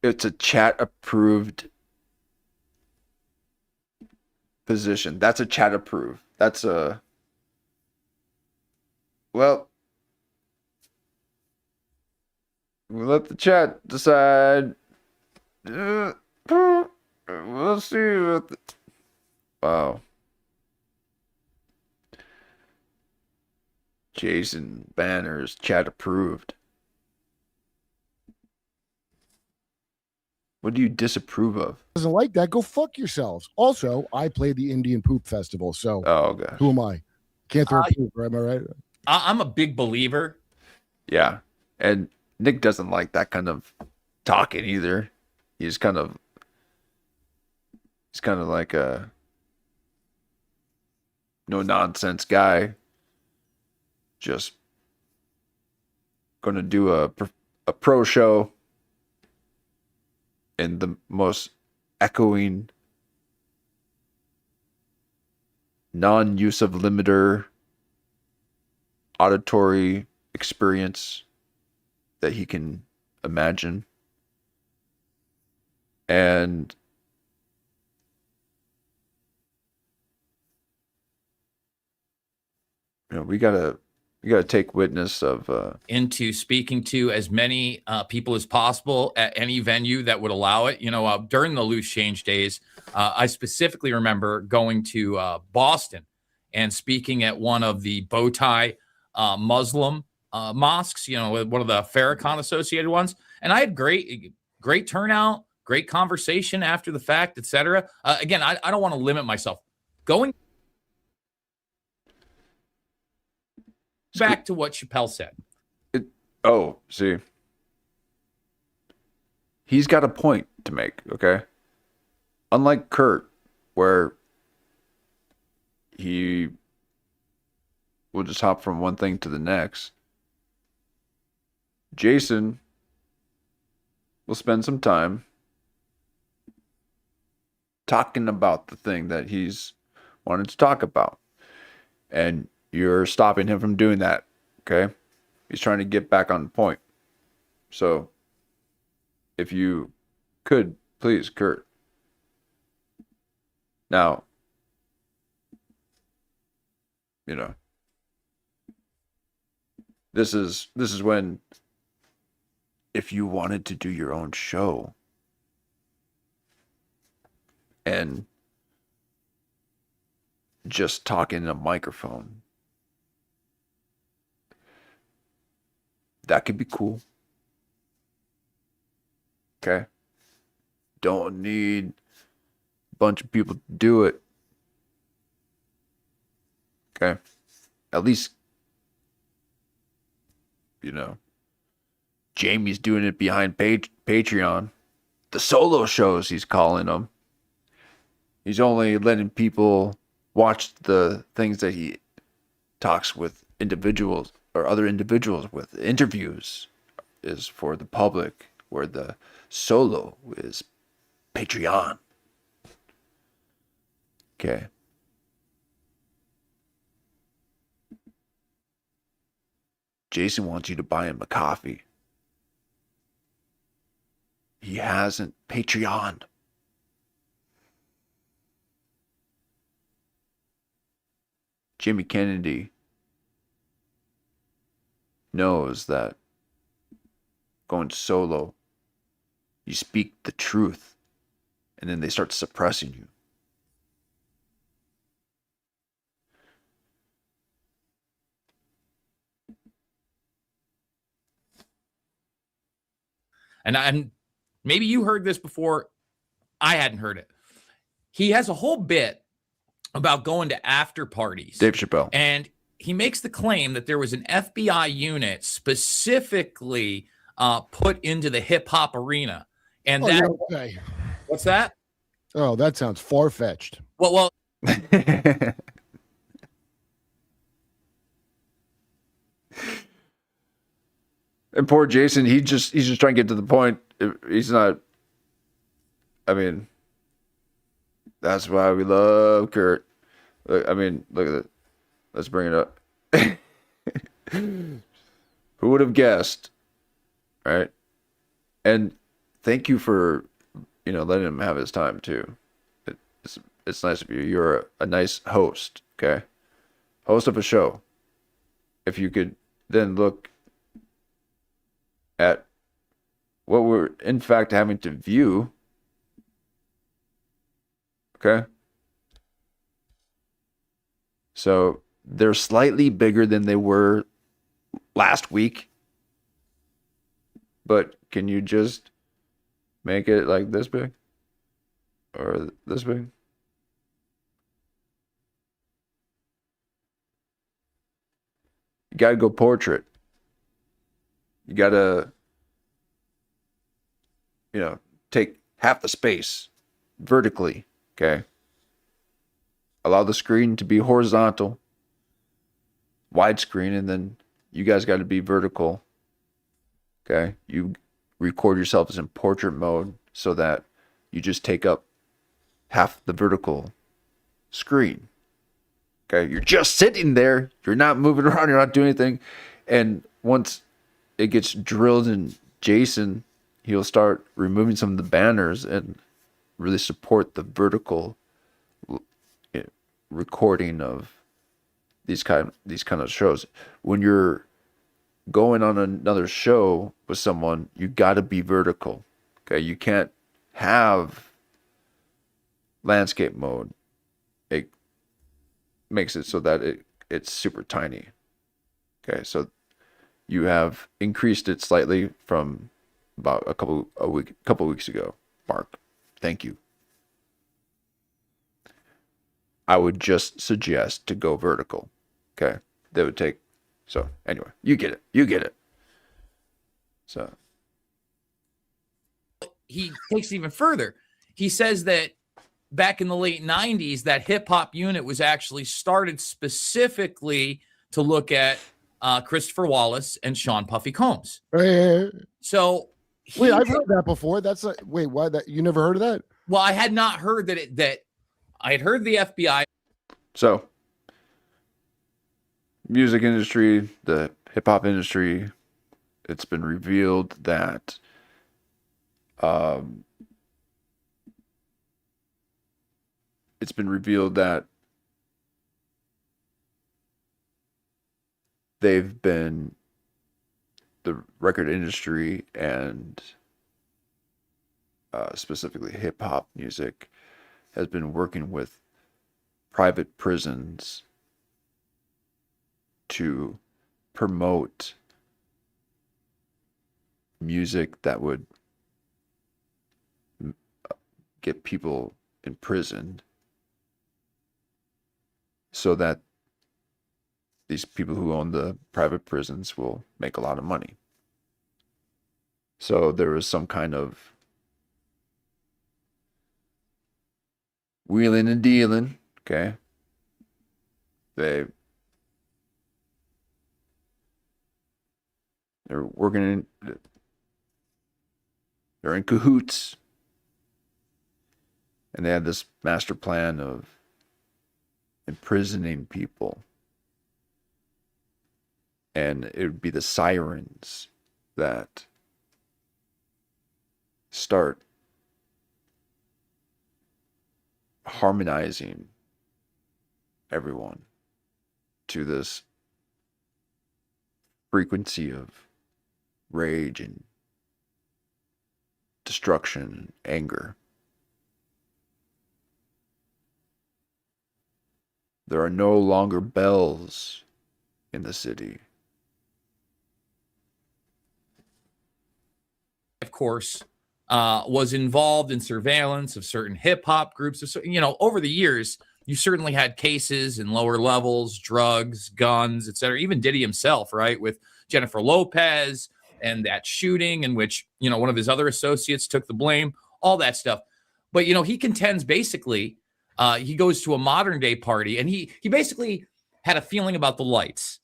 It's a chat approved position. That's a chat approved. That's a. Well, we'll let the chat decide. We'll see what the... Wow. Jason Banner's chat approved. What do you disapprove of? Doesn't like that, go fuck yourselves. Also, I played the Indian Poop Festival, so Oh gosh. who am I? Can't throw poop, right? Am I right? I'm a big believer. Yeah. And Nick doesn't like that kind of talking either. He's kind of like a no nonsense guy. Just gonna do a pro show in the most echoing non-use of limiter auditory experience that he can imagine. And we gotta take witness of into speaking to as many people as possible at any venue that would allow it. During the loose change days, I specifically remember going to Boston and speaking at one of the bow tie Muslim mosques, one of the Farrakhan associated ones. And I had great turnout, great conversation after the fact, etc. Again, I don't want to limit myself. Going back to what Chappelle said. See. He's got a point to make, okay? Unlike Kurt, where he will just hop from one thing to the next, Jason will spend some time talking about the thing that he's wanted to talk about. And you're stopping him from doing that, okay? He's trying to get back on point. So, if you could, please, Kurt. Now, this is when, if you wanted to do your own show and just talk in a microphone, that could be cool. Okay? Don't need a bunch of people to do it. Okay? At least, Jamie's doing it behind Patreon. The solo shows, he's calling them. He's only letting people watch the things that he talks with individuals or other individuals with. Interviews is for the public, where the solo is Patreon. Okay. Jason wants you to buy him a coffee. he hasn't Patreon. Jimmy Kennedy knows that going solo, you speak the truth, and then they start suppressing you. And maybe you heard this before. I hadn't heard it. He has a whole bit about going to after parties. Dave Chappelle. And he makes the claim that there was an FBI unit specifically put into the hip hop arena. And Oh, that, you don't say. what's that? Oh, that sounds far fetched. Well, And poor Jason, he's just trying to get to the point. He's not. I mean, that's why we love Kurt. I mean, look at it. Let's bring it up. Who would have guessed? Right? And thank you for, letting him have his time too. It's nice of you. You're a nice host, okay? Host of a show. If you could then look at what we're in fact having to view, okay? So they're slightly bigger than they were last week. But can you just make it like this big? Or this big? You gotta go portrait. You gotta, take half the space vertically, okay? Allow the screen to be horizontal, widescreen, and then you guys got to be vertical, okay? You record yourselves in portrait mode so that you just take up half the vertical screen, okay? You're just sitting there. You're not moving around. You're not doing anything. And once it gets drilled in Jason, he'll start removing some of the banners and really support the vertical recording of these kind of shows. When you're going on another show with someone, you got to be vertical. Okay, you can't have landscape mode. It makes it so that it's super tiny. Okay, so you have increased it slightly from about a couple weeks ago. Mark, thank you. I would just suggest to go vertical. Okay, that would take. So anyway, you get it. So he takes it even further. He says that back in the late 90s, that hip hop unit was actually started specifically to look at Christopher Wallace and Sean Puffy Combs. So Wait, I've heard that before. That's like, wait, why that? You never heard of that? Well, I had not heard that I had heard the FBI. So music industry, the hip hop industry, it's been revealed that they've been, the record industry and specifically hip hop music has been working with private prisons to promote music that would get people imprisoned so that these people who own the private prisons will make a lot of money. So there was some kind of wheeling and dealing, okay? They're working in, they're in cahoots, and they had this master plan of imprisoning people. And it would be the sirens that start harmonizing everyone to this frequency of rage and destruction and anger. There are no longer bells in the city. Of course, was involved in surveillance of certain hip hop groups. So, over the years, you certainly had cases in lower levels, drugs, guns, etc. Even Diddy himself, right, with Jennifer Lopez and that shooting in which, one of his other associates took the blame, all that stuff. But, he contends basically, he goes to a modern day party and he basically had a feeling about the lights.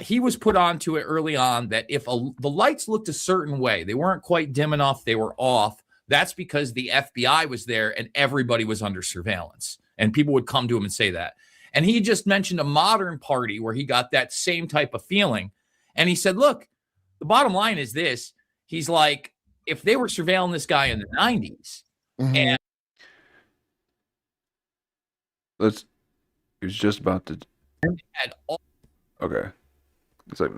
He was put onto it early on that if the lights looked a certain way, they weren't quite dim enough, they were off, that's because the FBI was there and everybody was under surveillance. And people would come to him and say that. And he just mentioned a modern party where he got that same type of feeling. And he said, look, the bottom line is this. He's like, if they were surveilling this guy in the 90s, and he was just about to. had all, Okay. It's like,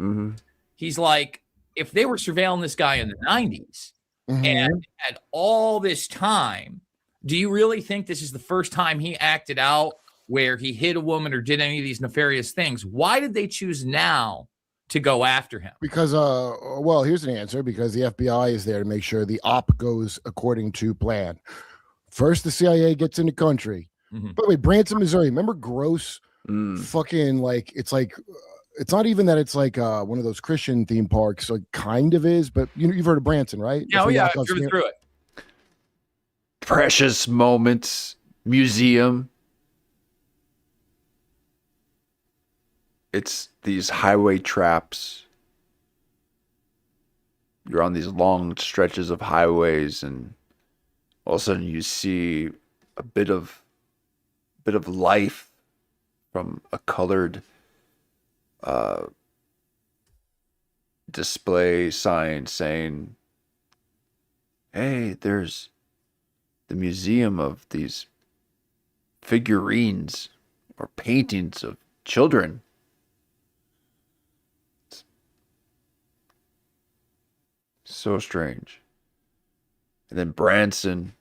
he's like, if they were surveilling this guy in the 90s and had all this time, do you really think this is the first time he acted out where he hit a woman or did any of these nefarious things? Why did they choose now to go after him? Because, well, here's an answer. Because the FBI is there to make sure the op goes according to plan. First, the CIA gets in the country. By the way, Branson, Missouri. Remember Gross? Fucking like it's not even that it's like one of those Christian theme parks. So it kind of is, but you've heard of Branson, right? Oh yeah, I've driven through it. Precious Moments Museum. It's these highway traps. You're on these long stretches of highways, and all of a sudden you see a bit of life from a colored display sign saying, hey, there's the museum of these figurines or paintings of children. It's so strange. And then Branson.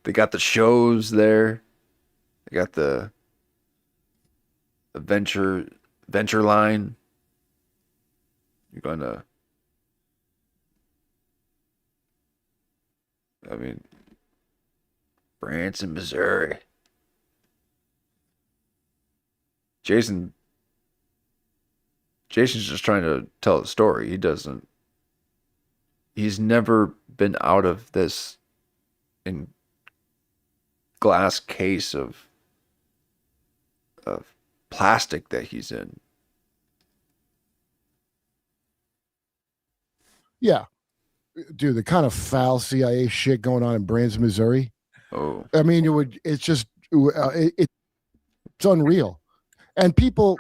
They got the shows there. They got the venture line. You're going to, Branson, Missouri. Jason's just trying to tell a story. He's never been out of this in glass case of plastic that he's in. Yeah. Dude, the kind of foul CIA shit going on in Branson, Missouri. Oh. It's unreal. And people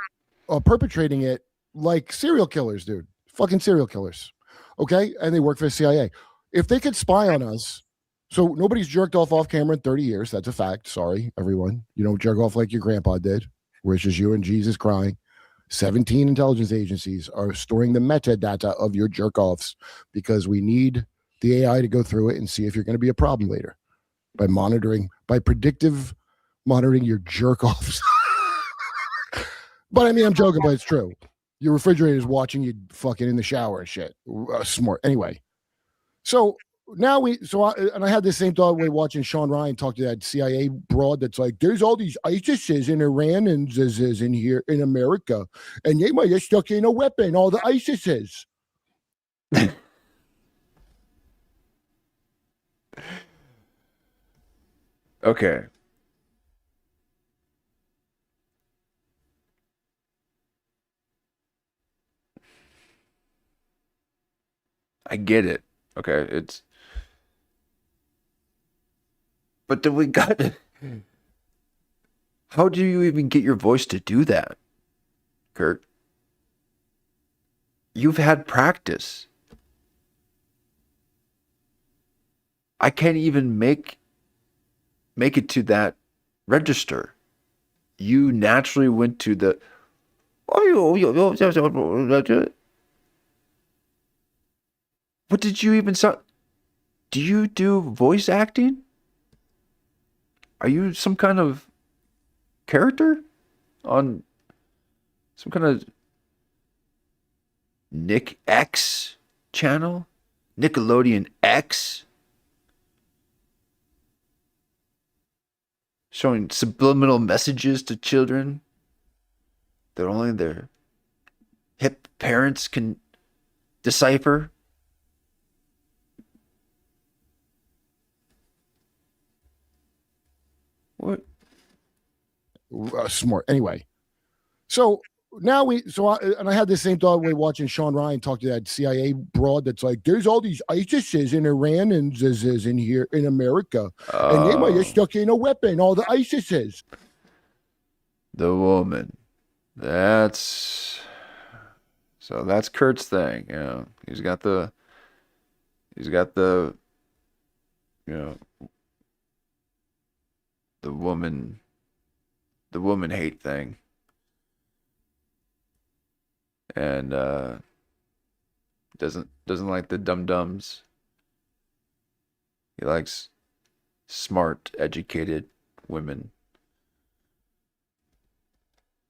are perpetrating it like serial killers, dude. Fucking serial killers. Okay? And they work for the CIA. If they could spy on us, so nobody's jerked off camera in 30 years. That's a fact. Sorry, everyone. You don't jerk off like your grandpa did, which is you and Jesus crying. 17 intelligence agencies are storing the metadata of your jerk-offs because we need the AI to go through it and see if you're going to be a problem later by predictive monitoring your jerk-offs. But I'm joking, but it's true. Your refrigerator is watching you fucking in the shower and shit. Smart. Anyway, so now I had this same thought when watching Sean Ryan talk to that CIA broad that's like, there's all these ISISes and Iranians in here in America, and they might have stuck in a weapon, all the ISISes. Okay. I get it. Okay, but then we got. How do you even get your voice to do that, Kurt? You've had practice. I can't even make it to that register. You naturally went to the. What did you even sound? Do you do voice acting? Are you some kind of character on some kind of Nick X channel? Nickelodeon X? Showing subliminal messages to children that only their hip parents can decipher? What? Smart. Anyway, so now I had the same thought when watching Sean Ryan talk to that CIA broad that's like, there's all these ISISes in Iran and Zizes in here in America, and they might have stuck in a weapon. All the ISISes. The woman. That's Kurt's thing. You know, he's got the you know, the woman hate thing. And doesn't like the dum-dums. He likes smart, educated women.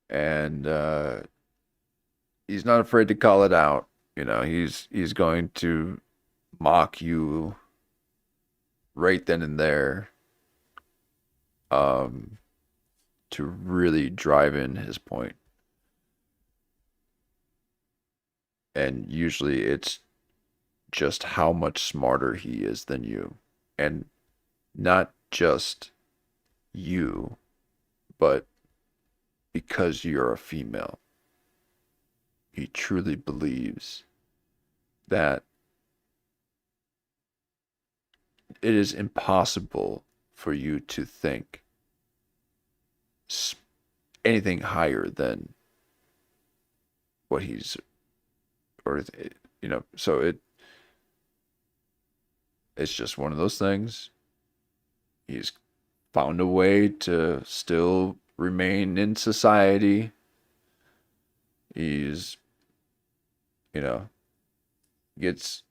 And he's not afraid to call it out. You know, he's going to mock you right then and there, to really drive in his point. And usually it's just how much smarter he is than you. And not just you, but because you're a female. He truly believes that it is impossible for you to think anything higher than what he's, or you know, so it's just one of those things. He's found a way to still remain in society. He's, you know, gets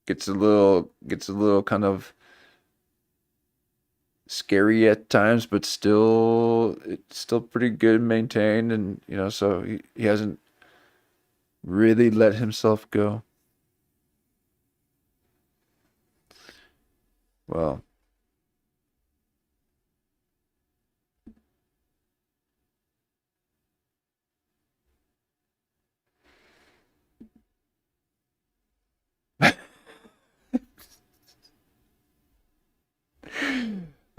a little kind of scary at times, but it's still pretty good maintained, and you know, so he hasn't really let himself go. Well,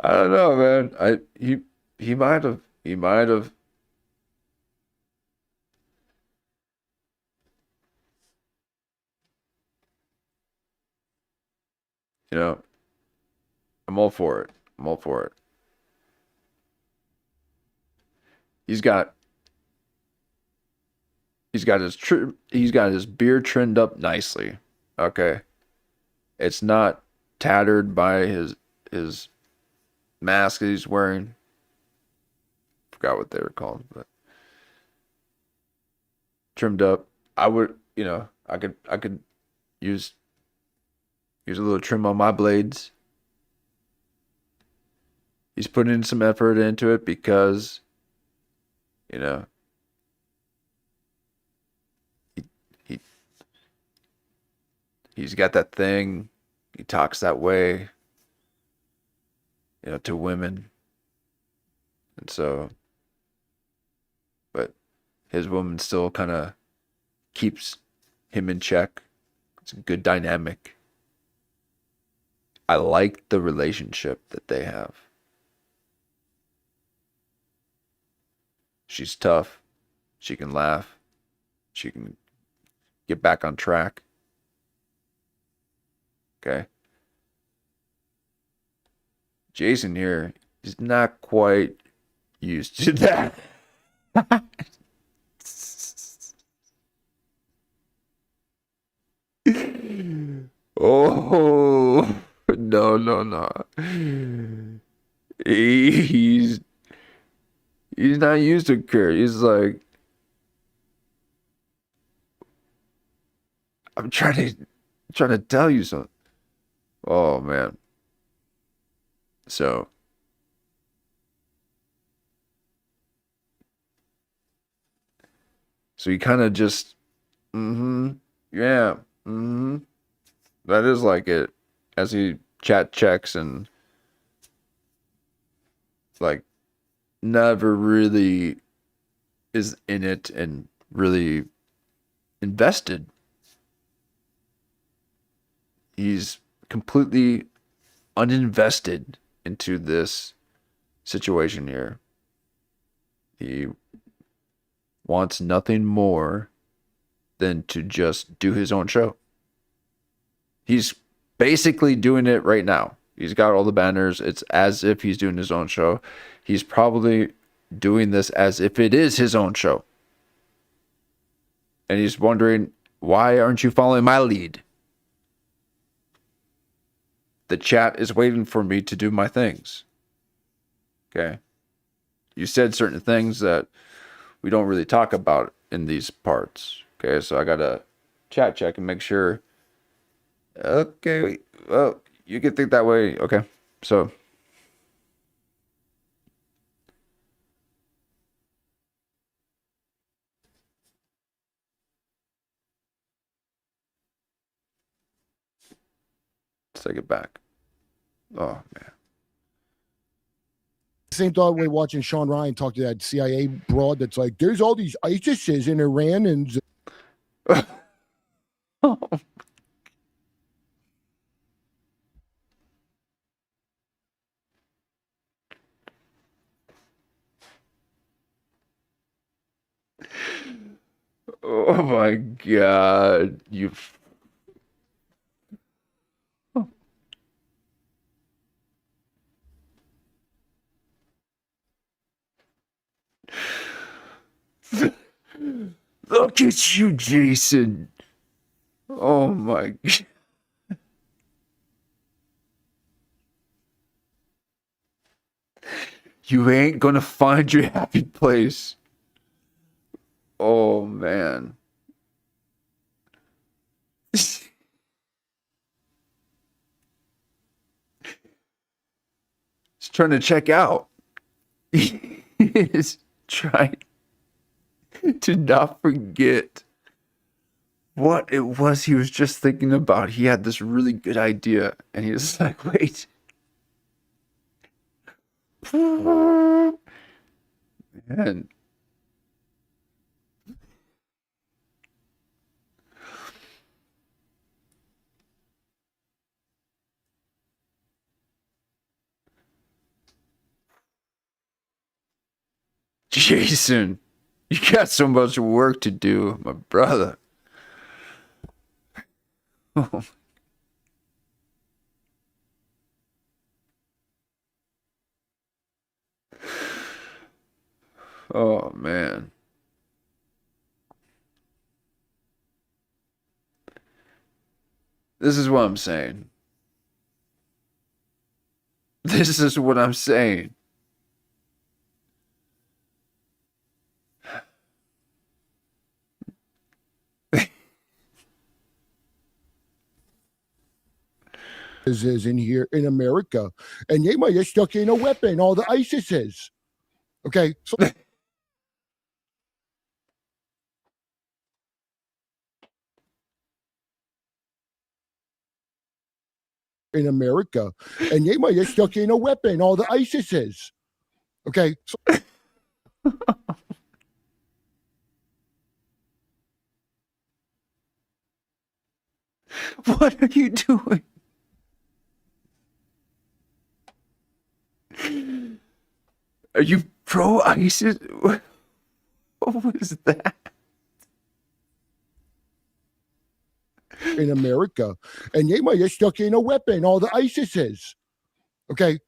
I don't know, man. He might have. You know, I'm all for it. He's got his beard trimmed up nicely. Okay, it's not tattered by his mask that he's wearing. Forgot what they were called, but trimmed up. I would, you know, I could use a little trim on my blades. He's putting in some effort into it because, you know, he's got that thing. He talks that way, you know, to women. And so, but his woman still kind of keeps him in check. It's a good dynamic. I like the relationship that they have. She's tough. She can laugh. She can get back on track. Okay. Jason here is not quite used to that. Oh, no, no, no. He's he's not used to Kurt. He's like, I'm trying to tell you something. Oh man. So so he kind of just, yeah, that is like it. As he chat checks and like never really is in it and really invested. He's completely uninvested into this situation here. He wants nothing more than to just do his own show. He's basically doing it right now. He's got all the banners. It's as if he's doing his own show. He's probably doing this as if it is his own show. And he's wondering, why aren't you following my lead? The chat is waiting for me to do my things. Okay. You said certain things that we don't really talk about in these parts. Okay. So I got to chat check and make sure. Okay. Well, you can think that way. Okay. So. Let's take it back. Oh, man. Same thought way watching Sean Ryan talk to that CIA broad that's like, there's all these ISISes in Iran and Oh my God. You. Look at you, Jason. Oh my God. You ain't gonna find your happy place. Oh man. He's trying to check out. He is trying to not forget what it was he was just thinking about. He had this really good idea, and he was like, wait. Man. Jason, you got so much work to do, my brother. Oh man. This is what I'm saying. This is what I'm saying. is in here in America. And they might have stuck in a weapon, all the ISISes. Okay. So in America. And they might have stuck in a weapon, all the ISISes. Okay. So What are you doing? Are you pro ISIS? What was that? in America. And they might have stuck in a weapon, all the ISISes. Okay.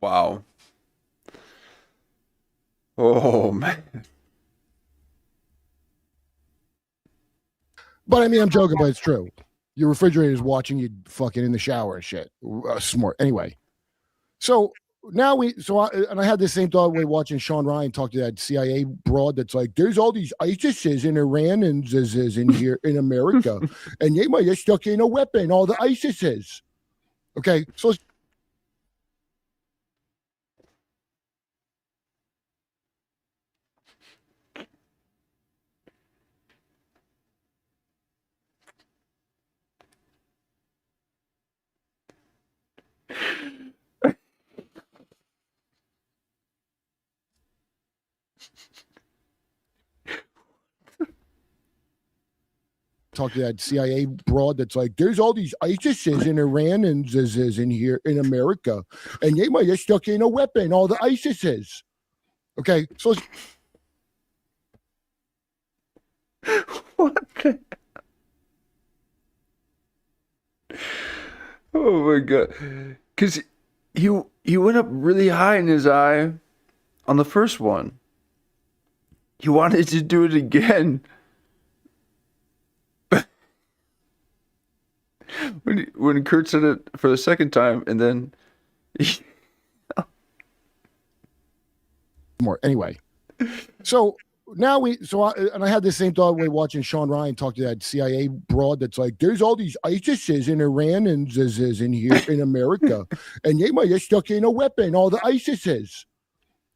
Wow. Oh man. But I mean, I'm joking, but it's true. Your refrigerator is watching you fucking in the shower and shit. Smart. Anyway, so now I had this same thought when watching Sean Ryan talk to that CIA broad that's like, there's all these ISISes and Iranians is in here in America, and they might have stuck in a weapon, all the ISISes. Okay, so let's talk to that CIA broad that's like, there's all these ISISes and Iranians is in here in America, and they might have stuck in a weapon, all the ISISes. Okay, so let's What? Oh my god. Cause he went up really high in his eye on the first one. He wanted to do it again. When Kurt said it for the second time, and then more anyway. So now I had the same thought when watching Sean Ryan talk to that CIA broad that's like, there's all these ISISes and Iranians is in here in America, and they might have stuck in a weapon, all the ISISes.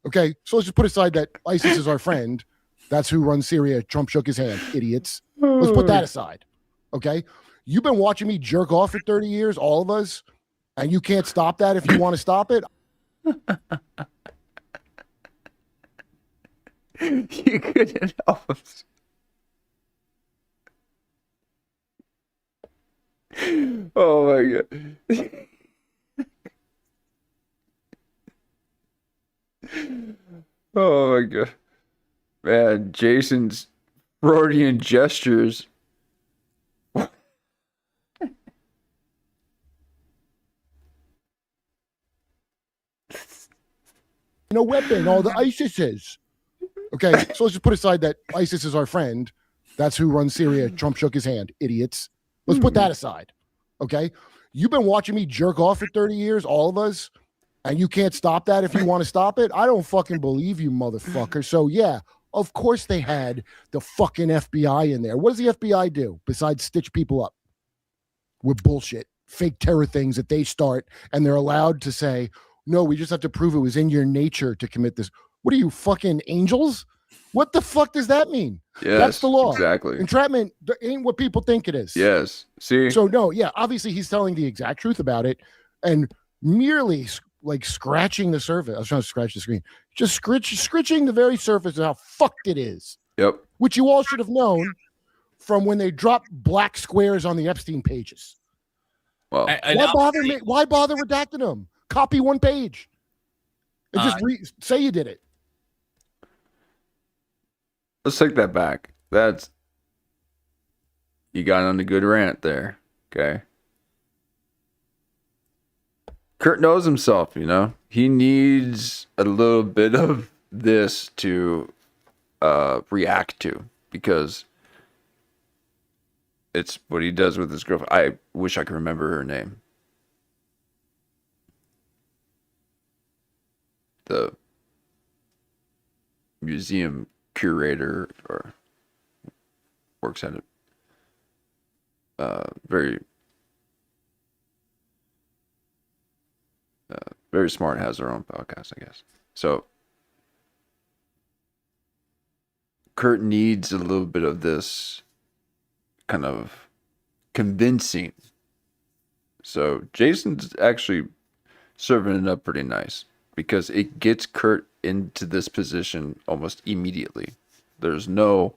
Okay, so let's just put aside that ISIS is our friend. That's who runs Syria. Trump shook his hand, idiots. Let's put that aside. Okay, you've been watching me jerk off for 30 years, all of us, and you can't stop that if you want to stop it. you couldn't help us. Oh my god. Oh my god. Man, Jason's Freudian gestures. No weapon, all the ISISes. Okay, so let's just put aside that ISIS is our friend. That's who runs Syria. Trump shook his hand, idiots. Let's put that aside. Okay, you've been watching me jerk off for 30 years, all of us, and you can't stop that if you want to stop it. I don't fucking believe you, motherfucker. So yeah, of course they had the fucking FBI in there. What does the FBI do besides stitch people up with bullshit, fake terror things that they start, and they're allowed to say, no, we just have to prove it was in your nature to commit this. What are you, fucking angels? What the fuck does that mean? Yes, that's the law. Exactly. Entrapment ain't what people think it is. Yes. See? So no, yeah, obviously he's telling the exact truth about it and merely like scratching the surface. I was trying to scratch the screen. Just scritching the very surface of how fucked it is. Yep. Which you all should have known from when they dropped black squares on the Epstein pages. Well, why bother redacting them? Copy one page. And just say you did it. let's take that back. You got on a good rant there. Okay. Kurt knows himself, you know. He needs a little bit of this to react to, because it's what he does with his girlfriend. I wish I could remember her name. The museum curator, or works at it. Very smart, has her own podcast, I guess. So Kurt needs a little bit of this kind of convincing. So Jason's actually serving it up pretty nice, because it gets Kurt into this position almost immediately. There's no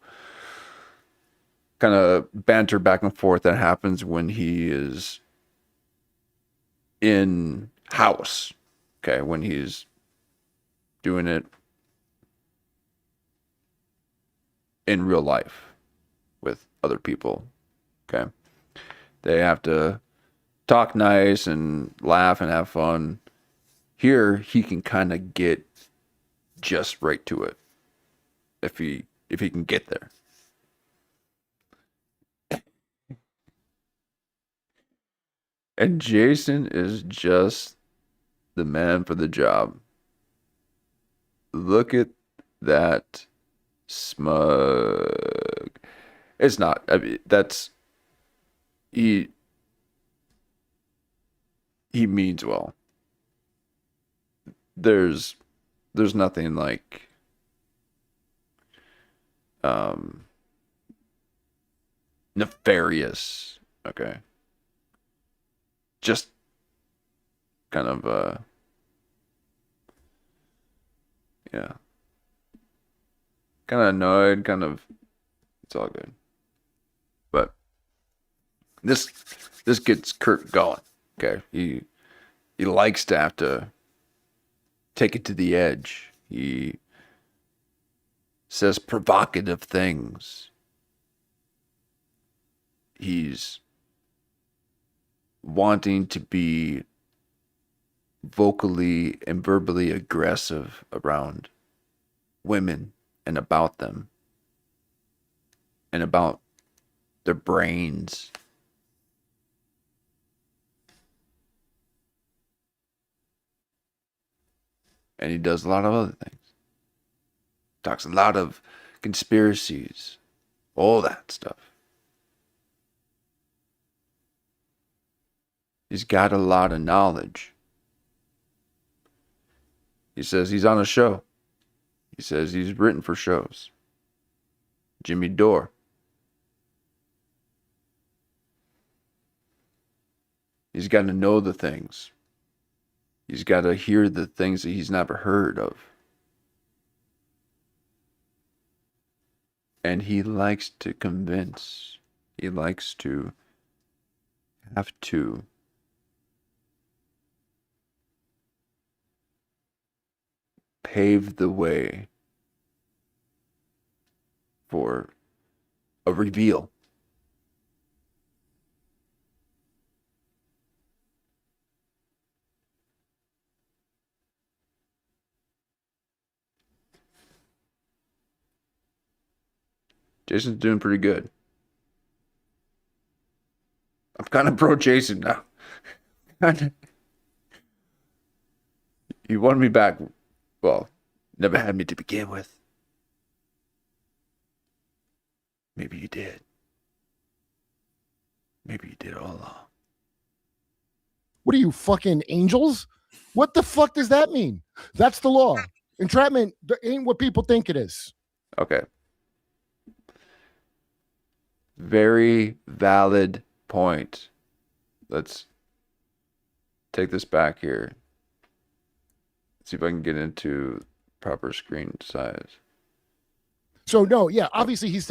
kind of banter back and forth that happens when he is in house. Okay, when he's doing it in real life with other people. Okay, they have to talk nice and laugh and have fun. Here he can kind of get just right to it if he can get there. And Jason is just the man for the job. Look at that smug. It's not. I mean, that's he means well. There's nothing like nefarious. Okay. Just kind of yeah. Kind of annoyed, it's all good. But this gets Kurt going. Okay. He likes to have to take it to the edge. He says provocative things. He's wanting to be vocally and verbally aggressive around women and about them and about their brains. And he does a lot of other things. Talks a lot of conspiracies, all that stuff. He's got a lot of knowledge. He says he's on a show. He says he's written for shows. Jimmy Dore. He's got to know the things. He's got to hear the things that he's never heard of. And he likes to convince. He likes to have to pave the way for a reveal. Jason's doing pretty good. I'm kind of pro Jason now. You wanted me back. Well, never had me to begin with. Maybe you did. Maybe you did all along. What are you, fucking angels? What the fuck does that mean? That's the law. Entrapment ain't what people think it is. Okay. Very valid point. Let's take this back here. See if I can get into proper screen size. So no, yeah, obviously he's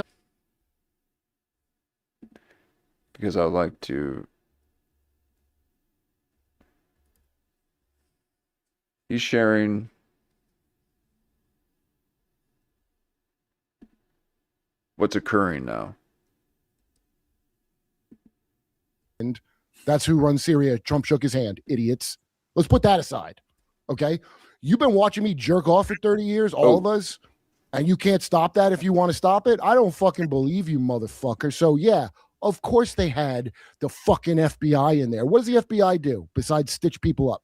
Because I would like to. He's sharing. What's occurring now. and that's who runs Syria. Trump shook his hand. Idiots. Let's put that aside. Okay. You've been watching me jerk off for 30 years, all of us, and you can't stop that if you want to stop it. I don't fucking believe you, motherfucker. So yeah, of course they had the fucking FBI in there. What does the FBI do besides stitch people up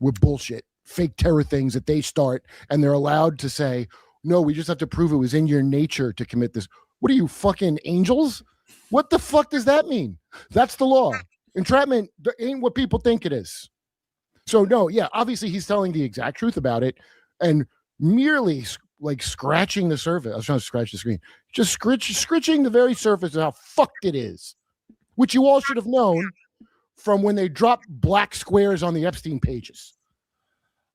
with bullshit, fake terror things that they start, and they're allowed to say, no, we just have to prove it was in your nature to commit this. What are you, fucking angels? What the fuck does that mean? That's the law. Entrapment ain't what people think it is. So no, yeah, obviously he's telling the exact truth about it and merely like scratching the surface. I was trying to scratch the screen. Just scritching the very surface of how fucked it is, which you all should have known from when they dropped black squares on the Epstein pages.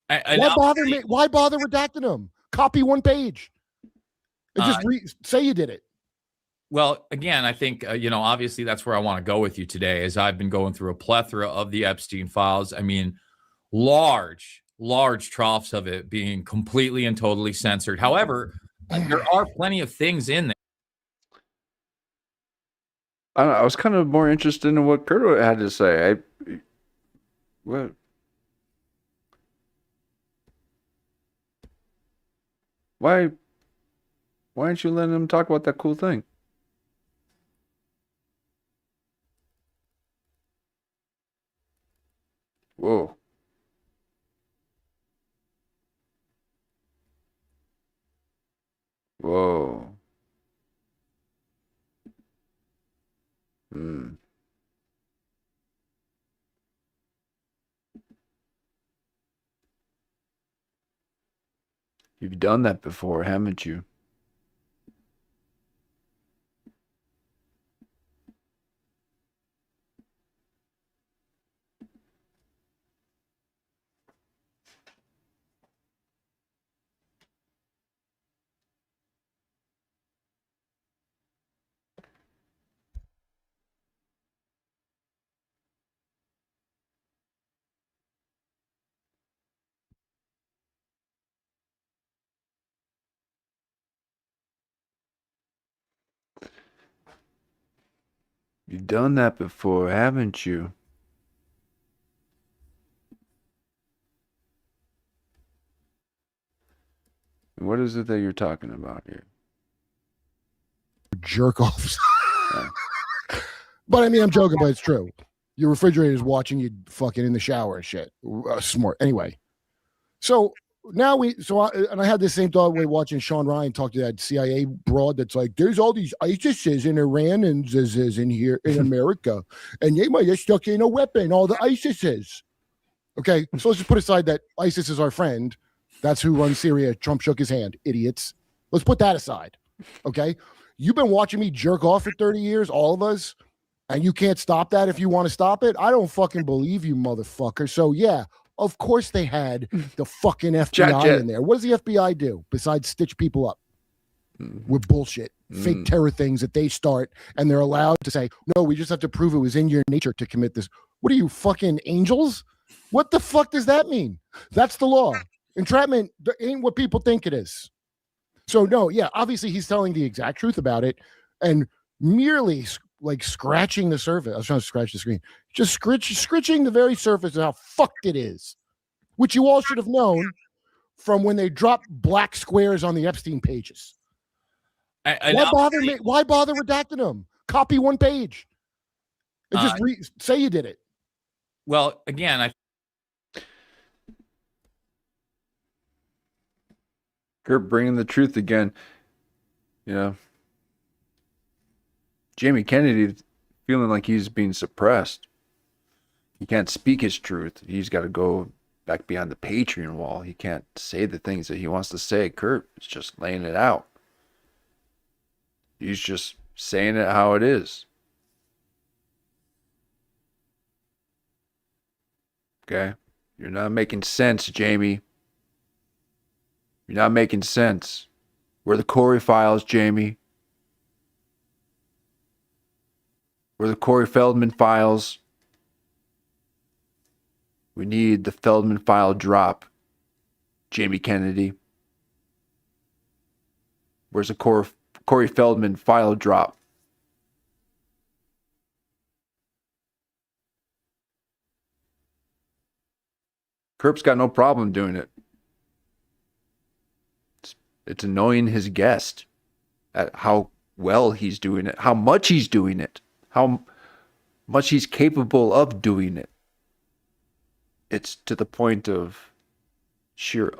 Why bother redacting them? Copy one page and just say you did it. Well, again, I think, obviously that's where I want to go with you today, as I've been going through a plethora of the Epstein files. I mean, large troughs of it being completely and totally censored. However, there are plenty of things in there. I was kind of more interested in what Kurt had to say. Why aren't you letting him talk about that cool thing? Whoa. Whoa. Hmm. You've done that before, haven't you? You've done that before, haven't you? What is it that you're talking about here? Jerk offs. Yeah. But I mean, I'm joking, but it's true. Your refrigerator is watching you fucking in the shower and shit. Smart. Anyway, so now I had this same thought way watching Sean Ryan talk to that CIA broad that's like, there's all these ISISes and Iran and Zizes in here in America, and they might have stuck in a weapon, all the ISISes. Okay, so let's just put aside that ISIS is our friend. That's who runs Syria. Trump shook his hand, idiots. Let's put that aside. Okay, you've been watching me jerk off for 30 years, all of us, and you can't stop that if you want to stop it. I don't fucking believe you, motherfucker. So yeah, of course they had the fucking FBI in there. What does the FBI do besides stitch people up with bullshit, fake terror things that they start, and they're allowed to say, no, we just have to prove it was in your nature to commit this. What are you, fucking angels? What the fuck does that mean? That's the law. Entrapment ain't what people think it is. So no, yeah, obviously he's telling the exact truth about it, and merely like scratching the surface. I was trying to scratch the screen, just scritching the very surface of how fucked it is, which you all should have known from when they dropped black squares on the Epstein pages. Why bother redacting them? Copy one page and just say you did it. Well, again, Kurt bringing the truth again. You know, Jamie Kennedy feeling like he's being suppressed. He can't speak his truth. He's got to go back behind the Patreon wall. He can't say the things that he wants to say. Kurt is just laying it out. He's just saying it how it is. Okay? You're not making sense, Jamie. You're not making sense. We're the Corey files, Jamie. We're the Corey Feldman files. We need the Feldman file drop, Jamie Kennedy. Where's the Corey Feldman file drop? Kurp's got no problem doing it. It's annoying his guest at how well he's doing it, how much he's doing it, how much he's capable of doing it. It's to the point of sheer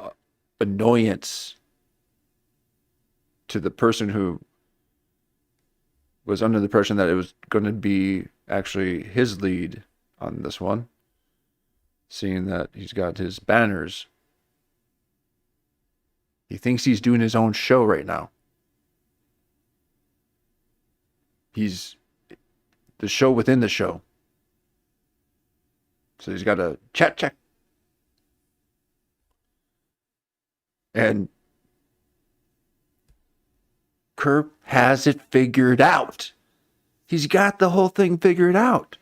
annoyance to the person who was under the impression that it was going to be actually his lead on this one, seeing that he's got his banners. He thinks he's doing his own show right now. He's the show within the show. So he's got a chat check. And Kurp has it figured out. He's got the whole thing figured out.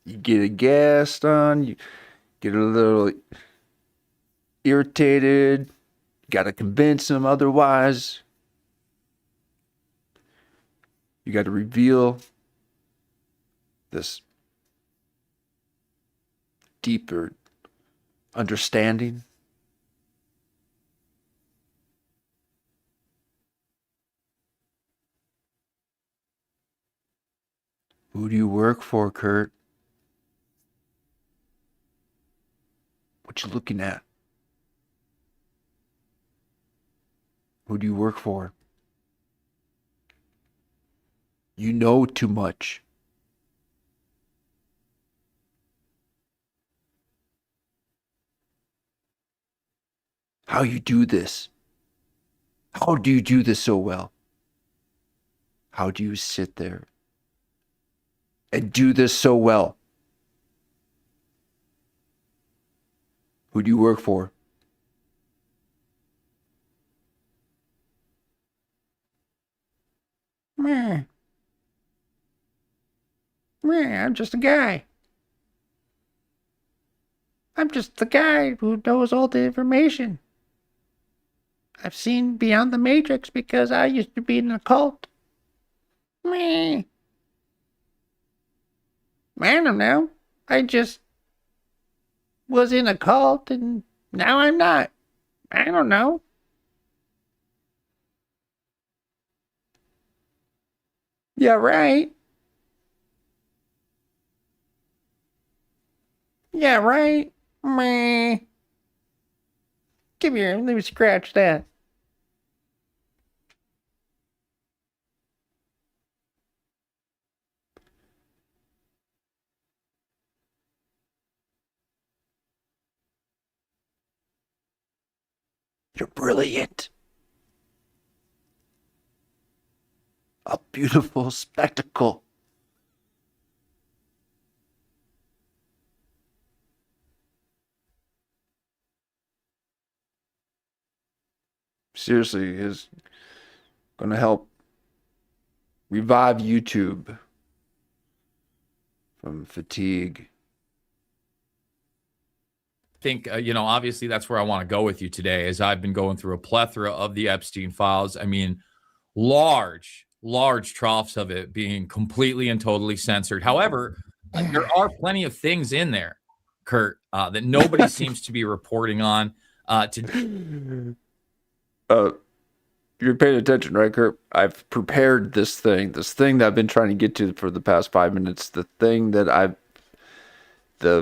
You get a guest on, you get a little irritated, got to convince him otherwise. You got to reveal this deeper, understanding. Who do you work for, Kurt? What you looking at? Who do you work for? You know too much. How you do this? How do you do this so well? How do you sit there and do this so well? Who do you work for? Meh. Meh, I'm just a guy. I'm just the guy who knows all the information. I've seen Beyond the Matrix because I used to be in a cult. Meh. I don't know. I just was in a cult and now I'm not. I don't know. Yeah, right. Yeah, right. Meh. Come here, let me scratch that. You're brilliant. A beautiful spectacle. Seriously, is going to help revive YouTube from fatigue. I think, obviously that's where I want to go with you today, as I've been going through a plethora of the Epstein files. I mean, large troughs of it being completely and totally censored. However, there are plenty of things in there, Kurt, that nobody seems to be reporting on. You're paying attention, right, Kurt? I've prepared this thing that I've been trying to get to for the past 5 minutes, the thing that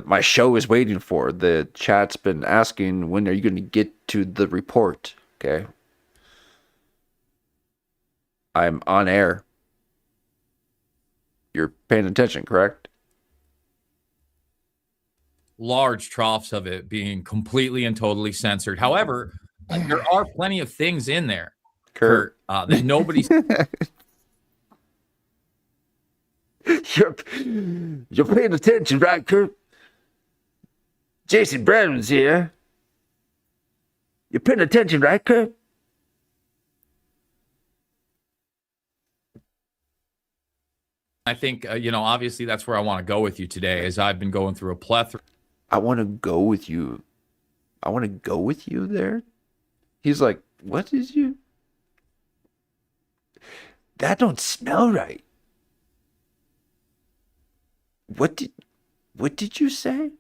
my show is waiting for. The chat's been asking, when are you going to get to the report? Okay. I'm on air. You're paying attention, correct? Large troughs of it being completely and totally censored. However, there are plenty of things in there, Kurt, that nobody. You're paying attention, right, Kurt? Jason Brown's here. You're paying attention, right, Kurt? I think, obviously that's where I want to go with you today, as I've been going through a plethora. I want to go with you. I want to go with you there. He's like, what is you? That don't smell right. What did you say?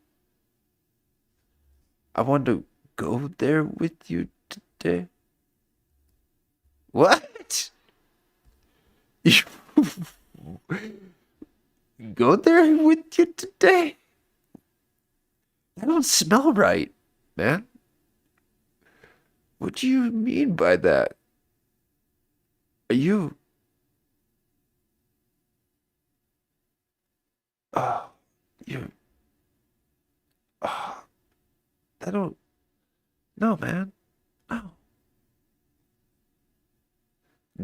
I want to go there with you today. What? You go there with you today? That don't smell right, man. What do you mean by that? Are you... Oh, you... Oh, I don't... No, man. No.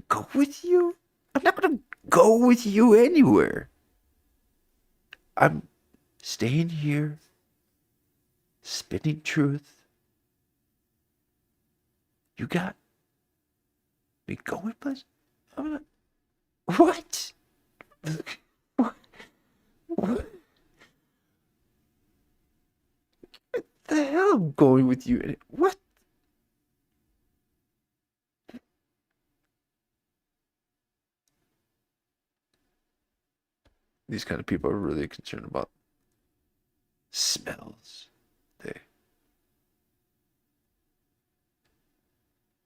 Go with you? I'm not gonna go with you anywhere. I'm staying here, spinning truth. You got me going places? I'm not... What? What? What the hell? I'm going with you. What? These kind of people are really concerned about smells.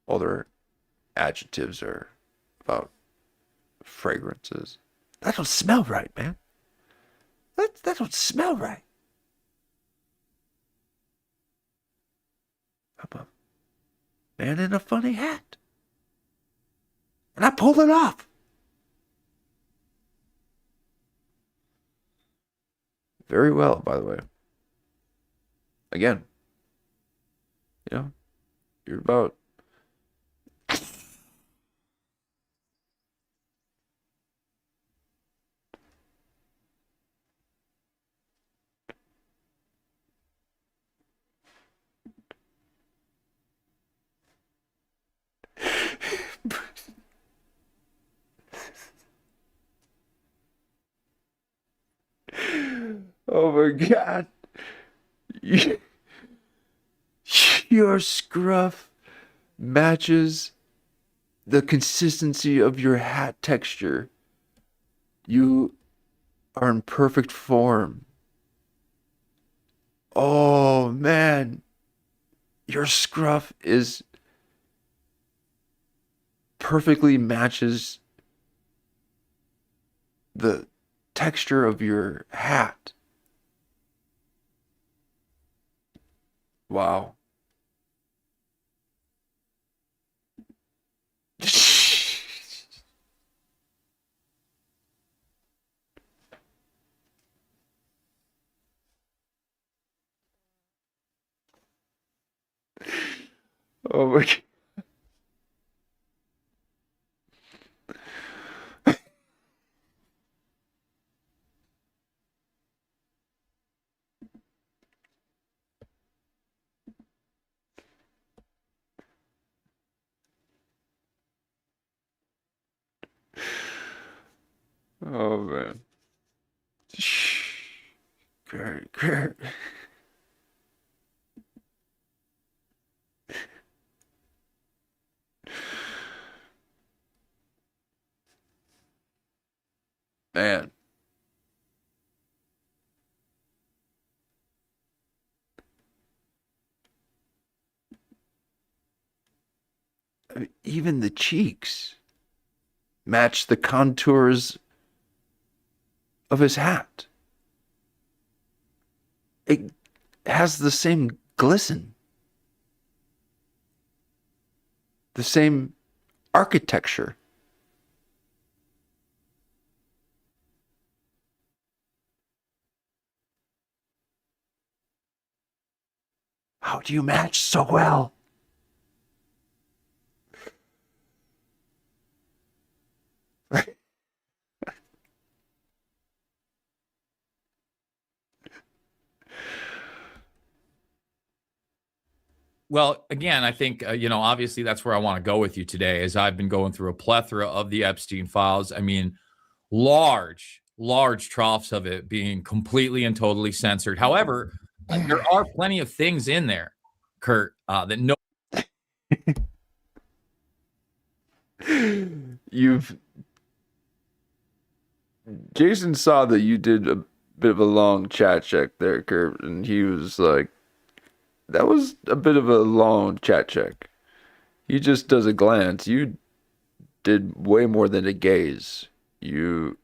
all their adjectives are about fragrances. That don't smell right, man. That don't smell right. I'm a man in a funny hat. And I pulled it off. Very well, by the way. Again, you know, you're about oh my god. Your scruff matches the consistency of your hat texture. You are in perfect form. Oh man, your scruff is perfectly matches the texture of your hat. Wow. Oh my god. Oh man. Great, great. Man. I mean, even the cheeks match the contours of his hat. It has the same glisten, the same architecture. How do you match so well? Well, again, I think, obviously that's where I want to go with you today, as I've been going through a plethora of the Epstein files. I mean, large troughs of it being completely and totally censored. However, there are plenty of things in there, Kurt, that no. You've Jason saw that you did a bit of a long chat check there, Kurt, and he was like, that was a bit of a long chat check. He just does a glance. You did way more than a gaze. You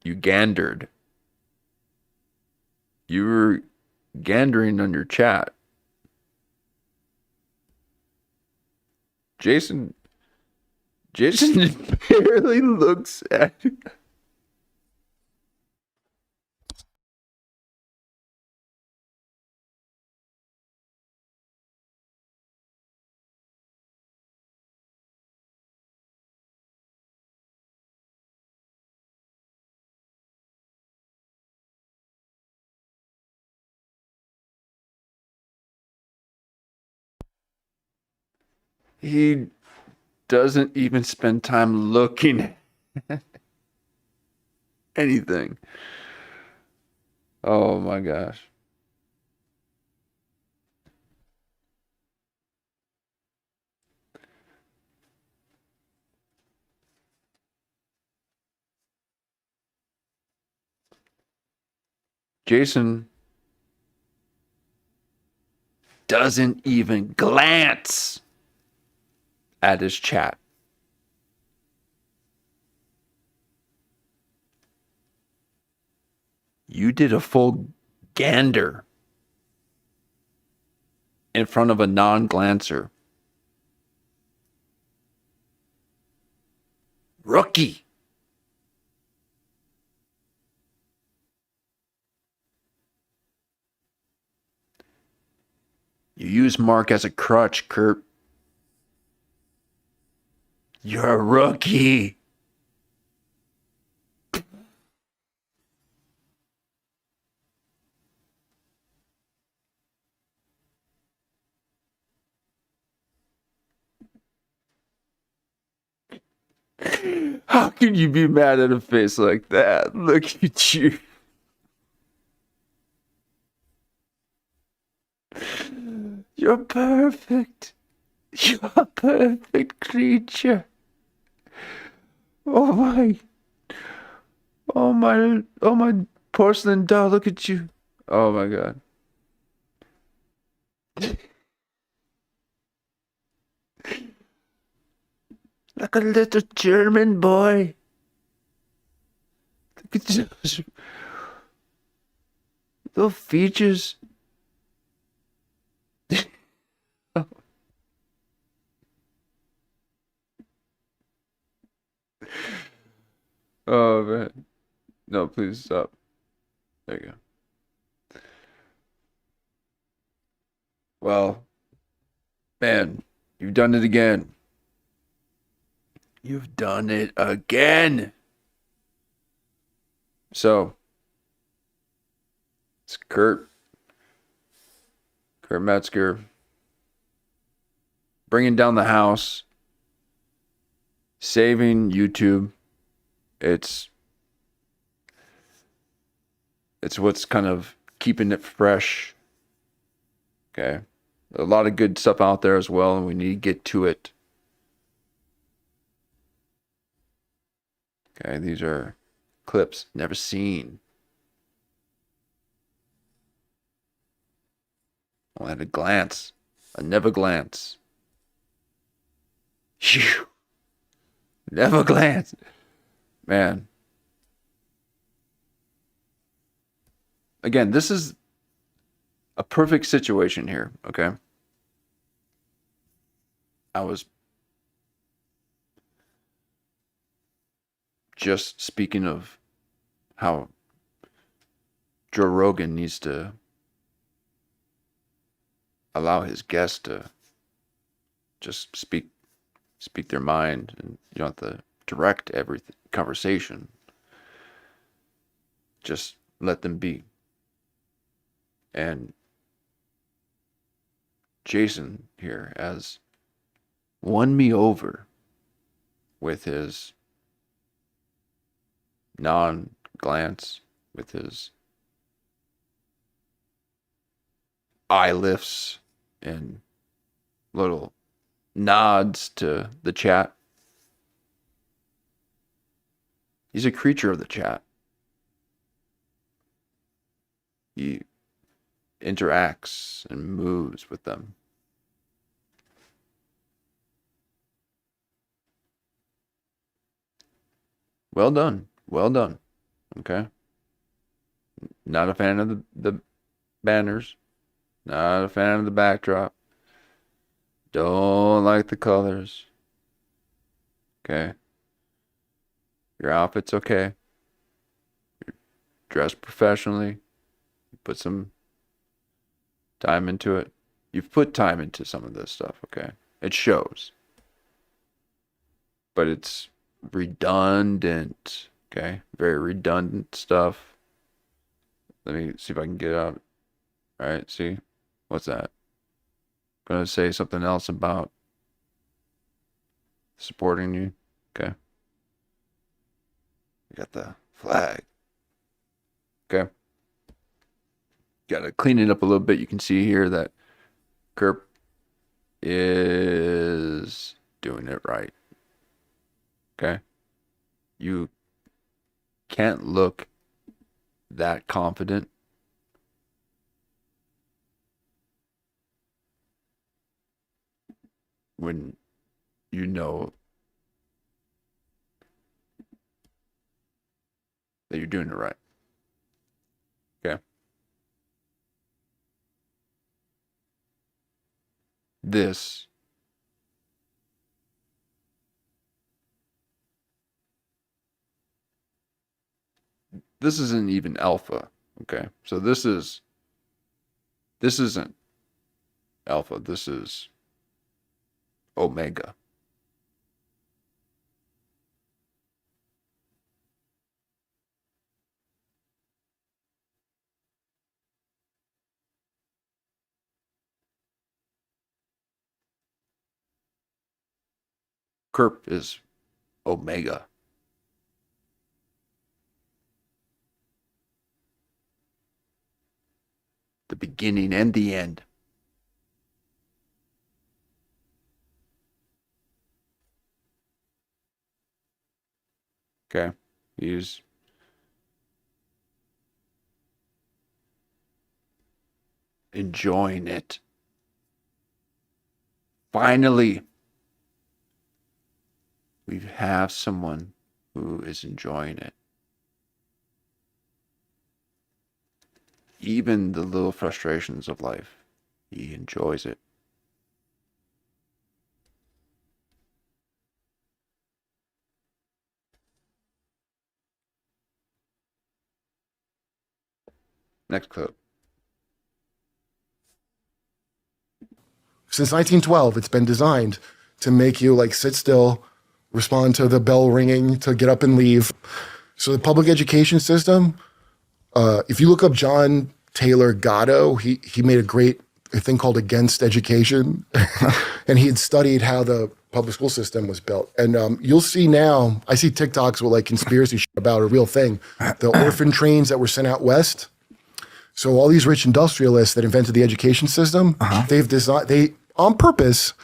gandered. You were gandering on your chat. Jason barely looks at you. He doesn't even spend time looking at anything. Oh my gosh. Jason doesn't even glance at his chat. You did a full gander in front of a non-glancer. Rookie. You use Mark as a crutch, Kurt. You're a rookie. How can you be mad at a face like that? Look at you. You're perfect. You're a perfect creature. Oh my. Oh my porcelain doll, look at you. Oh my god. Like a little German boy. Look at those little features. Oh man. No, please stop. There you go. Well, man, you've done it again. You've done it again. So, it's Kurt Metzger, bringing down the house, saving YouTube. It's what's kind of keeping it fresh. Okay. A lot of good stuff out there as well, and we need to get to it. Okay, these are clips never seen. I had a glance. A never glance. Phew. Never glance. Man. Again, this is a perfect situation here, okay? I was just speaking of how Joe Rogan needs to allow his guests to just speak their mind, and you don't have to direct every conversation. Just let them be. And Jason here has won me over with his non-glance, with his eye lifts and little nods to the chat. He's a creature of the chat. He interacts and moves with them. Well done. Well done. Okay. Not a fan of the banners. Not a fan of the backdrop. Don't like the colors. Okay. Your outfit's okay. You're dressed professionally. You put some time into it. You've put time into some of this stuff, okay? It shows. But it's redundant, okay? Very redundant stuff. Let me see if I can get out. All right, see? What's that? I'm going to say something else about supporting you, okay? You got the flag. Okay. Got to clean it up a little bit. You can see here that Kerp is doing it right. Okay. You can't look that confident when you know that you're doing it right. Okay. This isn't even alpha. Okay. So this isn't alpha. This is omega. Kerp is omega. The beginning and the end. Okay. He's enjoying it. Finally, we have someone who is enjoying it. Even the little frustrations of life, he enjoys it. Next clip. Since 1912, it's been designed to make you like sit still, respond to the bell ringing, to get up and leave. So the public education system, if you look up John Taylor Gatto, he made a great thing called Against Education. And he had studied how the public school system was built. And you'll see now, I see TikToks with like conspiracy shit about a real thing. The orphan trains that were sent out west. So all these rich industrialists that invented the education system, they've designed, they on purpose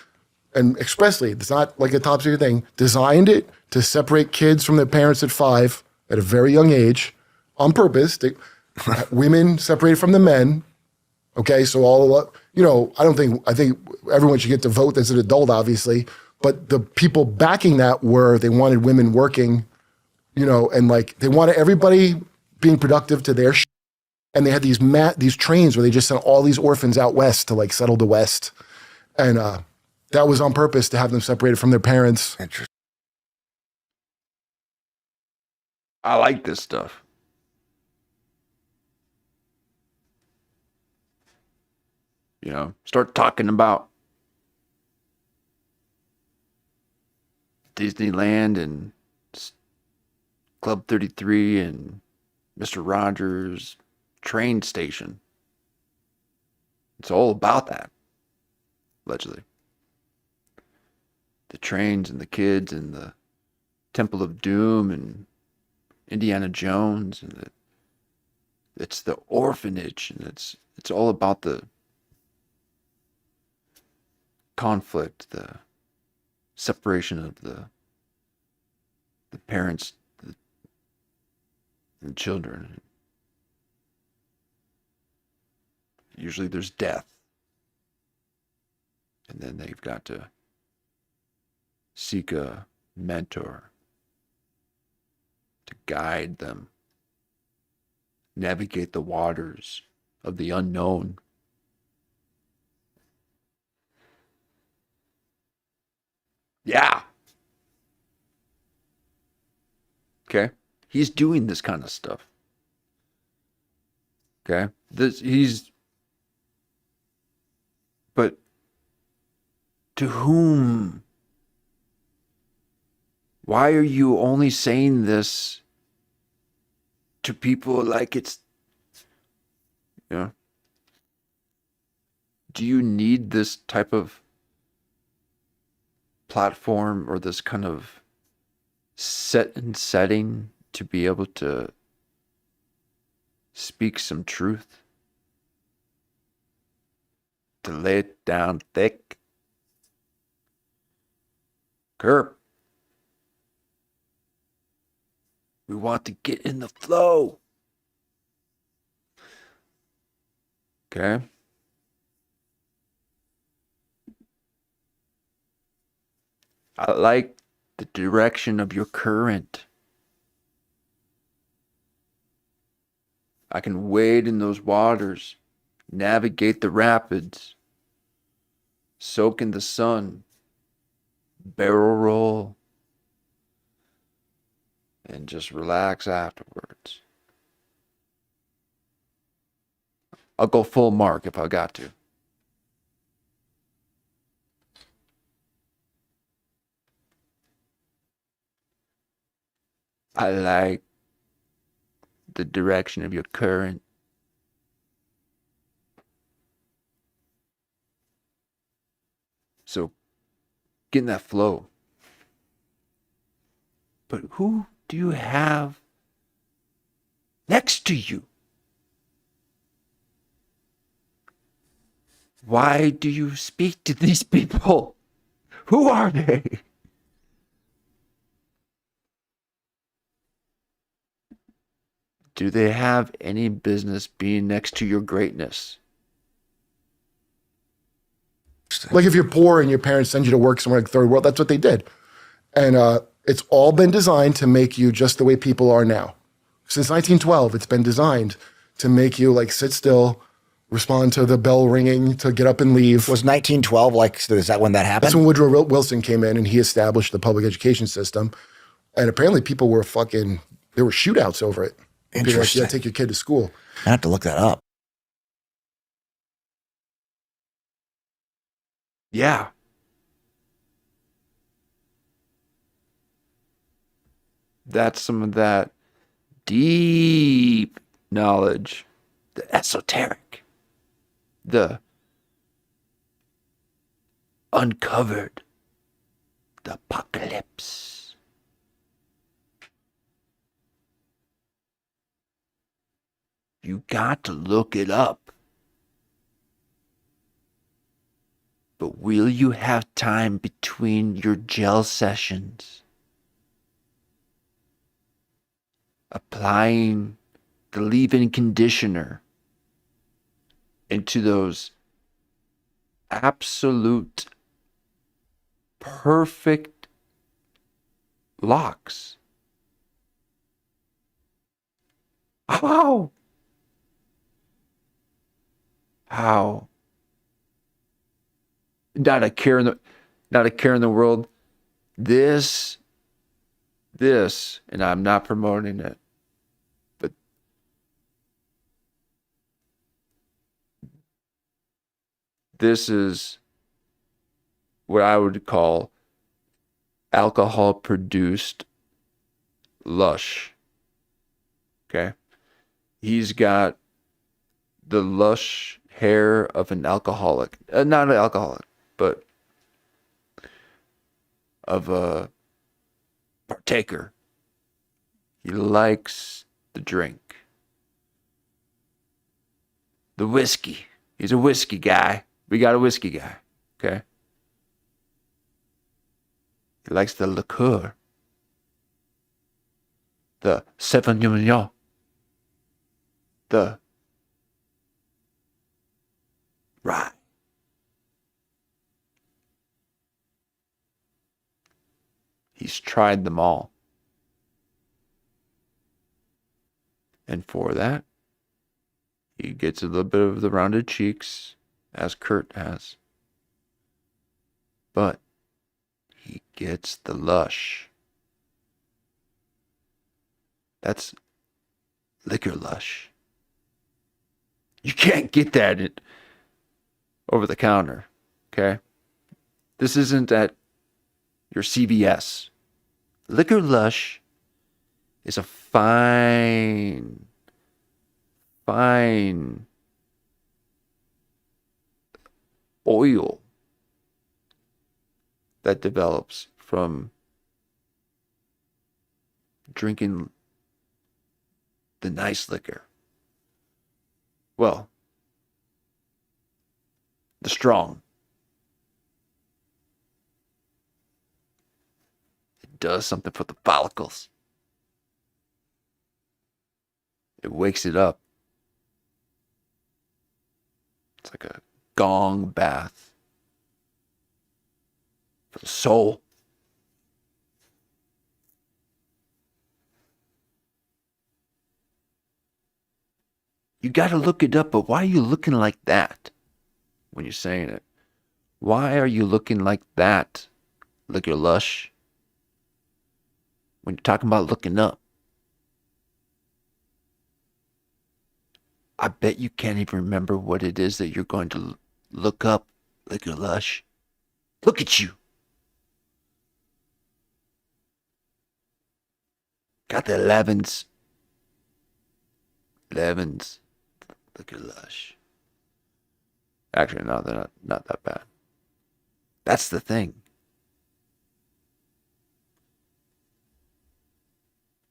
and expressly, it's not like a top secret thing, designed it to separate kids from their parents at 5 at a very young age on purpose. They, women separated from the men. Okay, so all, you know, I think everyone should get to vote as an adult, obviously, but the people backing that were, they wanted women working, you know, and like they wanted everybody being productive to their and they had these trains where they just sent all these orphans out west to like settle the West. And that was on purpose to have them separated from their parents. Interesting. I like this stuff. You know, start talking about Disneyland and Club 33 and Mr. Rogers train station. It's all about that, allegedly. The trains and the kids and the Temple of Doom and Indiana Jones and it's the orphanage and it's all about the conflict, the separation of the parents and children. Usually there's death. And then they've got to seek a mentor to guide them, navigate the waters of the unknown. Yeah. Okay. He's doing this kind of stuff. Okay. But to whom? Why are you only saying this to people like it's, you know, do you need this type of platform or this kind of setting to be able to speak some truth? To lay it down thick? Kerp. We want to get in the flow. Okay. I like the direction of your current. I can wade in those waters, navigate the rapids, soak in the sun, barrel roll, and just relax afterwards. I'll go full mark if I got to. I like the direction of your current. So get in that flow. But who do you have next to you? Why do you speak to these people? Who are they? Do they have any business being next to your greatness? Like if you're poor and your parents send you to work somewhere like third world, that's what they did. And it's all been designed to make you just the way people are now. Since 1912, it's been designed to make you like sit still, respond to the bell ringing, to get up and leave. Was 1912 like, so is that when that happened? That's when Woodrow Wilson came in and he established the public education system. And apparently people were there were shootouts over it. People were like, yeah, take your kid to school. I have to look that up. Yeah. That's some of that deep knowledge, the esoteric, the uncovered, the apocalypse. You got to look it up. But will you have time between your gel sessions? Applying the leave-in conditioner into those absolute perfect locks. How? How? Not a care in the world. This, and I'm not promoting it, but this is what I would call alcohol-produced lush. Okay? He's got the lush hair of an alcoholic. Not an alcoholic, but of a partaker. He likes the drink. The whiskey. He's a whiskey guy. We got a whiskey guy. Okay? He likes the liqueur. The Sauvignon. The rye. He's tried them all. And for that, he gets a little bit of the rounded cheeks, as Kurt has. But he gets the lush. That's liquor lush. You can't get that over the counter, okay? This isn't at your CVS. Liquor lush is a fine oil that develops from drinking the nice liquor. Well, the strong. It does something for the follicles. It wakes it up. It's like a gong bath for the soul. You got to look it up, but why are you looking like that when you're saying it? Why are you looking like that, Liquor Lush, when you're talking about looking up? I bet you can't even remember what it is that you're going to look up, Liquor Lush. Look at you. Got the 11s. 11s. Liquor Lush. Actually, no, they're not that bad. That's the thing.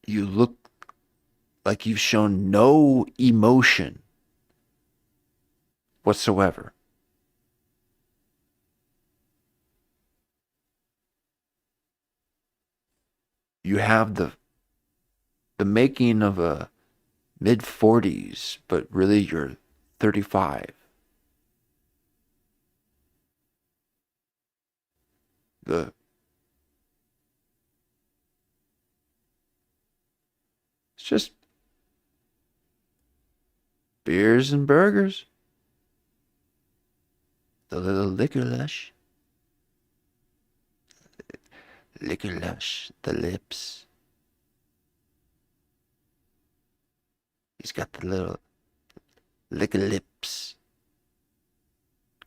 You look like you've shown no emotion whatsoever. You have the making of a mid-40s, but really you're 35. It's just beers and burgers. The little Liquor Lush. Liquor Lush, the lips. He's got the little liquor lips.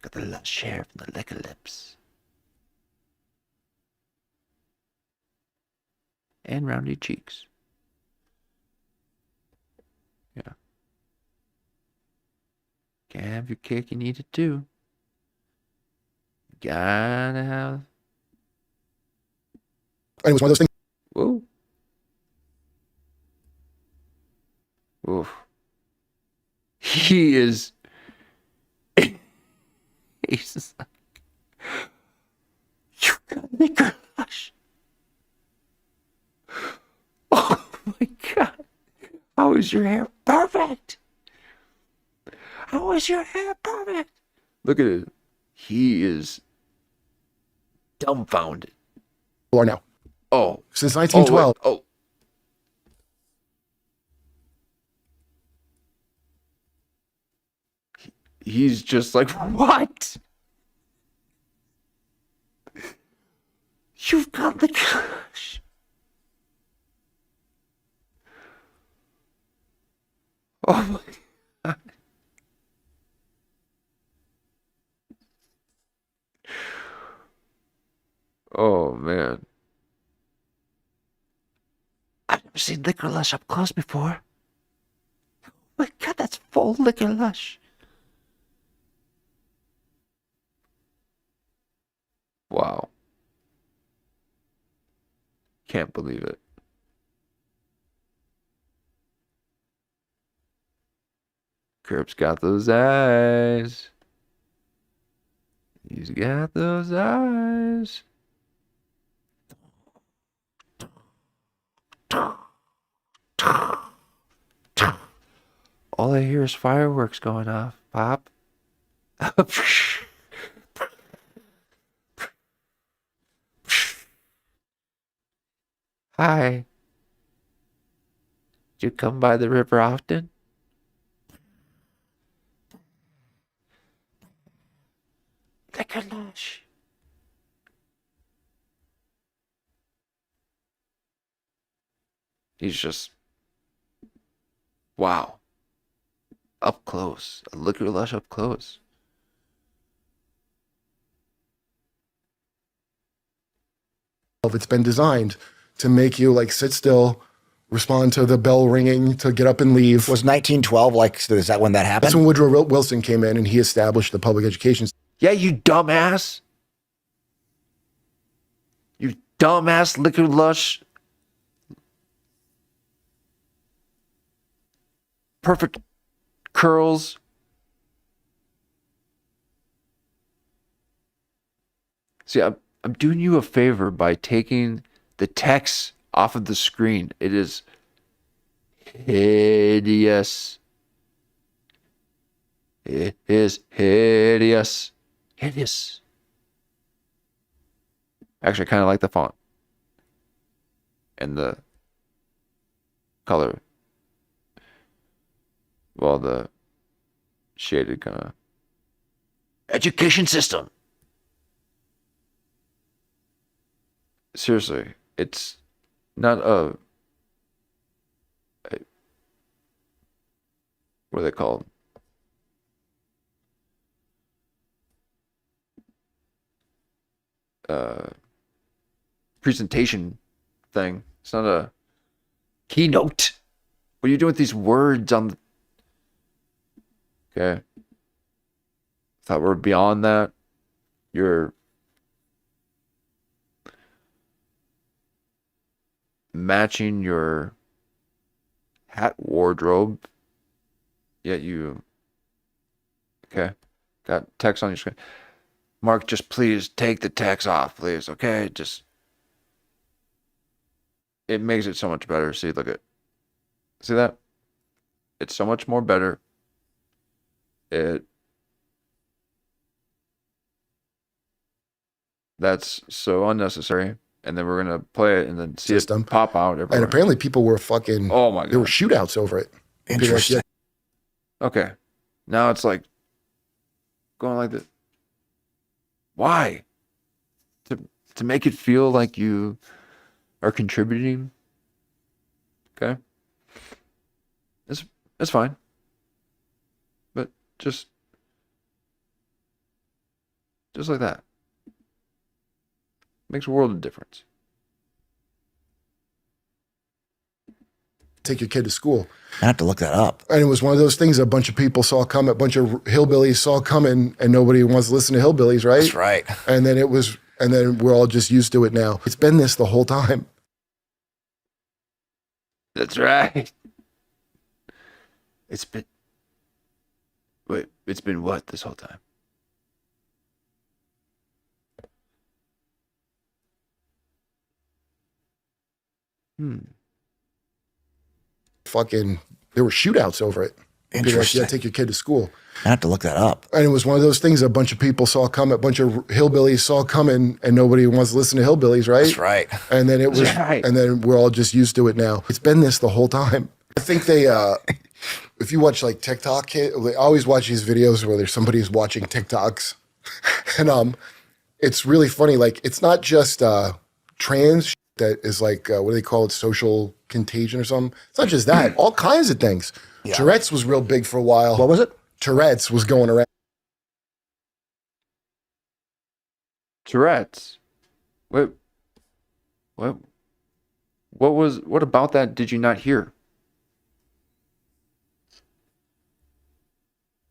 Got the lush hair from the liquor lips. And roundy cheeks. Yeah. Can't have your cake and eat it too. Gotta have. And it was one of those things. Whoa. Oof. He is. He's just like, you got Liquor Lush. Oh my God. How is your hair perfect? How is your hair perfect? Look at it. He is dumbfounded. Are now. Oh. Since 1912. Oh. He's just like, what? You've got the cash. Oh my God. Oh man. I've never seen Liquor Lush up close before. Oh my God, that's full Liquor Lush. Wow. Can't believe it. Curb's got those eyes. He's got those eyes. All I hear is fireworks going off, Pop. Hi. Do you come by the river often? Liquor Lush. He's just, wow. Up close. A Liquor Lush up close. It's been designed to make you like sit still, respond to the bell ringing, to get up and leave. Was 1912 like, is that when that happened? That's when Woodrow Wilson came in and he established the public education. Yeah, you dumbass. You dumbass Liquor Lush. Perfect curls. See, I'm doing you a favor by taking the text off of the screen. It is hideous. It is hideous. Hideous. Actually, I kind of like the font. And the color. Well, the shaded kind of education system. Seriously, it's not what are they called? Presentation thing. It's not a keynote. What are you doing with these words on the... Okay. Thought we're beyond that. You're matching your hat wardrobe, yet you... Okay. Got text on your screen. Mark, just please take the text off, please. Okay, just... It makes it so much better. See, look at... See that? It's so much more better. That's so unnecessary. And then we're gonna play it and then see System. it pop out everywhere. And apparently people were fucking, Oh my there were god. shootouts over it. People were like, Interesting. yeah, Okay. Now it's like going like this. Why? To make it feel like you are contributing. Okay. It's fine. But just like that. Makes a world of difference. take your kid to school. I have to look that up. And it was one of those things a bunch of people saw coming, a bunch of hillbillies saw coming, and nobody wants to listen to hillbillies, right? That's right. And then we're all just used to it now. It's been this the whole time. That's right. It's been what this whole time? Fucking, there were shootouts over it. People were like, Interesting. yeah, take your kid to school. I have to look that up. And it was one of those things a bunch of people saw coming, a bunch of hillbillies saw coming, and nobody wants to listen to hillbillies, right? That's right. And then it was, right. and then we're all just used to it now. It's been this the whole time. I think they, if you watch like TikTok, I always watch these videos where there's somebody who's watching TikToks, and it's really funny. Like it's not just trans that is like what do they call it, social contagion or something. It's not just that. All kinds of things. Yeah. Tourette's was real big for a while. What was it? Tourette's was going around. Tourette's. What about that did you not hear?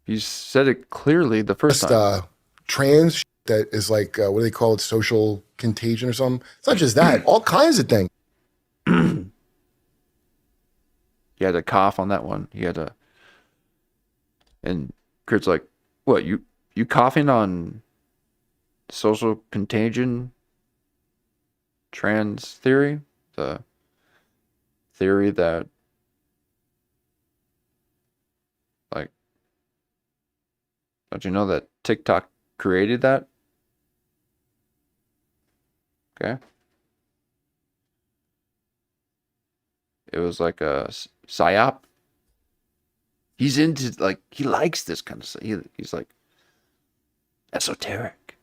You said it clearly the first Just time. trans that is like what do they call it, social contagion or something. It's not just that. All kinds of things. You had to cough on that one. You had to, and Kurt's like, "What you coughing on social contagion trans theory? The theory that like, don't you know that TikTok created that? Okay." It was like a psyop. He's into, like, he likes this kind of stuff. He's like esoteric.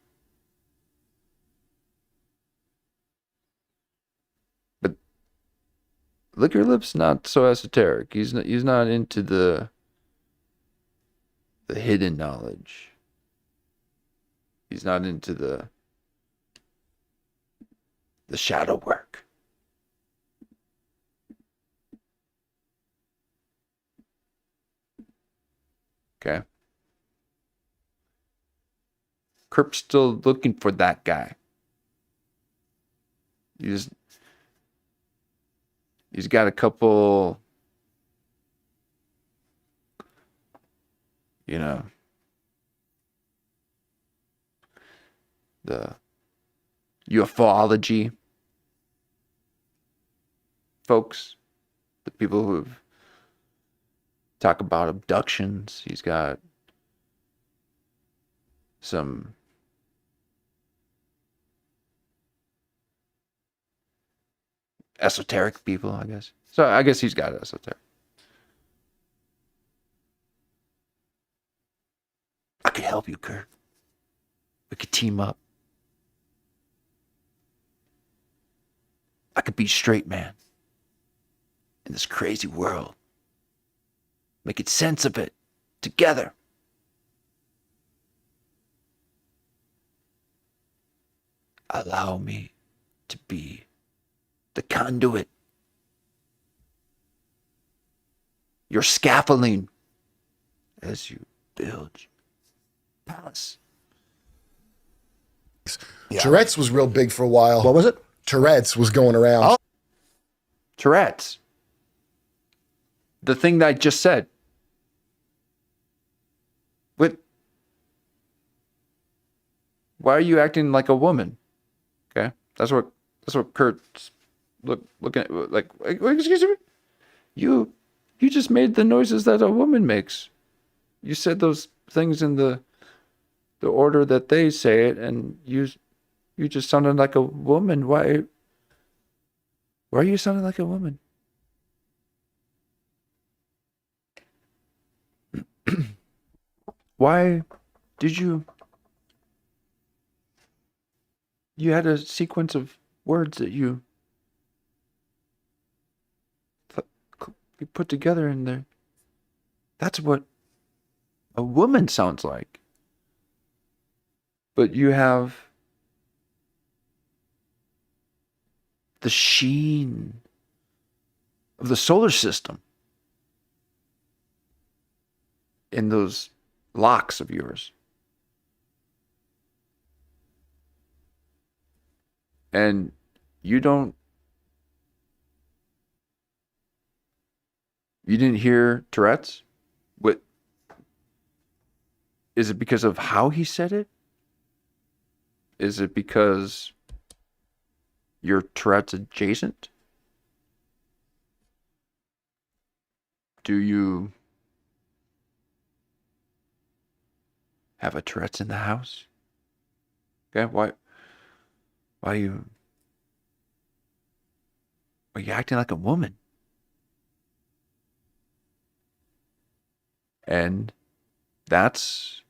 But Lick Your Lips not so esoteric. He's not into the hidden knowledge. He's not into the shadow work. Okay. Kerp's still looking for that guy. He's got a couple, you know, the ufology folks, the people who've talk about abductions. He's got some esoteric people, I guess. So I guess he's got esoteric. help you, Kurt. We could team up. I could be straight man in this crazy world. Making sense of it together. Allow me to be the conduit. Your scaffolding as you build your palace. Tourette's was real big for a while. What was it? Tourette's was going around. Oh. Tourette's. The thing that I just said. But why are you acting like a woman? Okay, that's what Kurt's looking at. Like, excuse me, you just made the noises that a woman makes. You said those things in the order that they say it, and you just sounded like a woman. Why are you sounding like a woman? Why did you had a sequence of words that you put together in there. That's what a woman sounds like. But you have the sheen of the solar system in those locks of yours. And you didn't hear Tourette's? What is it, because of how he said it? Is it because you're Tourette's adjacent? Do you have a Tourette's in the house? Okay, why are you acting like a woman? And that's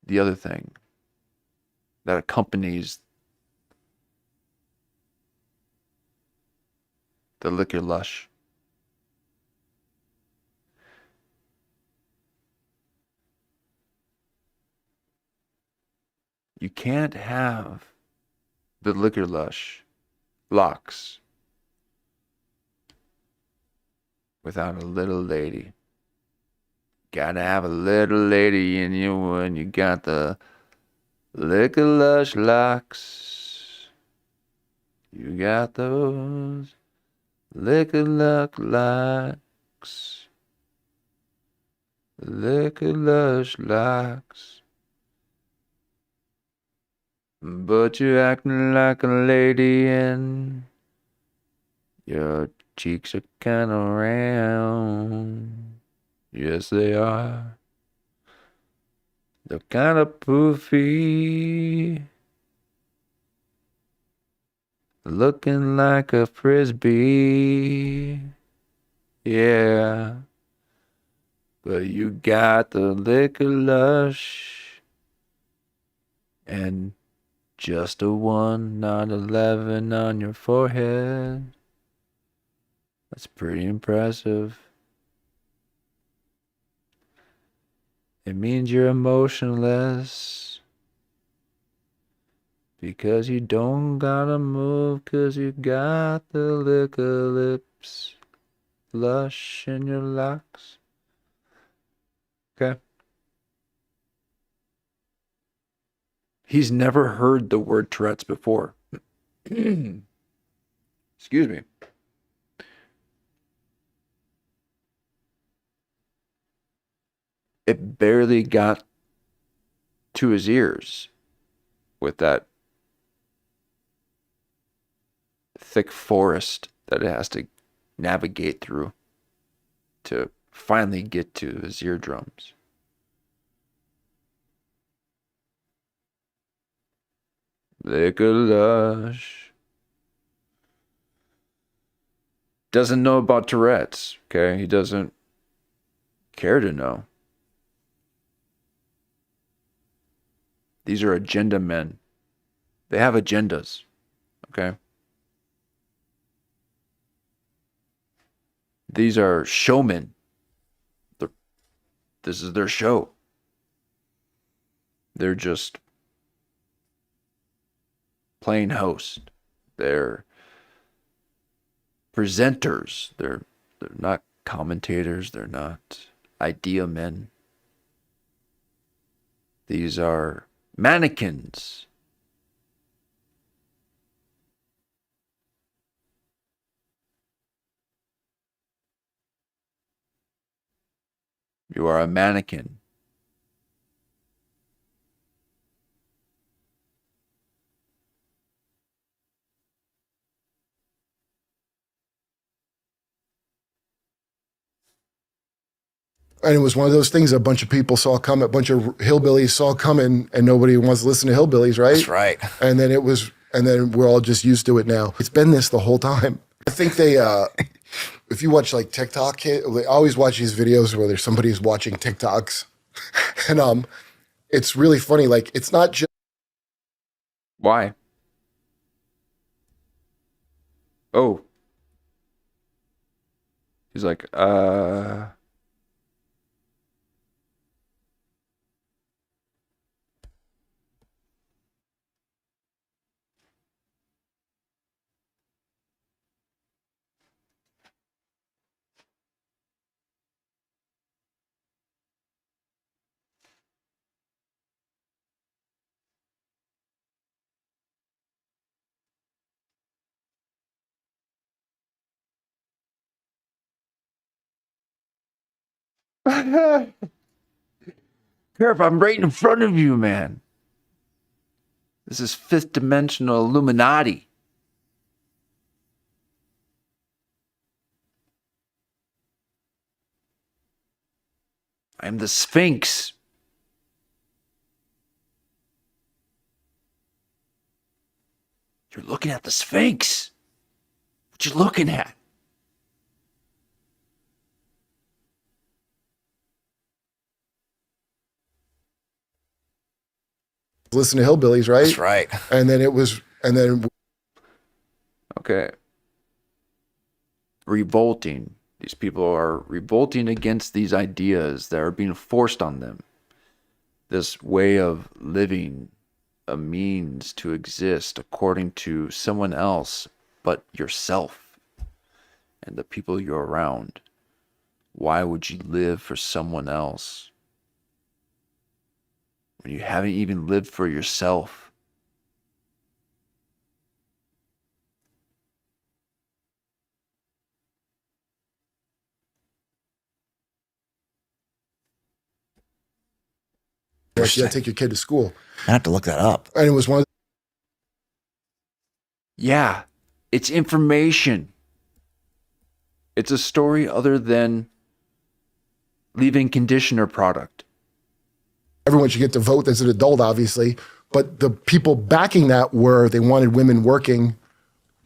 the other thing that accompanies the liquor lush. You can't have the liquor lush locks without a little lady. Gotta have a little lady in you when you got the liquor lush locks. You got those liquor luck locks. Liquor lush locks. But you're acting like a lady and your cheeks are kind of round. Yes, they are. They're kind of poofy. Looking like a frisbee. Yeah. But you got the liquor lush. And just a 1, not 11 on your forehead. That's pretty impressive. It means you're emotionless. Because you don't gotta move, 'cause you got the liquor lips. Lush in your locks. Okay. He's never heard the word Tourette's before. Excuse me. It barely got to his ears with that thick forest that it has to navigate through to finally get to his eardrums. Liquor lush. Doesn't know about Tourette's, okay? He doesn't care to know. These are agenda men. They have agendas, okay? These are showmen. This is their show. They're just playing host. They're presenters. They're not commentators. They're not idea men. These are mannequins. You are a mannequin. And it was one of those things a bunch of people saw coming, a bunch of hillbillies saw coming, and nobody wants to listen to hillbillies, right? That's right. And then we're all just used to it now. It's been this the whole time. I think they, if you watch like TikTok, I always watch these videos where there's somebody who's watching TikToks. And it's really funny. Like, it's not just. Why? Oh. He's like, Herb, I'm right in front of you, man. This is fifth dimensional Illuminati. I'm the Sphinx. You're looking at the Sphinx. What you looking at? Listen to hillbillies, right? That's right. And then Okay. Revolting. These people are revolting against these ideas that are being forced on them. This way of living, a means to exist according to someone else but yourself and the people you're around. Why would you live for someone else when you haven't even lived for yourself? like, yeah, take your kid to school. I have to look that up. And it was one of Yeah, it's information. It's a story other than leave-in conditioner product. everyone should get to vote as an adult, obviously. But the people backing that they wanted women working,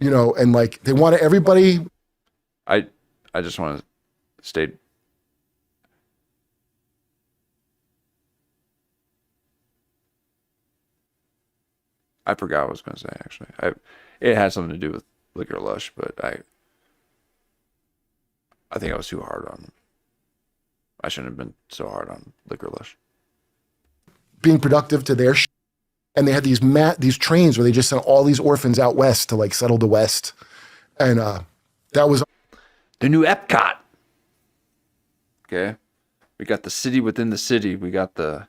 and like they wanted everybody. I just want to state. I forgot what I was going to say, actually. It had something to do with Liquor Lush, but I think I was too hard on him. I shouldn't have been so hard on Liquor Lush. Being productive to their and they had these trains where they just sent all these orphans out west to like settle the West. And that was the new Epcot. Okay. We got the city within the city. We got the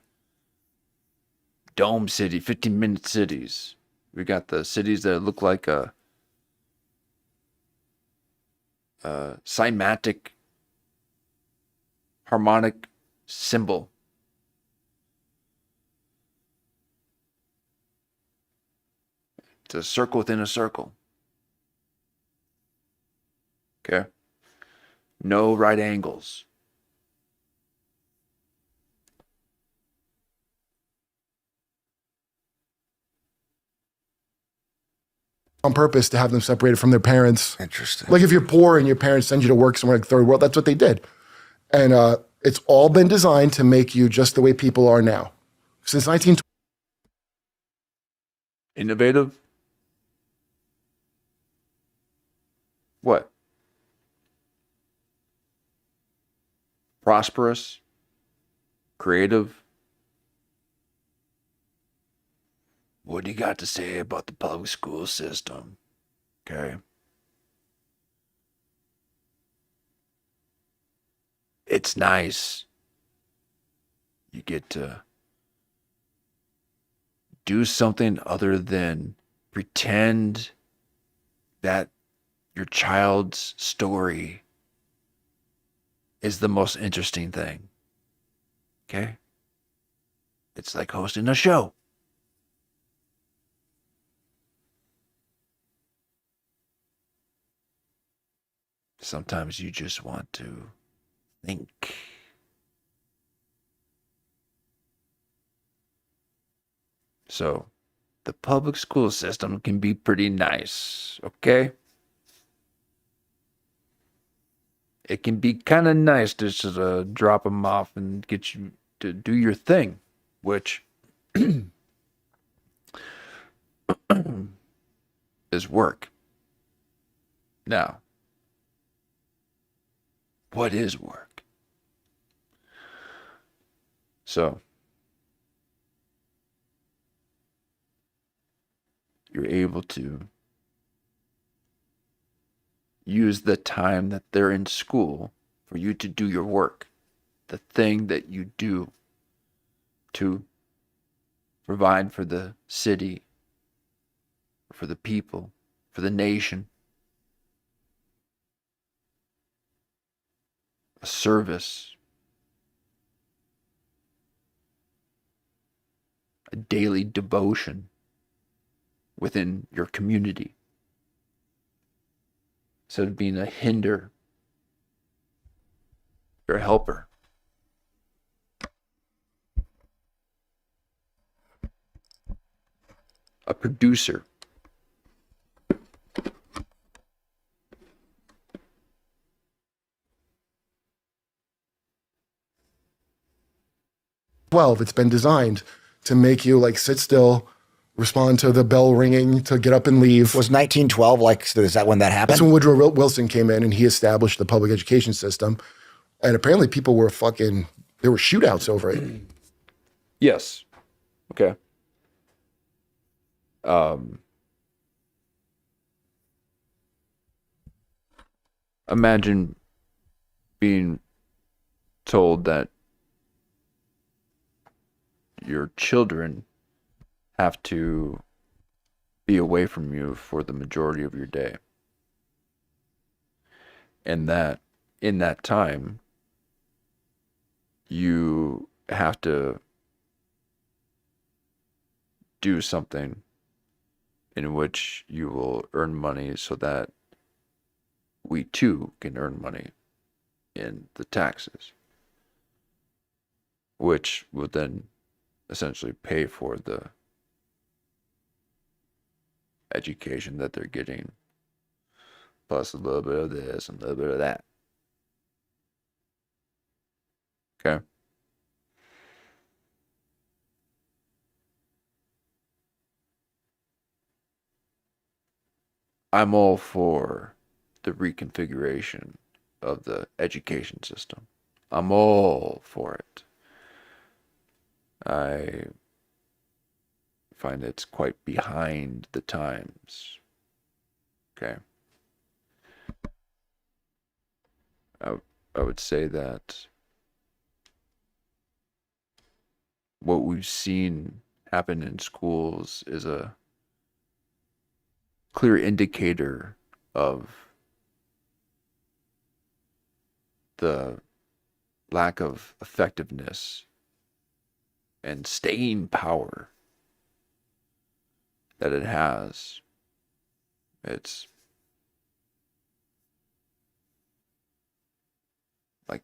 Dome City, 15-minute cities. We got the cities that look like a cymatic harmonic symbol. It's a circle within a circle. Okay? No right angles. on purpose to have them separated from their parents. Interesting. Like if you're poor and your parents send you to work somewhere like third world, that's what they did. And It's all been designed to make you just the way people are now. Since 1920. Innovative? What? Prosperous? Creative? What do you got to say about the public school system? Okay. It's nice. You get to do something other than pretend that your child's story is the most interesting thing. Okay? It's like hosting a show. Sometimes you just want to think. So, the public school system can be pretty nice, okay? It can be kind of nice to just drop them off and get you to do your thing, which is work. Now, what is work? So, you're able to use the time that they're in school for you to do your work, the thing that you do to provide for the city, for the people, for the nation. A service, a daily devotion within your community, instead of being a hinder. You're a helper. A producer. It's been designed to make you like sit still, respond to the bell ringing, to get up and leave. Was 1912 like, is that when that happened? That's when Woodrow Wilson came in and he established the public education system. And apparently people were there were shootouts over it. Yes. Okay. Imagine being told that your children have to be away from you for the majority of your day. And that in that time, you have to do something in which you will earn money so that we too can earn money in the taxes, which will then essentially pay for the education that they're getting, plus a little bit of this and a little bit of that. Okay? I'm all for the reconfiguration of the education system. I'm all for it. I find it's quite behind the times. Okay. I would say that what we've seen happen in schools is a clear indicator of the lack of effectiveness and staying power that it has. It's like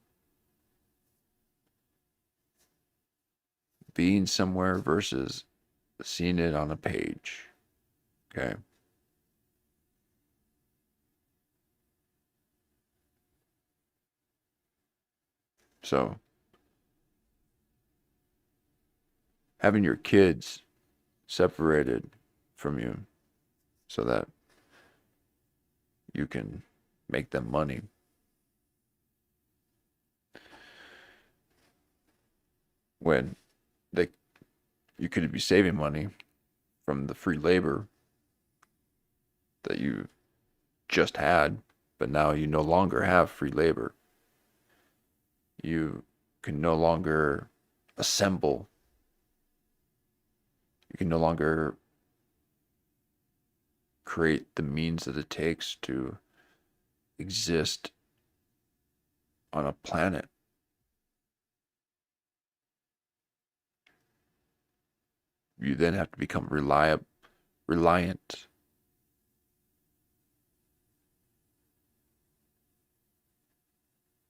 being somewhere versus seeing it on a page. Okay. So having your kids separated from you so that you can make them money. When you could be saving money from the free labor that you just had, but now you no longer have free labor. You can no longer assemble. You can no longer create the means that it takes to exist on a planet. You then have to become reliant.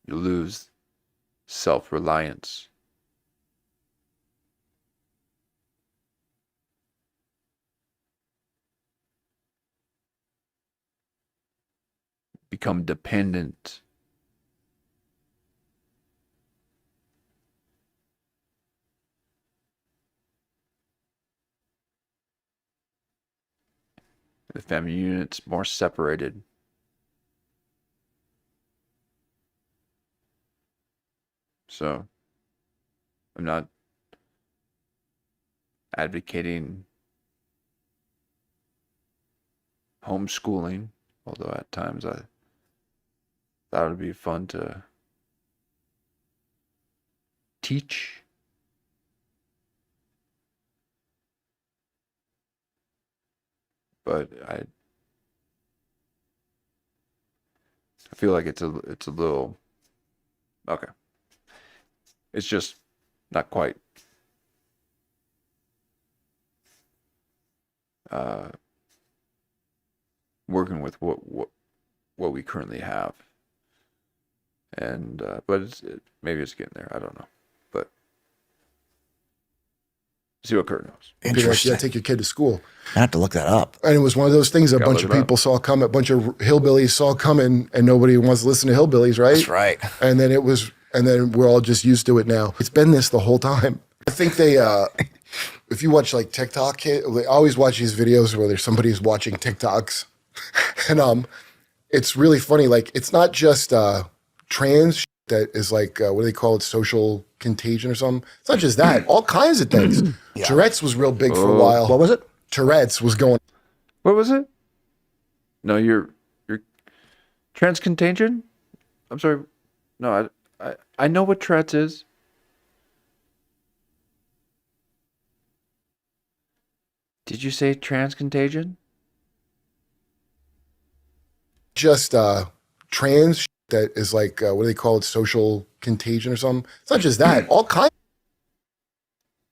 You lose self-reliance. Become dependent. The family unit's more separated. So, I'm not advocating homeschooling, although at times I thought it would be fun to teach. But I feel like it's a little okay. It's just not quite working with what we currently have, and but maybe it's getting there. I don't know, but see what Kurt knows. Be like, yeah, take your kid to school. I have to look that up. And it was one of those things a Gotta bunch look of it people saw coming, a bunch of hillbillies saw coming, and nobody wants to listen to hillbillies, right? That's right. And then we're all just used to it now. It's been this the whole time. I think they, if you watch like TikTok, I always watch these videos where there's somebody who's watching TikToks, and it's really funny. Like, it's not just trans that is like what do they call it, social contagion or something. It's not just that. All kinds of things. Yeah. Tourette's was real big for a while. What was it? Tourette's was going. What was it? No, you're transcontagion? I'm sorry. No, I know what Tourette's is. Did you say transcontagion? Just trans that is like what do they call it, social contagion or something. It's not just that. All kinds.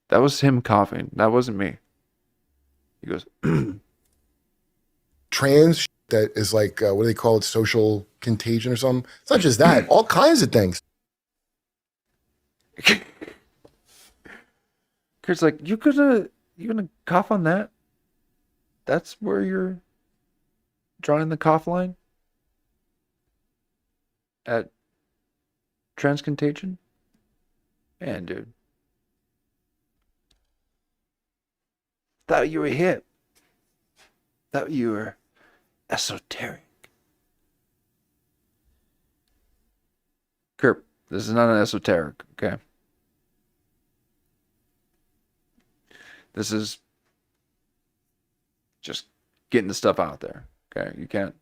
That was him coughing. That wasn't me. He goes, Trans that is like what do they call it, social contagion or something. It's not just that. All kinds of things. Kurt's like, you gonna cough on that? That's where you're drawing the cough line? At transcontagion? Man, dude. Thought you were hip. Thought you were esoteric. Kurt, this is not an esoteric, okay? This is just getting the stuff out there, okay? You can't.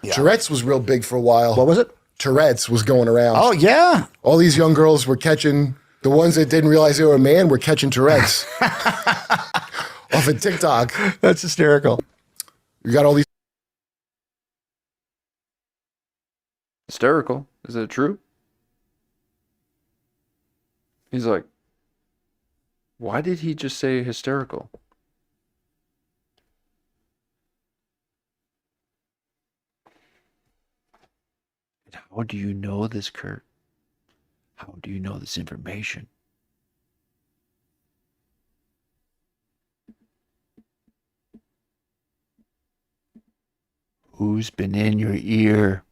Yeah. Tourette's was real big for a while. What was it? Tourette's was going around. Oh, yeah. All these young girls were catching, the ones that didn't realize they were a man were catching Tourette's off of TikTok. That's hysterical. You got all these. Hysterical. Is it true? He's like, why did he just say hysterical? How do you know this, Kurt? How do you know this information? Who's been in your ear?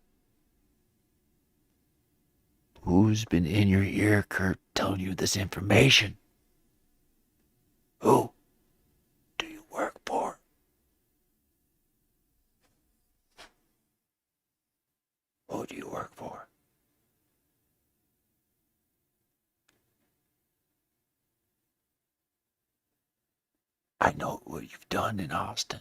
Who's been in your ear, Kurt, telling you this information? Who do you work for? Who do you work for? I know what you've done in Austin.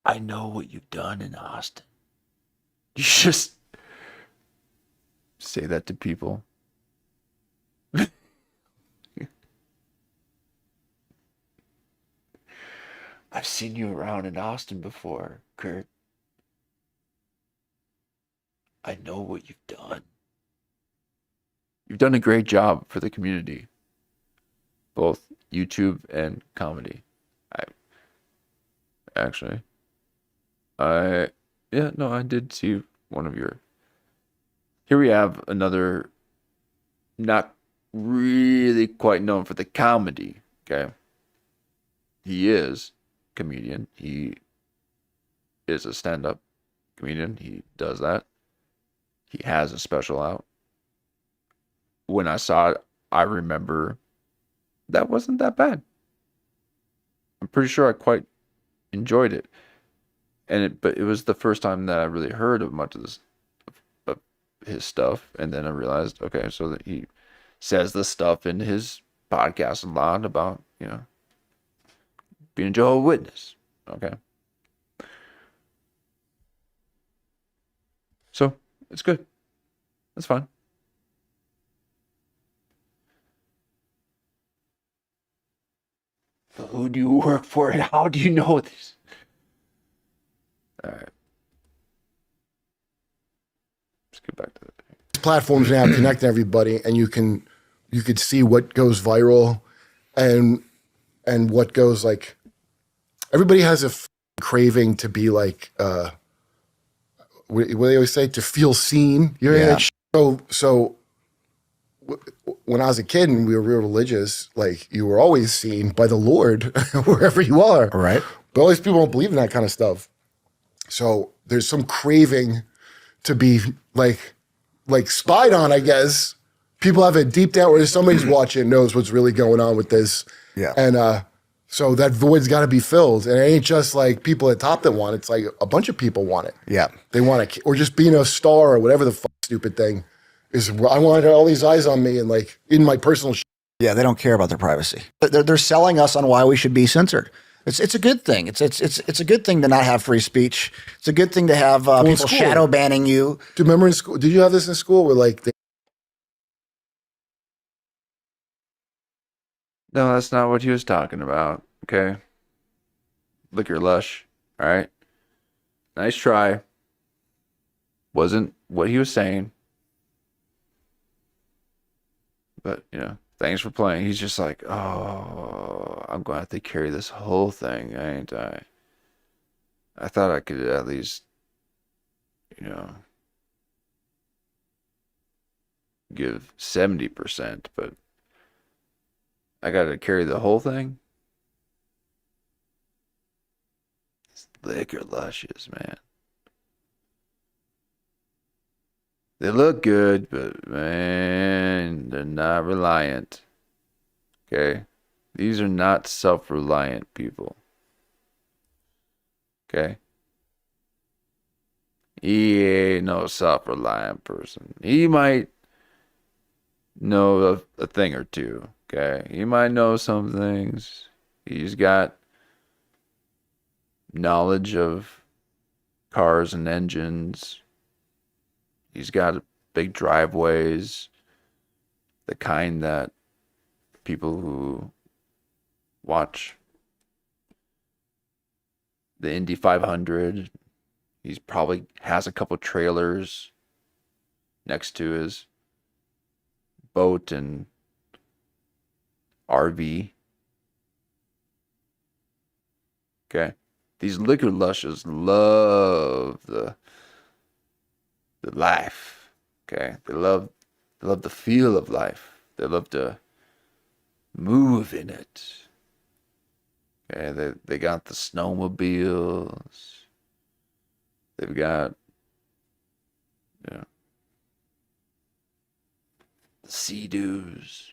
I know what you've done in Austin. You just say that to people. I've seen you around in Austin before, Kurt. I know what you've done. You've done a great job for the community, both YouTube and comedy. I did see one of your. Here we have another, not really quite known for the comedy. Okay, he is a comedian. He is a stand-up comedian. He does that. He has a special out. When I saw it, I remember that wasn't that bad. I'm pretty sure I quite enjoyed it. But it was the first time that I really heard of much of his stuff. And then I realized, okay, so that he says this stuff in his podcast a lot about, being a Jehovah's Witness. Okay. So it's good. That's fine. But who do you work for and how do you know this? All right. Let's get back to that. Platforms now connect everybody, and you could see what goes viral and what goes like. Everybody has a craving to be like what do they always say, to feel seen. You know Yeah. that so when I was a kid and we were real religious, like you were always seen by the Lord wherever you are. Right. But all these people don't believe in that kind of stuff. So there's some craving to be like spied on, I guess. People have it deep down where somebody's watching, knows what's really going on with this. Yeah. And so that void's got to be filled. And it ain't just like people at top that want it. It's like a bunch of people want it. Yeah. They want to, or just being a star or whatever the stupid thing is. I want all these eyes on me and like in my personal Yeah, they don't care about their privacy. They're selling us on why we should be censored. It's a good thing. It's a good thing to not have free speech. It's a good thing to have people school. shadow banning you. Do you remember in school? Did you have this in school where like No, that's not what he was talking about. Okay. Liquor lush. All right. Nice try. Wasn't what he was saying. But, thanks for playing. He's just like, oh, I'm going to have to carry this whole thing, ain't I? I thought I could at least, give 70%, but I got to carry the whole thing? These liquor lushes, man. They look good, but man, they're not reliant. Okay? These are not self-reliant people. Okay? He ain't no self-reliant person. He might know a thing or two. Okay? He might know some things. He's got knowledge of cars and engines. He's got big driveways, the kind that people who watch the Indy 500, he's probably has a couple trailers next to his boat and RV. Okay. These liquor lushes love the life. Okay. They love the feel of life. They love to move in it. Okay, they got the snowmobiles. They've got the sea-doos.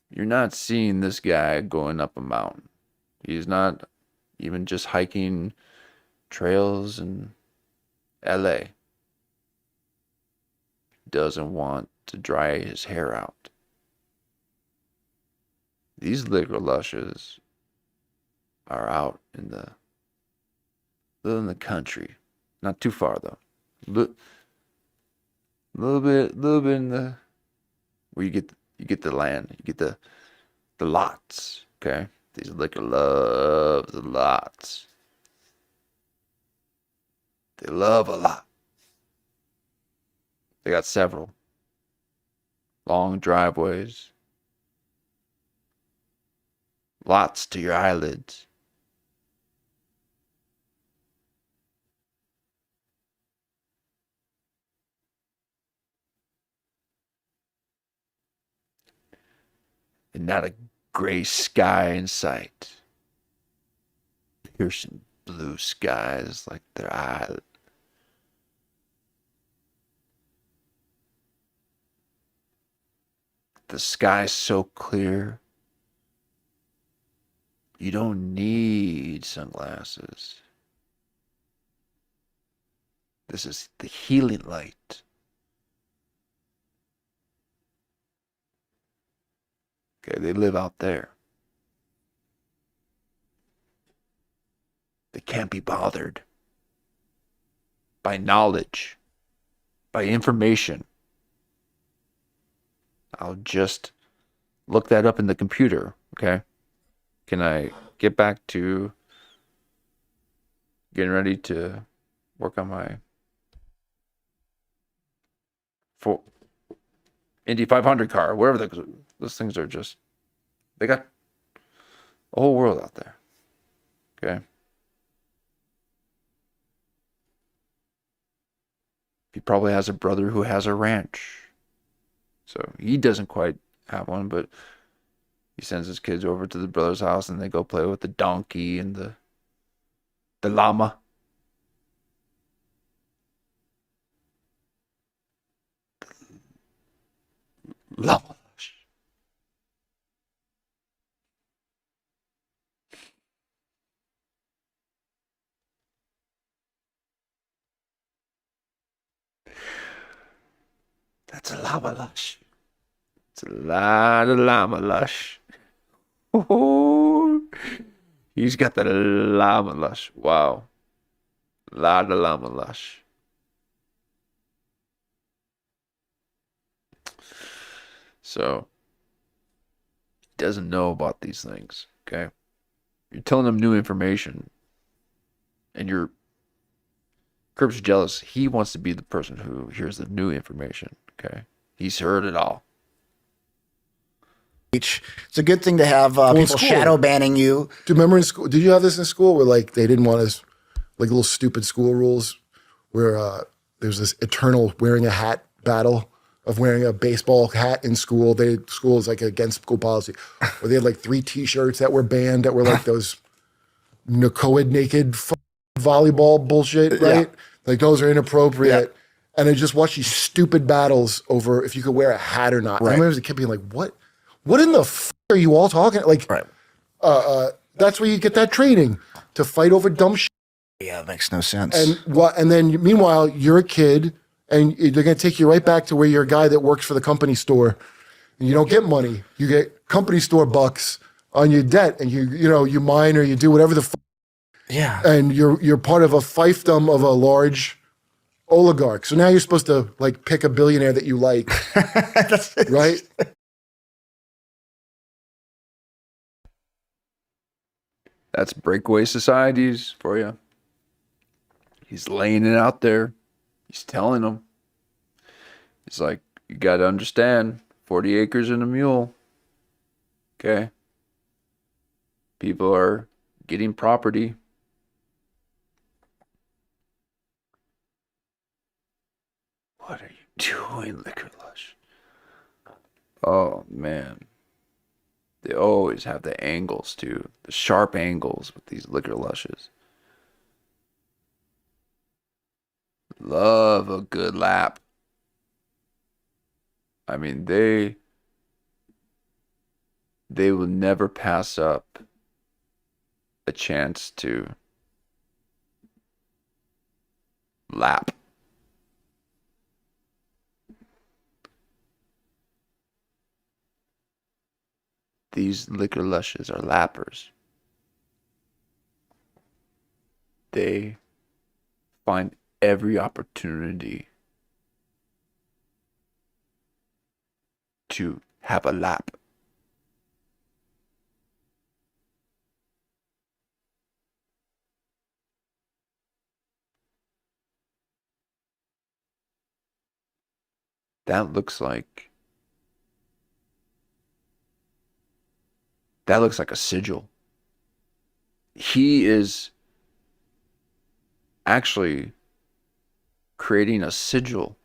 You're not seeing this guy going up a mountain. He's not even just hiking trails in LA. Doesn't want to dry his hair out. These liquor lushes are out in the country. Not too far though. Little bit in the where you get the land, you get the lots. Okay, these liquor loves the lots. They love a lot. They got several long driveways, lots to your eyelids. And not a gray sky in sight. Piercing blue skies like their eye. The sky's so clear. You don't need sunglasses. This is the healing light. Okay, they live out there. They can't be bothered by knowledge, by information. I'll just look that up in the computer, okay? Can I get back to getting ready to work on my Indy 500 car, wherever those things are just, they got a whole world out there, okay? He probably has a brother who has a ranch. So he doesn't quite have one, but he sends his kids over to the brother's house and they go play with the donkey and the llama. Llama. That's a llama lush. It's a lot of llama lush. Oh, he's got the llama lush. Wow. A lot of llama lush. So, he doesn't know about these things, okay? You're telling him new information, and Kirk's jealous. He wants to be the person who hears the new information, okay? He's heard it all. It's a good thing to have in people school. shadow banning you. Do you remember in school? Did you have this in school where like they didn't want us, like little stupid school rules, where there's this eternal wearing a hat battle of wearing a baseball hat in school. School is like against school policy, where they had like 3 T-shirts that were banned that were like those co-ed naked volleyball bullshit, right? Yeah. Like those are inappropriate. Yeah. And I just watched these stupid battles over if you could wear a hat or not. Right. I remember as a kid being like, what in the are you all talking? Like, Right. That's where you get that training to fight over dumb shit. Yeah, it makes no sense. And then meanwhile, you're a kid and they're going to take you right back to where you're a guy that works for the company store and you don't get money. You get company store bucks on your debt and you mine or you do whatever the yeah. and you're part of a fiefdom of a large oligarch. So now you're supposed to like pick a billionaire that you like, right? That's breakaway societies for you. He's laying it out there. He's telling them. He's like, you got to understand, 40 acres and a mule. Okay. People are getting property. What are you doing, Liquor Lush? Oh, man. They always have the angles, too. The sharp angles with these Liquor Lushes. Love a good lap. I mean, they will never pass up a chance to lap. These liquor lushes are lappers. They find every opportunity to have a lap. That looks like a sigil. He is actually creating a sigil,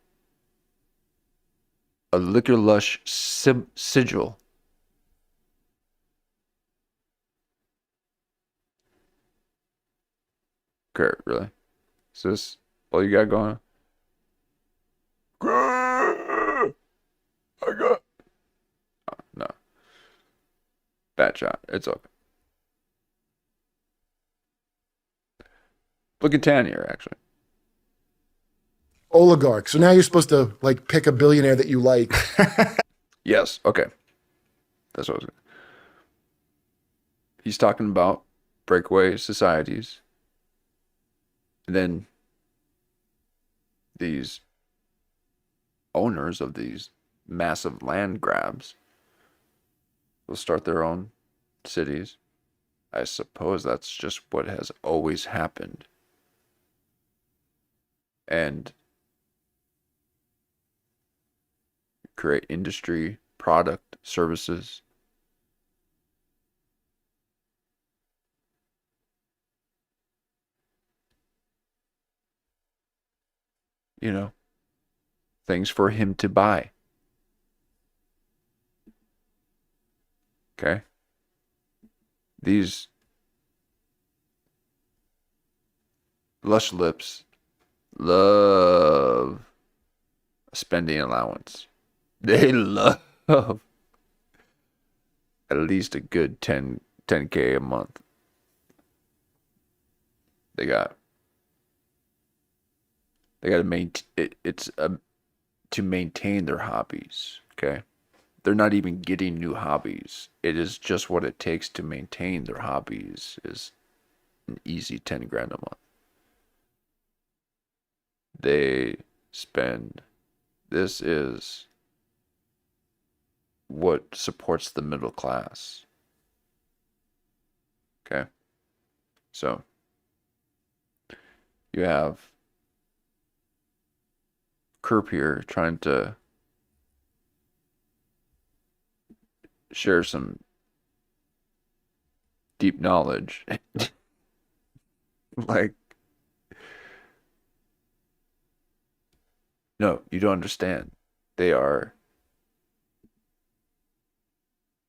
a liquor lush sigil. Kurt, really? Is this all you got going? I got. Oh, no. Bad shot. It's okay. Looking tan here, actually. Oligarch. So now you're supposed to like pick a billionaire that you like. Yes. Okay. That's what I was gonna. He's talking about breakaway societies. And then these owners of these massive land grabs will start their own cities. I suppose that's just what has always happened. And create industry, product, services. You know, things for him to buy. Okay? These lush lips love a spending allowance. They love at least a good 10K a month. They got to maintain to maintain their hobbies, okay? They're not even getting new hobbies. It is just what it takes to maintain their hobbies is an easy 10 grand a month. They spend, this is what supports the middle class. Okay? So, you have Kerp here trying to share some deep knowledge. Like, no, you don't understand. They are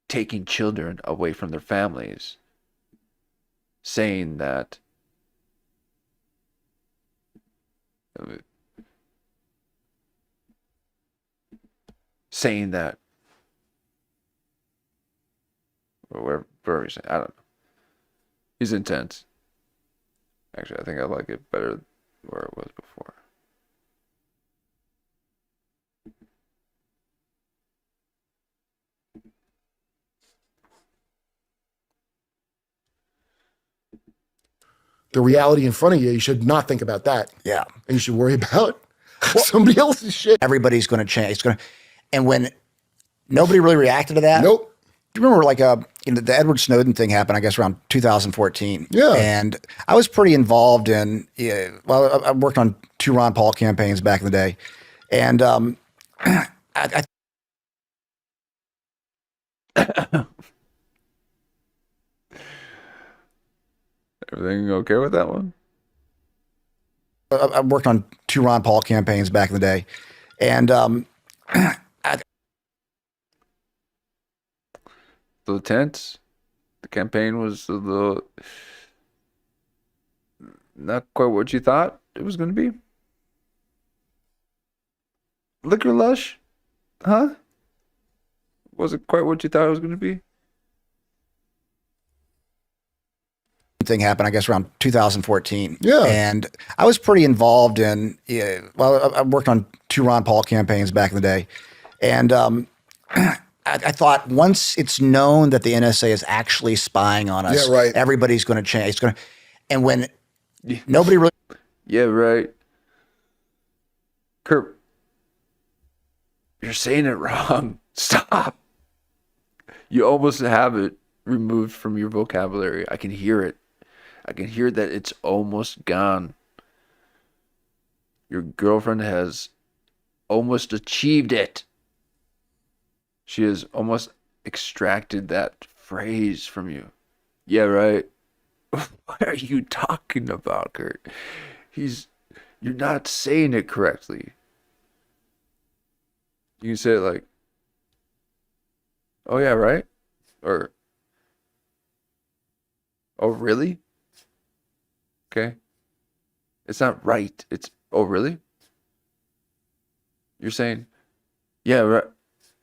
taking children away from their families, saying that wherever he's saying, I don't know. He's intense. Actually, I think I like it better where it was before. The reality in front of you, you should not think about that. Yeah. And you should worry about somebody else's shit. Everybody's going to change. It's going to, and when nobody really reacted to that. Nope. Do you remember like the Edward Snowden thing happened, I guess, around 2014? Yeah. And I was pretty involved in, I worked on 2 Ron Paul campaigns back in the day. And I Everything okay with that one? I worked on 2 Ron Paul campaigns back in the day. And The tense. The campaign was a little not quite what you thought it was going to be. Liquor lush, huh? wasn't quite what you thought it was going to be. thing happened, I guess, around 2014. Yeah. And I was pretty involved in, I worked on 2 Ron Paul campaigns back in the day. And I thought once it's known that the NSA is actually spying on us, Yeah, right. everybody's going to change. And when nobody really. Yeah, right. Kurt, you're saying it wrong. Stop. You almost have it removed from your vocabulary. I can hear it. I can hear that it's almost gone. Your girlfriend has almost achieved it. She has almost extracted that phrase from you. Yeah, right. What are you talking about, Kurt? You're not saying it correctly. You can say it like, oh yeah, right? Or, oh really? Okay. It's not right. It's, oh really? You're saying, yeah, right.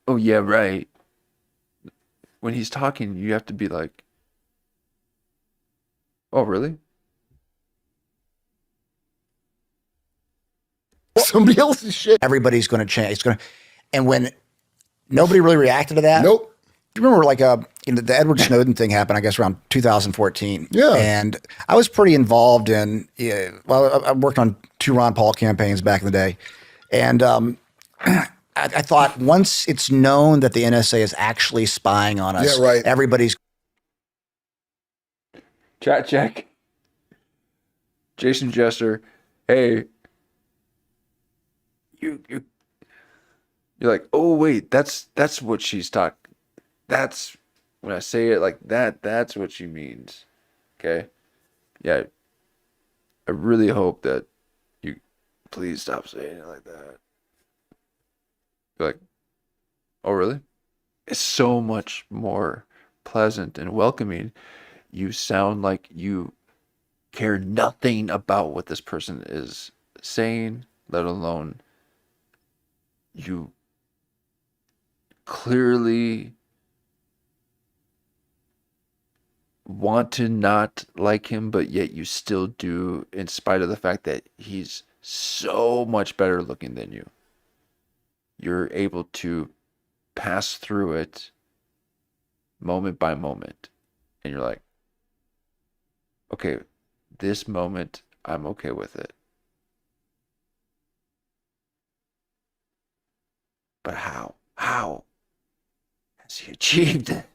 Oh yeah, right. When he's talking, you have to be like, oh really? Somebody else's shit. Everybody's going to change. And when nobody really reacted to that. Nope. Do you remember, like, the Edward Snowden thing happened, I guess, around 2014. Yeah. And I was pretty involved in, I worked on 2 Ron Paul campaigns back in the day. And I thought once it's known that the NSA is actually spying on us, Yeah, right. everybody's. Chat check. Jason Jester, hey. You're like, oh wait, that's what she's talking. That's when I say it like that, that's what she means. Okay? Yeah. I really hope that you please stop saying it like that. You're like, oh really? It's so much more pleasant and welcoming. You sound like you care nothing about what this person is saying, let alone you clearly want to not like him, but yet you still do, in spite of the fact that he's so much better looking than you. You're able to pass through it moment by moment. And you're like, okay, this moment, I'm okay with it. But how? How has he achieved it?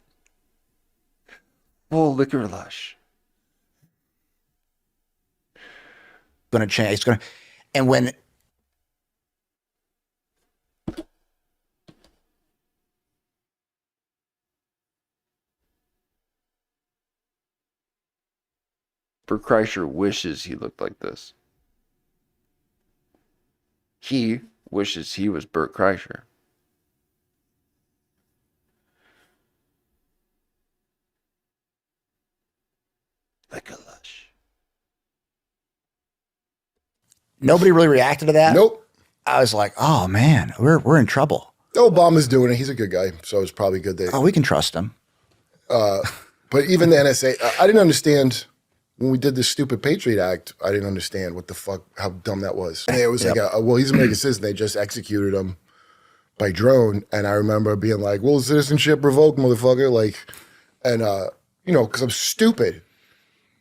Full liquor lush. Going to change. And when Bert Kreischer wishes he looked like this. He wishes he was Bert Kreischer. Like a lush. nobody really reacted to that, Nope. I was like, oh man, we're in trouble. Obama's doing it. He's a good guy, so it's probably good that. Oh, we can trust him. But even the NSA, I didn't understand when we did this stupid Patriot Act. I didn't understand what the fuck, how dumb that was. And it was like, well, he's an American citizen. They just executed him by drone. And I remember being like, well, citizenship revoked, motherfucker. Like, and, because I'm stupid.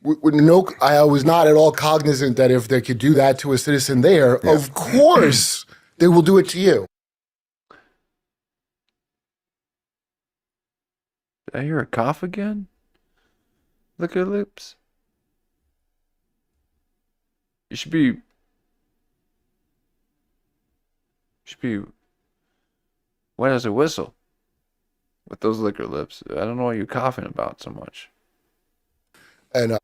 I was not at all cognizant that if they could do that to a citizen there, of course they will do it to you. Did I hear a cough again? Look at her lips. You should be wet as a whistle with those liquor lips. I don't know what you're coughing about so much. And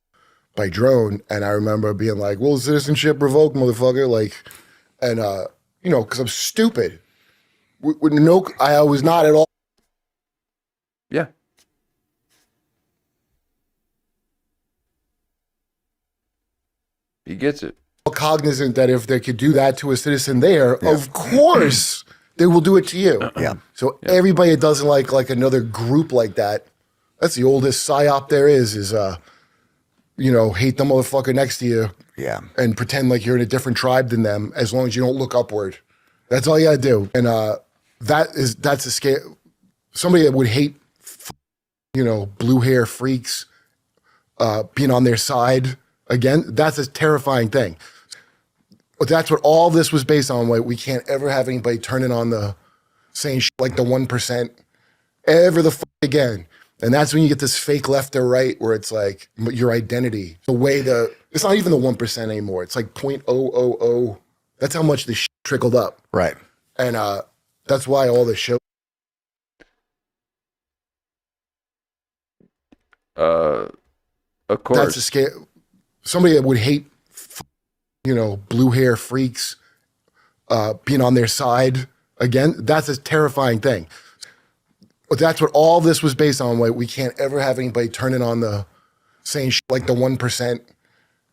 by drone, and I remember being like, well, citizenship revoked, motherfucker. Like, and, because I'm stupid. I was not at all. Yeah. He gets it. Cognizant that if they could do that to a citizen there, of course they will do it to you. Yeah. So everybody that doesn't like another group like that, that's the oldest psyop there is you know, hate the motherfucker next to you. Yeah. And pretend like you're in a different tribe than them as long as you don't look upward. That's all you gotta do. And that's a scale. Somebody that would hate, you know, blue hair freaks being on their side, again, that's a terrifying thing. But that's what all this was based on. Like, we can't ever have anybody turning on the saying shit like the 1% ever the fuck again. And that's when you get this fake left or right where it's like your identity, the way it's not even the 1% anymore. It's like 0.000. That's how much this shit trickled up. Right. And that's why all the show. Of course. That's a scale. Somebody that would hate, you know, blue hair freaks being on their side, again, that's a terrifying thing. But that's what all this was based on. Like, we can't ever have anybody turning on the saying shit like the 1%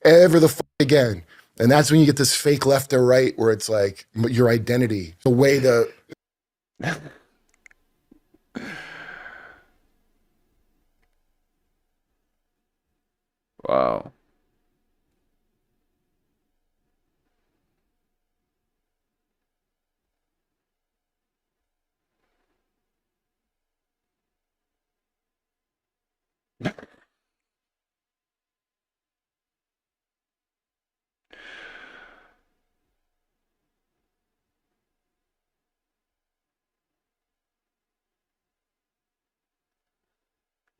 ever the fuck again. And that's when you get this fake left or right where it's like your identity, the way Wow.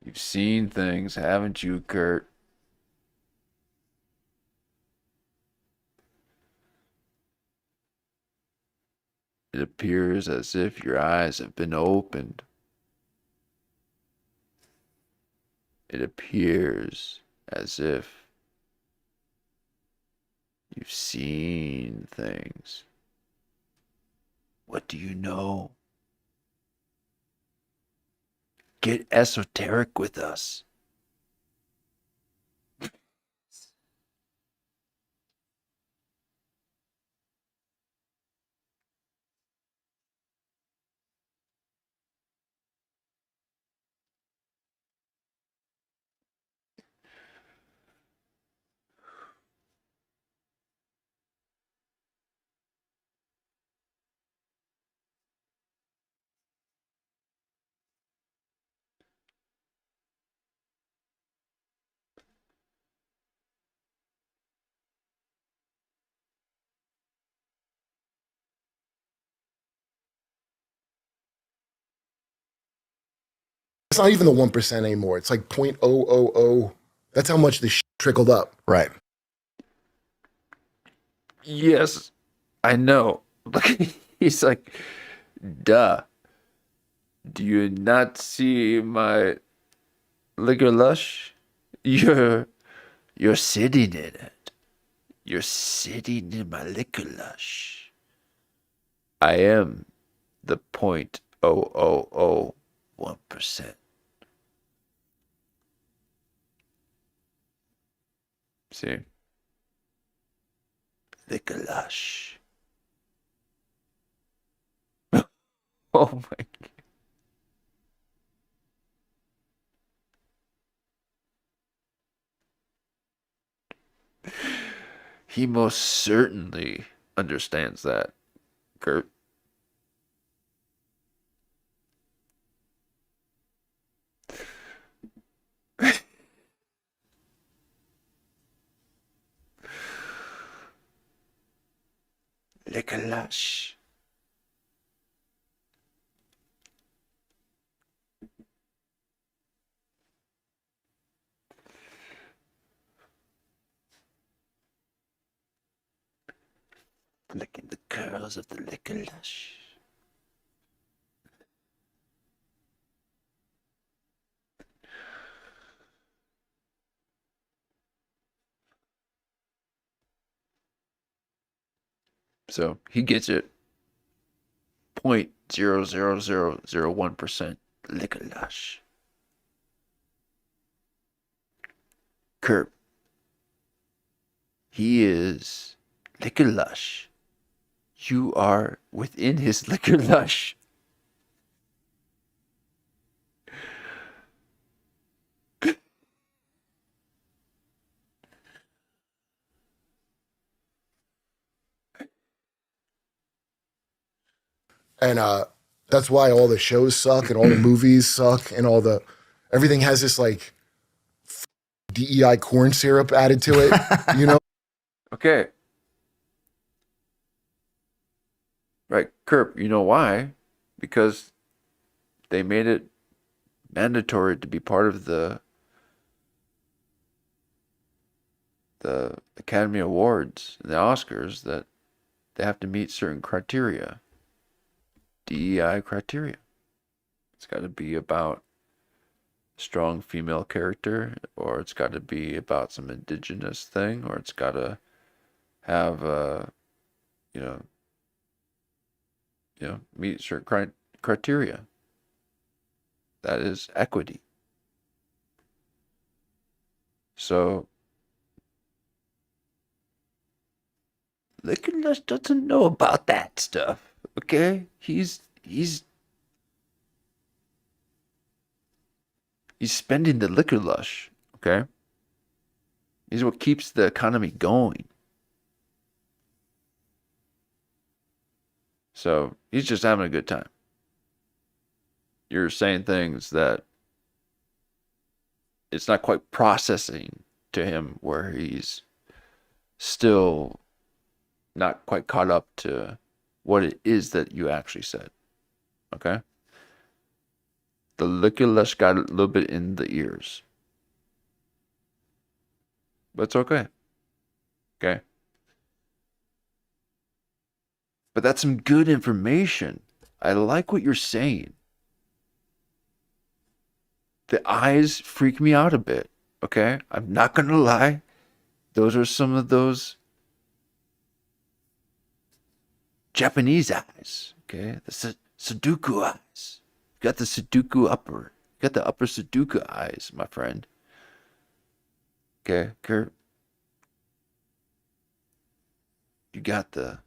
You've seen things, haven't you, Kurt? It appears as if your eyes have been opened. It appears as if you've seen things. What do you know? Get esoteric with us. it's not even the 1% anymore. It's like 0.000. That's how much this shit trickled up. Right. Yes, I know. He's like, duh. Do you not see my liquor lush? You're sitting in it. You're sitting in my liquor lush. I am the 0.0001%. See? Liquor lush. Oh my God. He most certainly understands that, Kurt. Liquor lush. Licking the curls of the liquor lush. So he gets it. 0.00001% liquor lush. Kurt. He is liquor lush. You are within his liquor lush. And that's why all the shows suck and all the movies suck and everything has this like DEI corn syrup added to it, you know? Okay. Right, Kerp, you know why? Because they made it mandatory to be part of the Academy Awards and the Oscars that they have to meet certain criteria. DEI criteria. It's got to be about strong female character, or it's got to be about some indigenous thing, or it's got to have meet certain criteria. That is equity. So Liquor Lush doesn't know about that stuff. Okay? He's spending the Liquor Lush, okay? He's what keeps the economy going. So he's just having a good time. You're saying things that it's not quite processing to him, where he's still not quite caught up to what it is that you actually said. Okay? The Liquor Lush got a little bit in the ears. But it's okay. Okay? But that's some good information. I like what you're saying. The eyes freak me out a bit. Okay? I'm not going to lie. Those are some of those Japanese eyes. Okay? The Sudoku eyes. You got the Sudoku upper. You got the upper Sudoku eyes, my friend. Okay? Kurt. You got the...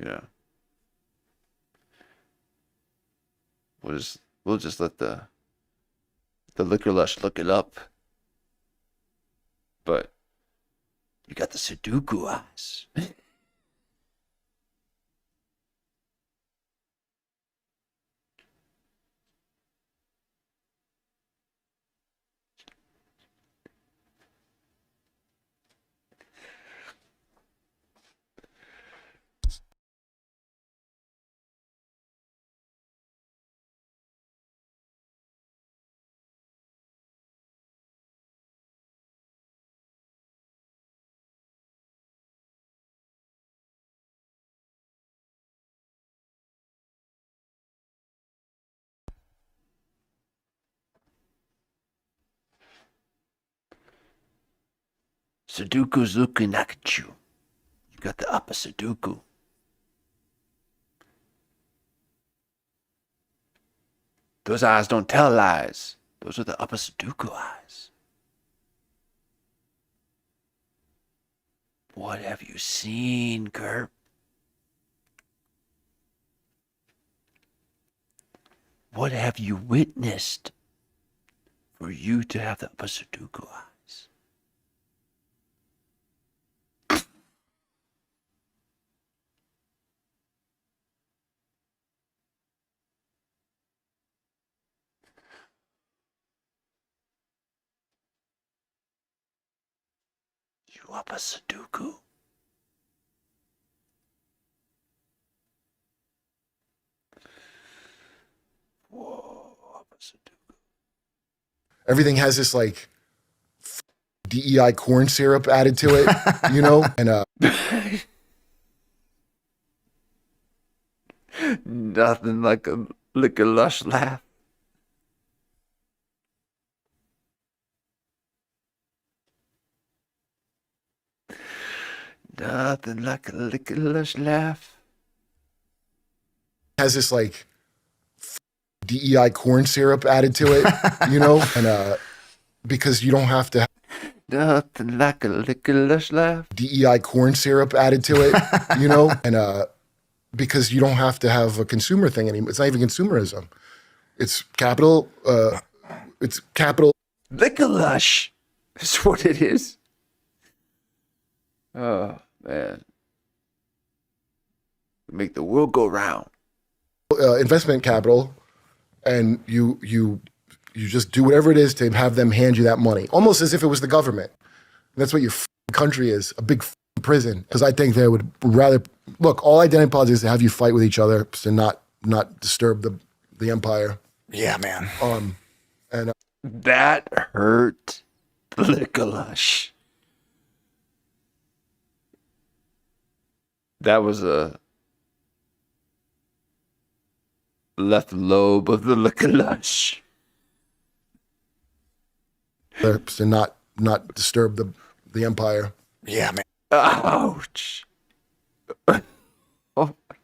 Yeah. We'll just let the Liquor Lush look it up. But you got the Sudoku eyes. Sudoku's looking at you. You got the upper Sudoku. Those eyes don't tell lies. Those are the upper Sudoku eyes. What have you seen, Kurt? What have you witnessed for you to have the upper Sudoku eyes? You upper Sudoku? Whoa, upper Sudoku. Everything has this like DEI corn syrup added to it, you know? And Nothing like a Liquor Lush laugh. Nothing like a Liquor Lush laugh. has this like DEI corn syrup added to it, you know? And because you don't have to Nothing like a licorice laugh. DEI corn syrup added to it, you know, and because you don't have to have a consumer thing anymore. It's not even consumerism. It's capital. It's capital. Licorice is what it is. Oh man, make the world go round. Investment capital, and you just do whatever it is to have them hand you that money, almost as if it was the government. That's what your country is, a big prison. Because I think they would rather look. All identity politics is to have you fight with each other to not disturb the empire. Yeah, man. And That hurt. Licorice. That was a left lobe of the licorice. to not disturb the empire. Yeah, man. Ouch. Oh my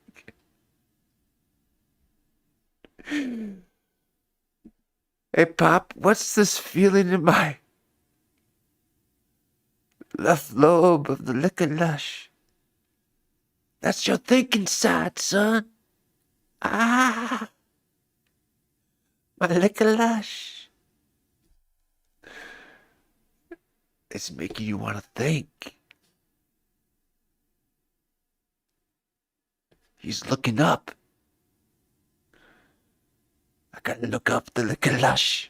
God. Hey, Pop, what's this feeling in my left lobe of the licorice? That's your thinking side, son. Ah, my licorice. It's making you want to think. He's looking up. I gotta look up the licorice.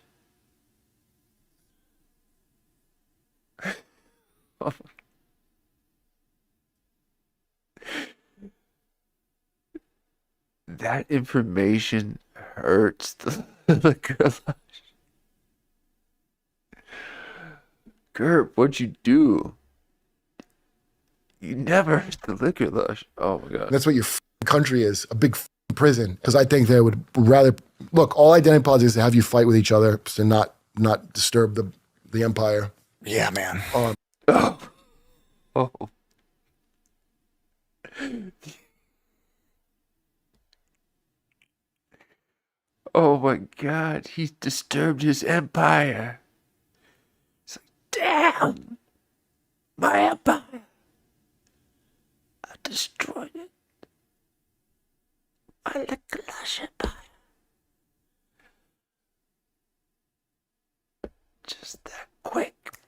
That information hurts the licorice. Gerb, what'd you do? You never hit the licorice. Oh my God. That's what your country is, a big prison. Because I think they would rather look. All identity politics is to have you fight with each other to not disturb the empire. Yeah, man. Oh. Oh. Oh my God, he's disturbed his empire. It's like, damn, my empire. I destroyed it. My licorice empire. Just that quick.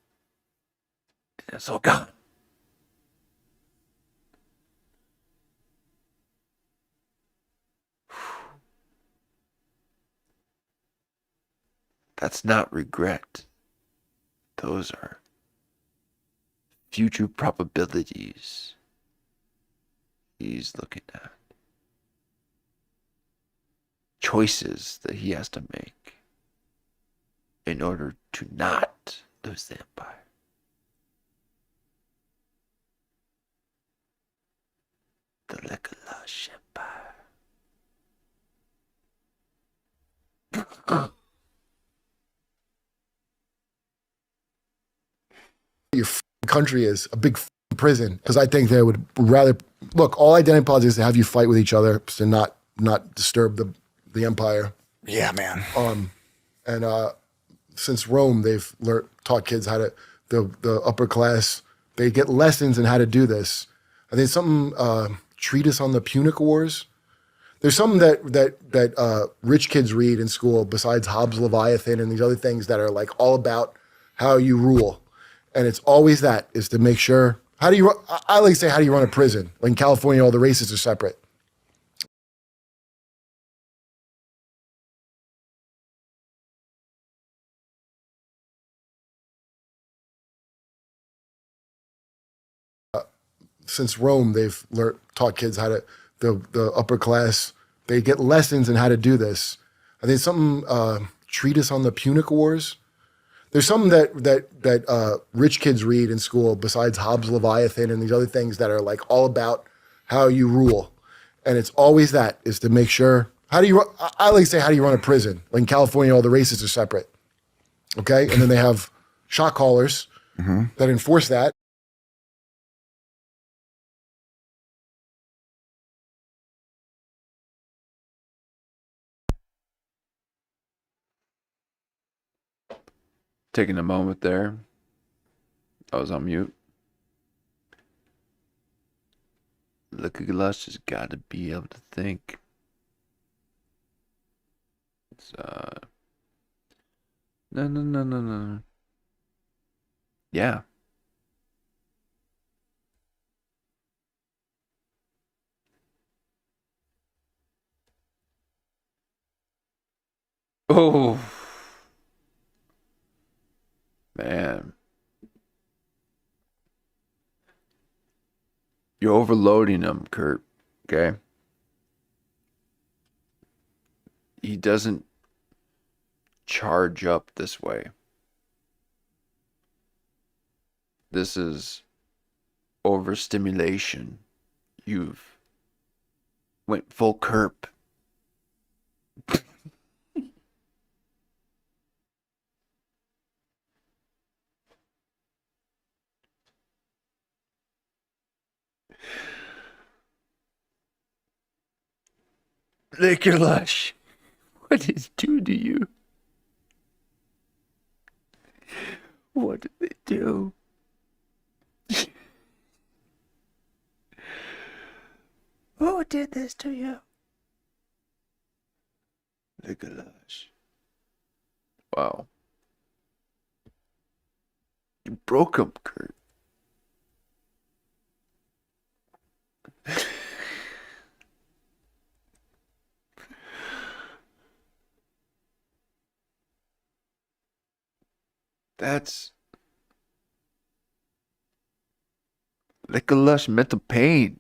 And it's all gone. That's not regret. Those are future probabilities he's looking at. Choices that he has to make in order to not lose the empire. The licorice empire. Your country is a big prison. Because I think they would rather look. All identity politics is to have you fight with each other to not disturb the empire. Yeah, man. And since Rome, they've taught kids how to the upper class. They get lessons in how to do this. I think something treatise on the Punic Wars. There's something that rich kids read in school besides Hobbes' Leviathan and these other things that are like all about how you rule. And it's always that is to make sure. How do you? I like to say, how do you run a prison? Like in California, all the races are separate. Since Rome, they've taught kids how to the upper class. They get lessons in how to do this. I think something treatise on the Punic Wars. There's something that rich kids read in school besides Hobbes' Leviathan and these other things that are like all about how you rule. And it's always that is to make sure. How do you? I like to say, how do you run a prison? Like in California, all the races are separate. Okay, and then they have shot callers that enforce that. Taking a moment there I was on mute. Liquor Lush has got to be able to think. It's no. Yeah. Oh man, you're overloading him, Kurt. Okay. He doesn't charge up this way. This is overstimulation. You've went full Kerp. Liquor Lush, what did it do to you? What did they do? Who did this to you? Liquor Lush. Wow. You broke him, Kurt. That's Liquor Lush mental pain.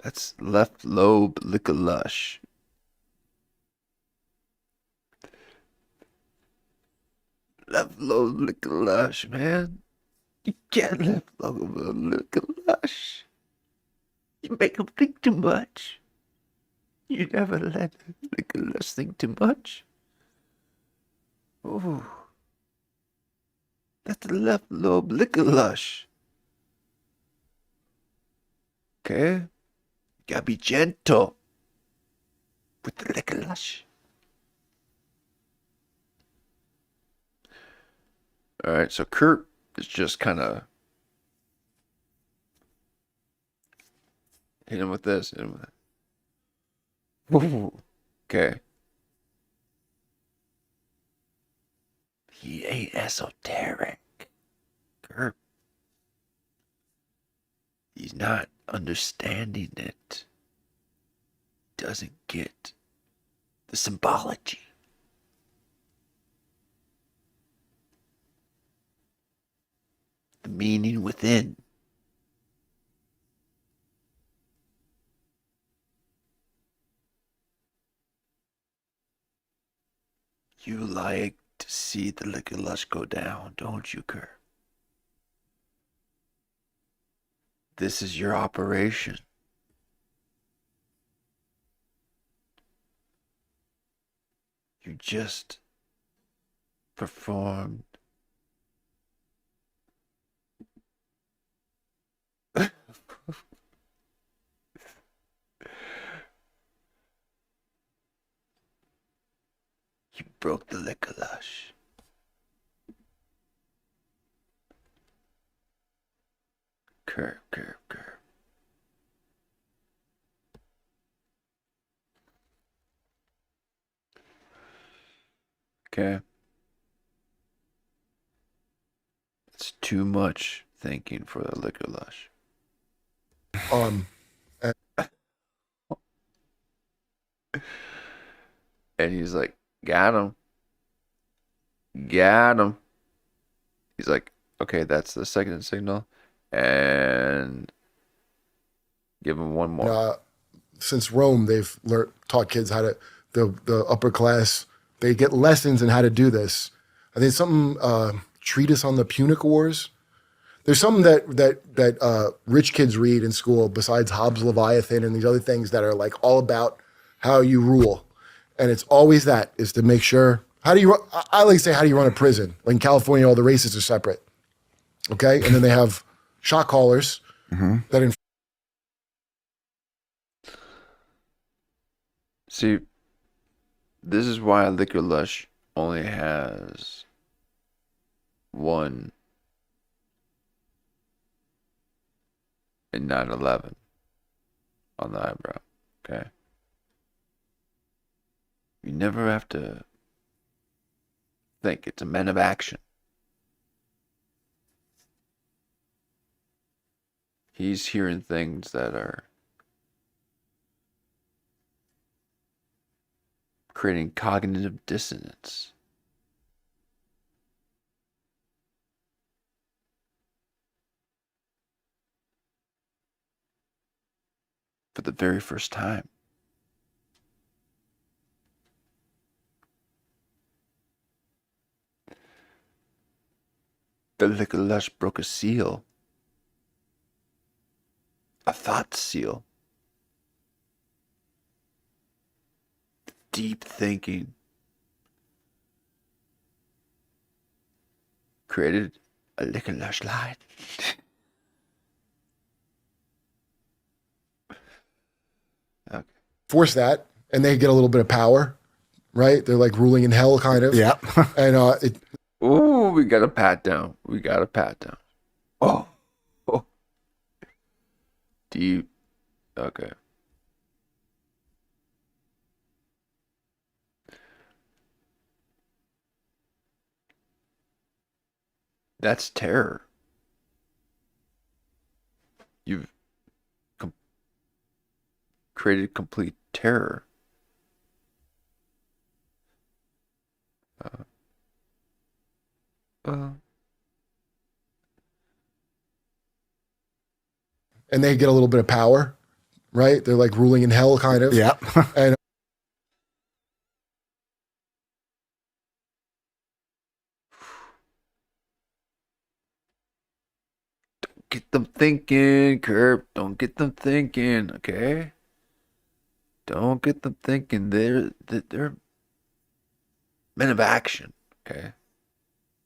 That's left lobe Liquor Lush. Left lobe Liquor Lush, man. You can't left lobe Liquor Lush. You make him think too much. You never let Liquor Lush think too much. Oh, that's the left lobe Liquor Lush. Okay? You gotta be gentle with the Liquor Lush. Alright, so Kurt is just kind of hit him with this, hit him with that. Ooh, okay. He ain't esoteric. Kurt. He's not understanding it. Doesn't get the symbology. The meaning within. You like to see the Liquor Lush go down, don't you, Kurt? This is your operation. You just performed you broke the Liquor Lush. Curve. Okay. It's too much thinking for the Liquor Lush. And he's like, got him. He's like, okay, that's the second signal. And give him one more. Since Rome, they've taught kids how to, the upper class, they get lessons in how to do this. I think something, treatise on the Punic Wars. There's something that rich kids read in school besides Hobbes' Leviathan and these other things that are like all about how you rule. And it's always that, is to make sure, I like to say, how do you run a prison? Like in California, all the races are separate. Okay? And then they have shot callers that See, this is why Liquor Lush only has one in 9/11 on the eyebrow. Okay. You never have to think. It's a men of action. He's hearing things that are creating cognitive dissonance. For the very first time. The Liquor Lush broke a seal. A thought seal. Deep thinking created a Liquor Lush light. Okay. Force that, and they get a little bit of power, right? They're like ruling in hell, kind of. Yeah. And Ooh, we got a pat down. We got a pat down. Oh. Oh. Deep. Okay. That's terror. You've created complete terror. and they get a little bit of power, right? They're like ruling in hell, kind of. Yeah. And Get them thinking, Kurt. Don't get them thinking, okay? Don't get them thinking. They're men of action, okay?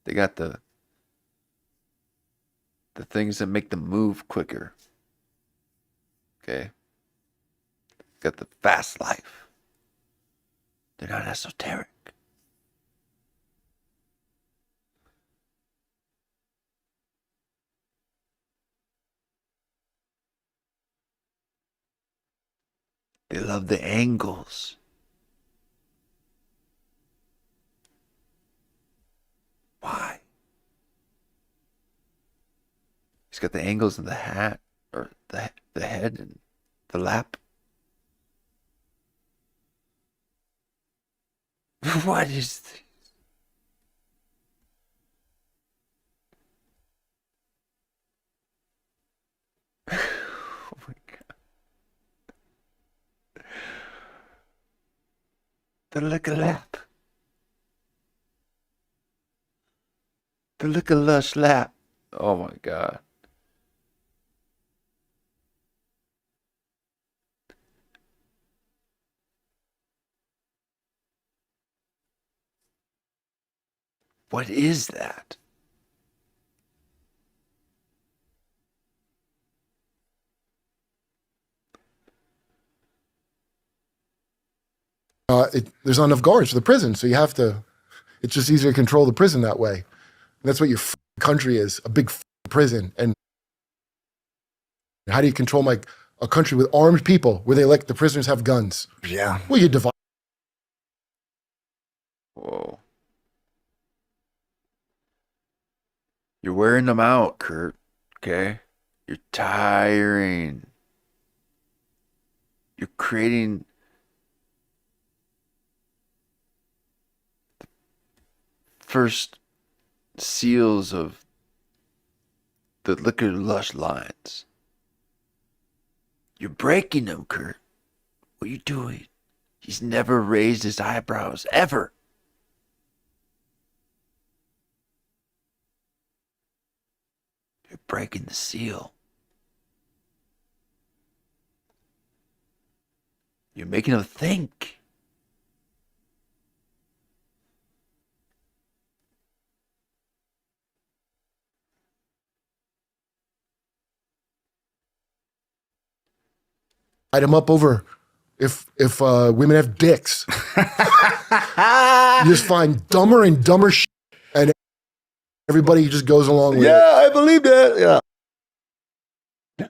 They got the things that make them move quicker, okay? Got the fast life. They're not esoteric. They love the angles. Why? He's got the angles in the hat, or the head and the lap. What is this? Oh my God. The liquor lap. The liquor lush lap. Oh my God. What is that? there's not enough guards for the prison, so you have to. It's just easier to control the prison that way. And that's what your country is, a big prison. And how do you control a country with armed people where they let the prisoners have guns? Yeah. Well, you divide. Whoa. You're wearing them out, Kurt. Okay? You're tiring. You're creating the first seals of the Liquor Lush lines. You're breaking them, Kurt. What are you doing? He's never raised his eyebrows, ever. You're breaking the seal. You're making them think. Light them up over if women have dicks. You just find dumber and dumber shit, and everybody just goes along with it. Yeah, I believe that. Yeah.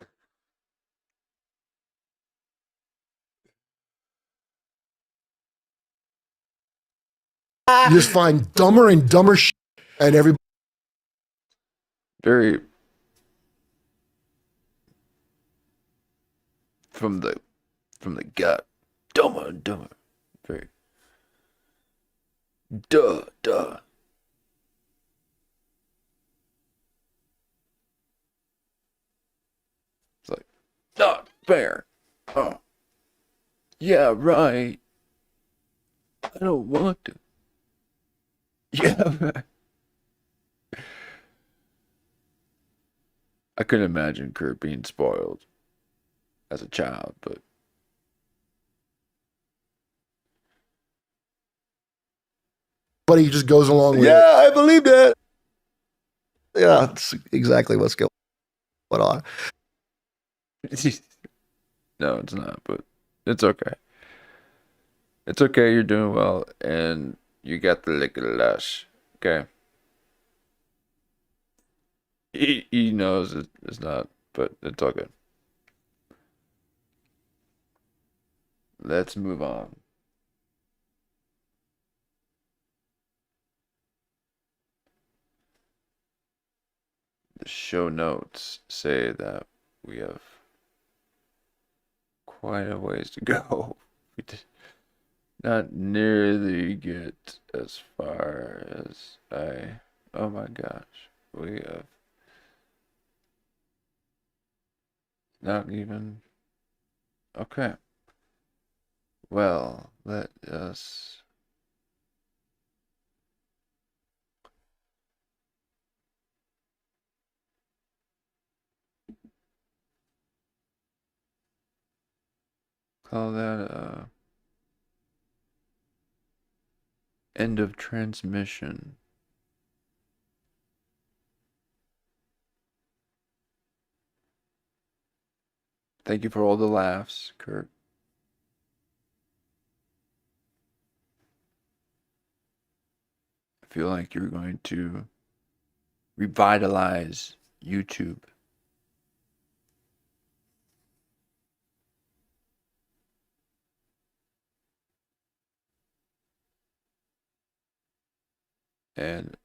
You just find dumber and dumber shit, and everybody. Very from the gut. Dumber and dumber. Very duh. It's like not fair. Oh. Yeah, right. I don't want to. Yeah, right. I couldn't imagine Kurt being spoiled as a child, but Just goes along with it. Yeah, I believe that. Yeah, that's exactly what's going on. no, it's not, but it's okay. It's okay, you're doing well, and you got the liquor lush. Okay. He knows it's not, but it's all good. Let's move on. The show notes say that we have quite a ways to go. We did not nearly get as far as I. Oh my gosh. We have not even. Okay. Well, let us. Call that end of transmission. Thank you for all the laughs, Kurt. I feel like you're going to revitalize YouTube. And